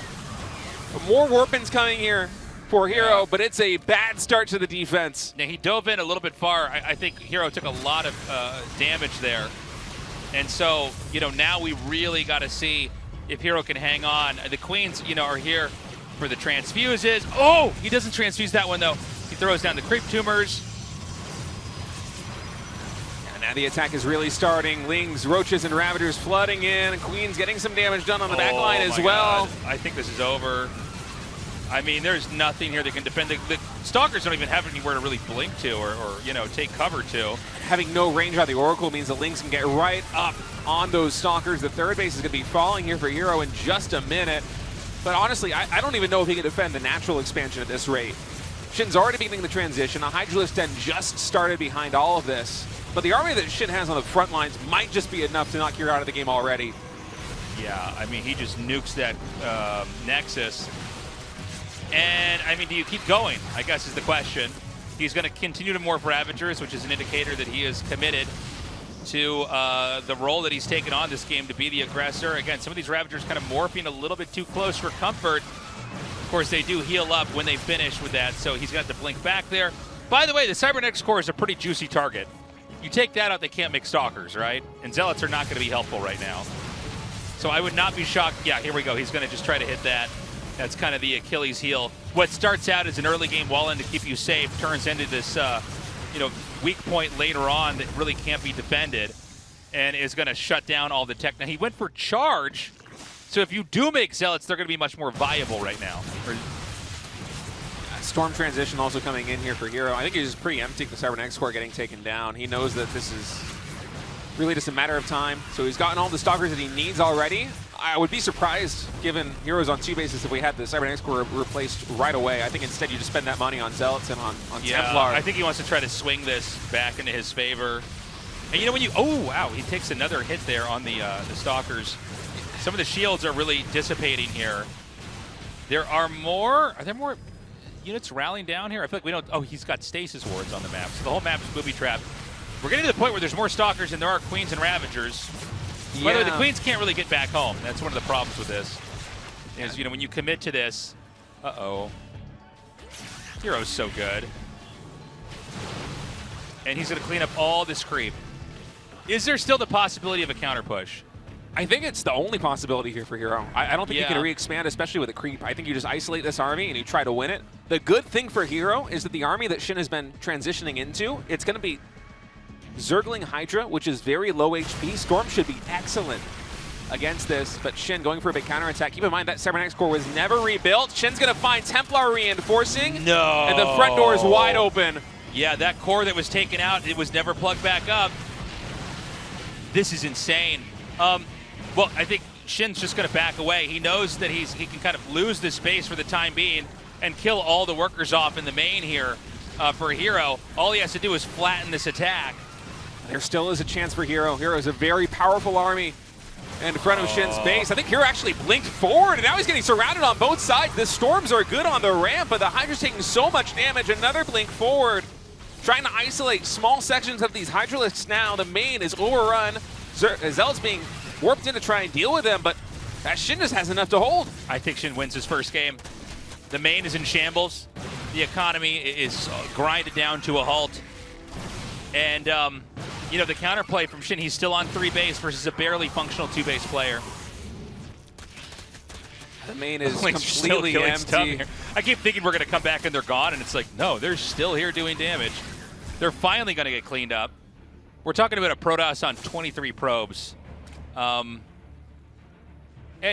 More Warpins coming here for Hero, but it's a bad start to the defense. Now, he dove in a little bit far. I think Hero took a lot of damage there. And so, you know, now we really got to see if Hero can hang on. The Queens, you know, are here for the transfuses. Oh, he doesn't transfuse that one, though. He throws down the creep tumors. And now the attack is really starting. Lings, Roaches, and Ravagers flooding in. Queens getting some damage done on the back line as well. God. I think this is over. I mean, there's nothing here that can defend. The Stalkers don't even have anywhere to really blink to or you know, take cover to. Having no range on the Oracle means the Lings can get right up on those Stalkers. The third base is going to be falling here for Hero in just a minute. But honestly, I don't even know if he can defend the natural expansion at this rate. Shin's already beginning the transition. A Hydralisk Den just started behind all of this. But the army that Shin has on the front lines might just be enough to knock Hero out of the game already. Yeah, I mean, he just nukes that Nexus. And, I mean, do you keep going, I guess is the question. He's going to continue to morph Ravagers, which is an indicator that he is committed to the role that he's taken on this game to be the aggressor. Again, some of these Ravagers kind of morphing a little bit too close for comfort. Of course, they do heal up when they finish with that, so he's got to blink back there. By the way, the Cybernetics core is a pretty juicy target. You take that out, they can't make Stalkers, right? And Zealots are not going to be helpful right now. So I would not be shocked. Yeah, here we go. He's going to just try to hit that. That's kind of the Achilles heel. What starts out as an early game wall-in to keep you safe turns into this, you know, weak point later on that really can't be defended and is going to shut down all the tech. Now, he went for charge, so if you do make Zealots, they're going to be much more viable right now. Storm transition also coming in here for Hero. I think he's just preempting the Cybernetics core getting taken down. He knows that this is really just a matter of time. So he's gotten all the Stalkers that he needs already. I would be surprised, given Heroes on 2 bases, if we had the Cybernetics core replaced right away. I think instead you just spend that money on Zealots and on Templar. I think he wants to try to swing this back into his favor. And you know when you, oh wow, he takes another hit there on the Stalkers. Some of the shields are really dissipating here. Are there more units rallying down here? I feel like we don't, oh, he's got stasis wards on the map. So the whole map is booby-trapped. We're getting to the point where there's more Stalkers than there are Queens and Ravagers. Yeah. By the way, the Queens can't really get back home. That's one of the problems with this. Is, you know, when you commit to this, Hero's so good. And he's going to clean up all this creep. Is there still the possibility of a counter push? I think it's the only possibility here for Hero. I don't think you can re-expand, especially with a creep. I think you just isolate this army and you try to win it. The good thing for Hero is that the army that Shin has been transitioning into, it's going to be Zergling Hydra, which is very low HP. Storm should be excellent against this, but Shin going for a big counterattack. Keep in mind that Cybernetics core was never rebuilt. Shin's going to find Templar reinforcing. No. And the front door is wide open. Yeah, that core that was taken out, it was never plugged back up. This is insane. Well, I think Shin's just going to back away. He knows that he can kind of lose this space for the time being and kill all the workers off in the main here for Hero. All he has to do is flatten this attack. There still is a chance for Hero. Hero is a very powerful army in front of Shin's base. I think Hero actually blinked forward, and now he's getting surrounded on both sides. The Storms are good on the ramp, but the Hydra's taking so much damage. Another blink forward, trying to isolate small sections of these Hydralisks now. The main is overrun. Zealot's being warped in to try and deal with them, but that Shin just has enough to hold. I think Shin wins his first game. The main is in shambles. The economy is grinded down to a halt. And, you know, the counterplay from Shin, he's still on 3 base versus a barely functional 2 base player. The main is completely empty. I keep thinking we're going to come back and they're gone, and it's like, no, they're still here doing damage. They're finally going to get cleaned up. We're talking about a Protoss on 23 probes. And,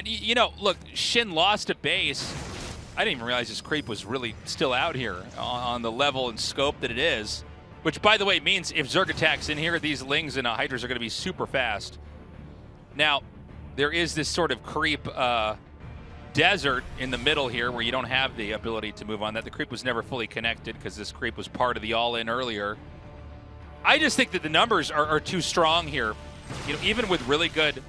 you know, look, Shin lost a base. I didn't even realize this creep was really still out here on the level and scope that it is. Which, by the way, means if Zerg attacks in here, these Lings and Hydras are going to be super fast. Now, there is this sort of creep desert in the middle here where you don't have the ability to move on that. The creep was never fully connected because this creep was part of the all-in earlier. I just think that the numbers are too strong here. You know, even with really good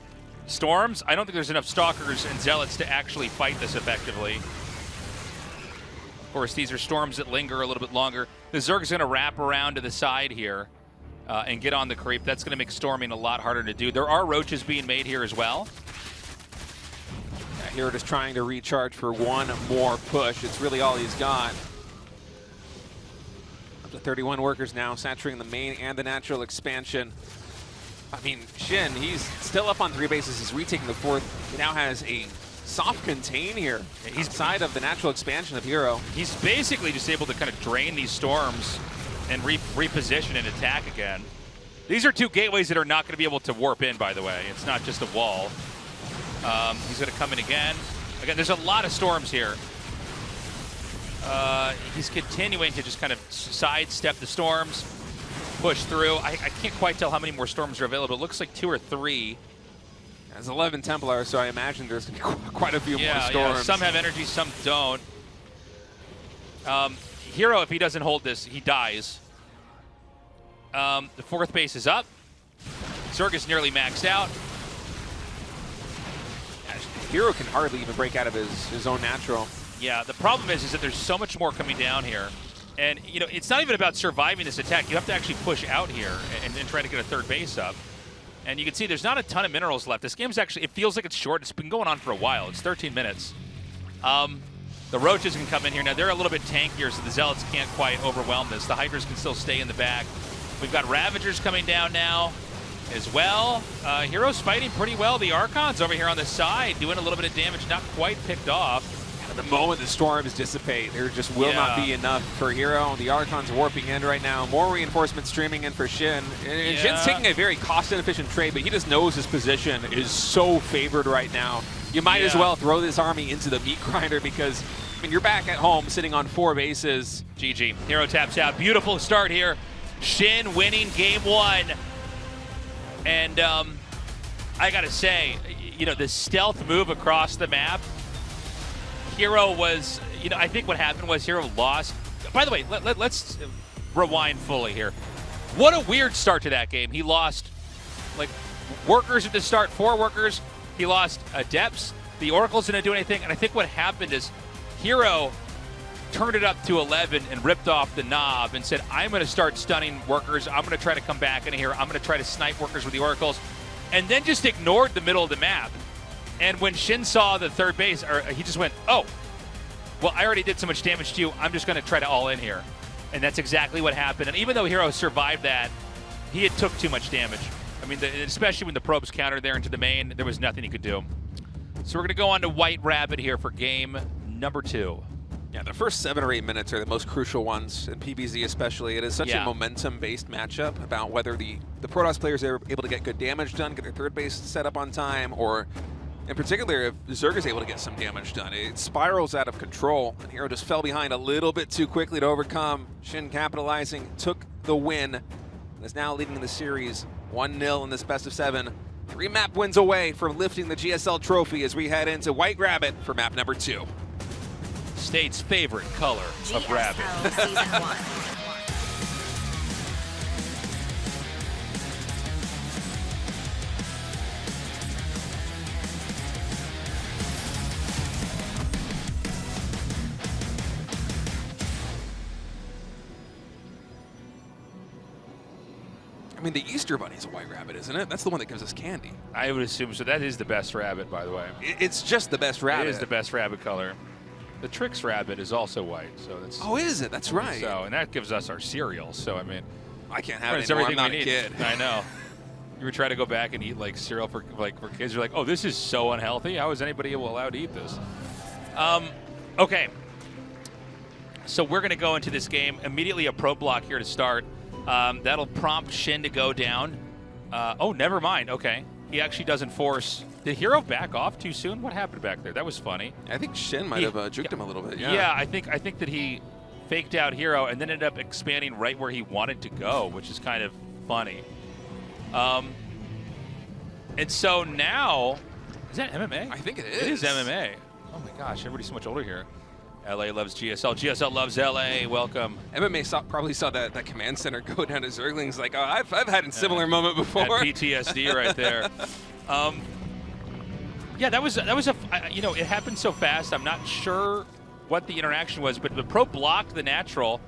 Storms, I don't think there's enough Stalkers and Zealots to actually fight this effectively. Of course, these are Storms that linger a little bit longer. The Zerg's going to wrap around to the side here and get on the creep. That's going to make storming a lot harder to do. There are roaches being made here as well. Yeah, Hero just trying to recharge for one more push. It's really all he's got. Up to 31 workers now, saturating the main and the natural expansion. I mean, Shin, he's still up on 3 bases. He's retaking the 4th. He now has a soft contain here. He's outside of the natural expansion of Hero. He's basically just able to kind of drain these Storms and reposition and attack again. These are 2 gateways that are not going to be able to warp in, by the way. It's not just a wall. He's going to come in again. Again, there's a lot of Storms here. He's continuing to just kind of sidestep the Storms, push through. I can't quite tell how many more Storms are available. It looks like 2 or 3. There's 11 Templars, so I imagine there's going to be quite a few more Storms. Yeah, some have energy, some don't. Hero, if he doesn't hold this, he dies. The 4th base is up. Zerg is nearly maxed out. Hero can hardly even break out of his own natural. Yeah, the problem is that there's so much more coming down here. And, you know, it's not even about surviving this attack. You have to actually push out here and try to get a 3rd base up. And you can see there's not a ton of minerals left. This game's actually, it feels like it's short. It's been going on for a while. It's 13 minutes. The Roaches can come in here. Now, they're a little bit tankier, so the Zealots can't quite overwhelm this. The Hydras can still stay in the back. We've got Ravagers coming down now as well. Hero's fighting pretty well. The Archons over here on the side doing a little bit of damage, not quite picked off. At the moment the Storms dissipate, there just will not be enough for Hero. The Archons warping in right now. More reinforcements streaming in for Shin. And Shin's taking a very cost-inefficient trade, but he just knows his position is so favored right now. You might as well throw this army into the meat grinder because, I mean, you're back at home sitting on 4 bases. GG. Hero taps out. Beautiful start here. Shin winning game 1. And I got to say, the stealth move across the map. Hero was, I think what happened was Hero lost. By the way, let's rewind fully here. What a weird start to that game. He lost, like, workers at the start, 4 workers. He lost Adepts. The Oracles didn't do anything. And I think what happened is Hero turned it up to 11 and ripped off the knob and said, I'm going to start stunning workers. I'm going to try to come back in here. I'm going to try to snipe workers with the Oracles. And then just ignored the middle of the map. And when Shin saw the third base, he just went, oh, well, I already did so much damage to you. I'm just going to try to all in here. And that's exactly what happened. And even though Hero survived that, he had took too much damage. I mean, especially when the probes countered there into the main, there was nothing he could do. So we're going to go on to White Rabbit here for game number 2. Yeah, the first 7 or 8 minutes are the most crucial ones, in PBZ especially. It is such a momentum-based matchup about whether the Protoss players are able to get good damage done, get their third base set up on time, or in particular, if Zerg is able to get some damage done. It spirals out of control, and Hero just fell behind a little bit too quickly to overcome. Shin capitalizing, took the win, and is now leading the series 1-0 in this best of 7. 3 map wins away from lifting the GSL trophy as we head into White Rabbit for map number 2. State's favorite color of rabbit. Season 1. I mean, the Easter Bunny's a white rabbit, isn't it? That's the one that gives us candy. I would assume so. That is the best rabbit, by the way. It's just the best rabbit. It is the best rabbit color. The Trix rabbit is also white, so that's. Oh, is it? That's right. So, and that gives us our cereal. So, I mean, I can't have it anymore. I'm not a kid. I know. You were trying to go back and eat like cereal for kids. You're like, oh, this is so unhealthy. How is anybody allowed to eat this? Okay. So we're going to go into this game immediately. A pro block here to start. That'll prompt Shin to go down. Oh, never mind. Okay. He actually doesn't force. Did Hero back off too soon? What happened back there? That was funny. I think Shin might have juked him a little bit. Yeah. Yeah, I think that he faked out Hero and then ended up expanding right where he wanted to go, which is kind of funny. And so now, is that MMA? I think it is. It is MMA. Oh my gosh, everybody's so much older here. LA loves GSL. GSL loves LA. Welcome. MMA probably saw that command center go down to Zerglings. Like, oh, I've had a similar moment before. That PTSD right there. Yeah, that was a it happened so fast. I'm not sure what the interaction was, but the pro blocked the natural.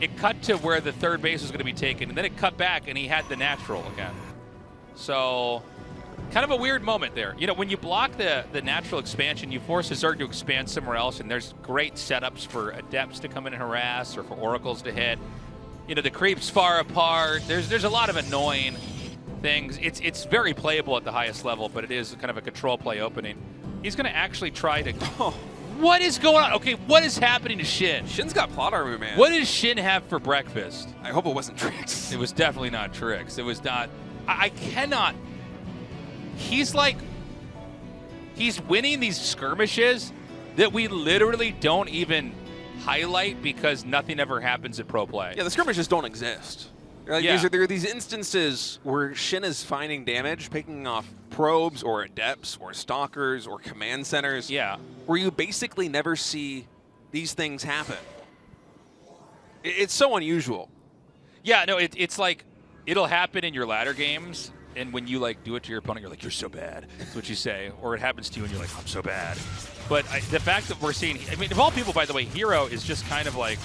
It cut to where the third base was going to be taken, and then it cut back, and he had the natural again. So, kind of a weird moment there. You know, when you block the natural expansion, you force a Zerg to expand somewhere else, and there's great setups for Adepts to come in and harass or for Oracles to hit. You know, the creeps far apart. There's a lot of annoying things. It's very playable at the highest level, but it is kind of a control play opening. He's going to actually try to... Oh, what is going on? Okay, what is happening to Shin? Shin's got plot armor, man. What does Shin have for breakfast? I hope it wasn't Trix. It was definitely not Trix. It was not... I cannot... He's like... He's winning these skirmishes that we literally don't even highlight because nothing ever happens at pro play. Yeah, the skirmishes don't exist. Like, there are these instances where Shin is finding damage, picking off probes or adepts or stalkers or command centers. Yeah. Where you basically never see these things happen. It's so unusual. Yeah, no, it's like it'll happen in your ladder games, and when you like do it to your opponent, you're like, you're so bad. That's what you say. Or it happens to you, and you're like, I'm so bad. But the fact that we're seeing, I mean, of all people, by the way, Hero is just kind of like,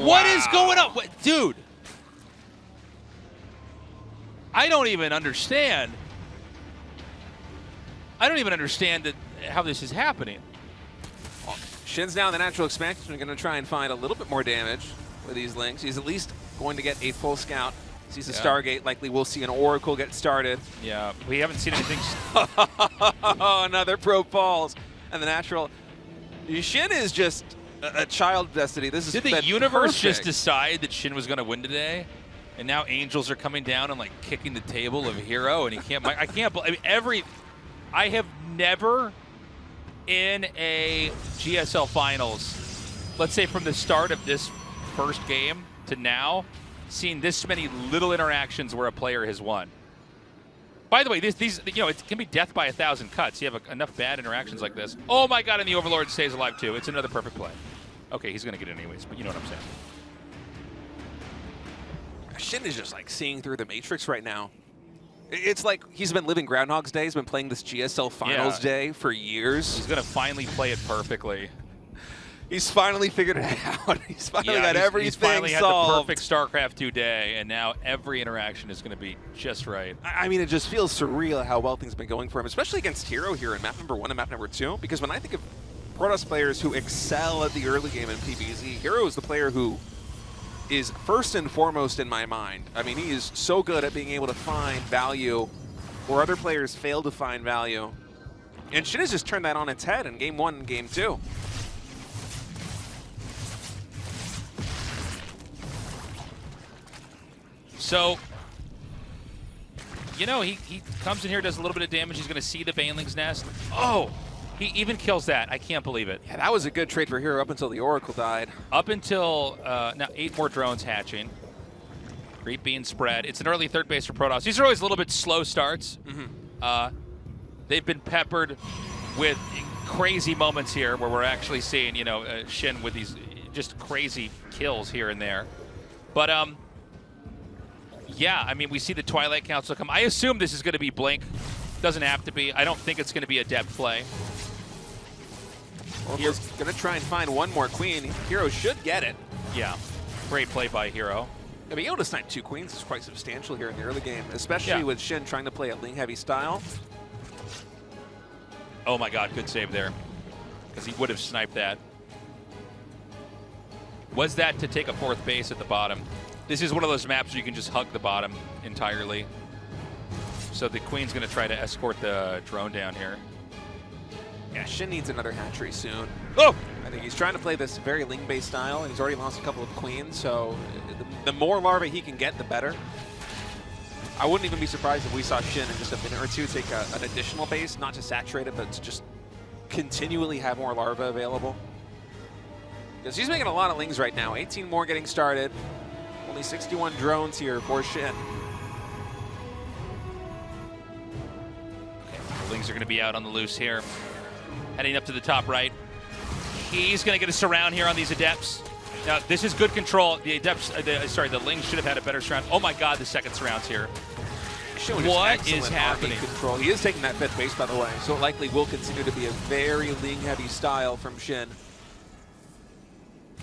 what is going on? What, dude? I don't even understand. I don't even understand how this is happening. Well, Shin's now in the natural expansion. We're going to try and find a little bit more damage with these links. He's at least going to get a full scout. Sees the Stargate. Likely we'll see an Oracle get started. Yeah, we haven't seen anything. Another probe falls. And the natural. Shin is just a child of destiny. This is Did the universe just decide that Shin was going to win today? And now angels are coming down and like kicking the table of Hero, and he can't. I can't. I mean, I have never in a GSL finals, let's say from the start of this first game to now, seen this many little interactions where a player has won. By the way, these you know, it can be death by 1,000 cuts. You have enough bad interactions like this. Oh my god, and the Overlord stays alive too. It's another perfect play. Okay, he's going to get it anyways, but you know what I'm saying. SHIN is just like seeing through the Matrix right now. It's like he's been living Groundhog's Day. He's been playing this GSL Finals day for years. He's going to finally play it perfectly. He's finally figured it out. He's finally got everything He's finally solved. had the perfect StarCraft 2 day, and now every interaction is going to be just right. I mean, it just feels surreal how well things have been going for him, especially against Hero here in map number 1 and map number 2. Because when I think of Protoss players who excel at the early game in PvZ, Hero is the player who is first and foremost in my mind. I mean, he is so good at being able to find value where other players fail to find value. And SHIN has just turned that on its head in game 1 and game 2. So, you know, he comes in here, does a little bit of damage. He's going to see the Baneling's Nest. Oh, he even kills that. I can't believe it. Yeah, that was a good trade for Hero up until the Oracle died. Up until, now 8 more drones hatching. Creep being spread. It's an early third base for Protoss. These are always a little bit slow starts. They've been peppered with crazy moments here where we're actually seeing, you know, SHIN with these just crazy kills here and there. But, yeah, I mean, we see the Twilight Council come. I assume this is going to be Blink. Doesn't have to be. I don't think it's going to be a depth play. Oracle's going to try and find one more queen. Hero should get it. Yeah, great play by Hero. Yeah, being able to snipe 2 queens is quite substantial here in the early game, especially with SHIN trying to play a Ling-heavy style. Oh my god, good save there. Because he would have sniped that. Was that to take a 4th base at the bottom? This is one of those maps where you can just hug the bottom entirely. So the queen's going to try to escort the drone down here. Yeah, SHIN needs another hatchery soon. Oh! I think he's trying to play this very Ling-based style, and he's already lost a couple of queens, so the more larvae he can get, the better. I wouldn't even be surprised if we saw SHIN in just a minute or two take an additional base, not to saturate it, but to just continually have more larvae available. Because he's making a lot of Lings right now. 18 more getting started. Only 61 drones here for SHIN. Okay, the Lings are going to be out on the loose here. Heading up to the top right. He's going to get a surround here on these Adepts. Now, this is good control. The Adepts, the Lings should have had a better surround. Oh my god, the second surround's here. What is happening? Control. He is taking that 5th base, by the way, so it likely will continue to be a very Ling-heavy style from SHIN.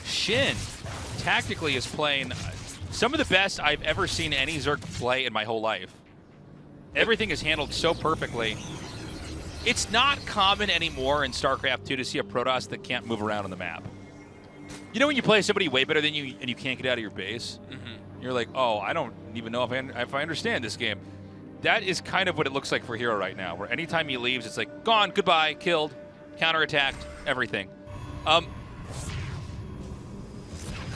SHIN, tactically, is playing some of the best I've ever seen any Zerg play in my whole life. Everything is handled so perfectly. It's not common anymore in StarCraft 2 to see a Protoss that can't move around on the map. You know when you play somebody way better than you and you can't get out of your base? You're like, oh, I don't even know if I understand this game. That is kind of what it looks like for Hero right now, where anytime he leaves, it's like, gone, goodbye, killed, counterattacked, everything.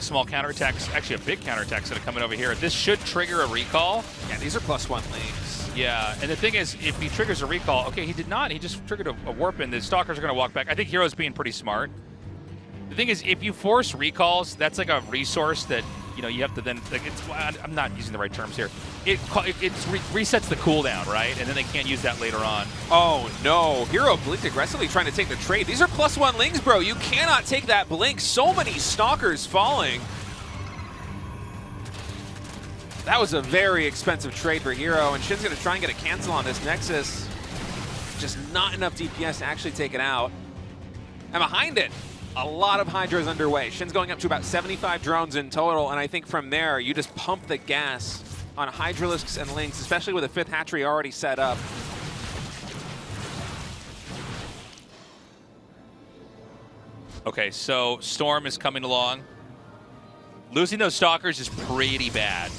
Small counterattacks, actually a big counterattack that are coming over here. This should trigger a recall. Yeah, these are +1 Lings. Yeah, and the thing is, if he triggers a recall, okay, he did not. He just triggered a warp, and the Stalkers are going to walk back. I think Hero's being pretty smart. The thing is, if you force recalls, that's like a resource that, you know, you have to then, like, I'm not using the right terms here. It resets the cooldown, right? And then they can't use that later on. Oh no, Hero blinked aggressively trying to take the trade. These are +1 Lings, bro. You cannot take that blink. So many Stalkers falling. That was a very expensive trade for Hero, and SHIN's going to try and get a cancel on this Nexus. Just not enough DPS to actually take it out. And behind it, a lot of Hydras underway. SHIN's going up to about 75 drones in total, and I think from there, you just pump the gas on Hydralisks and Lings, especially with a 5th hatchery already set up. Okay, so Storm is coming along. Losing those Stalkers is pretty bad.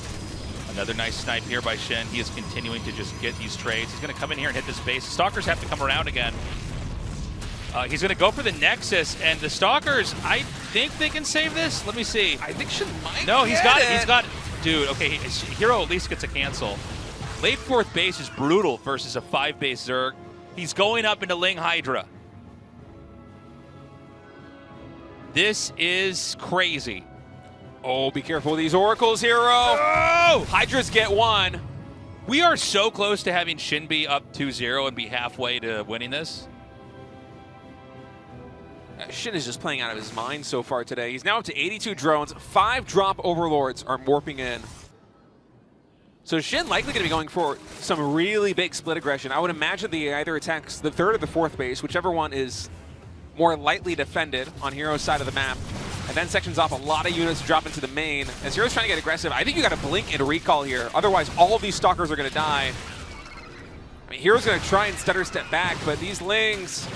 Another nice snipe here by SHIN. He is continuing to just get these trades. He's going to come in here and hit this base. The Stalkers have to come around again. He's going to go for the Nexus, and the Stalkers, I think they can save this. Let me see. I think SHIN might. No, he's got it. Dude, okay, Hero at least gets a cancel. Late 4th base is brutal versus a 5-base Zerg. He's going up into Ling Hydra. This is crazy. Oh, be careful with these Oracles, Hero. Oh! Hydras get 1. We are so close to having SHIN be up 2-0 and be halfway to winning this. SHIN is just playing out of his mind so far today. He's now up to 82 drones. 5 drop overlords are warping in. So SHIN likely going to be going for some really big split aggression. I would imagine they either attacks the 3rd or the 4th base, whichever one is more lightly defended on Hero's side of the map. And then sections off a lot of units to drop into the main. As Hero's trying to get aggressive, I think you got to blink and recall here. Otherwise, all of these Stalkers are going to die. I mean, Hero's going to try and stutter step back, but these Lings,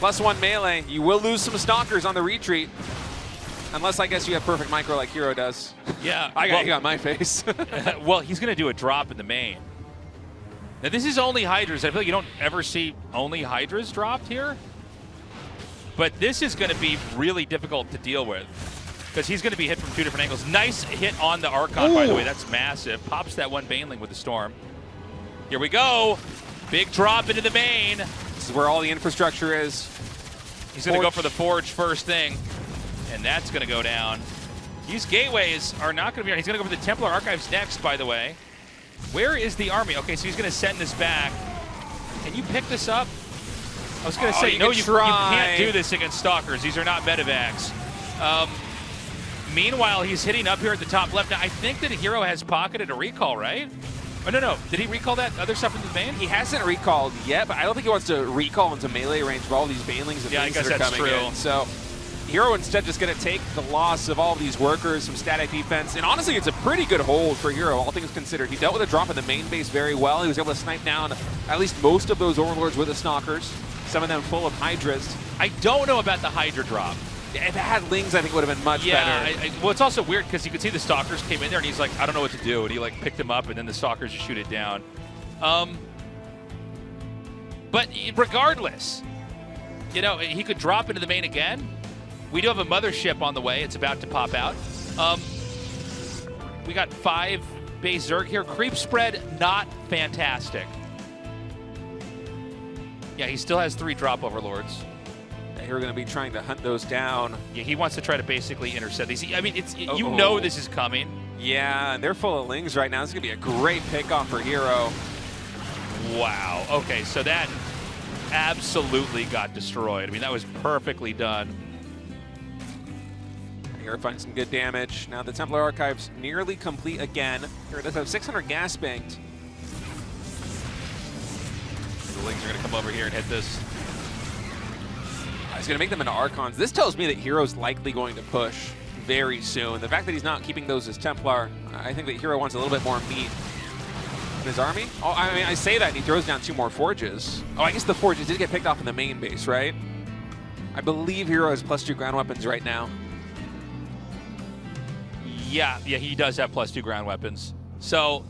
+1 melee, you will lose some Stalkers on the retreat. Unless, I guess, you have perfect micro like Hero does. Yeah. I got you on my face. Well, he's going to do a drop in the main. Now, this is only Hydras. I feel like you don't ever see only Hydras dropped here. But this is going to be really difficult to deal with because he's going to be hit from 2 different angles. Nice hit on the Archon, by the way. That's massive. Pops that one Baneling with the Storm. Here we go. Big drop into the main. This is where all the infrastructure is. He's going to go for the Forge first thing, and that's going to go down. These gateways are not going to be on. He's going to go for the Templar Archives next, by the way. Where is the army? Okay, so he's going to send this back. Can you pick this up? I was going to say, no, you can't do this against Stalkers. These are not medevacs. Meanwhile, he's hitting up here at the top left. Now, I think that Hero has pocketed a recall, right? Oh, no. Did he recall that other stuff in the main? He hasn't recalled yet, but I don't think he wants to recall into melee range of all these Banelings and things that are coming in. So Hero instead just going to take the loss of all of these workers, some static defense, and honestly, it's a pretty good hold for Hero, all things considered. He dealt with a drop in the main base very well. He was able to snipe down at least most of those Overlords with the Stalkers. Some of them full of Hydras. I don't know about the Hydra drop. Yeah, if it had Lings, I think it would have been much better. Well, it's also weird because you could see the Stalkers came in there and he's like, I don't know what to do. And he like picked them up and then the Stalkers just shoot it down. But regardless, you know, he could drop into the main again. We do have a mothership on the way. It's about to pop out. We got 5 base Zerg here. Creep spread, not fantastic. Yeah, he still has 3 drop overlords. And you're going to be trying to hunt those down. Yeah, he wants to try to basically intercept these. I mean, you know this is coming. Yeah, and they're full of Lings right now. This is going to be a great pickoff for Hero. Wow. Okay, so that absolutely got destroyed. I mean, that was perfectly done. Hero finds some good damage. Now the Templar Archives nearly complete again. Hero does have 600 gas banked. The Lings are going to come over here and hit this. He's going to make them into Archons. This tells me that Hero's likely going to push very soon. The fact that he's not keeping those as Templar, I think that Hero wants a little bit more meat in his army. Oh, I mean, I say that and he throws down 2 more Forges. Oh, I guess the Forges did get picked off in the main base, right? I believe Hero has +2 ground weapons right now. Yeah, he does have +2 ground weapons. So,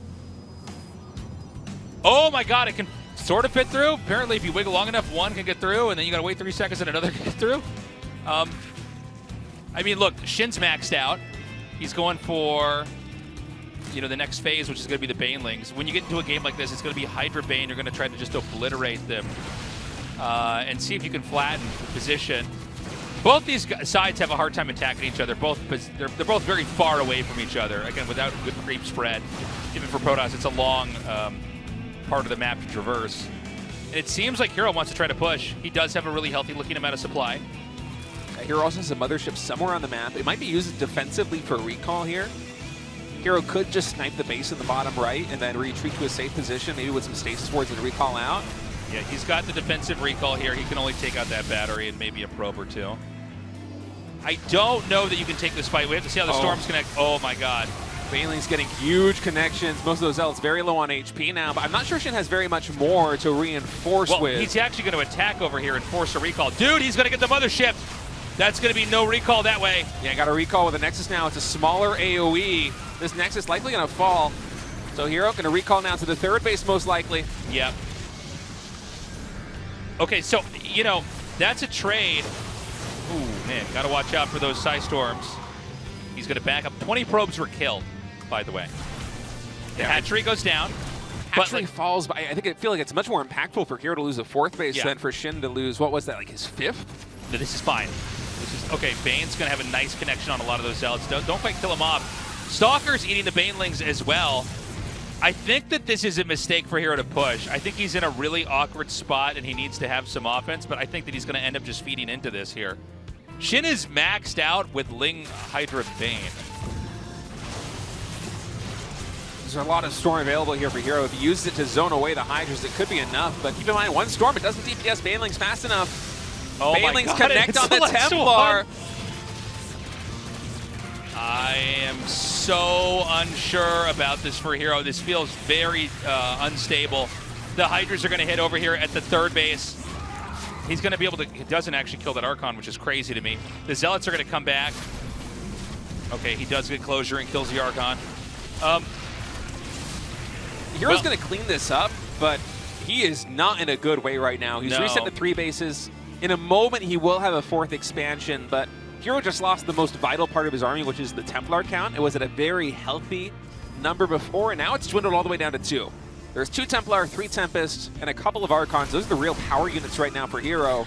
oh my God, it can sort of fit through. Apparently, if you wiggle long enough, one can get through, and then you got to wait 3 seconds and another can get through. I mean, look, Shin's maxed out. He's going for, you know, the next phase, which is going to be the Banelings. When you get into a game like this, it's going to be Hydra Bane. You're going to try to just obliterate them and see if you can flatten the position. Both these sides have a hard time attacking each other. They're both very far away from each other. Again, without good creep spread. Even for Protoss, it's a long part of the map to traverse. And it seems like Hero wants to try to push. He does have a really healthy looking amount of supply. Hero also has a mothership somewhere on the map. It might be used defensively for recall here. Hero could just snipe the base in the bottom right and then retreat to a safe position, maybe with some stasis wards and recall out. Yeah, he's got the defensive recall here. He can only take out that battery and maybe a probe or 2. I don't know that you can take this fight. We have to see how the storms connect. Oh my God. Baneling's getting huge connections. Most of those Zealots very low on HP now, but I'm not sure Shin has very much more to reinforce with. He's actually going to attack over here and force a recall. Dude, he's going to get the mothership. That's going to be no recall that way. Yeah, got a recall with the Nexus now. It's a smaller AoE. This Nexus likely going to fall. So Hero going to recall now to the 3rd base most likely. Yep. Okay, so, you know, that's a trade. Ooh, man, got to watch out for those Psy Storms. He's going to back up. 20 probes were killed, by the way. The hatchery goes down. Hatchery falls, but I feel like it's much more impactful for Hero to lose a 4th base than for Shin to lose, what was that, like his 5th? No, this is fine. Okay, Bane's going to have a nice connection on a lot of those Zealots. Don't quite kill him off. Stalker's eating the Banelings as well. I think that this is a mistake for Hero to push. I think he's in a really awkward spot and he needs to have some offense, but I think that he's going to end up just feeding into this here. Shin is maxed out with Ling Hydra Bane. There's a lot of Storm available here for Hero. If he uses it to zone away the Hydras, it could be enough, but keep in mind, one Storm, it doesn't DPS Banelings fast enough. Oh Banelings my God, connect on the Templar. I am so unsure about this for Hero. This feels very unstable. The Hydras are going to hit over here at the third base. He's going to be able to, he doesn't actually kill that Archon, which is crazy to me. The Zealots are going to come back. Okay, he does get closure and kills the Archon. Hero's going to clean this up, but he is not in a good way right now. He's reset to 3 bases. In a moment, he will have a 4th expansion, but Hero just lost the most vital part of his army, which is the Templar count. It was at a very healthy number before, and now it's dwindled all the way down to 2. There's 2 Templar, 3 Tempest, and a couple of Archons. Those are the real power units right now for Hero.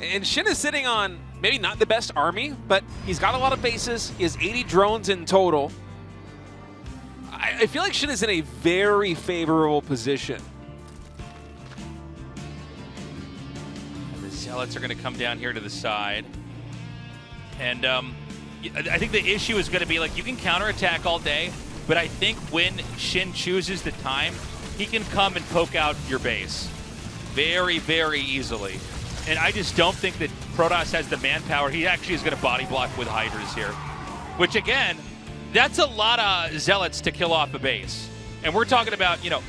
And Shin is sitting on maybe not the best army, but he's got a lot of bases. He has 80 drones in total. I feel like Shin is in a very favorable position. And the Zealots are going to come down here to the side. And I think the issue is going to be, like, you can counterattack all day, but I think when Shin chooses the time, he can come and poke out your base very, very easily. And I just don't think that Protoss has the manpower. He actually is going to body block with Hydras here, which, again, that's a lot of Zealots to kill off a base. And we're talking about, you know,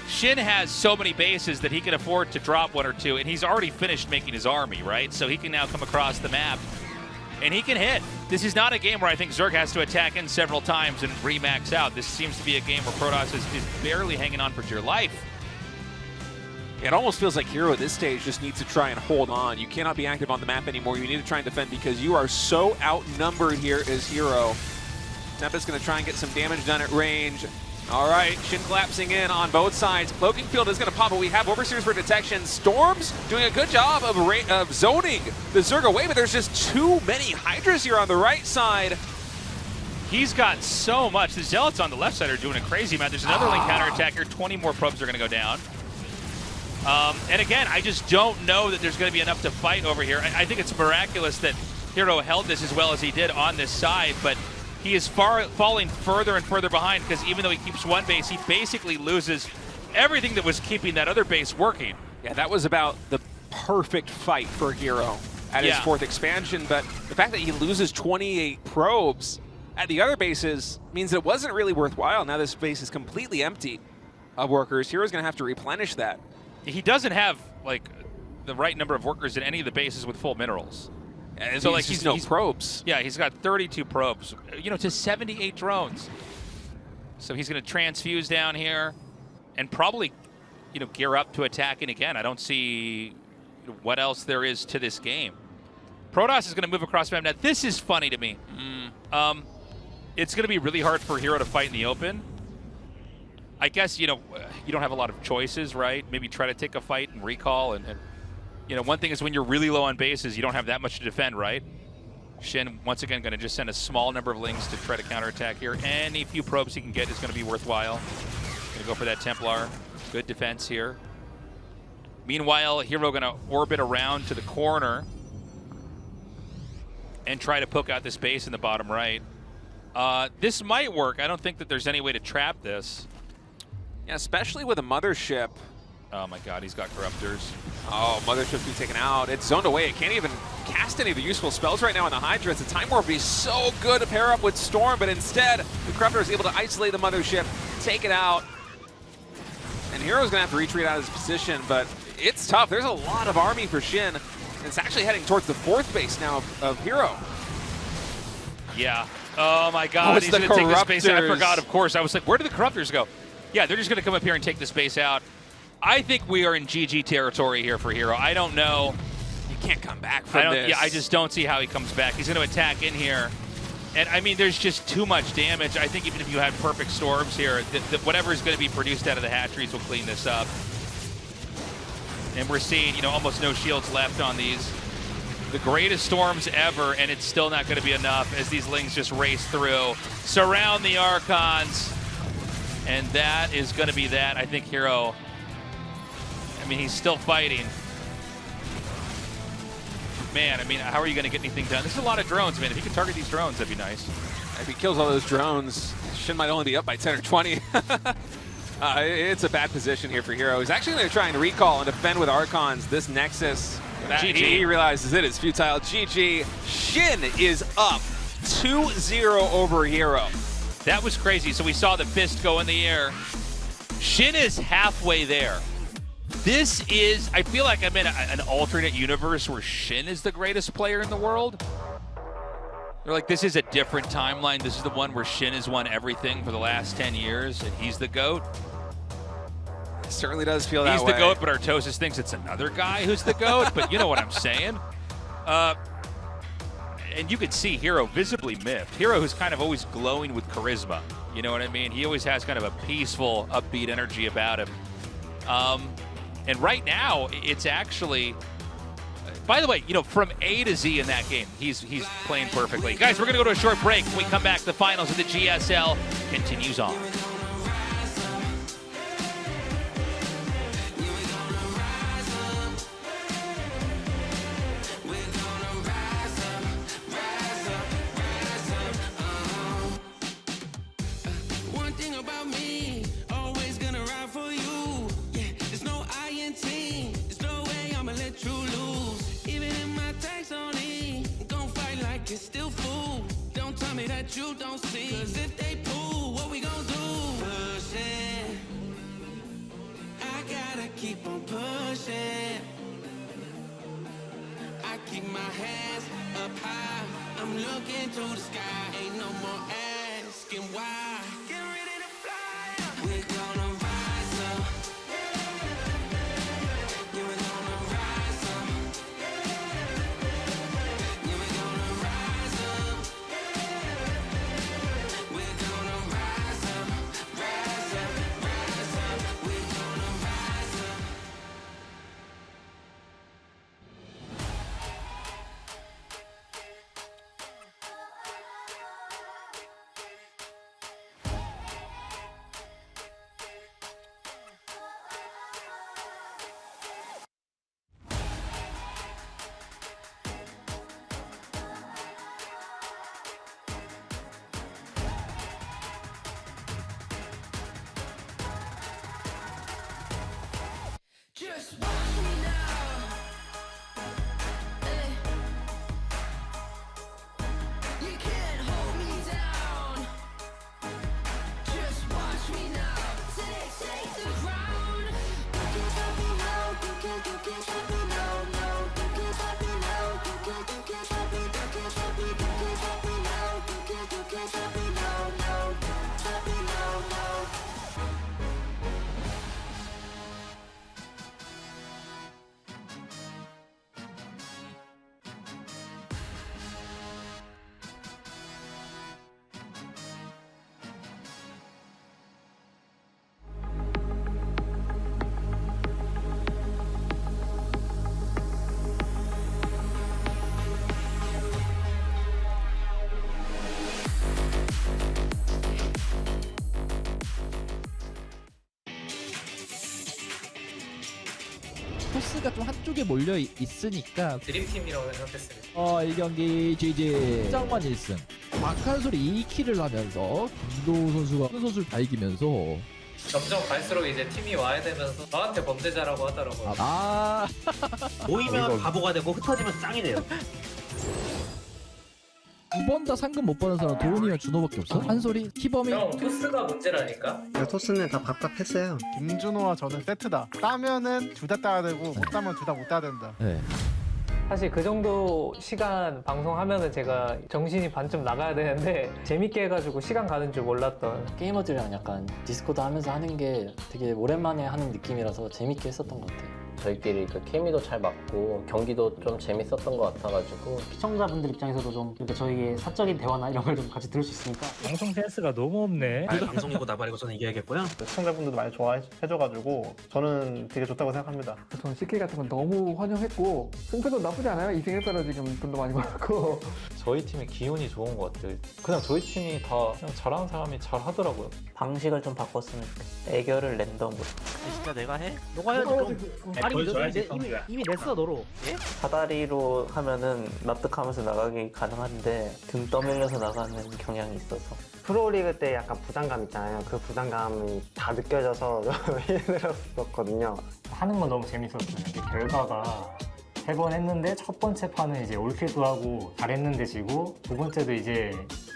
Shin has so many bases that he can afford to drop 1 or 2, and he's already finished making his army, right? So he can now come across the map, and he can hit. This is not a game where I think Zerg has to attack in several times and remax out. This seems to be a game where Protoss is barely hanging on for dear life. It almost feels like Hero at this stage just needs to try and hold on. You cannot be active on the map anymore. You need to try and defend because you are so outnumbered here as Hero. Tempest's going to try and get some damage done at range. All right, Shin collapsing in on both sides. Cloaking Field is going to pop, but we have Overseers for detection. Storm's doing a good job of zoning the Zerg away, but there's just too many Hydras here on the right side. He's got so much. The Zealots on the left side are doing a crazy amount. There's another link counterattack here. 20 more probes are going to go down. And again, I just don't know that there's going to be enough to fight over here. I think it's miraculous that Hero held this as well as he did on this side, but he is falling further and further behind because even though he keeps one base, he basically loses everything that was keeping that other base working. Yeah, that was about the perfect fight for Hero at his 4th expansion, but the fact that he loses 28 probes at the other bases means it wasn't really worthwhile. Now this base is completely empty of workers. Hero's going to have to replenish that. He doesn't have, like, the right number of workers in any of the bases with full minerals. And so, like, he's no probes. Yeah, he's got 32 probes, you know, to 78 drones. So he's going to transfuse down here and probably, you know, gear up to attacking again. I don't see what else there is to this game. Protoss is going to move across the map. Now, this is funny to me. It's going to be really hard for Hero to fight in the open. I guess, you know, you don't have a lot of choices, right? Maybe try to take a fight and recall. And you know, one thing is when you're really low on bases, you don't have that much to defend, right? Shin, once again, going to just send a small number of links to try to counterattack here. Any few probes he can get is going to be worthwhile. Going to go for that Templar. Good defense here. Meanwhile, Hero going to orbit around to the corner and try to poke out this base in the bottom right. This might work. I don't think that there's any way to trap this. Yeah, especially with a Mothership. Oh my God, he's got Corruptors. Oh, Mothership's being taken out. It's zoned away. It can't even cast any of the useful spells right now on the Hydra. The Time Warp would be so good to pair up with Storm, but instead, the Corruptor is able to isolate the Mothership, take it out. And Hero's going to have to retreat out of his position, but it's tough. There's a lot of army for Shin. And it's actually heading towards the 4th base now of Hero. Yeah. Oh my God, he's going to take this base out. I forgot, of course. I was like, where did the Corruptors go? Yeah, they're just going to come up here and take this base out. I think we are in GG territory here for Hero. I don't know. You can't come back from this. Yeah, I just don't see how he comes back. He's going to attack in here. And, I mean, there's just too much damage. I think even if you had perfect storms here, whatever is going to be produced out of the hatcheries will clean this up. And we're seeing, you know, almost no shields left on these. The greatest storms ever, and it's still not going to be enough as these Lings just race through. Surround the Archons. And that is going to be that. I think Hero, I mean, he's still fighting. Man, I mean, how are you going to get anything done? This is a lot of drones, man. If you could target these drones, that'd be nice. If he kills all those drones, Shin might only be up by 10 or 20. It's a bad position here for Hero. He's actually going to try and recall and defend with Archons this Nexus. He realizes it is futile. GG. Shin is up 2-0 over Hero. That was crazy. So we saw the fist go in the air. Shin is halfway there. This is, I feel like I'm in an alternate universe where Shin is the greatest player in the world. They're like, this is a different timeline. This is the one where Shin has won everything for the last 10 years, and he's the GOAT. It certainly does feel that way. He's the GOAT, but Artosis thinks it's another guy who's the GOAT, but you know what I'm saying. And you could see Hero visibly miffed. Hero who's kind of always glowing with charisma. You know what I mean? He always has kind of a peaceful, upbeat energy about him. And right now, it's actually, by the way, you know, from A to Z in that game, he's playing perfectly. Guys, we're going to go to a short break. When we come back, the finals of the GSL continues on. One thing about me, always gonna ride for you. Yeah, there's no I in team. There's no way I'ma let you lose. Even in my tax on E, gon' fight like it's still full. Don't tell me that you don't see. Cause if they pull, what we gon' do? Pushing. I gotta keep on pushing. I keep my hands up high. I'm looking to the sky. Ain't no more asking why. Get ready to fly. We're gonna rise up. Yeah, we're gonna rise up. Yeah, we're gonna rise up. We're gonna rise up, rise up, rise up. We're gonna rise up. Just watch me now. Hey. You can't hold me down. Just watch me now. Take the crown. You can't stop me now. You can't stop me now. No, you can't stop me now. You can't stop me. You can't stop me. You can't stop me now. You can't stop me now. No, stop me now. No. 토스가 좀 한쪽에 몰려 있으니까 드림팀이라고 생각했어요. 이 경기 GG 수장만 1승 박한솔이 2킬을 하면서 김도우 선수가 큰 선수를 다 이기면서 점점 갈수록 이제 팀이 와야 되면서 저한테 범죄자라고 하더라고요. 모이면 바보가 되고 흩어지면 짱이 돼요. 2번 다 상금 못 받은 사람 도훈이랑 준호밖에 없어? 한솔이? 키범이? 형 토스가 문제라니까? 토스는 다 밥값했어요. 김준호와 저는 세트다. 따면은 둘 다 따야 되고 못 따면 둘 다 못 따야 된다. 네. 사실 그 정도 시간 방송하면은 제가 정신이 반쯤 나가야 되는데 재밌게 해가지고 시간 가는 줄 몰랐던. 게이머들이랑 약간 디스코드 하면서 하는 게 되게 오랜만에 하는 느낌이라서 재밌게 했었던 것 같아요. 저희끼리 그 케미도 잘 맞고 경기도 좀 재밌었던 것 같아가지고 시청자분들 입장에서도 좀 이렇게 저희의 사적인 대화나 이런 걸 좀 같이 들을 수 있으니까 방송 센스가 너무 없네. 방송이고 나발이고 저는 이겨야겠고요. 시청자분들도 많이 좋아해줘가지고 저는 되게 좋다고 생각합니다. 저는 CK 같은 건 너무 환영했고 승패도 나쁘지 않아요. 2승 1패로 지금 돈도 많이 벌었고 저희 팀의 기운이 좋은 것 같아요. 그냥 저희 팀이 다 그냥 잘하는 사람이 잘 하더라고요. 방식을 좀 바꿨으면 좋겠어. 애교를 랜덤으로. 진짜 내가 해? 너가 해야지 그럼. 아니 이미 냈어 너로. 예? 사다리로 하면은 납득하면서 나가기 가능한데 등 떠밀려서 나가는 경향이 있어서. 프로리그 때 약간 부담감 있잖아요. 그 부담감이 다 느껴져서 힘들었었거든요. 하는 건 너무 재밌었어요. 근데 결과가 3번 했는데 첫 번째 판은 이제 올킬도 하고 잘했는데 지고 두 번째도 이제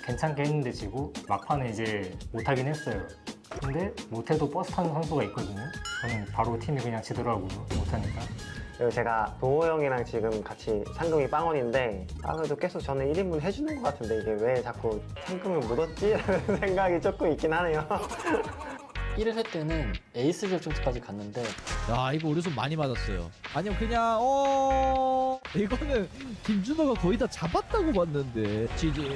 괜찮게 했는데 지고 막판은 이제 못하긴 했어요. 근데 못해도 버스 타는 선수가 있거든요. 저는 바로 팀이 그냥 지더라고요. 못하니까. 그리고 제가 도호 형이랑 지금 같이 상금이 빵원인데 그래도 계속 저는 1인분 해주는 것 같은데 이게 왜 자꾸 상금을 묻었지? 라는 생각이 조금 있긴 하네요. 1회 때는 에이스 결정까지 갔는데 야 이거 우리 손 많이 맞았어요. 아니면 그냥 이거는 김준호가 거의 다 잡았다고 봤는데 지지.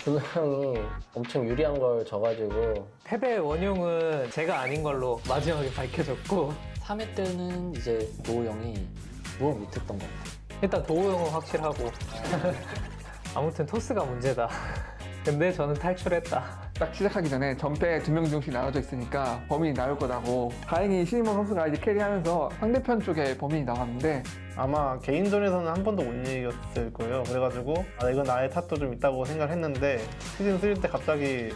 준호 형이 엄청 유리한 걸 져가지고 패배의 원흉은 제가 아닌 걸로 마지막에 밝혀졌고 3회 때는 이제 도호 형이 무엇 못했던 것 같아요. 일단 도호 형은 확실하고 아무튼 토스가 문제다. 근데 저는 탈출했다. 딱 시작하기 전에 전패 2명 중씩 나눠져 있으니까 범인이 나올 거라고. 다행히 신임원 선수가 이제 캐리하면서 상대편 쪽에 범인이 나왔는데 아마 개인전에서는 한 번도 못 이겼을 거예요. 그래가지고 이건 나의 탓도 좀 있다고 생각했는데 시즌 3 때 갑자기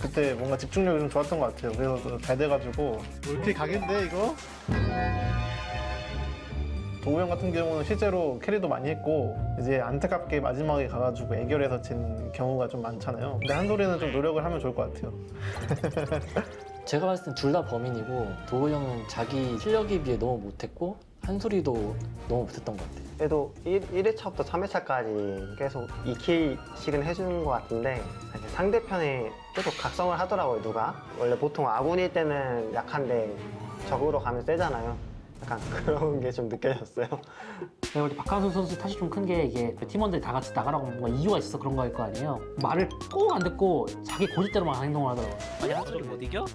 그때 뭔가 집중력이 좀 좋았던 것 같아요. 그래서 잘 돼가지고 이렇게 가겠는데 이거? 도우 형 같은 경우는 실제로 캐리도 많이 했고 이제 안타깝게 마지막에 가가지고 애결해서 진 경우가 좀 많잖아요. 근데 한솔이는 좀 노력을 하면 좋을 것 같아요. 제가 봤을 땐 둘 다 범인이고 도호 형은 자기 실력에 비해 너무 못했고 한솔이도 너무 못했던 것 같아요. 그래도 1회차부터 3회차까지 계속 2킬씩은 해주는 것 같은데 상대편에 계속 각성을 하더라고요, 누가. 원래 보통 아군일 때는 약한데 적으로 가면 세잖아요. 약간 그런 게 좀 느껴졌어요. 내가 우리 박한솔 선수 탓이 좀 큰 게 이게 팀원들이 다 같이 나가라고 뭔가 이유가 있어서 그런 거일 거 아니에요. 말을 꼭 안 듣고 자기 고집대로만 행동을 하더라고요. 아니 한솔이 못 이겨?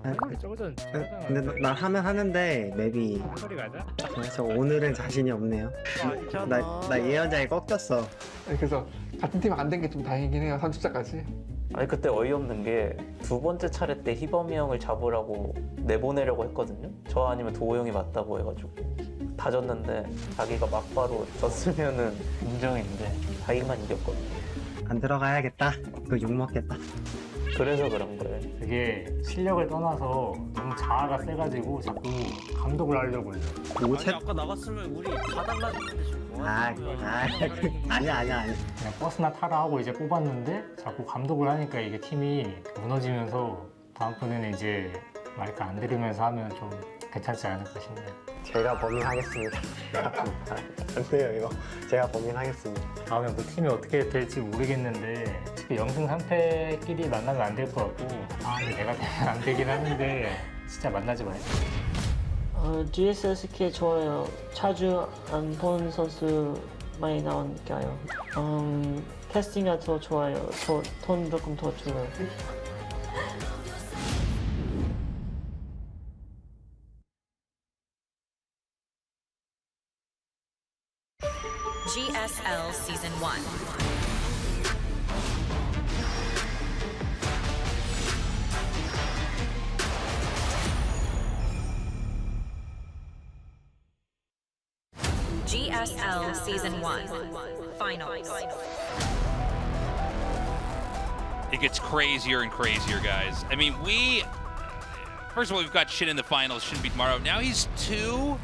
저거전 근데 난 하면 하는데 맵이 소리 가자. 그래서 오늘은 자신이 없네요. 나 예언자에 꺾였어. 그래서 같은 팀 안 된 게 좀 다행이긴 해요. 3주차까지. 아니 그때 어이없는 게 두 번째 차례 때 희범이 형을 잡으라고 내보내려고 했거든요. 저 아니면 도호 형이 맞다고 해가지고 다 졌는데 자기가 막바로 졌으면은 인정인데 자기만 이겼거든요. 안 들어가야겠다. 그 욕먹겠다. 그래서 그런 거예요. 그게 실력을 떠나서 너무 자아가 세가지고 자꾸 감독을 하려고 해요. 아니 아까 나갔으면 우리 다 달라졌는데 지금 뭐 하는 거야? 아니야. 그냥 버스나 타라 하고 이제 뽑았는데 자꾸 감독을 하니까 이게 팀이 무너지면서 다음번에는 이제 마이크 안 들으면서 하면 좀 괜찮지 않을까 싶네요. 제가 범인하겠습니다. 안 돼요 이거. 제가 범인하겠습니다. 다음에 뭐 팀이 어떻게 될지 모르겠는데 특히 0승 3패끼리 만나면 안 될 것 같고 근데 내가 되면 안 되긴 하는데 진짜 만나지 마요. GSL 스킬 좋아요. 자주 안 본 선수 많이 나오니까요. 캐스팅가 더 좋아요. 돈 조금 더 줘요. GSL Season 1. GSL Season 1 Finals. It gets crazier and crazier, guys. I mean, first of all, we've got SHIN in the finals. SHIN beat Maru. Now he's 2-0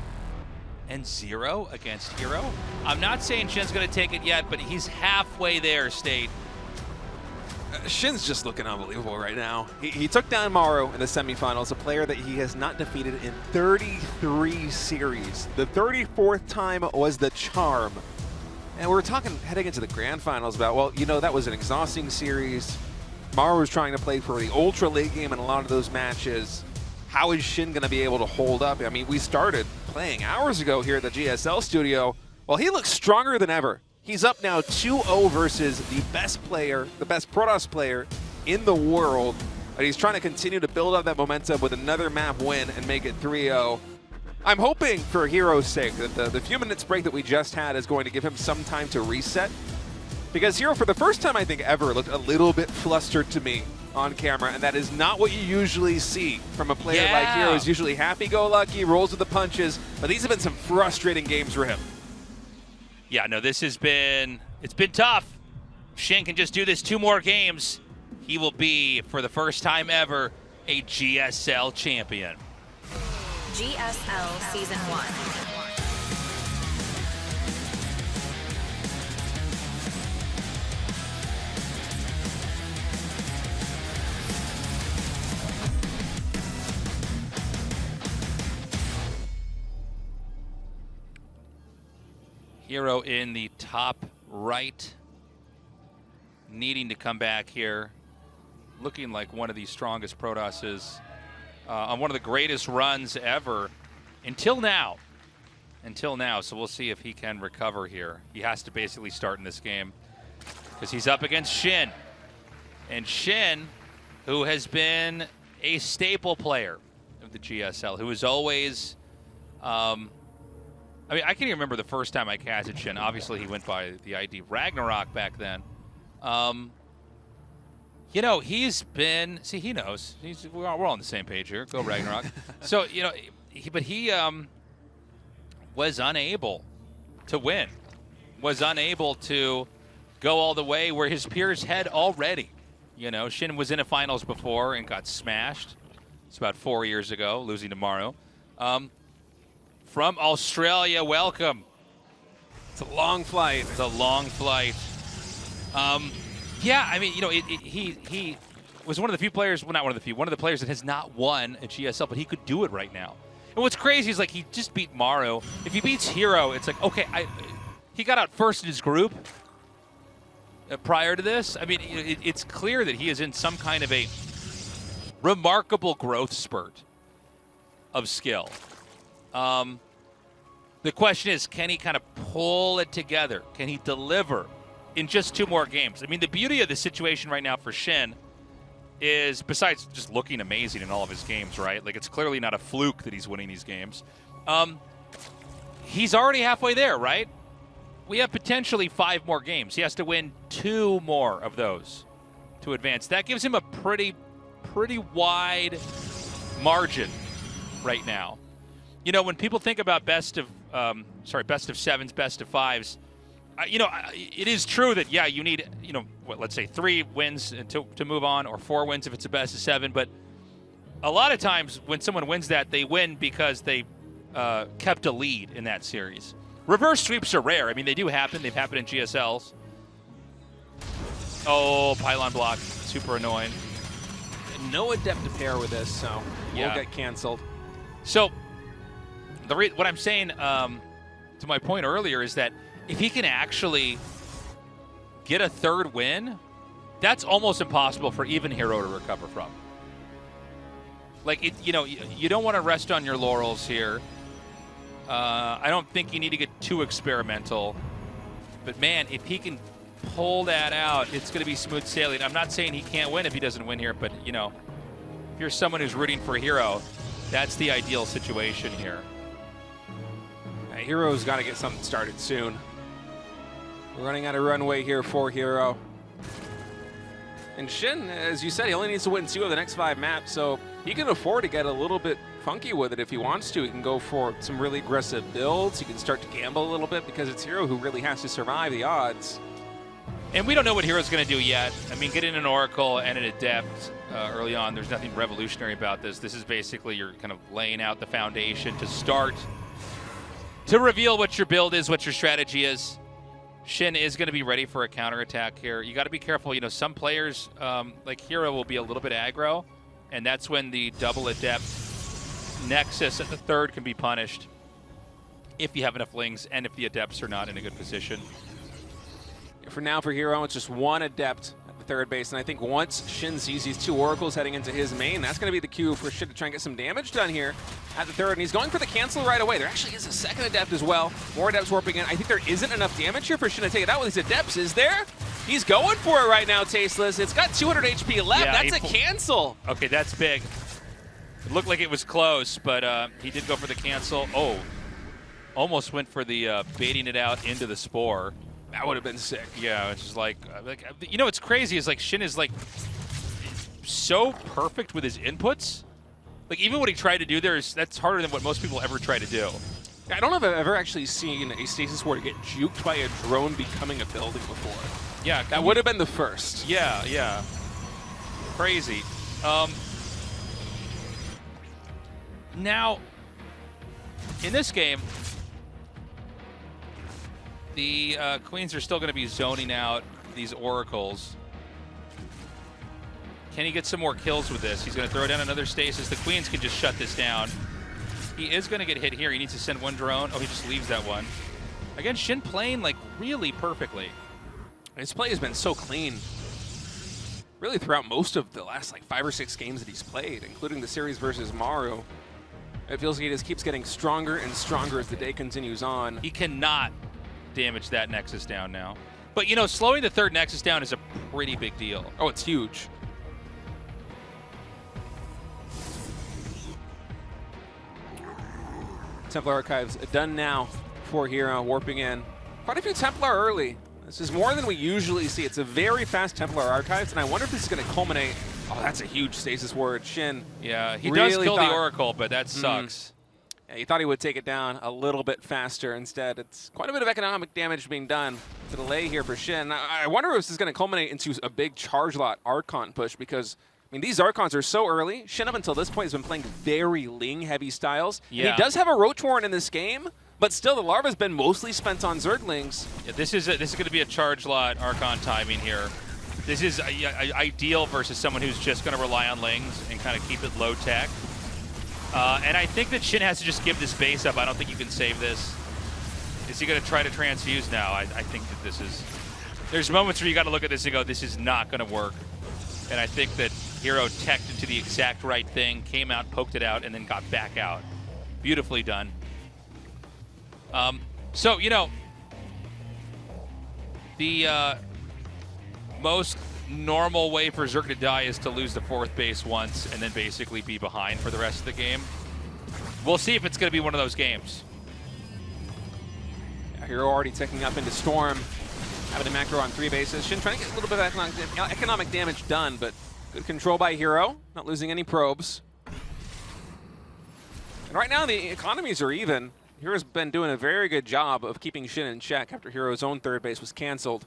against Hero. I'm not saying SHIN's going to take it yet, but he's halfway there, State. SHIN's just looking unbelievable right now. He took down Maru in the semifinals, a player that he has not defeated in 33 series. The 34th time was the charm. And we're talking heading into the grand finals about, well, you know, that was an exhausting series. Maru was trying to play for the Ultra late game in a lot of those matches. How is SHIN going to be able to hold up? I mean, we started playing hours ago here at the GSL studio, well, he looks stronger than ever. He's up now 2-0 versus the best player, the best Protoss player in the world. And he's trying to continue to build up that momentum with another map win and make it 3-0. I'm hoping, for Hero's sake, that the few minutes break that we just had is going to give him some time to reset. Because Hero, for the first time I think ever, looked a little bit flustered to me on camera, and that is not what you usually see from a player like Hero. He's usually happy-go-lucky, rolls with the punches, but these have been some frustrating games for him. Yeah, no, it's been tough. Shin can just do this 2 more games. He will be, for the first time ever, a GSL champion. GSL Season 1. Hero in the top right, needing to come back here, looking like one of the strongest Protosses on one of the greatest runs ever until now. So we'll see if he can recover here. He has to basically start in this game because he's up against Shin. And Shin, who has been a staple player of the GSL, who is always... I mean, I can't even remember the first time I casted Shin. Obviously, he went by the ID Ragnarok back then. You know, he's been... See, he knows. We're all on the same page here. Go Ragnarok. So, you know, he was unable to win. Was unable to go all the way where his peers had already. You know, Shin was in a finals before and got smashed. It's about 4 years ago, losing to Maru. From Australia, welcome. It's a long flight. It's a long flight. Yeah, I mean, you know, he was one of the few players, well, not one of the few, one of the players that has not won a GSL, but he could do it right now. And what's crazy is, like, he just beat Maru. If he beats Hero, it's like, okay, he got out first in his group prior to this. I mean, it's clear that he is in some kind of a remarkable growth spurt of skill. The question is, can he kind of pull it together? Can he deliver in just 2 more games? I mean, the beauty of the situation right now for Shin is, besides just looking amazing in all of his games, right? Like, it's clearly not a fluke that he's winning these games. He's already halfway there, right? We have potentially 5 more games. He has to win 2 more of those to advance. That gives him a pretty wide margin right now. You know, when people think about best of 7s, best of 5s, you know, it is true that, yeah, you need, you know, let's say 3 wins to move on, or 4 wins if it's a best of 7. But a lot of times when someone wins that, they win because they kept a lead in that series. Reverse sweeps are rare. I mean, they do happen. They've happened in GSLs. Oh, pylon block. Super annoying. No adept to pair with this, so we'll get canceled. So... what I'm saying to my point earlier is that if he can actually get a 3rd win, that's almost impossible for even Hero to recover from. Like, you know, you don't want to rest on your laurels here. I don't think you need to get too experimental. But, man, if he can pull that out, it's going to be smooth sailing. I'm not saying he can't win if he doesn't win here, but, you know, if you're someone who's rooting for Hero, that's the ideal situation here. Hero's got to get something started soon. We're running out of runway here for Hero. And Shin, as you said, he only needs to win 2 of the next 5 maps, so he can afford to get a little bit funky with it if he wants to. He can go for some really aggressive builds. He can start to gamble a little bit because it's Hero who really has to survive the odds. And we don't know what Hero's going to do yet. I mean, getting an Oracle and an Adept early on, there's nothing revolutionary about this. This is basically you're kind of laying out the foundation to start to reveal what your build is, what your strategy is. Shin is going to be ready for a counterattack here. You got to be careful. You know, some players, like Hero, will be a little bit aggro, and that's when the double Adept Nexus at the 3rd can be punished if you have enough Lings and if the Adepts are not in a good position. For now, for Hero, it's just 1 Adept at third base, and I think once Shin sees these two Oracles heading into his main, that's going to be the cue for Shin to try and get some damage done here at the third, and he's going for the cancel right away. There actually is a second Adept as well. More Adepts warping in. I think there isn't enough damage here for Shin to take it out with these Adepts, is there? He's going for it right now, Tasteless. It's got 200 HP left. Yeah, that's a cancel. Okay, that's big. It looked like it was close, but he did go for the cancel. Oh, almost went for the baiting it out into the Spore. That would have been sick. Yeah, it's just like, you know what's crazy is like Shin is like so perfect with his inputs. Like even what he tried to do there that's harder than what most people ever try to do. I don't know if I've ever actually seen a Stasis Ward get juked by a drone becoming a building before. Yeah, that would have been the first. Yeah, yeah. Crazy. Now, in this game, the Queens are still going to be zoning out these Oracles. Can he get some more kills with this? He's going to throw down another Stasis. The Queens can just shut this down. He is going to get hit here. He needs to send one drone. Oh, he just leaves that one. Again, Shin playing like really perfectly. His play has been so clean. Really throughout most of the last like 5 or 6 games that he's played, including the series versus Maru. It feels like he just keeps getting stronger and stronger as the day continues on. He cannot damage that Nexus down now. But, you know, slowing the third Nexus down is a pretty big deal. Oh, it's huge. Templar Archives done now for Hero, warping in. Quite a few Templar early. This is more than we usually see. It's a very fast Templar Archives, and I wonder if this is going to culminate. Oh, that's a huge Stasis Ward. Shin. Yeah, he really does kill the Oracle, but that sucks. Yeah, he thought he would take it down a little bit faster. Instead, it's quite a bit of economic damage being done. The delay here for Shin. I wonder if this is going to culminate into a big charge lot Archon push, because I mean, these Archons are so early. Shin up until this point has been playing very Ling-heavy styles. Yeah. And he does have a Roach Warren in this game, but still the Larva's been mostly spent on Zerglings. Yeah, this is going to be a charge lot Archon timing here. This is ideal versus someone who's just going to rely on Lings and kind of keep it low tech. And I think that Shin has to just give this base up. I don't think you can save this. Is he going to try to transfuse now? I think that this is... There's moments where you got to look at this and go, this is not going to work. And I think that Hero teched into the exact right thing, came out, poked it out, and then got back out. Beautifully done. So, you know, the most normal way for Zerg to die is to lose the 4th base once and then basically be behind for the rest of the game. We'll see if it's going to be one of those games. Yeah, Hero already ticking up into Storm, having a macro on 3 bases. Shin trying to get a little bit of economic damage done, but good control by Hero, not losing any probes. And right now the economies are even. Hero's been doing a very good job of keeping Shin in check after Hero's own 3rd base was canceled.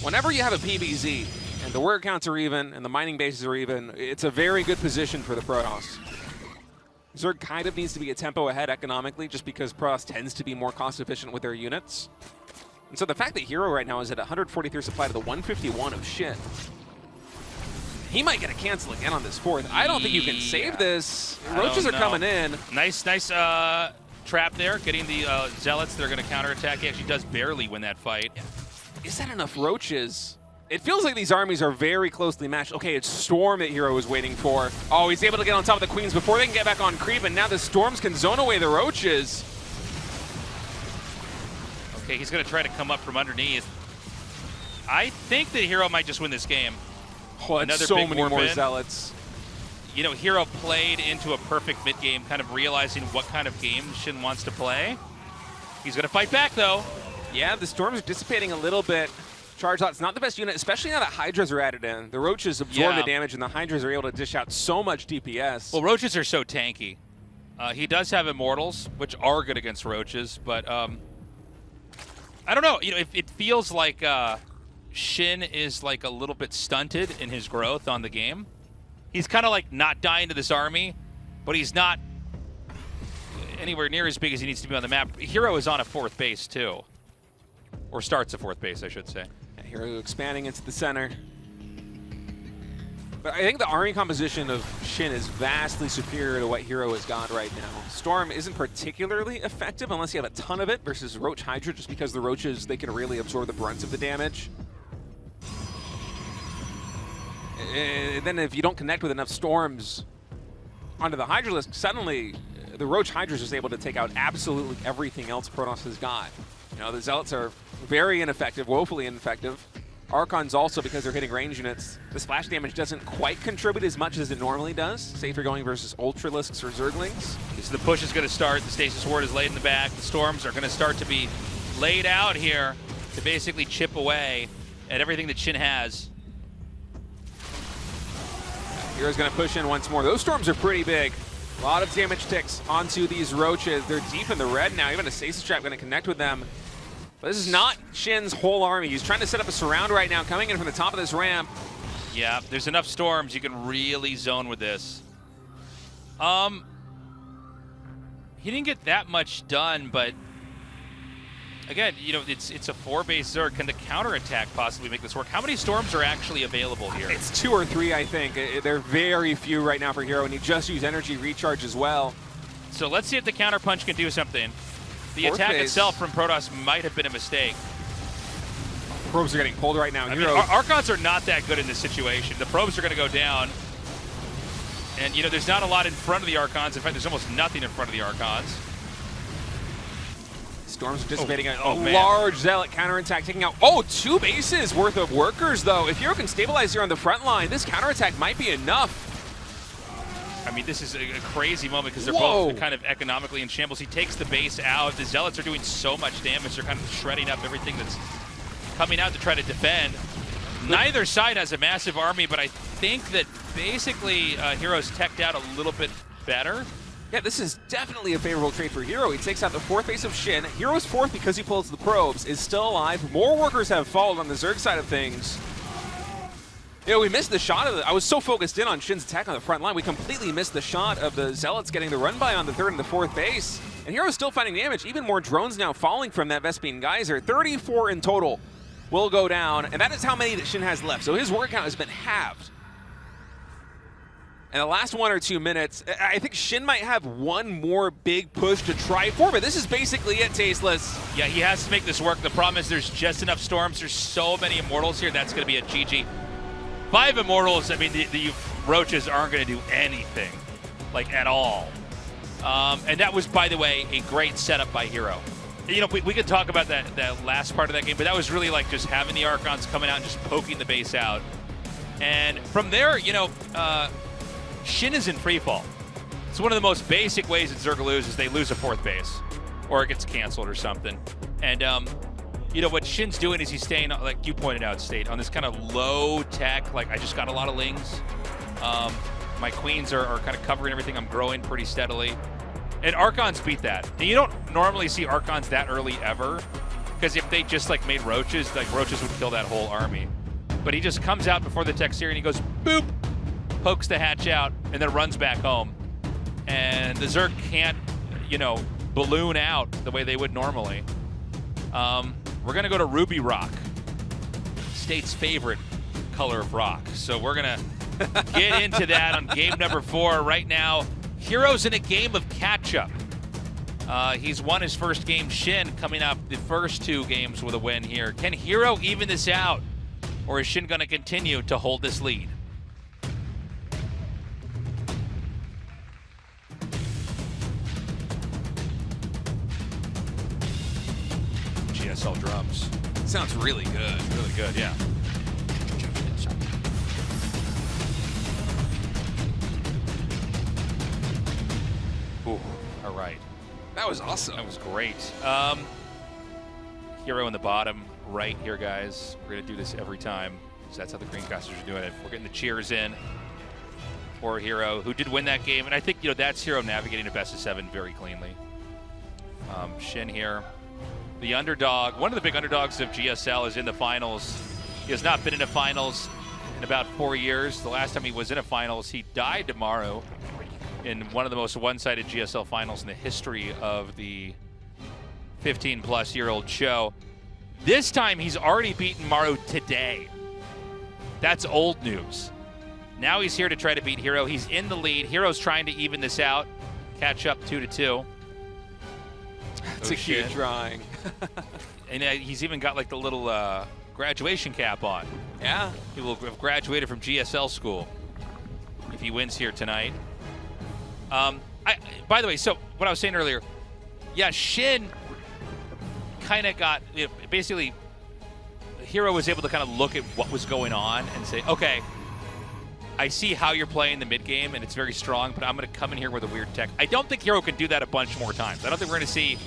Whenever you have a PBZ and the word counts are even and the mining bases are even, it's a very good position for the Protoss. Zerg kind of needs to be a tempo ahead economically just because Protoss tends to be more cost efficient with their units. And so the fact that Hero right now is at 143 supply to the 151 of Shin, he might get a cancel again on this 4th. I don't think you can save this. Roaches are coming in. Nice trap there, getting the Zealots. They're going to counterattack. He actually does barely win that fight. Yeah. Is that enough Roaches? It feels like these armies are very closely matched. Okay, it's Storm that Hero is waiting for. Oh, he's able to get on top of the Queens before they can get back on creep, and now the Storms can zone away the Roaches. Okay, he's going to try to come up from underneath. I think that Hero might just win this game. Oh, another so many more Zealots. You know, Hero played into a perfect mid-game, kind of realizing what kind of game Shin wants to play. He's going to fight back, though. Yeah, the Storms are dissipating a little bit. Charge Lot's not the best unit, especially now that Hydras are added in. The Roaches absorb the damage, and the Hydras are able to dish out so much DPS. Well, Roaches are so tanky. He does have Immortals, which are good against Roaches, but I don't know. You know, it feels like Shin is like a little bit stunted in his growth on the game. He's kind of like not dying to this army, but he's not anywhere near as big as he needs to be on the map. Hero is on a 4th base, too. Or starts a 4th base, I should say. Hero expanding into the center. But I think the army composition of Shin is vastly superior to what Hero has got right now. Storm isn't particularly effective unless you have a ton of it versus Roach Hydra, just because the Roaches, they can really absorb the brunt of the damage. then if you don't connect with enough storms onto the Hydralisk, suddenly the Roach Hydra's just able to take out absolutely everything else Protoss has got. You know, the Zealots are very ineffective, woefully ineffective. Archons also, because they're hitting range units, the splash damage doesn't quite contribute as much as it normally does, say if you're going versus Ultralisks or Zerglings. So the push is going to start. The Stasis Ward is laid in the back. The Storms are going to start to be laid out here to basically chip away at everything that SHIN has. Hero's going to push in once more. Those Storms are pretty big. A lot of damage ticks onto these Roaches. They're deep in the red now. Even a Stasis Trap going to connect with them. But this is not SHIN's whole army. He's trying to set up a surround right now, coming in from the top of this ramp. Yeah, there's enough Storms. You can really zone with this. He didn't get that much done, but again, you know, it's a 4-base Zerg. Can the counterattack possibly make this work? How many Storms are actually available here? It's 2 or 3, I think. They're very few right now for Hero, and he just used energy recharge as well. So let's see if the counterpunch can do something. The attack itself from Protoss might have been a mistake. Probes are getting pulled right now. I mean, Archons are not that good in this situation. The probes are going to go down. And, you know, there's not a lot in front of the Archons. In fact, there's almost nothing in front of the Archons. Storm's anticipating a large Zealot counterattack, taking out, 2 bases worth of workers, though. If Hero can stabilize here on the front line, this counterattack might be enough. I mean, this is a crazy moment because they're both kind of economically in shambles. He takes the base out. The Zealots are doing so much damage. They're kind of shredding up everything that's coming out to try to defend. Neither side has a massive army, but I think that basically Hero's teched out a little bit better. Yeah, this is definitely a favorable trade for Hero. He takes out the 4th base of SHIN. Hero's 4th, because he pulls the probes, is still alive. More workers have fallen on the Zerg side of things. You know, we missed the shot of I was so focused in on SHIN's attack on the front line, we completely missed the shot of the Zealots getting the run by on the 3rd and the 4th base. And Hero's still finding damage. Even more drones now falling from that Vespene Geyser. 34 in total will go down, and that is how many that SHIN has left. So his work count has been halved. And the last 1 or 2 minutes, I think SHIN might have one more big push to try for, but this is basically it, Tasteless. Yeah, he has to make this work. The problem is there's just enough Storms. There's so many Immortals here. That's going to be a GG. 5 Immortals, I mean, the Roaches aren't going to do anything, like, at all. And that was, by the way, a great setup by Hero. You know, we could talk about that last part of that game, but that was really like just having the Archons coming out and just poking the base out. And from there, you know, SHIN is in free fall. It's one of the most basic ways that Zerg loses. They lose a 4th base, or it gets canceled or something. And you know, what SHIN's doing is he's staying, like you pointed out, State, on this kind of low tech, like I just got a lot of lings. My queens are kind of covering everything. I'm growing pretty steadily. And Archons beat that. And you don't normally see Archons that early ever, because if they just like made Roaches, like Roaches would kill that whole army. But he just comes out before the tech series and he goes, boop, pokes the hatch out, and then runs back home. And the Zerg can't, you know, balloon out the way they would normally. We're going to go to Ruby Rock, State's favorite color of rock. So we're going to get into that on game number 4. Right now, Hero's in a game of catch-up. He's won his first game. SHIN coming up the first 2 games with a win here. Can Hero even this out, or is SHIN going to continue to hold this lead? GSL drums. Sounds really good. Really good, yeah. Ooh, all right. That was awesome. That was great. Hero in the bottom right here, guys. We're going to do this every time. So that's how the Greencasters are doing it. We're getting the cheers in for Hero, who did win that game. And I think, you know, that's Hero navigating a best of 7 very cleanly. SHIN here. The underdog, one of the big underdogs of GSL, is in the finals. He has not been in the finals in about 4 years. The last time he was in a finals, he died to Maru in one of the most one-sided GSL finals in the history of the 15-plus-year-old show. This time, he's already beaten Maru today. That's old news. Now he's here to try to beat Hero. He's in the lead. Hero's trying to even this out, catch up 2-2. That's a cute drawing. And he's even got like the little graduation cap on. Yeah. He will have graduated from GSL school if he wins here tonight. By the way, so what I was saying earlier, yeah, SHIN kind of got, basically, Hero was able to kind of look at what was going on and say, okay, I see how you're playing the mid game and it's very strong, but I'm going to come in here with a weird tech. I don't think Hero can do that a bunch more times. I don't think we're going to see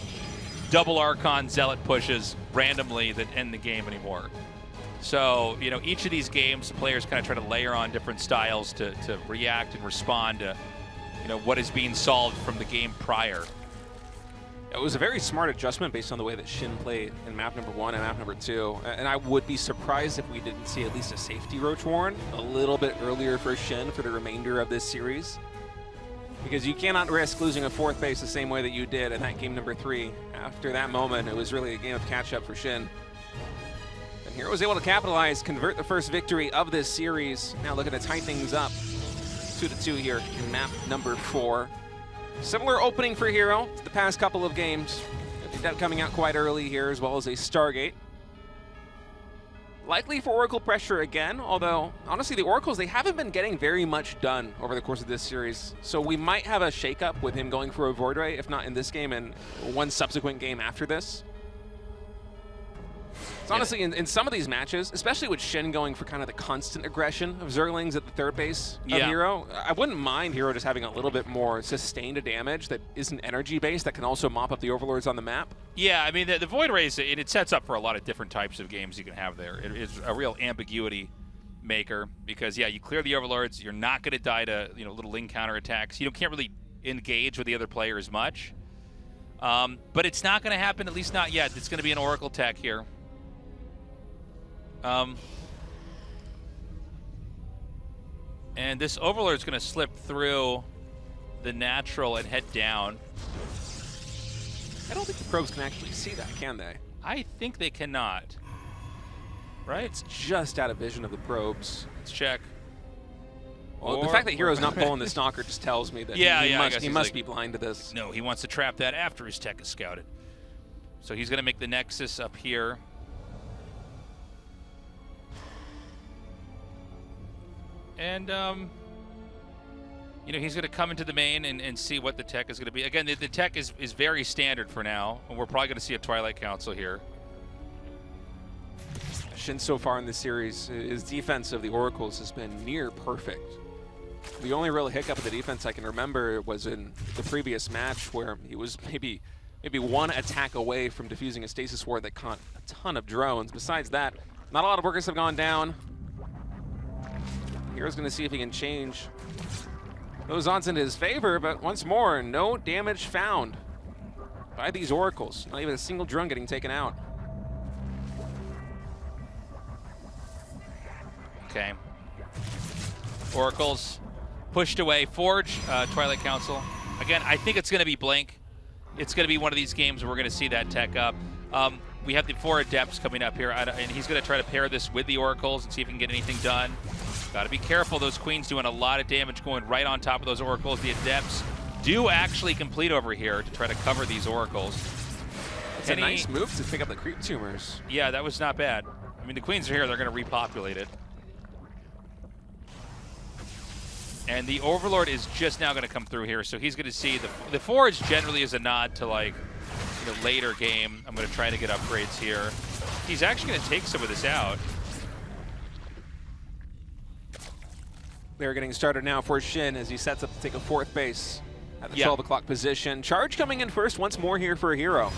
double Archon Zealot pushes randomly that end the game anymore. So, each of these games, the players kind of try to layer on different styles to react and respond to, what is being solved from the game prior. It was a very smart adjustment based on the way that SHIN played in map number 1 and map number 2. And I would be surprised if we didn't see at least a safety Ro.4 a little bit earlier for SHIN for the remainder of this series. Because you cannot risk losing a 4th base the same way that you did in that game number 3. After that moment, it was really a game of catch-up for SHIN. And Hero was able to capitalize, convert the first victory of this series. Now looking to tie things up. 2-2 here in map number 4. Similar opening for Hero to the past couple of games. I think that coming out quite early here, as well as a Stargate. Likely for Oracle pressure again, although, honestly, the Oracles, they haven't been getting very much done over the course of this series. So we might have a shakeup with him going for a Void Ray, if not in this game, and one subsequent game after this. So honestly, in some of these matches, especially with SHIN going for kind of the constant aggression of Zerlings at the 3rd base of Hero, I wouldn't mind Hero just having a little bit more sustained damage that isn't energy-based that can also mop up the Overlords on the map. Yeah, I mean, the Void Rays, it sets up for a lot of different types of games you can have there. It is a real ambiguity maker because, yeah, you clear the Overlords, you're not going to die to, little Ling counterattacks. You can't really engage with the other player as much. But it's not going to happen, at least not yet. It's going to be an Oracle tech here. And this Overlord is going to slip through the natural and head down. I don't think the probes can actually see that, can they? I think they cannot. Right? It's just out of vision of the probes. Let's check. Well, the fact that Hero's not pulling the Stalker just tells me that he must be blind to this. No, he wants to trap that after his tech is scouted. So he's going to make the Nexus up here. And, he's going to come into the main and see what the tech is going to be. Again, the tech is very standard for now, and we're probably going to see a Twilight Council here. SHIN so far in this series, his defense of the Oracles has been near perfect. The only real hiccup of the defense I can remember was in the previous match where he was maybe one attack away from defusing a Stasis Ward that caught a ton of drones. Besides that, not a lot of workers have gone down. Hero's going to see if he can change those odds in his favor, but once more, no damage found by these Oracles. Not even a single drone getting taken out. Okay. Oracles pushed away. Forge, Twilight Council. Again, I think it's going to be Blink. It's going to be one of these games where we're going to see that tech up. We have the 4 Adepts coming up here, and he's going to try to pair this with the Oracles and see if he can get anything done. Got to be careful. Those Queens doing a lot of damage going right on top of those Oracles. The Adepts do actually complete over here to try to cover these Oracles. It's a nice move to pick up the creep tumors. Yeah, that was not bad. I mean, the Queens are here. They're going to repopulate it. And the Overlord is just now going to come through here, so he's going to see the Forge generally is a nod to, like, later game. I'm going to try to get upgrades here. He's actually going to take some of this out. They're getting started now for SHIN as he sets up to take a 4th base at the 12 o'clock position. Charge coming in first once more here for Hero,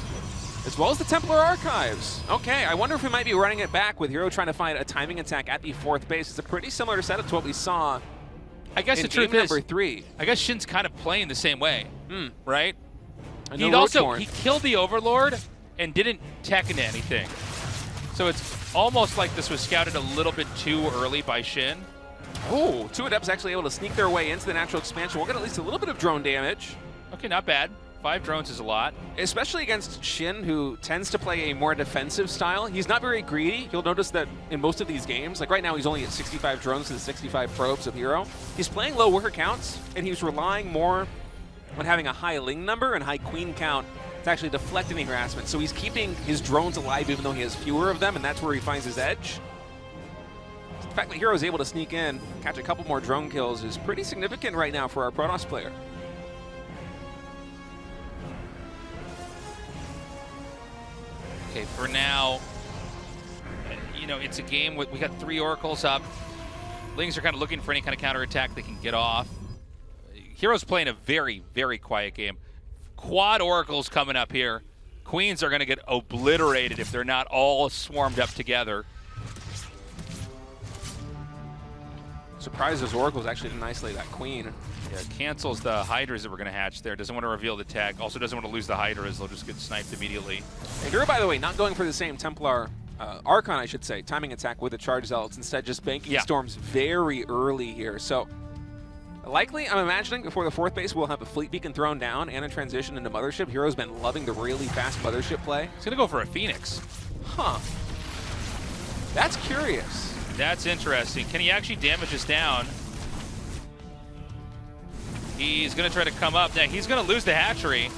as well as the Templar Archives. Okay, I wonder if we might be running it back with Hero trying to find a timing attack at the 4th base. It's a pretty similar setup to what we saw I guess in the truth is, number 3. I guess SHIN's kind of playing the same way, right? He killed the Overlord and didn't tech into anything. So it's almost like this was scouted a little bit too early by SHIN. Oh, 2 Adepts actually able to sneak their way into the natural expansion. We'll get at least a little bit of drone damage. Okay, not bad. 5 drones is a lot. Especially against SHIN, who tends to play a more defensive style. He's not very greedy. You'll notice that in most of these games, like right now he's only at 65 drones to the 65 probes of Hero. He's playing low worker counts, and he's relying more on having a high Ling number and high Queen count It's actually deflecting the harassment. So he's keeping his drones alive even though he has fewer of them, and that's where he finds his edge. The fact that Hero is able to sneak in, catch a couple more drone kills is pretty significant right now for our Protoss player. Okay, for now, you know, it's a game with, we got 3 Oracles up. Lings are kind of looking for any kind of counterattack they can get off. Hero's playing a very, very quiet game. Quad Oracles coming up here. Queens are going to get obliterated if they're not all swarmed up together. Surprised those Oracles actually didn't isolate that Queen. Yeah, cancels the Hydras that we're going to hatch there. Doesn't want to reveal the tag. Also doesn't want to lose the Hydras. They'll just get sniped immediately. And Hero, by the way, not going for the same Templar, Archon, I should say, timing attack with the Charge Zealots. Instead, just banking Storms very early here. So, likely, I'm imagining, before the 4th base, we'll have a Fleet Beacon thrown down and a transition into Mothership. Hero's been loving the really fast Mothership play. He's going to go for a Phoenix. Huh. That's curious. That's interesting. Can he actually damage us down? He's going to try to come up. Now, he's going to lose the hatchery.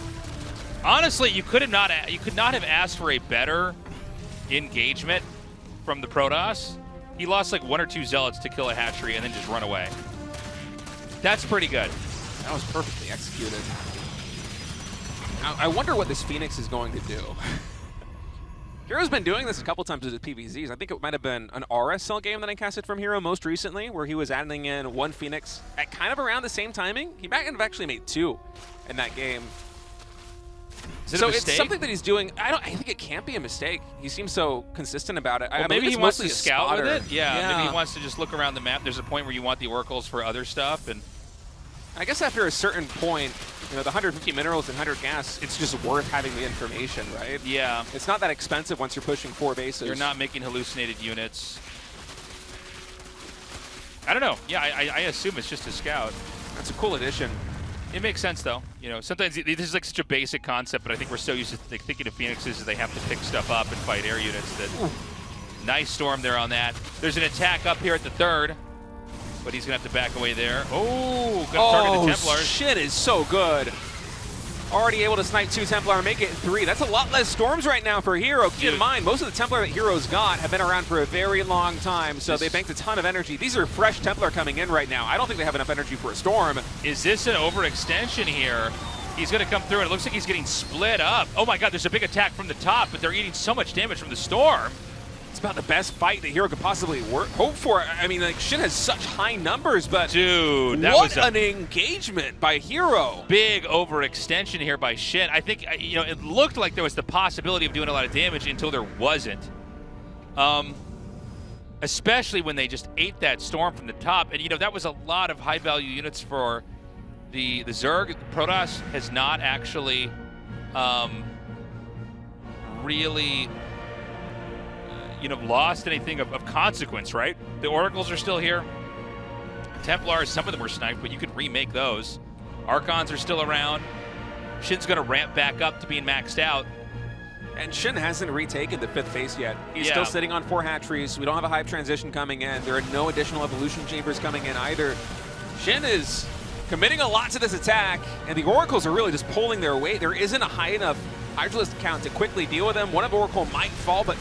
Honestly, you could not have asked for a better engagement from the Protoss. He lost like 1 or 2 Zealots to kill a hatchery and then just run away. That's pretty good. That was perfectly executed. Now, I wonder what this Phoenix is going to do. Hero's been doing this a couple times with PVZs. I think it might have been an RSL game that I casted from Hero most recently, where he was adding in 1 Phoenix at kind of around the same timing. He might have actually made 2 in that game. So it's something that he's doing. I think it can't be a mistake. He seems so consistent about it. Well, maybe he wants to scout with it. Yeah, maybe he wants to just look around the map. There's a point where you want the Oracles for other stuff, and I guess after a certain point, you know, the 150 minerals and 100 gas, it's just worth having the information, right? Yeah. It's not that expensive once you're pushing 4 bases. You're not making hallucinated units. I don't know. Yeah, I assume it's just a scout. That's a cool addition. It makes sense, though. You know, sometimes this is like such a basic concept, but I think we're so used to thinking of Phoenixes that they have to pick stuff up and fight air units. That nice storm there on that. There's an attack up here at the 3rd, but he's going to have to back away there. Oh, going to target the Templars. Shit is so good. Already able to snipe 2 Templar and make it 3. That's a lot less storms right now for Hero. Keep in mind, most of the Templar that Hero's got have been around for a very long time, so they banked a ton of energy. These are fresh Templar coming in right now. I don't think they have enough energy for a storm. Is this an overextension here? He's going to come through, and it looks like he's getting split up. Oh my god, there's a big attack from the top, but they're eating so much damage from the storm. It's about the best fight that Hero could possibly hope for. I mean, like, SHIN has such high numbers, but dude, that was an engagement by Hero. Big overextension here by SHIN. I think, you know, it looked like there was the possibility of doing a lot of damage until there wasn't. Especially when they just ate that storm from the top. And, you know, that was a lot of high-value units for the Zerg. Protoss has not actually really... you know, lost anything of consequence, right? The Oracles are still here. Templars, some of them were sniped, but you could remake those. Archons are still around. SHIN's going to ramp back up to being maxed out. And SHIN hasn't retaken the 5th base yet. He's still sitting on 4 hatcheries. We don't have a hive transition coming in. There are no additional evolution chambers coming in either. SHIN is committing a lot to this attack, and the Oracles are really just pulling their weight. There isn't a high enough Hydralisk count to quickly deal with them. One of Oracle might fall, but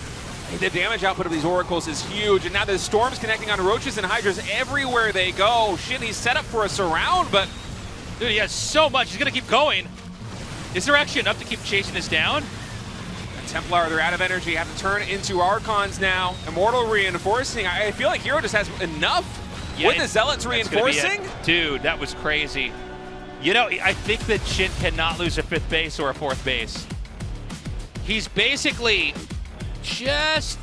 the damage output of these Oracles is huge, and now there's storms connecting on Roaches and Hydras everywhere they go. SHIN, he's set up for a surround, but... dude, he has so much. He's going to keep going. Is there actually enough to keep chasing this down? And Templar, they're out of energy, have to turn into Archons now. Immortal reinforcing. I feel like Hero just has enough with the Zealots reinforcing. Dude, that was crazy. You know, I think that SHIN cannot lose a 5th base or a 4th base. He's basically... just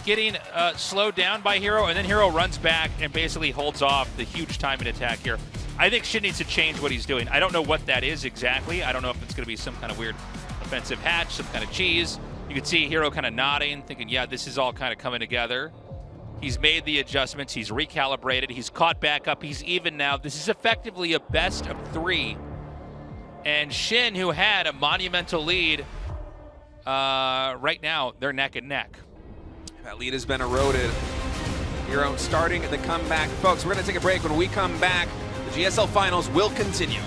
getting slowed down by Hero, and then Hero runs back and basically holds off the huge timing attack here. I think SHIN needs to change what he's doing. I don't know what that is exactly. I don't know if it's going to be some kind of weird offensive hatch, some kind of cheese. You can see Hero kind of nodding, thinking, yeah, this is all kind of coming together. He's made the adjustments. He's recalibrated. He's caught back up. He's even now. This is effectively a best of 3. And SHIN, who had a monumental lead, right now, they're neck and neck. That lead has been eroded. Hero starting the comeback. Folks, we're going to take a break. When we come back, the GSL Finals will continue.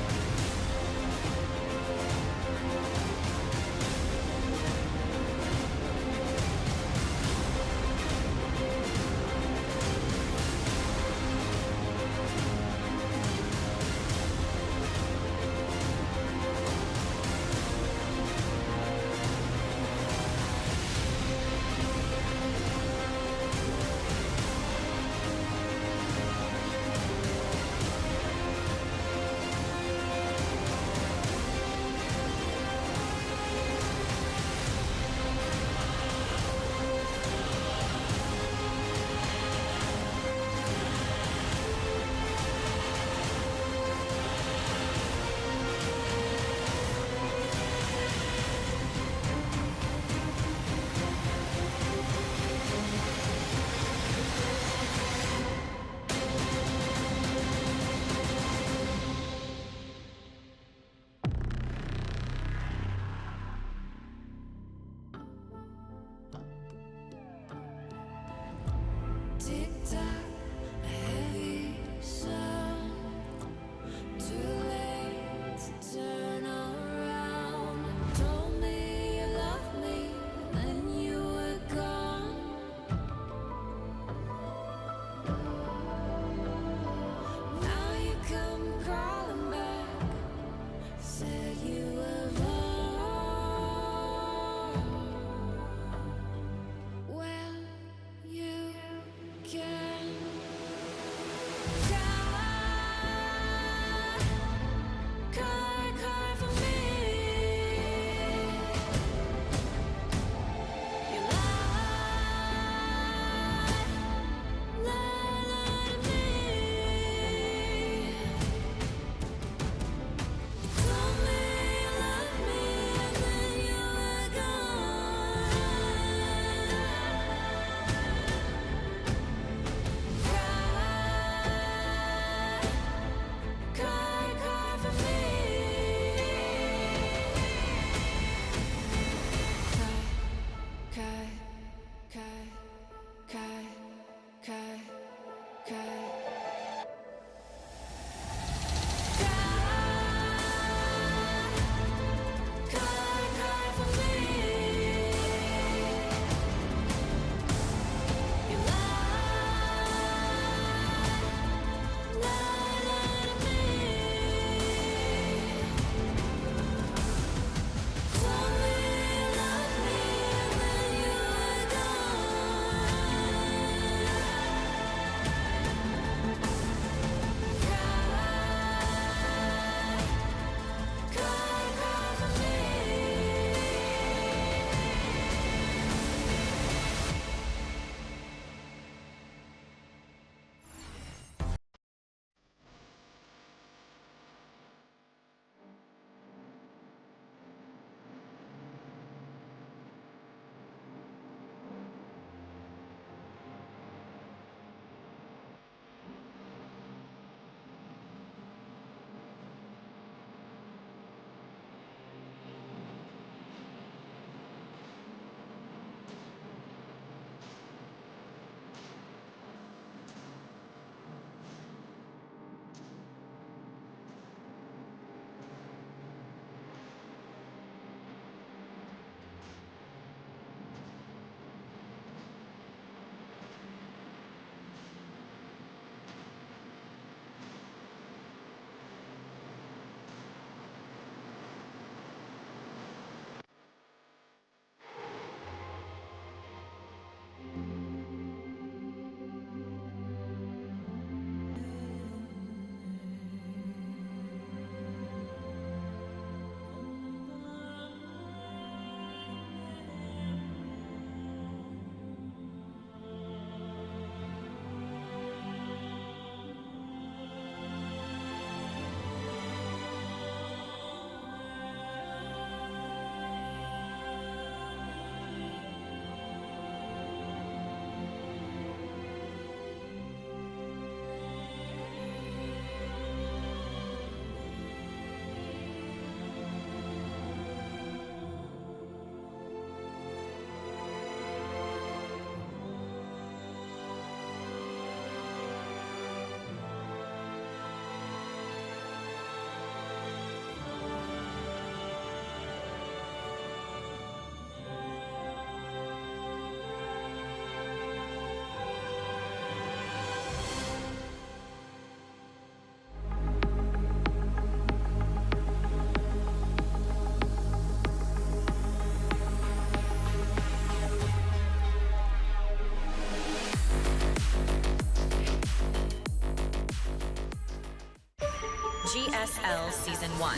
GSL Season 1.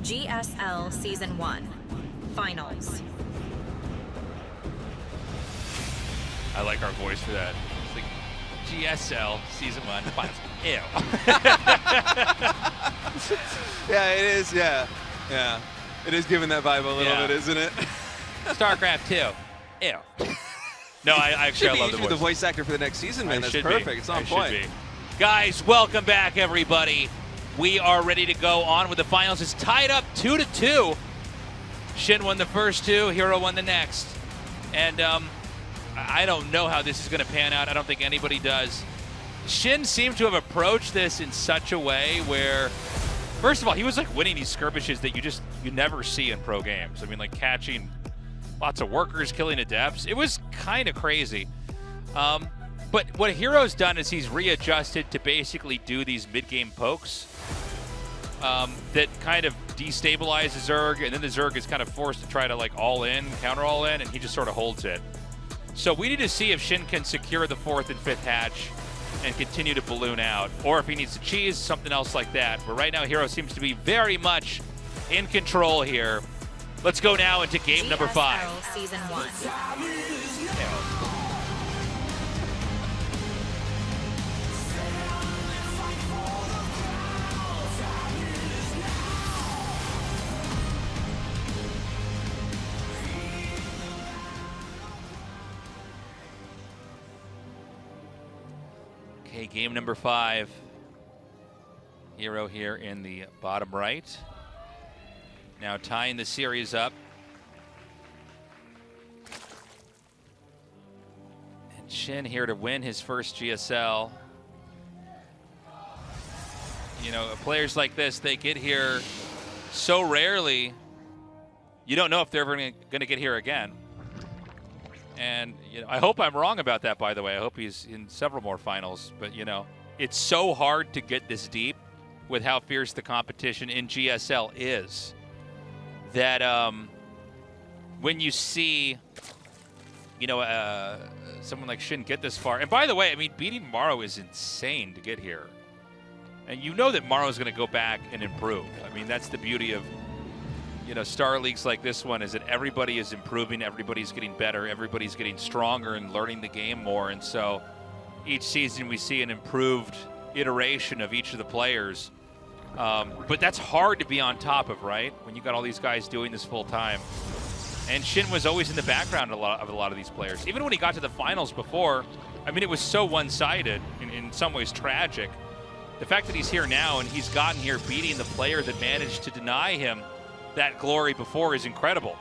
GSL Season 1 Finals. I like our voice for that. It's like GSL Season 1 Finals. Ew. Yeah, it is. Yeah. Yeah. It is giving that vibe a little bit, isn't it? StarCraft 2. Ew. No, I actually love the voice. The voice actor for the next season, man. That's perfect. It's on point. Guys, welcome back, everybody. We are ready to go on with the finals. It's tied up 2-2. SHIN won the first two, Hero won the next. And I don't know how this is going to pan out. I don't think anybody does. SHIN seemed to have approached this in such a way where, first of all, he was like winning these skirmishes that you never see in pro games. I mean, like catching lots of workers, killing adepts. It was kind of crazy. But what Hero's done is he's readjusted to basically do these mid-game pokes that kind of destabilize the Zerg, and then the Zerg is kind of forced to try to like counter all in, and he just sort of holds it. So we need to see if SHIN can secure the 4th and 5th hatch and continue to balloon out, or if he needs to cheese, something else like that. But right now, Hero seems to be very much in control here. Let's go now into game number 5. Season 1. Okay, game number 5. Hero here in the bottom right. Now tying the series up. And SHIN here to win his first GSL. You know, players like this, they get here so rarely, you don't know if they're ever going to get here again. And you know, I hope I'm wrong about that, by the way. I hope he's in several more finals. But, you know, it's so hard to get this deep with how fierce the competition in GSL is that when you see, you know, someone like SHIN get this far. And by the way, I mean, beating Maru is insane to get here. And you know that Maru's going to go back and improve. I mean, that's the beauty of, you know, Star Leagues like this one, is that everybody is improving, everybody's getting better, everybody's getting stronger and learning the game more. And so each season we see an improved iteration of each of the players. But that's hard to be on top of, right? When you got all these guys doing this full time. And SHIN was always in the background of a lot of these players. Even when he got to the finals before, I mean, it was so one-sided, in some ways tragic. The fact that he's here now and he's gotten here beating the player that managed to deny him that glory before is incredible.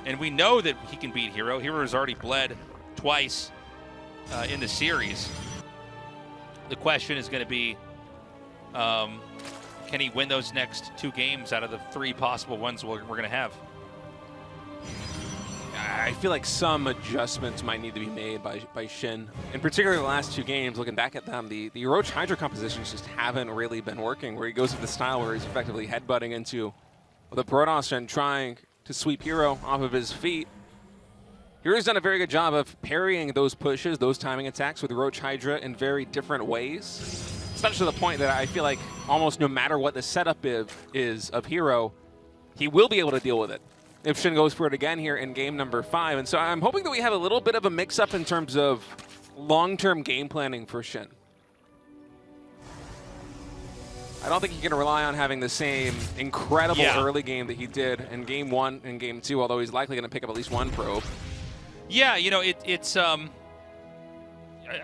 And we know that he can beat Hero. Hero has already bled twice in the series. The question is going to be, can he win those next 2 games out of the 3 possible ones we're going to have? I feel like some adjustments might need to be made by SHIN. In particular, the last 2 games, looking back at them, the Roach Hydra compositions just haven't really been working, where he goes with the style where he's effectively headbutting into the Protoss and trying to sweep Hero off of his feet. Hero's done a very good job of parrying those pushes, those timing attacks with Roach Hydra in very different ways. Such to the point that I feel like almost no matter what the setup is of Hero, he will be able to deal with it if SHIN goes for it again here in game number 5. And so I'm hoping that we have a little bit of a mix-up in terms of long-term game planning for SHIN. I don't think he can rely on having the same incredible early game that he did in game 1 and game 2, although he's likely going to pick up at least 1 probe. Yeah, you know, it's I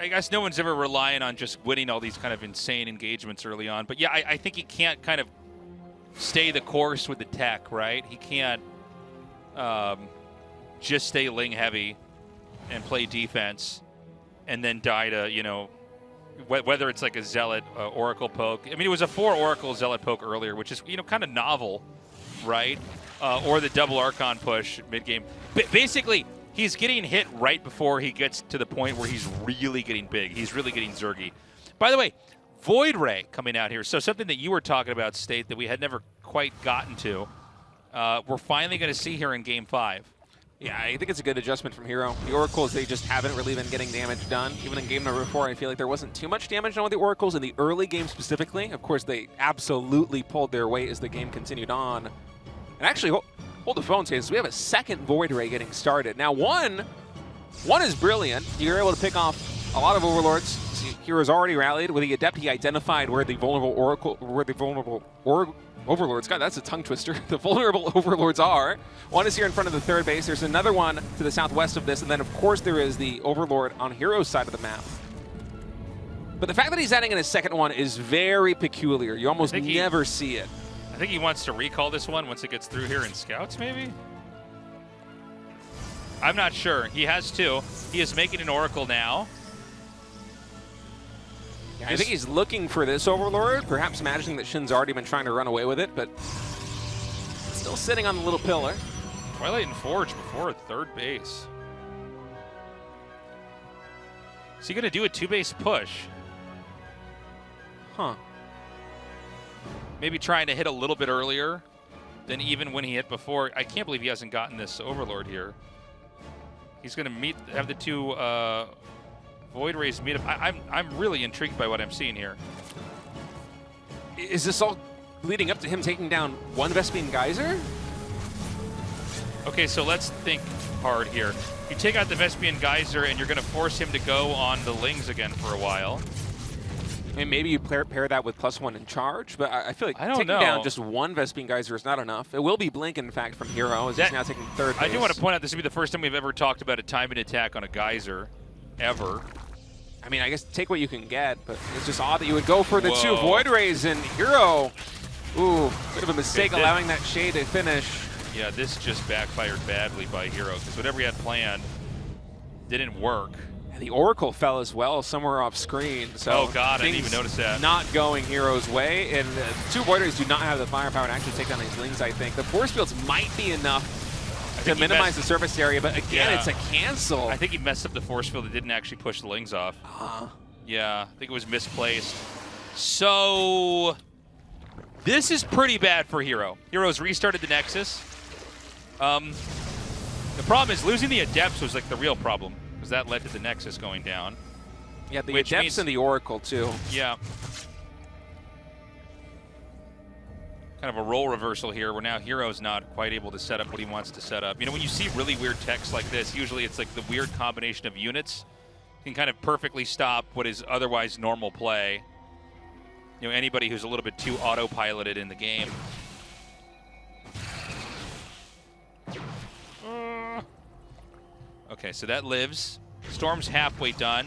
guess no one's ever relying on just winning all these kind of insane engagements early on. But yeah, I think he can't kind of stay the course with the tech, right? He can't just stay Ling heavy and play defense and then die to, you know, whether it's like a Zealot Oracle poke. I mean, it was a 4 Oracle Zealot poke earlier, which is, you know, kind of novel, right? Or the double Archon push mid-game. Basically, he's getting hit right before he gets to the point where he's really getting big. He's really getting Zergy. By the way, Void Ray coming out here. So something that you were talking about, State, that we had never quite gotten to. We're finally going to see here in Game 5. Yeah, I think it's a good adjustment from Hero. The Oracles, they just haven't really been getting damage done. Even in game number 4, I feel like there wasn't too much damage done with the Oracles in the early game specifically. Of course, they absolutely pulled their weight as the game continued on. And actually, hold the phone, Taze. We have a second Void Ray getting started. Now, one is brilliant. You're able to pick off a lot of Overlords. Hero's already rallied. With the Adept, he identified where the vulnerable Overlords, God, that's a tongue twister. The vulnerable Overlords are. One is here in front of the 3rd base. There's another one to the southwest of this. And then, of course, there is the Overlord on Hero's side of the map. But the fact that he's adding in a second one is very peculiar. You almost never see it. I think he wants to recall this one once it gets through here in Scouts, maybe? I'm not sure. He has 2. He is making an Oracle now. Yeah, I think he's looking for this Overlord, perhaps imagining that SHIN's already been trying to run away with it, but still sitting on the little pillar. Twilight and Forge before a 3rd base. Is he going to do a 2-base push? Huh. Maybe trying to hit a little bit earlier than even when he hit before. I can't believe he hasn't gotten this Overlord here. He's going to have the 2 Void Rays meet up. I'm really intrigued by what I'm seeing here. Is this all leading up to him taking down 1 Vespian Geyser? Okay, so let's think hard here. You take out the Vespian Geyser and you're going to force him to go on the Lings again for a while. I mean, maybe you pair that with +1 in charge, but I feel like taking down just 1 Vespian Geyser is not enough. It will be Blink, in fact, from Hero, as he's now taking 3rd base. I do want to point out this will be the first time we've ever talked about a timing attack on a Geyser, ever. I mean, I guess take what you can get, but it's just odd that you would go for the 2 Void Rays, and Hero, ooh, bit of a mistake allowing that Shade to finish. Yeah, this just backfired badly by Hero, because whatever he had planned didn't work. And the Oracle fell as well, somewhere off screen. So oh God, I didn't even notice that. Not going Hero's way, and 2 Void Rays do not have the firepower to actually take down these Lings, I think. The force fields might be enough to minimize the surface area, but again, it's a cancel. I think he messed up the force field that didn't actually push the Lings off. Yeah, I think it was misplaced. So this is pretty bad for Hero. Hero's restarted the Nexus. The problem is losing the Adepts was like the real problem, because that led to the Nexus going down. Yeah, the Adepts and the Oracle too. Yeah. Kind of a role reversal here, where now Hero's not quite able to set up what he wants to set up. You know, when you see really weird text like this, usually it's like the weird combination of units can kind of perfectly stop what is otherwise normal play. You know, anybody who's a little bit too autopiloted in the game. Okay, so that lives. Storm's halfway done.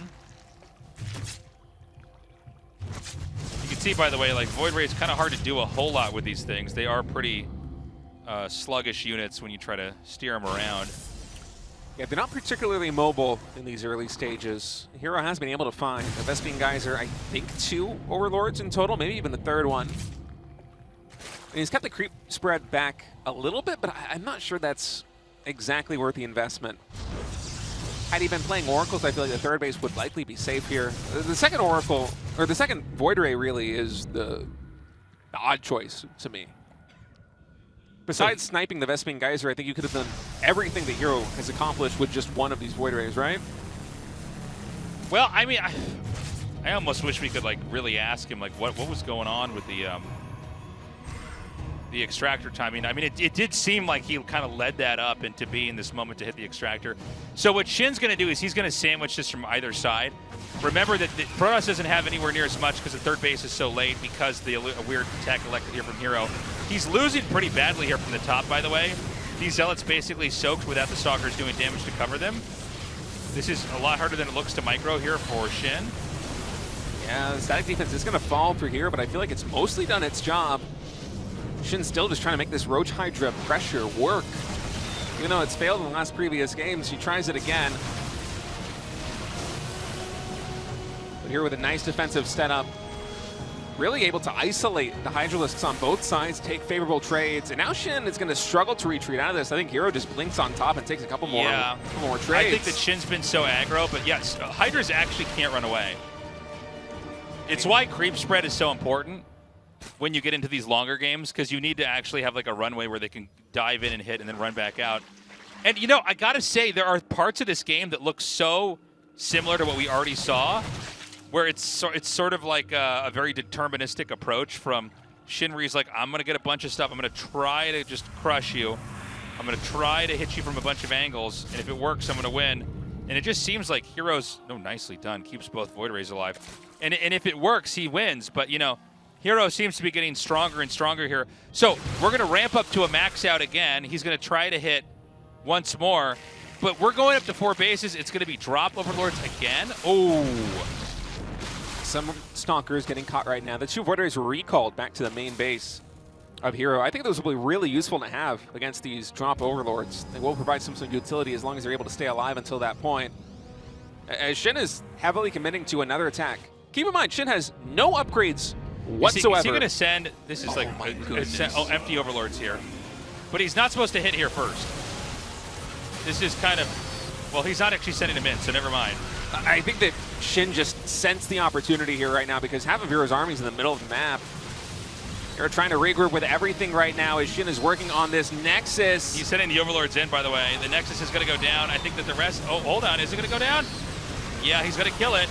You can see, by the way, like Void Ray is kind of hard to do a whole lot with these things. They are pretty sluggish units when you try to steer them around. Yeah, they're not particularly mobile in these early stages. Hero has been able to find the Vespene Geyser, I think 2 Overlords in total, maybe even the 3rd one. And he's kept the creep spread back a little bit, but I'm not sure that's exactly worth the investment. Had he been playing Oracles, I feel like the 3rd base would likely be safe here. The second Oracle, or the second Void Ray really is the odd choice to me. Besides sniping the Vespene Geyser, I think you could have done everything that Hero has accomplished with just one of these Void Rays, right? Well, I mean, I almost wish we could like really ask him like what was going on with the extractor timing. I mean, it did seem like he kind of led that up into being this moment to hit the extractor. So what Shin's going to do is he's going to sandwich this from either side. Remember that Protoss doesn't have anywhere near as much because the 3rd base is so late because the weird attack elected here from Hero. He's losing pretty badly here from the top, by the way. These Zealots basically soaked without the Stalkers doing damage to cover them. This is a lot harder than it looks to micro here for Shin. Yeah, the static defense is going to fall for here, but I feel like it's mostly done its job. Shin's still just trying to make this Roach Hydra pressure work. Even though it's failed in the last previous games, she tries it again. But here with a nice defensive setup, really able to isolate the Hydralisks on both sides, take favorable trades, and now Shin is going to struggle to retreat out of this. I think Hero just blinks on top and takes a couple more trades. I think that Shin's been so aggro, but yes, Hydras actually can't run away. It's why creep spread is so important when you get into these longer games, because you need to actually have like a runway where they can dive in and hit and then run back out. And you know, I gotta say, there are parts of this game that look so similar to what we already saw, where it's sort of like a very deterministic approach from Shin, where he's like, I'm gonna get a bunch of stuff, I'm gonna try to just crush you, I'm gonna try to hit you from a bunch of angles, and if it works, I'm gonna win. And it just seems like Hero's, nicely done, keeps both Void Rays alive. And if it works, he wins, but you know, Hero seems to be getting stronger and stronger here. So we're going to ramp up to a max out again. He's going to try to hit once more. But we're going up to 4 bases. It's going to be drop Overlords again. Oh. Some Stalkers getting caught right now. The 2 Void Rays were recalled back to the main base of Hero. I think those will be really useful to have against these drop Overlords. They will provide some utility as long as they're able to stay alive until that point. As Shin is heavily committing to another attack. Keep in mind, Shin has no upgrades whatsoever. Is he going to send? This is empty Overlords here. But he's not supposed to hit here first. This is kind of, well, he's not actually sending him in, so never mind. I think that Shin just sensed the opportunity here right now because half of Hero's army is in the middle of the map. They're trying to regroup with everything right now as Shin is working on this Nexus. He's sending the Overlords in, by the way. The Nexus is going to go down. I think that the rest, hold on, is it going to go down? Yeah, he's going to kill it.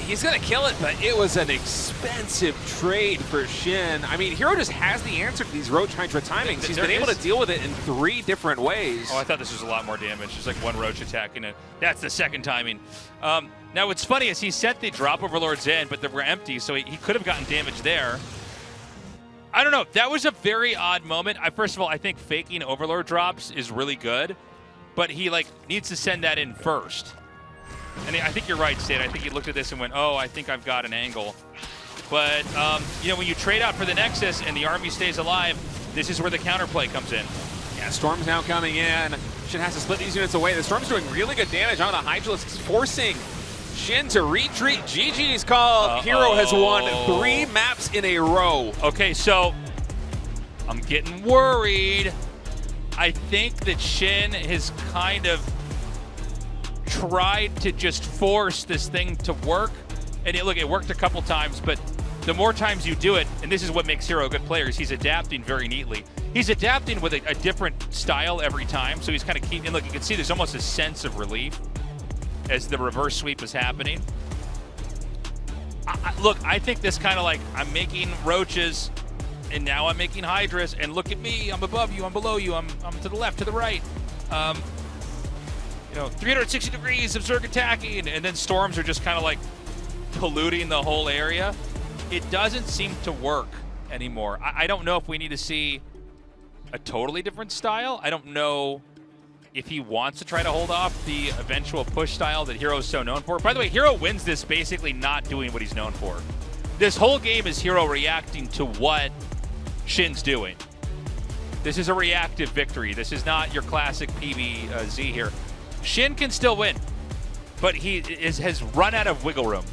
He's going to kill it, but it was an expensive trade for Shin. I mean, Hero just has the answer to these Roach Hydra timings. He's been able to deal with it in 3 different ways. Oh, I thought this was a lot more damage. Just like 1 Roach attacking it. That's the second timing. Now, what's funny is he sent the drop Overlords in, but they were empty, so he could have gotten damage there. I don't know. That was a very odd moment. First of all, I think faking Overlord drops is really good, but he needs to send that in first. And I think you're right, State. I think he looked at this and went, oh, I think I've got an angle. But, you know, when you trade out for the Nexus and the army stays alive, this is where the counterplay comes in. Yeah, Storm's now coming in. Shin has to split these units away. The Storm's doing really good damage on the Hydralisks, forcing Shin to retreat. GG's call. Hero has won 3 maps in a row. Okay, so I'm getting worried. I think that Shin has kind of tried to just force this thing to work. And look, it worked a couple times, but the more times you do it, and this is what makes Hero a good player, is he's adapting very neatly. He's adapting with a different style every time, so he's kind of keeping, look, you can see there's almost a sense of relief as the reverse sweep is happening. Look, I think this kind of like, I'm making roaches, and now I'm making hydras, and look at me, I'm above you, I'm below you, I'm to the left, to the right. You know, 360 degrees of Zerg attacking, and then storms are just kind of like polluting the whole area. It doesn't seem to work anymore. I don't know if we need to see a totally different style. I don't know if he wants to try to hold off the eventual push style that Hero is so known for. By the way, Hero wins this basically not doing what he's known for. This whole game is Hero reacting to what Shin's doing. This is a reactive victory. This is not your classic PvZ here. Shin can still win, but he has run out of wiggle room.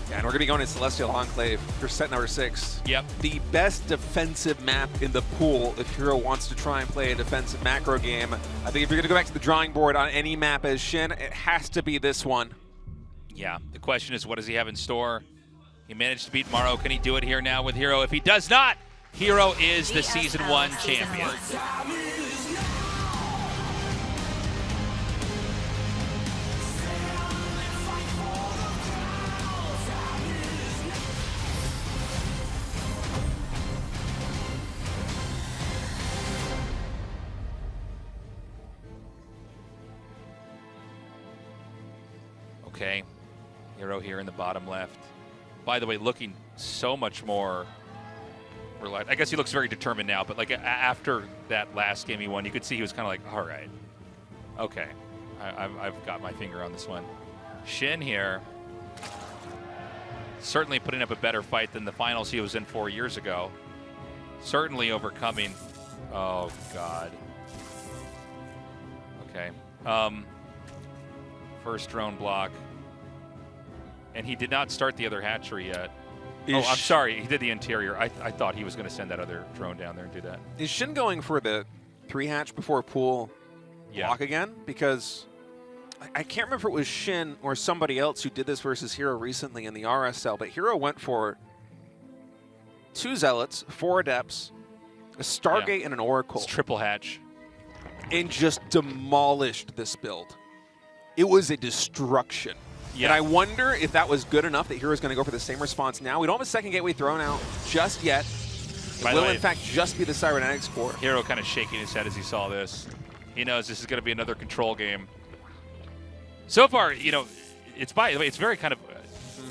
Yeah, and we're going to be going to Celestial Enclave for set number 6. Yep. The best defensive map in the pool if Hero wants to try and play a defensive macro game. I think if you're going to go back to the drawing board on any map as Shin, it has to be this one. Yeah, the question is, what does he have in store? He managed to beat Maru. Can he do it here now with Hero? If he does not, Hero is the Season 1 champion. Okay, Hero here in the bottom left. By the way, looking so much more relaxed. I guess he looks very determined now, but like after that last game he won, you could see he was kind of like, all right, okay, I've got my finger on this one. Shin here, certainly putting up a better fight than the finals he was in 4 years ago. Certainly overcoming, oh God. Okay, first drone block. And he did not start the other hatchery yet. Oh, I'm sorry. He did the interior. I thought he was going to send that other drone down there and do that. Is Shin going for the 3-hatch before pool block again? Because I can't remember if it was Shin or somebody else who did this versus Hero recently in the RSL, but Hero went for 2 Zealots, 4 Adepts, a Stargate, and an Oracle. It's triple hatch. And just demolished this build. It was a destruction. Yeah. And I wonder if that was good enough that Hero's going to go for the same response now. We don't have a second gateway thrown out just yet. It will, in fact, just be the Cybernetics core. Hero kind of shaking his head as he saw this. He knows this is going to be another control game. So far, you know, it's by the way, it's very kind of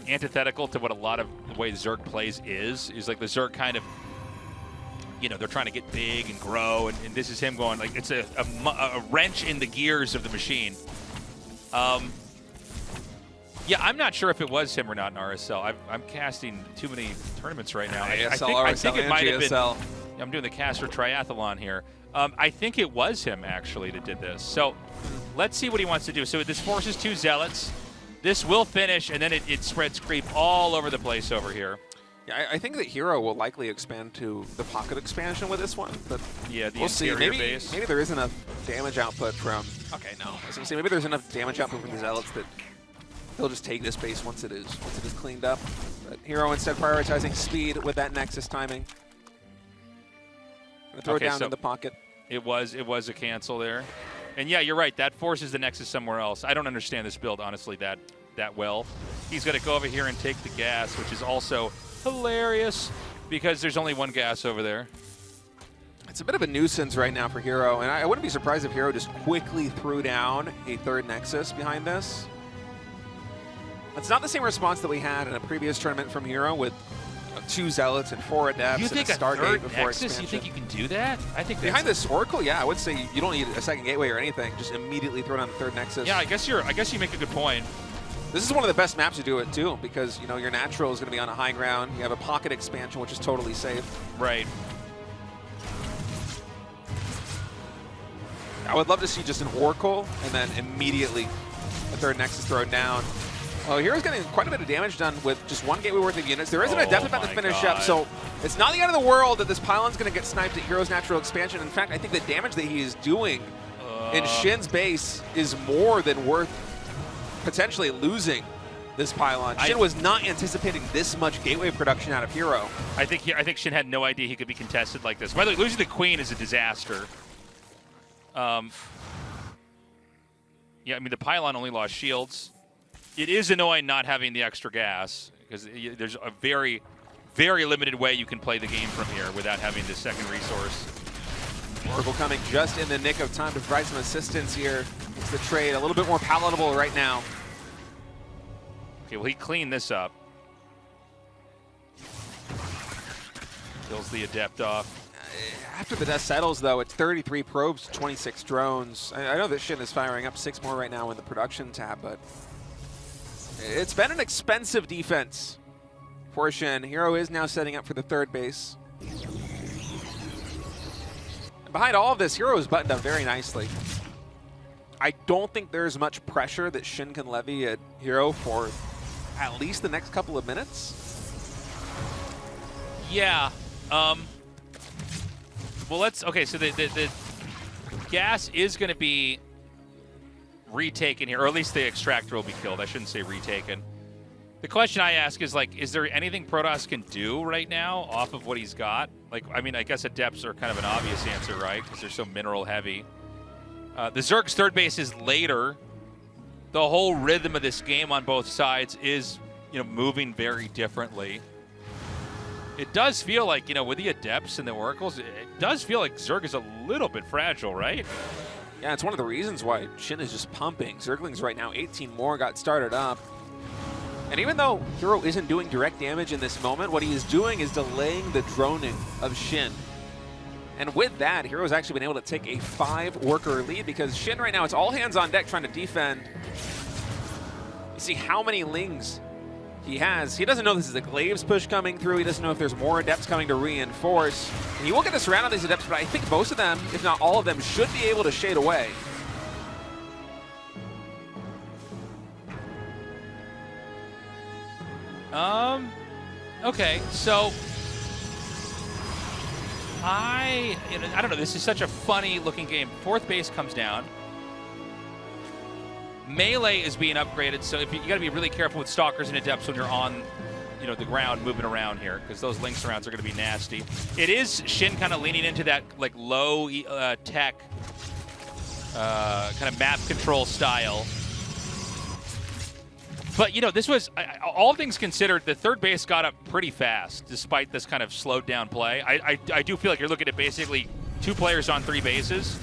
antithetical to what a lot of the way Zerg plays is like the Zerg kind of, you know, they're trying to get big and grow, and this is him going like it's a wrench in the gears of the machine. Yeah, I'm not sure if it was him or not in RSL. I'm casting too many tournaments right now. I think it might have been. I'm doing the caster triathlon here. I think it was him actually that did this. So let's see what he wants to do. So this forces 2 Zealots. This will finish, and then it spreads creep all over the place over here. Yeah, I think that Hero will likely expand to the pocket expansion with this one, but yeah, the we'll see. Maybe there is enough damage output from. Okay, no. I was gonna say maybe there's enough damage output from the Zealots that he'll just take this base once it is cleaned up. But Hero instead prioritizing speed with that Nexus timing. Gonna throw it down in the pocket. It was a cancel there. And yeah, you're right. That forces the Nexus somewhere else. I don't understand this build, honestly, that well. He's going to go over here and take the gas, which is also hilarious because there's only 1 gas over there. It's a bit of a nuisance right now for Hero, and I wouldn't be surprised if Hero just quickly threw down a 3rd Nexus behind this. It's not the same response that we had in a previous tournament from Hero with 2 Zealots and 4 Adepts You think and a Stargate third before Nexus? expansion. You think you can do that? I think that's Behind this Oracle, yeah, I would say you don't need a second gateway or anything. Just immediately throw down the 3rd Nexus. Yeah, I guess you make a good point. This is one of the best maps to do it too, because you know your natural is going to be on a high ground. You have a pocket expansion, which is totally safe. Right. I would love to see just an Oracle and then immediately a 3rd Nexus thrown down. Well, Hero's getting quite a bit of damage done with just 1 gateway worth of units. There is an Adept about to finish up, so it's not the end of the world that this pylon's going to get sniped at Hero's natural expansion. In fact, I think the damage that he is doing in Shin's base is more than worth potentially losing this pylon. Shin was not anticipating this much gateway production out of Hero. I think Shin had no idea he could be contested like this. By the way, losing the Queen is a disaster. Yeah, I mean, the pylon only lost shields. It is annoying not having the extra gas, because there's a very, very limited way you can play the game from here without having the second resource. Oracle coming just in the nick of time to provide some assistance here. It's the trade a little bit more palatable right now. Okay, well, he cleaned this up. Kills the Adept off. After the dust settles, though, it's 33 probes, 26 drones. I know that Shin is firing up 6 more right now in the production tab, but it's been an expensive defense for Shin. Hero is now setting up for the 3rd base. And behind all of this, Hero is buttoned up very nicely. I don't think there's much pressure that Shin can levy at Hero for at least the next couple of minutes. Yeah. Well, okay, so the gas is going to be retaken here, or at least the extractor will be killed. I shouldn't say retaken. The question I ask is, like, is there anything Protoss can do right now off of what he's got? Like, I mean, I guess Adepts are kind of an obvious answer, right? Because they're so mineral heavy. The Zerg's 3rd base is later. The whole rhythm of this game on both sides is, you know, moving very differently. It does feel like, you know, with the Adepts and the Oracles, it does feel like Zerg is a little bit fragile, right? Yeah, it's one of the reasons why Shin is just pumping. Zerglings right now, 18 more got started up. And even though Hero isn't doing direct damage in this moment, what he is doing is delaying the droning of Shin. And with that, Hero's actually been able to take a 5-worker lead, because Shin right now, it's all hands on deck trying to defend. You see how many Lings he has. He doesn't know this is a Glaives push coming through. He doesn't know if there's more Adepts coming to reinforce. And he will get this round on these Adepts, but I think most of them, if not all of them, should be able to shade away. Okay, so I don't know. This is such a funny looking game. 4th base comes down. Melee is being upgraded, so if you got to be really careful with Stalkers and Adepts when you're on, you know, the ground moving around here, because those Lynx rounds are going to be nasty. It is Shin kind of leaning into that like low tech kind of map control style. But, you know, this was, all things considered, the 3rd base got up pretty fast, despite this kind of slowed down play. I do feel like you're looking at basically 2 players on 3 bases,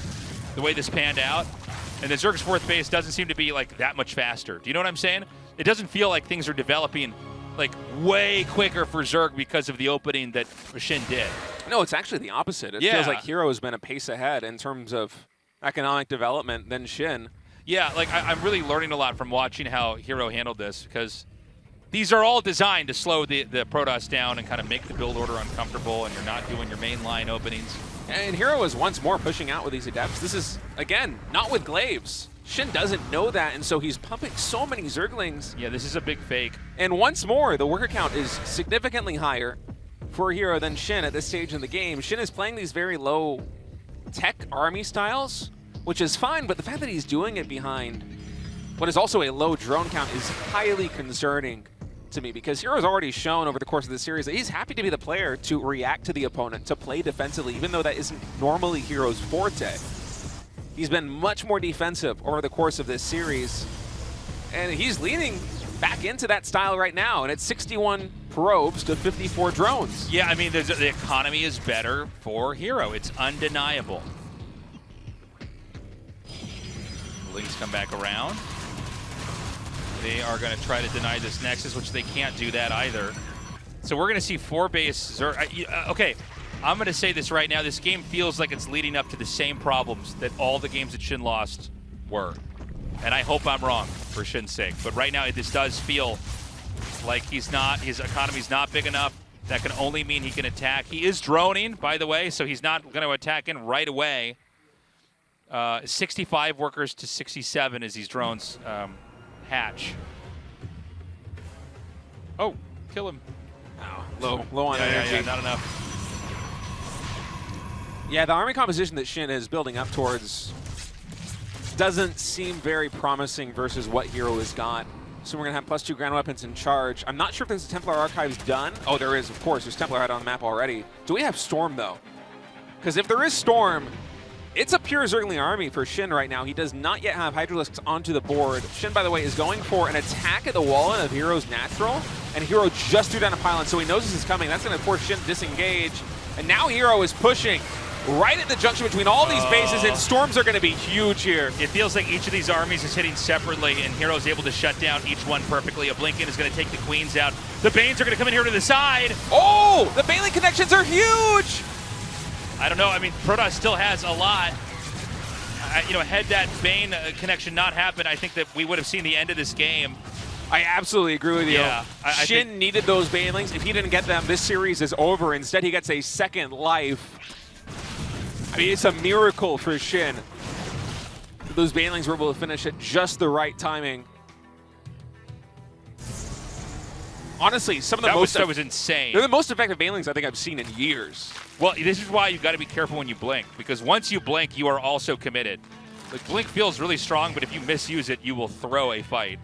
the way this panned out. And the Zerg's 4th base doesn't seem to be, like, that much faster. Do you know what I'm saying? It doesn't feel like things are developing, like, way quicker for Zerg because of the opening that Shin did. No, it's actually the opposite. It feels like Hero has been a pace ahead in terms of economic development than Shin. Yeah, like, I'm really learning a lot from watching how Hero handled this, because these are all designed to slow the Protoss down and kind of make the build order uncomfortable, and you're not doing your main line openings. And Hero is once more pushing out with these Adepts. This is, again, not with Glaives. Shin doesn't know that, and so he's pumping so many Zerglings. Yeah, this is a big fake. And once more, the worker count is significantly higher for Hero than Shin at this stage in the game. Shin is playing these very low tech army styles, which is fine, but the fact that he's doing it behind what is also a low drone count is highly concerning to me, because Hero's already shown over the course of the series that he's happy to be the player to react to the opponent, to play defensively, even though that isn't normally Hero's forte. He's been much more defensive over the course of this series, and he's leaning back into that style right now, and it's 61 probes to 54 drones. Yeah, I mean, the economy is better for Hero. It's undeniable. Lynx come back around. They are going to try to deny this Nexus, which they can't do that either. So we're going to see 4 base okay, I'm going to say this right now. This game feels like it's leading up to the same problems that all the games that Shin lost were. And I hope I'm wrong for Shin's sake. But right now, this does feel like his economy's not big enough. That can only mean he can attack. He is droning, by the way, so he's not going to attack in right away. 65 workers to 67 as these drones hatch. Oh, kill him. Oh, low on energy. Yeah, not enough. Yeah, the army composition that Shin is building up towards doesn't seem very promising versus what Hero has got. So we're going to have +2 ground weapons in charge. I'm not sure if there's a Templar Archives done. Oh, there is, of course. There's Templar Head on the map already. Do we have Storm, though? Because if there is Storm, it's a pure Zergling army for Shin right now. He does not yet have Hydralisks onto the board. Shin, by the way, is going for an attack at the wall of Hero's natural, and Hero just threw down a pylon, so he knows this is coming. That's going to force Shin to disengage. And now Hero is pushing right at the junction between all these bases, and Storms are going to be huge here. It feels like each of these armies is hitting separately, and Hero's able to shut down each one perfectly. A Blinken is going to take the Queens out. The Banes are going to come in here to the side. Oh, the Bailey connections are huge! I don't know. I mean, Protoss still has a lot. Had that Bane connection not happened, I think that we would have seen the end of this game. I absolutely agree with you. Yeah, Shin needed those Banelings. If he didn't get them, this series is over. Instead, he gets a second life. I mean, it's a miracle for Shin. Those Banelings were able to finish at just the right timing. Honestly, some of the that was insane. They're the most effective Banelings I think I've seen in years. Well, this is why you've got to be careful when you blink, because once you blink, you are also committed. Like, blink feels really strong, but if you misuse it, you will throw a fight.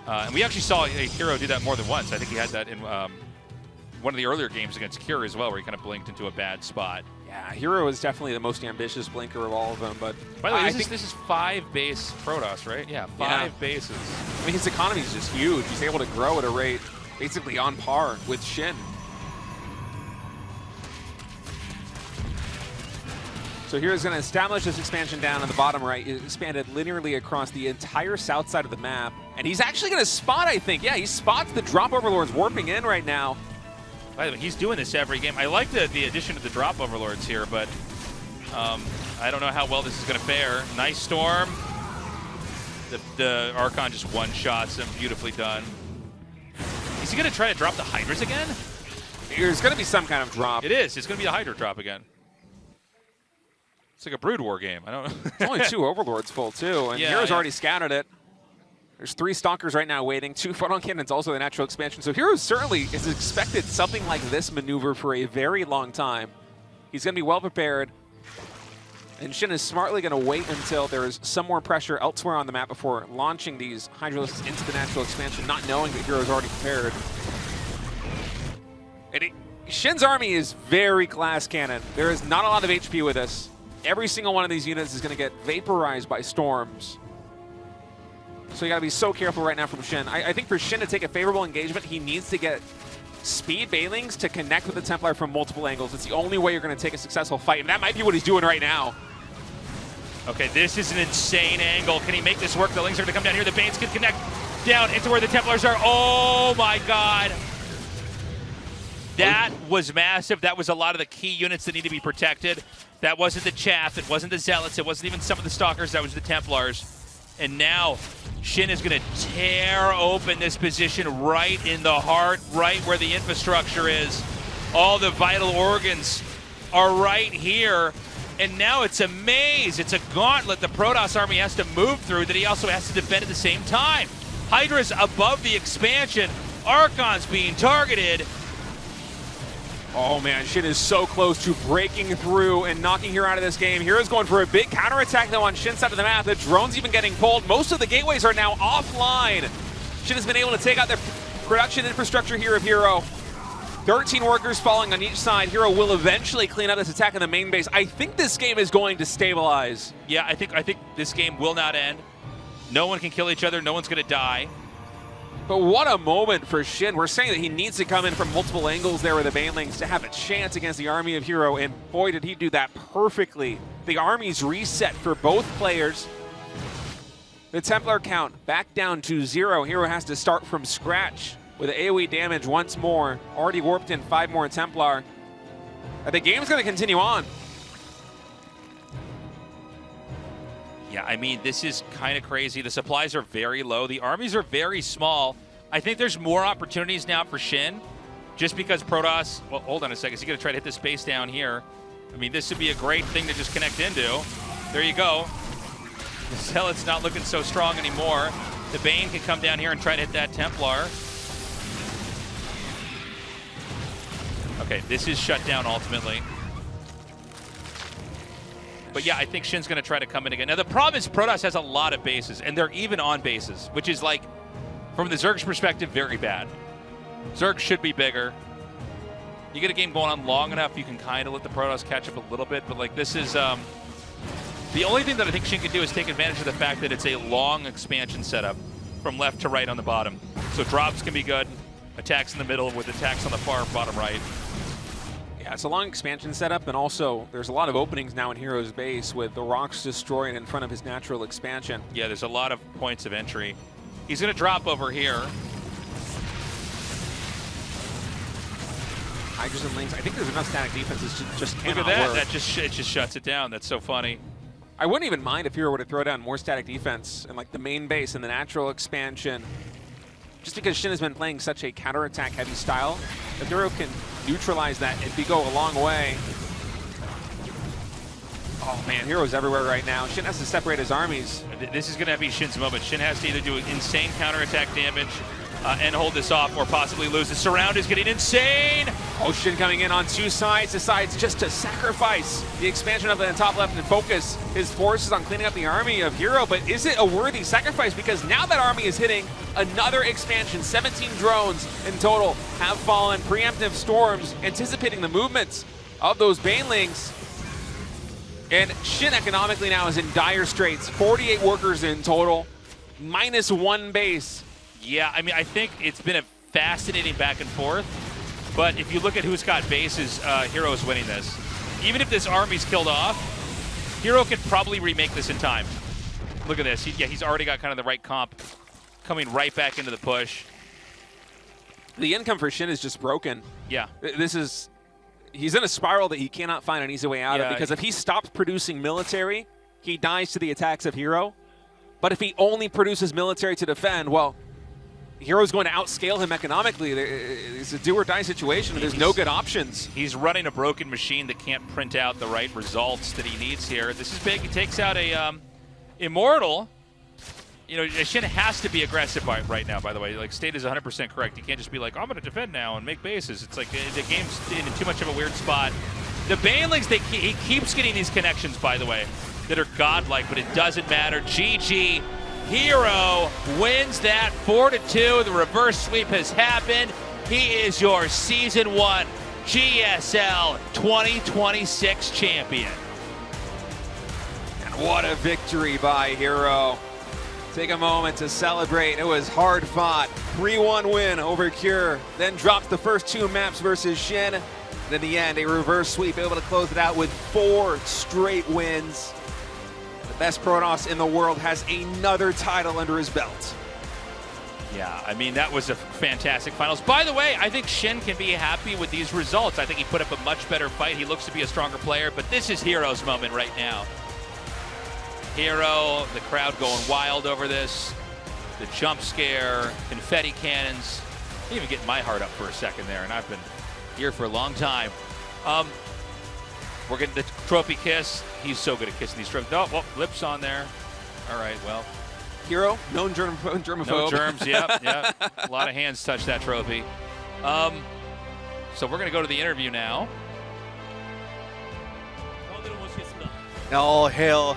And we actually saw a Hero do that more than once. I think he had that in one of the earlier games against Cure as well, where he kind of blinked into a bad spot. Yeah, Hero is definitely the most ambitious blinker of all of them. But by the way, I think this is 5 base Protoss, right? Yeah, 5 bases. I mean, his economy is just huge. He's able to grow at a rate basically on par with Shin. So Hero's going to establish this expansion down on the bottom right. It expanded linearly across the entire south side of the map. And he's actually going to spot, I think. Yeah, he spots the drop overlords warping in right now. By the way, he's doing this every game. I like the addition of the drop overlords here, but I don't know how well this is going to fare. Nice storm. The Archon just one-shots him. Beautifully done. Is he going to try to drop the Hydras again? There's going to be some kind of drop. It is. It's going to be a Hydra drop again. It's like a Brood War game. I don't know. It's only 2 Overlords full, too. And Hero's already scouted it. There's 3 Stalkers right now waiting. 2 Photon Cannons, also the natural expansion. So Hero certainly is expected something like this maneuver for a very long time. He's going to be well prepared. And Shin is smartly going to wait until there's some more pressure elsewhere on the map before launching these Hydralisks into the natural expansion, not knowing that Hero's already prepared. And Shin's army is very glass cannon. There is not a lot of HP with this. Every single one of these units is going to get vaporized by storms. So you got to be so careful right now from Shin. I think for Shin to take a favorable engagement, he needs to get speed Banelings to connect with the Templar from multiple angles. It's the only way you're going to take a successful fight, and that might be what he's doing right now. Okay, this is an insane angle. Can he make this work? The Lings are going to come down here. The Banes can connect down into where the Templars are. Oh my god. That was massive. That was a lot of the key units that need to be protected. That wasn't the Chaff. It wasn't the Zealots. It wasn't even some of the Stalkers. That was the Templars. And now Shin is going to tear open this position right in the heart, right where the infrastructure is. All the vital organs are right here. And now it's a maze. It's a gauntlet the Protoss army has to move through that he also has to defend at the same time. Hydra's above the expansion. Archon's being targeted. Oh man, Shin is so close to breaking through and knocking Hero out of this game. Hero's going for a big counterattack though on Shin's side of the map. The drone's even getting pulled. Most of the gateways are now offline. Shin has been able to take out their production infrastructure here of Hero. 13 workers falling on each side. Hero will eventually clean up this attack in the main base. I think this game is going to stabilize. Yeah, I think this game will not end. No one can kill each other. No one's going to die. But what a moment for Shin. We're saying that he needs to come in from multiple angles there with the Banelings to have a chance against the army of Hero, and boy, did he do that perfectly. The army's reset for both players. The Templar count back down to 0. Hero has to start from scratch. with AoE damage once more. Already warped in 5 more Templar. And the game's going to continue on. Yeah, I mean, this is kind of crazy. The supplies are very low. The armies are very small. I think there's more opportunities now for Shin, just because Protoss... Well, hold on a second. Is he going to try to hit the space down here? I mean, this would be a great thing to just connect into. There you go. The Zealot's not looking so strong anymore. The Bane can come down here and try to hit that Templar. Okay, this is shut down ultimately. But yeah, I think Shin's going to try to come in again. Now, the problem is Protoss has a lot of bases, and they're even on bases, which is, like, from the Zerg's perspective, very bad. Zerg should be bigger. You get a game going on long enough, you can kind of let the Protoss catch up a little bit, but, like, this is... the only thing that I think Shin can do is take advantage of the fact that it's a long expansion setup from left to right on the bottom. So drops can be good, attacks in the middle with attacks on the far bottom right. Yeah, it's a long expansion setup, and also there's a lot of openings now in Hero's base with the rocks destroyed in front of his natural expansion. Yeah, there's a lot of points of entry. He's going to drop over here. Hydras and Lings, I think there's enough static defenses just cannot Look at that, work. it just shuts it down. That's so funny. I wouldn't even mind if Hero were to throw down more static defense in like the main base and the natural expansion. Just because Shin has been playing such a counterattack heavy style, if Hero can neutralize that, it'd go a long way. Oh man, Hero's everywhere right now. Shin has to separate his armies. This is going to be Shin's moment. Shin has to either do insane counterattack damage and hold this off, or possibly lose. The surround is getting insane. Oh, Shin coming in on 2 sides, decides just to sacrifice the expansion of the top left and focus his forces on cleaning up the army of Hero. But is it a worthy sacrifice? Because now that army is hitting another expansion. 17 drones in total have fallen. Preemptive storms, anticipating the movements of those Banelings. And Shin economically now is in dire straits. 48 workers in total, -1 base. Yeah, I mean, I think it's been a fascinating back and forth. But if you look at who's got bases, Hero is winning this. Even if this army's killed off, Hero can probably remake this in time. Look at this. He's already got kind of the right comp coming right back into the push. The income for Shin is just broken. Yeah. He's in a spiral that he cannot find an easy way out of, because if he stops producing military, he dies to the attacks of Hero. But if he only produces military to defend, well, Hero's going to outscale him economically. It's a do-or-die situation, and there's no good options. He's running a broken machine that can't print out the right results that he needs here. This is big. He takes out a Immortal. You know, Shin has to be aggressive right now, by the way. Like, State is 100% correct. You can't just be like, I'm going to defend now and make bases. It's like the game's in too much of a weird spot. The Banelings, he keeps getting these connections, by the way, that are godlike, but it doesn't matter. GG. Hero wins that 4-2. The reverse sweep has happened. He is your Season 1 GSL 2026 champion. And what a victory by Hero. Take a moment to celebrate. It was hard fought. 3-1 win over Cure. Then dropped the first 2 maps versus Shin. And in the end, a reverse sweep, able to close it out with 4 straight wins. Best Protoss in the world has another title under his belt. Yeah, I mean, that was a fantastic finals. By the way, I think Shin can be happy with these results. I think he put up a much better fight. He looks to be a stronger player, but this is Hero's moment right now. Hero, the crowd going wild over this. The jump scare, confetti cannons. Even getting my heart up for a second there, and I've been here for a long time. We're getting the trophy kiss. He's so good at kissing these trophies. Oh, well, lips on there. All right, well. Hero, known germaphobe. No germs, yep. A lot of hands touch that trophy. So we're going to go to the interview now. All hail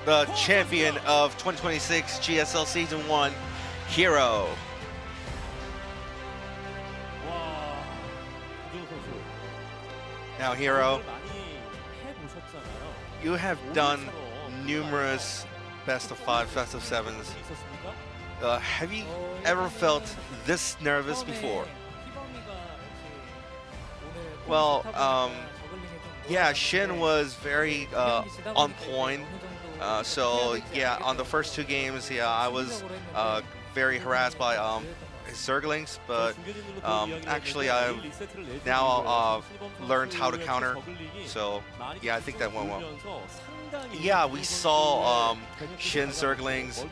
the champion of 2026 GSL Season 1, Hero. Now, Hero, you have done numerous best of 5, best of 7s. Have you ever felt this nervous before? Well, yeah, Shin was very on point. So yeah, on the first 2 games, yeah, I was very harassed by his Zerglings, but actually I now learned how to counter. So yeah, I think that went well. Yeah, we saw SHIN Zerglings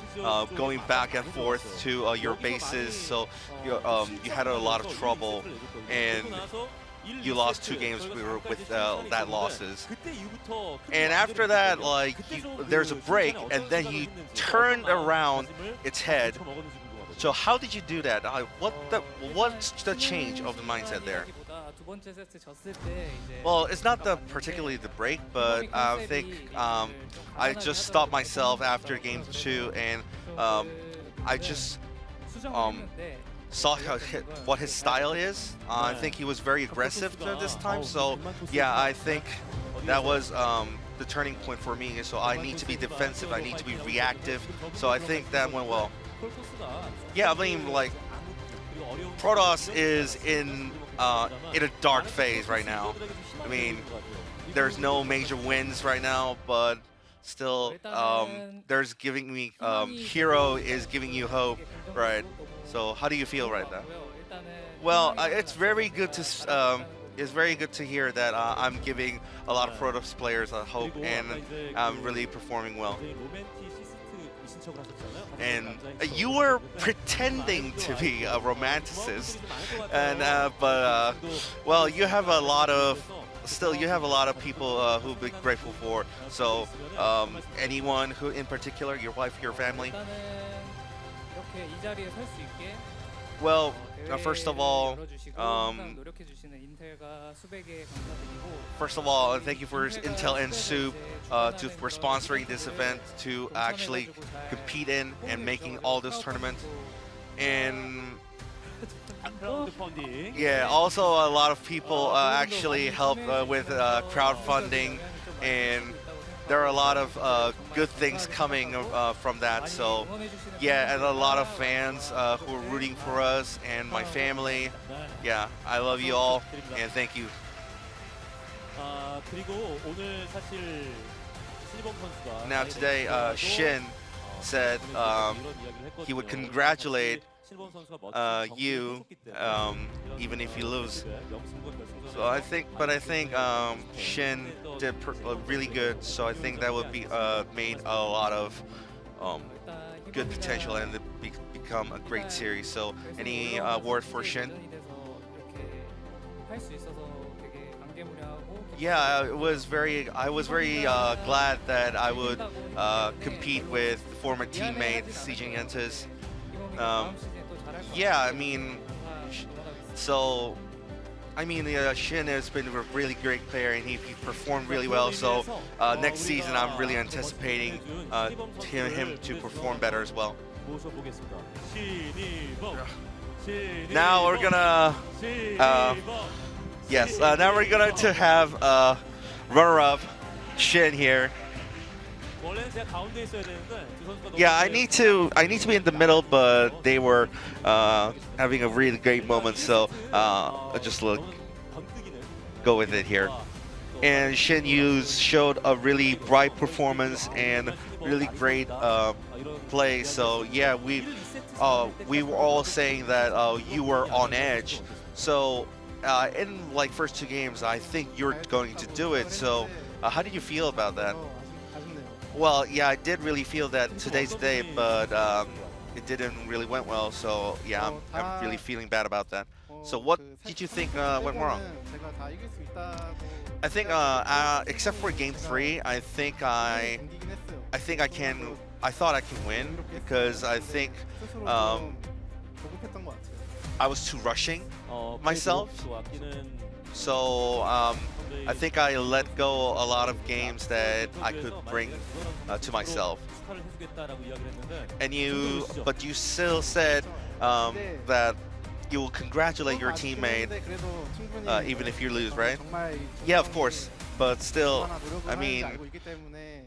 going back and forth to your bases, so you had a lot of trouble, and you lost 2 games with that losses. And after that, like, there's a break, and then he turned around its head. So how did you do that? What's the change of the mindset there? Well, it's not particularly the break, but I think I just stopped myself after game 2, and I just saw what his style is. I think he was very aggressive this time, so yeah, I think that was the turning point for me. So I need to be defensive, I need to be reactive, so I think that went well. Yeah, I mean, like, Protoss is in a dark phase right now. I mean, there's no major wins right now, but still, there's giving me Hero is giving you hope, right? So how do you feel right now? Well, it's very good to hear that I'm giving a lot of Protoss players hope, and I'm really performing well. And you were pretending to be a romanticist, and but well, you have a lot of people who'll be grateful for. So anyone who in particular, your wife, your family? Well, first of all, thank you for Intel and SOOP for sponsoring this event, to actually compete in and making all this tournament. And yeah, also a lot of people actually helped with crowdfunding, and there are a lot of good things coming from that. So yeah, and a lot of fans who are rooting for us, and my family. Yeah, I love you all, and thank you. Now today, SHIN said he would congratulate you even if you lose. So I think SHIN did really good. So I think that would be made a lot of good potential, and become a great series. So any word for SHIN? Yeah, I was very glad that I would compete with former teammate CJ Yentis. Yeah, I mean, SHIN has been a really great player, and he performed really well. So next season, I'm really anticipating him to perform better as well. Now we're gonna now we're gonna have runner-up SHIN here. Yeah, I need to be in the middle, but they were having a really great moment, so I just go with it here. And SHIN showed a really bright performance and really great play. So yeah, we were all saying that you were on edge. So in like first 2 games, I think you're going to do it. So how did you feel about that? Well, yeah, I did really feel that today's the day, but it didn't really went well. So yeah, I'm really feeling bad about that. So what did you think went wrong? I think except for game 3, I thought I can win, because I think I was too rushing myself. So I think I let go a lot of games that I could bring to myself. And but you still said that you will congratulate your teammate even if you lose, right? Yeah, of course. But still, I mean,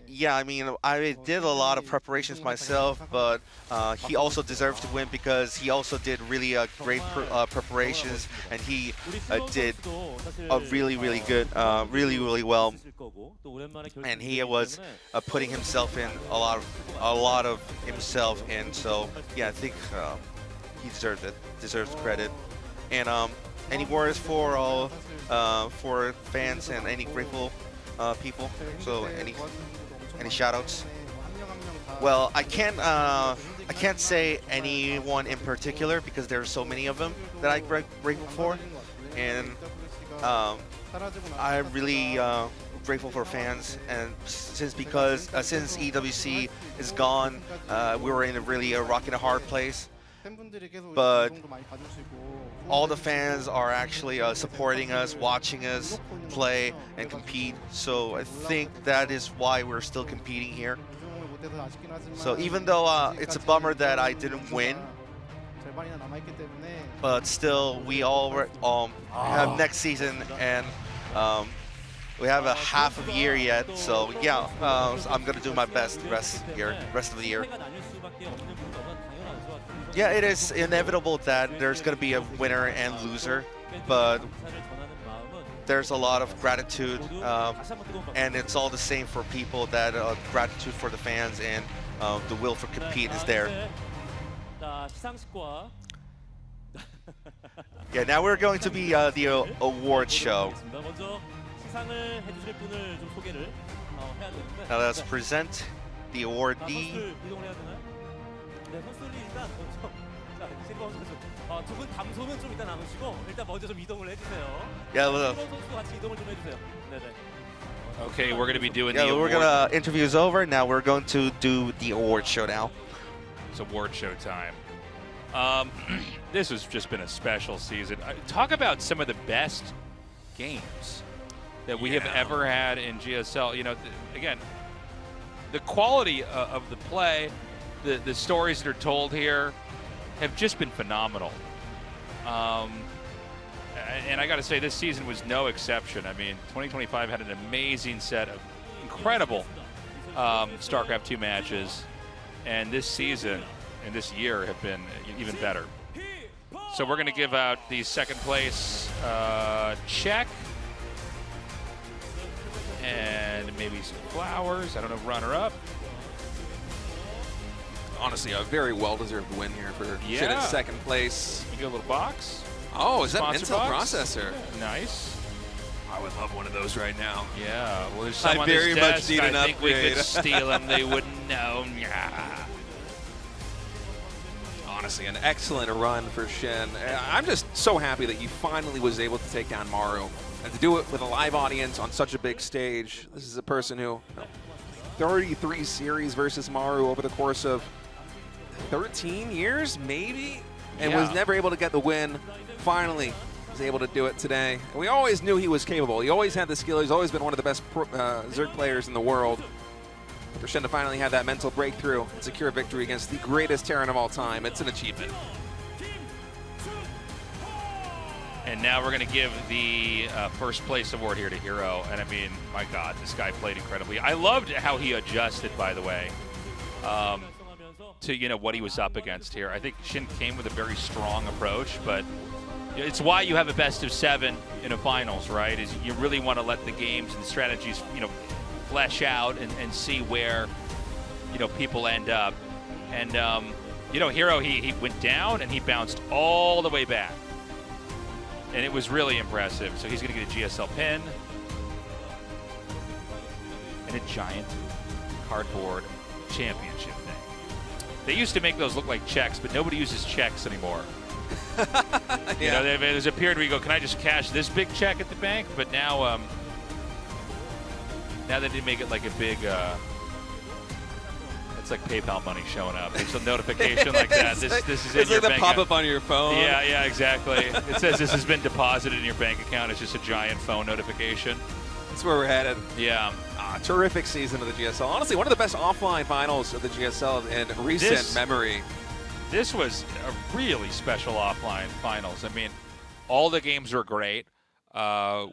yeah, I mean, I did a lot of preparations myself, but he also deserves to win, because he also did really great preparations, and he did a really good, really well, and he was putting himself in a lot of himself in. So yeah, I think he deserves it. Deserves credit. And any words for all for fans and any grateful people? So any shout-outs? Well, I can't say anyone in particular because there are so many of them that I'm grateful for, and I'm really grateful for fans. And since EWC is gone, we were in a really rock and a hard place. But all the fans are actually supporting us, watching us play and compete. So I think that is why we're still competing here. So even though it's a bummer that I didn't win, but still we all have next season, and we have a half of a year yet. So yeah, I'm gonna do my best rest of the year. Yeah, it is inevitable that there's going to be a winner and loser, but there's a lot of gratitude, and it's all the same for people. That gratitude for the fans and the will for compete is there. Yeah, now we're going to be the award show. Now let's present the awardee. Yeah, okay, we're going to be doing the award. Interview's over. Now we're going to do the award show now. It's award show time. This has just been a special season. Talk about some of the best games that we have ever had in GSL. You know, again, the quality of the play, the stories that are told here have just been phenomenal. And I got to say, this season was no exception. I mean, 2025 had an amazing set of incredible StarCraft 2 matches, and this season and this year have been even better. So we're going to give out the second place check and maybe some flowers. I don't know, runner-up. Honestly, a very well-deserved win here for SHIN in second place. You get a little box. Oh, is that Sponsor Intel box? processor? Nice. I would love one of those right now. Yeah, well, there's some I on very this much desk. need an I think we upgrade. could steal them. They wouldn't know. Yeah. Honestly, an excellent run for SHIN. I'm just so happy that he finally was able to take down Maru. And to do it with a live audience on such a big stage. This is a person who, 33 series versus Maru over the course of 13 years, maybe? And was never able to get the win. Finally was able to do it today. And we always knew he was capable. He always had the skill. He's always been one of the best Zerg players in the world. For SHIN to finally have that mental breakthrough and secure a victory against the greatest Terran of all time, it's an achievement. And now we're going to give the first place award here to Hero. And I mean, my God, this guy played incredibly. I loved how he adjusted, by the way, to what he was up against here. I think SHIN came with a very strong approach, but it's why you have a best of 7 in a finals, right? Is you really want to let the games and the strategies, flesh out and see where, people end up. And, Hero, he went down and he bounced all the way back. And it was really impressive. So he's going to get a GSL pin and a giant cardboard championship thing. They used to make those look like checks, but nobody uses checks anymore. There's a period where you go, can I just cash this big check at the bank? But now, now they did make it like a big, it's like PayPal money showing up. There's a notification like that. This is in your bank. It's like the pop-up on your phone. Yeah, exactly. It says this has been deposited in your bank account. It's just a giant phone notification. That's where we're headed. Yeah. Terrific season of the GSL. Honestly, one of the best offline finals of the GSL in recent memory. This was a really special offline finals. I mean, all the games were great.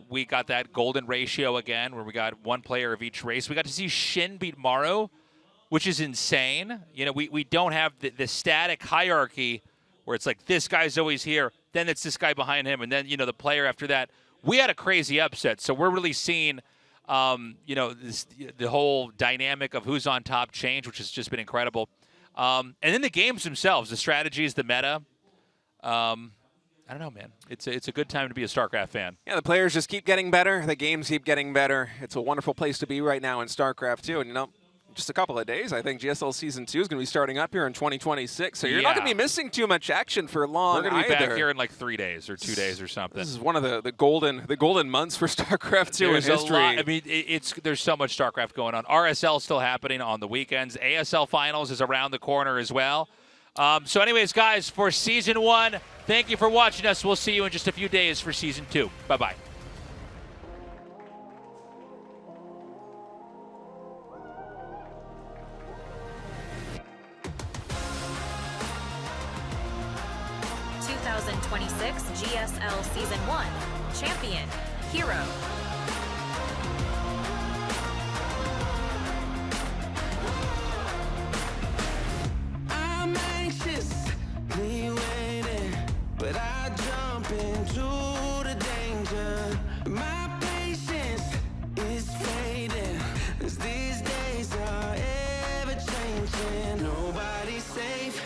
We got that golden ratio again where we got one player of each race. We got to see SHIN beat Maru, which is insane. We don't have the static hierarchy where it's like this guy's always here, then it's this guy behind him, and then, the player after that. We had a crazy upset, so we're really seeing, the whole dynamic of who's on top change, which has just been incredible. And then the games themselves, the strategies, the meta, I don't know, man. It's a good time to be a StarCraft fan. Yeah, the players just keep getting better. The games keep getting better. It's a wonderful place to be right now in StarCraft 2. And, you know, just a couple of days, I think GSL Season 2 is going to be starting up here in 2026. So you're not going to be missing too much action for long We're going to be either. back here in like 3 days or 2 days or something. This is one of the golden months for StarCraft 2 in history. I mean, there's so much StarCraft going on. RSL still happening on the weekends. ASL Finals is around the corner as well. So anyways, guys, for Season 1, thank you for watching us. We'll see you in just a few days for Season 2. Bye-bye. GSL Season 1 Champion Hero. I'm anxiously waiting, but I jump into the danger. My patience is fading, as these days are ever changing. Nobody's safe.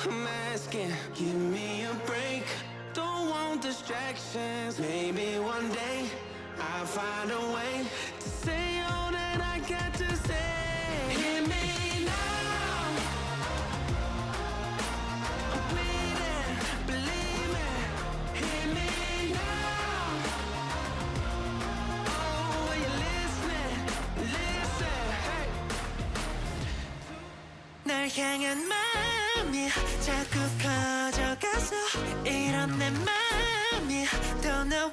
I'm asking, give me a break. Don't want distractions. Maybe one day I'll find a way to say all that I got to say. Hear me now. I'm bleeding, believe me. Hear me now. Oh, are you listening? Listen, hey. 날 향한 마음이 자꾸 커져가서 이런 내 마음이 또 나와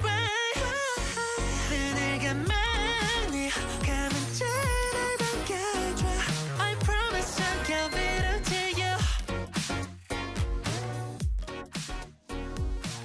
눈을 가만히 감은 채를 반겨줘 I promise I'll give it all to you.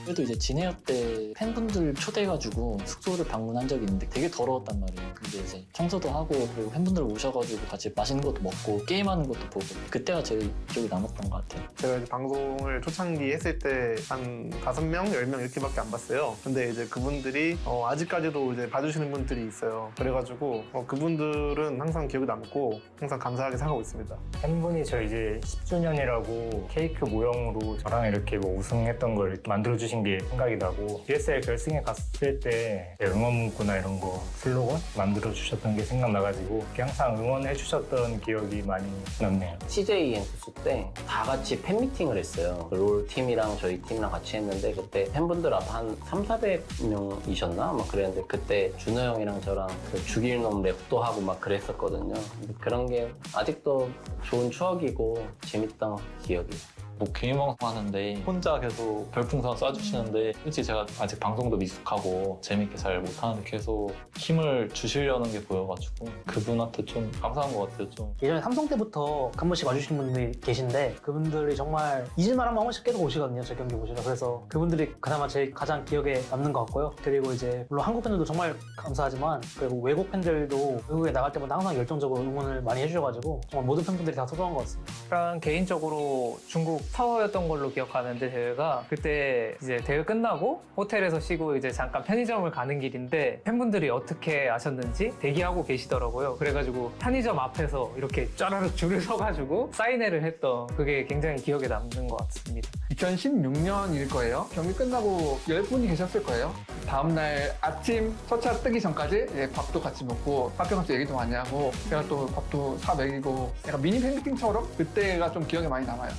그래도 이제 진해어 때 팬분들 초대해가지고 숙소를 방문한 적이 있는데 되게 더러웠단 말이에요. 근데 이제 청소도 하고 그리고 팬분들 오셔가지고 같이 맛있는 것도 먹고 게임하는 것도 보고 그때가 제일 기억에 남았던 것 같아요. 제가 이제 방송을 초창기 했을 때 한 5명, 10명 이렇게밖에 안 봤어요. 근데 이제 그분들이 아직까지도 이제 봐주시는 분들이 있어요. 그래가지고 그분들은 항상 기억에 남고 항상 감사하게 생각하고 있습니다. 팬분이 저 이제 10주년이라고 케이크 모형으로 저랑 이렇게 뭐 우승했던 걸 이렇게 만들어주신 게 생각이 나고 GSL 결승에 갔을 때 응원 문구나 이런 거 슬로건 만들어주셨던 게 생각나가지고 항상 응원해주셨던 기억이 많이 남네요. CJ 엔투스 때 다 같이 팬미팅을 했어요. 롤 팀이랑 저희 팀이랑 같이 했는데 그때 팬분들 앞 한 300~400명이셨나? 막 그랬는데 그때 준호 형이랑 저랑 그 죽일 놈 랩도 하고 막 그랬었거든요. 그런 게 아직도 좋은 추억이고 재밌던 기억이에요. 뭐 게임 방송하는데 혼자 계속 별풍선 쏴주시는데 솔직히 제가 아직 방송도 미숙하고 재밌게 잘 못하는데 계속 힘을 주시려는 게 보여가지고 그분한테 좀 감사한 것 같아요. 좀 예전에 삼성 때부터 한 번씩 와주시는 분들이 계신데 그분들이 정말 잊을만 하면 한 번씩 계속 오시거든요. 제 경기 보시러. 그래서 그분들이 그나마 제일 가장 기억에 남는 것 같고요. 그리고 이제 물론 한국 팬들도 정말 감사하지만 그리고 외국 팬들도 외국에 나갈 때마다 항상 열정적으로 응원을 많이 해주셔가지고 정말 모든 팬분들이 다 소중한 것 같습니다. 저랑 개인적으로 중국 서울이었던 걸로 기억하는데 대회가 그때 이제 대회 끝나고 호텔에서 쉬고 이제 잠깐 편의점을 가는 길인데 팬분들이 어떻게 아셨는지 대기하고 계시더라고요. 그래가지고 편의점 앞에서 이렇게 쫘라락 줄을 서가지고 사인회를 했던 그게 굉장히 기억에 남는 것 같습니다. 2016년일 거예요. 경기 끝나고 10분이 계셨을 거예요. 다음날 아침 첫차 뜨기 전까지 이제 밥도 같이 먹고 학교 가서 얘기도 많이 하고 제가 또 밥도 사 먹이고 약간 미니 팬미팅처럼 그때가 좀 기억에 많이 남아요.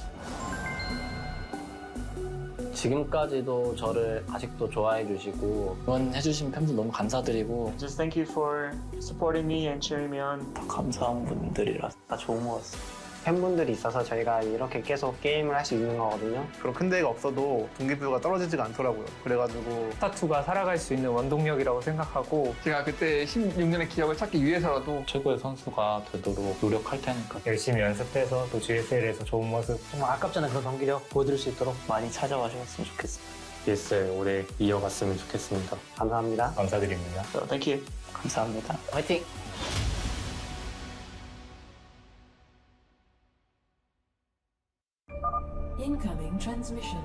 지금까지도 저를 아직도 좋아해 주시고 응원해 주신 팬분 너무 감사드리고 Just thank you for supporting me and cheering me on. 다 감사한 분들이라 다 좋은 것 같습니다. 팬분들이 있어서 저희가 이렇게 계속 게임을 할 수 있는 거거든요. 그런 큰 대회가 없어도 동기부여가 떨어지지가 않더라고요. 그래가지고 스타2가 살아갈 수 있는 원동력이라고 생각하고 제가 그때 16년의 기억을 찾기 위해서라도 최고의 선수가 되도록 노력할 테니까 열심히 연습해서 또 GSL에서 좋은 모습 정말 아깝잖아요. 그런 경기력 보여드릴 수 있도록 많이 찾아와 주셨으면 좋겠습니다. GSL 오래 이어갔으면 좋겠습니다. 감사합니다. 감사드립니다. So, thank you. 감사합니다. 화이팅! Incoming transmission.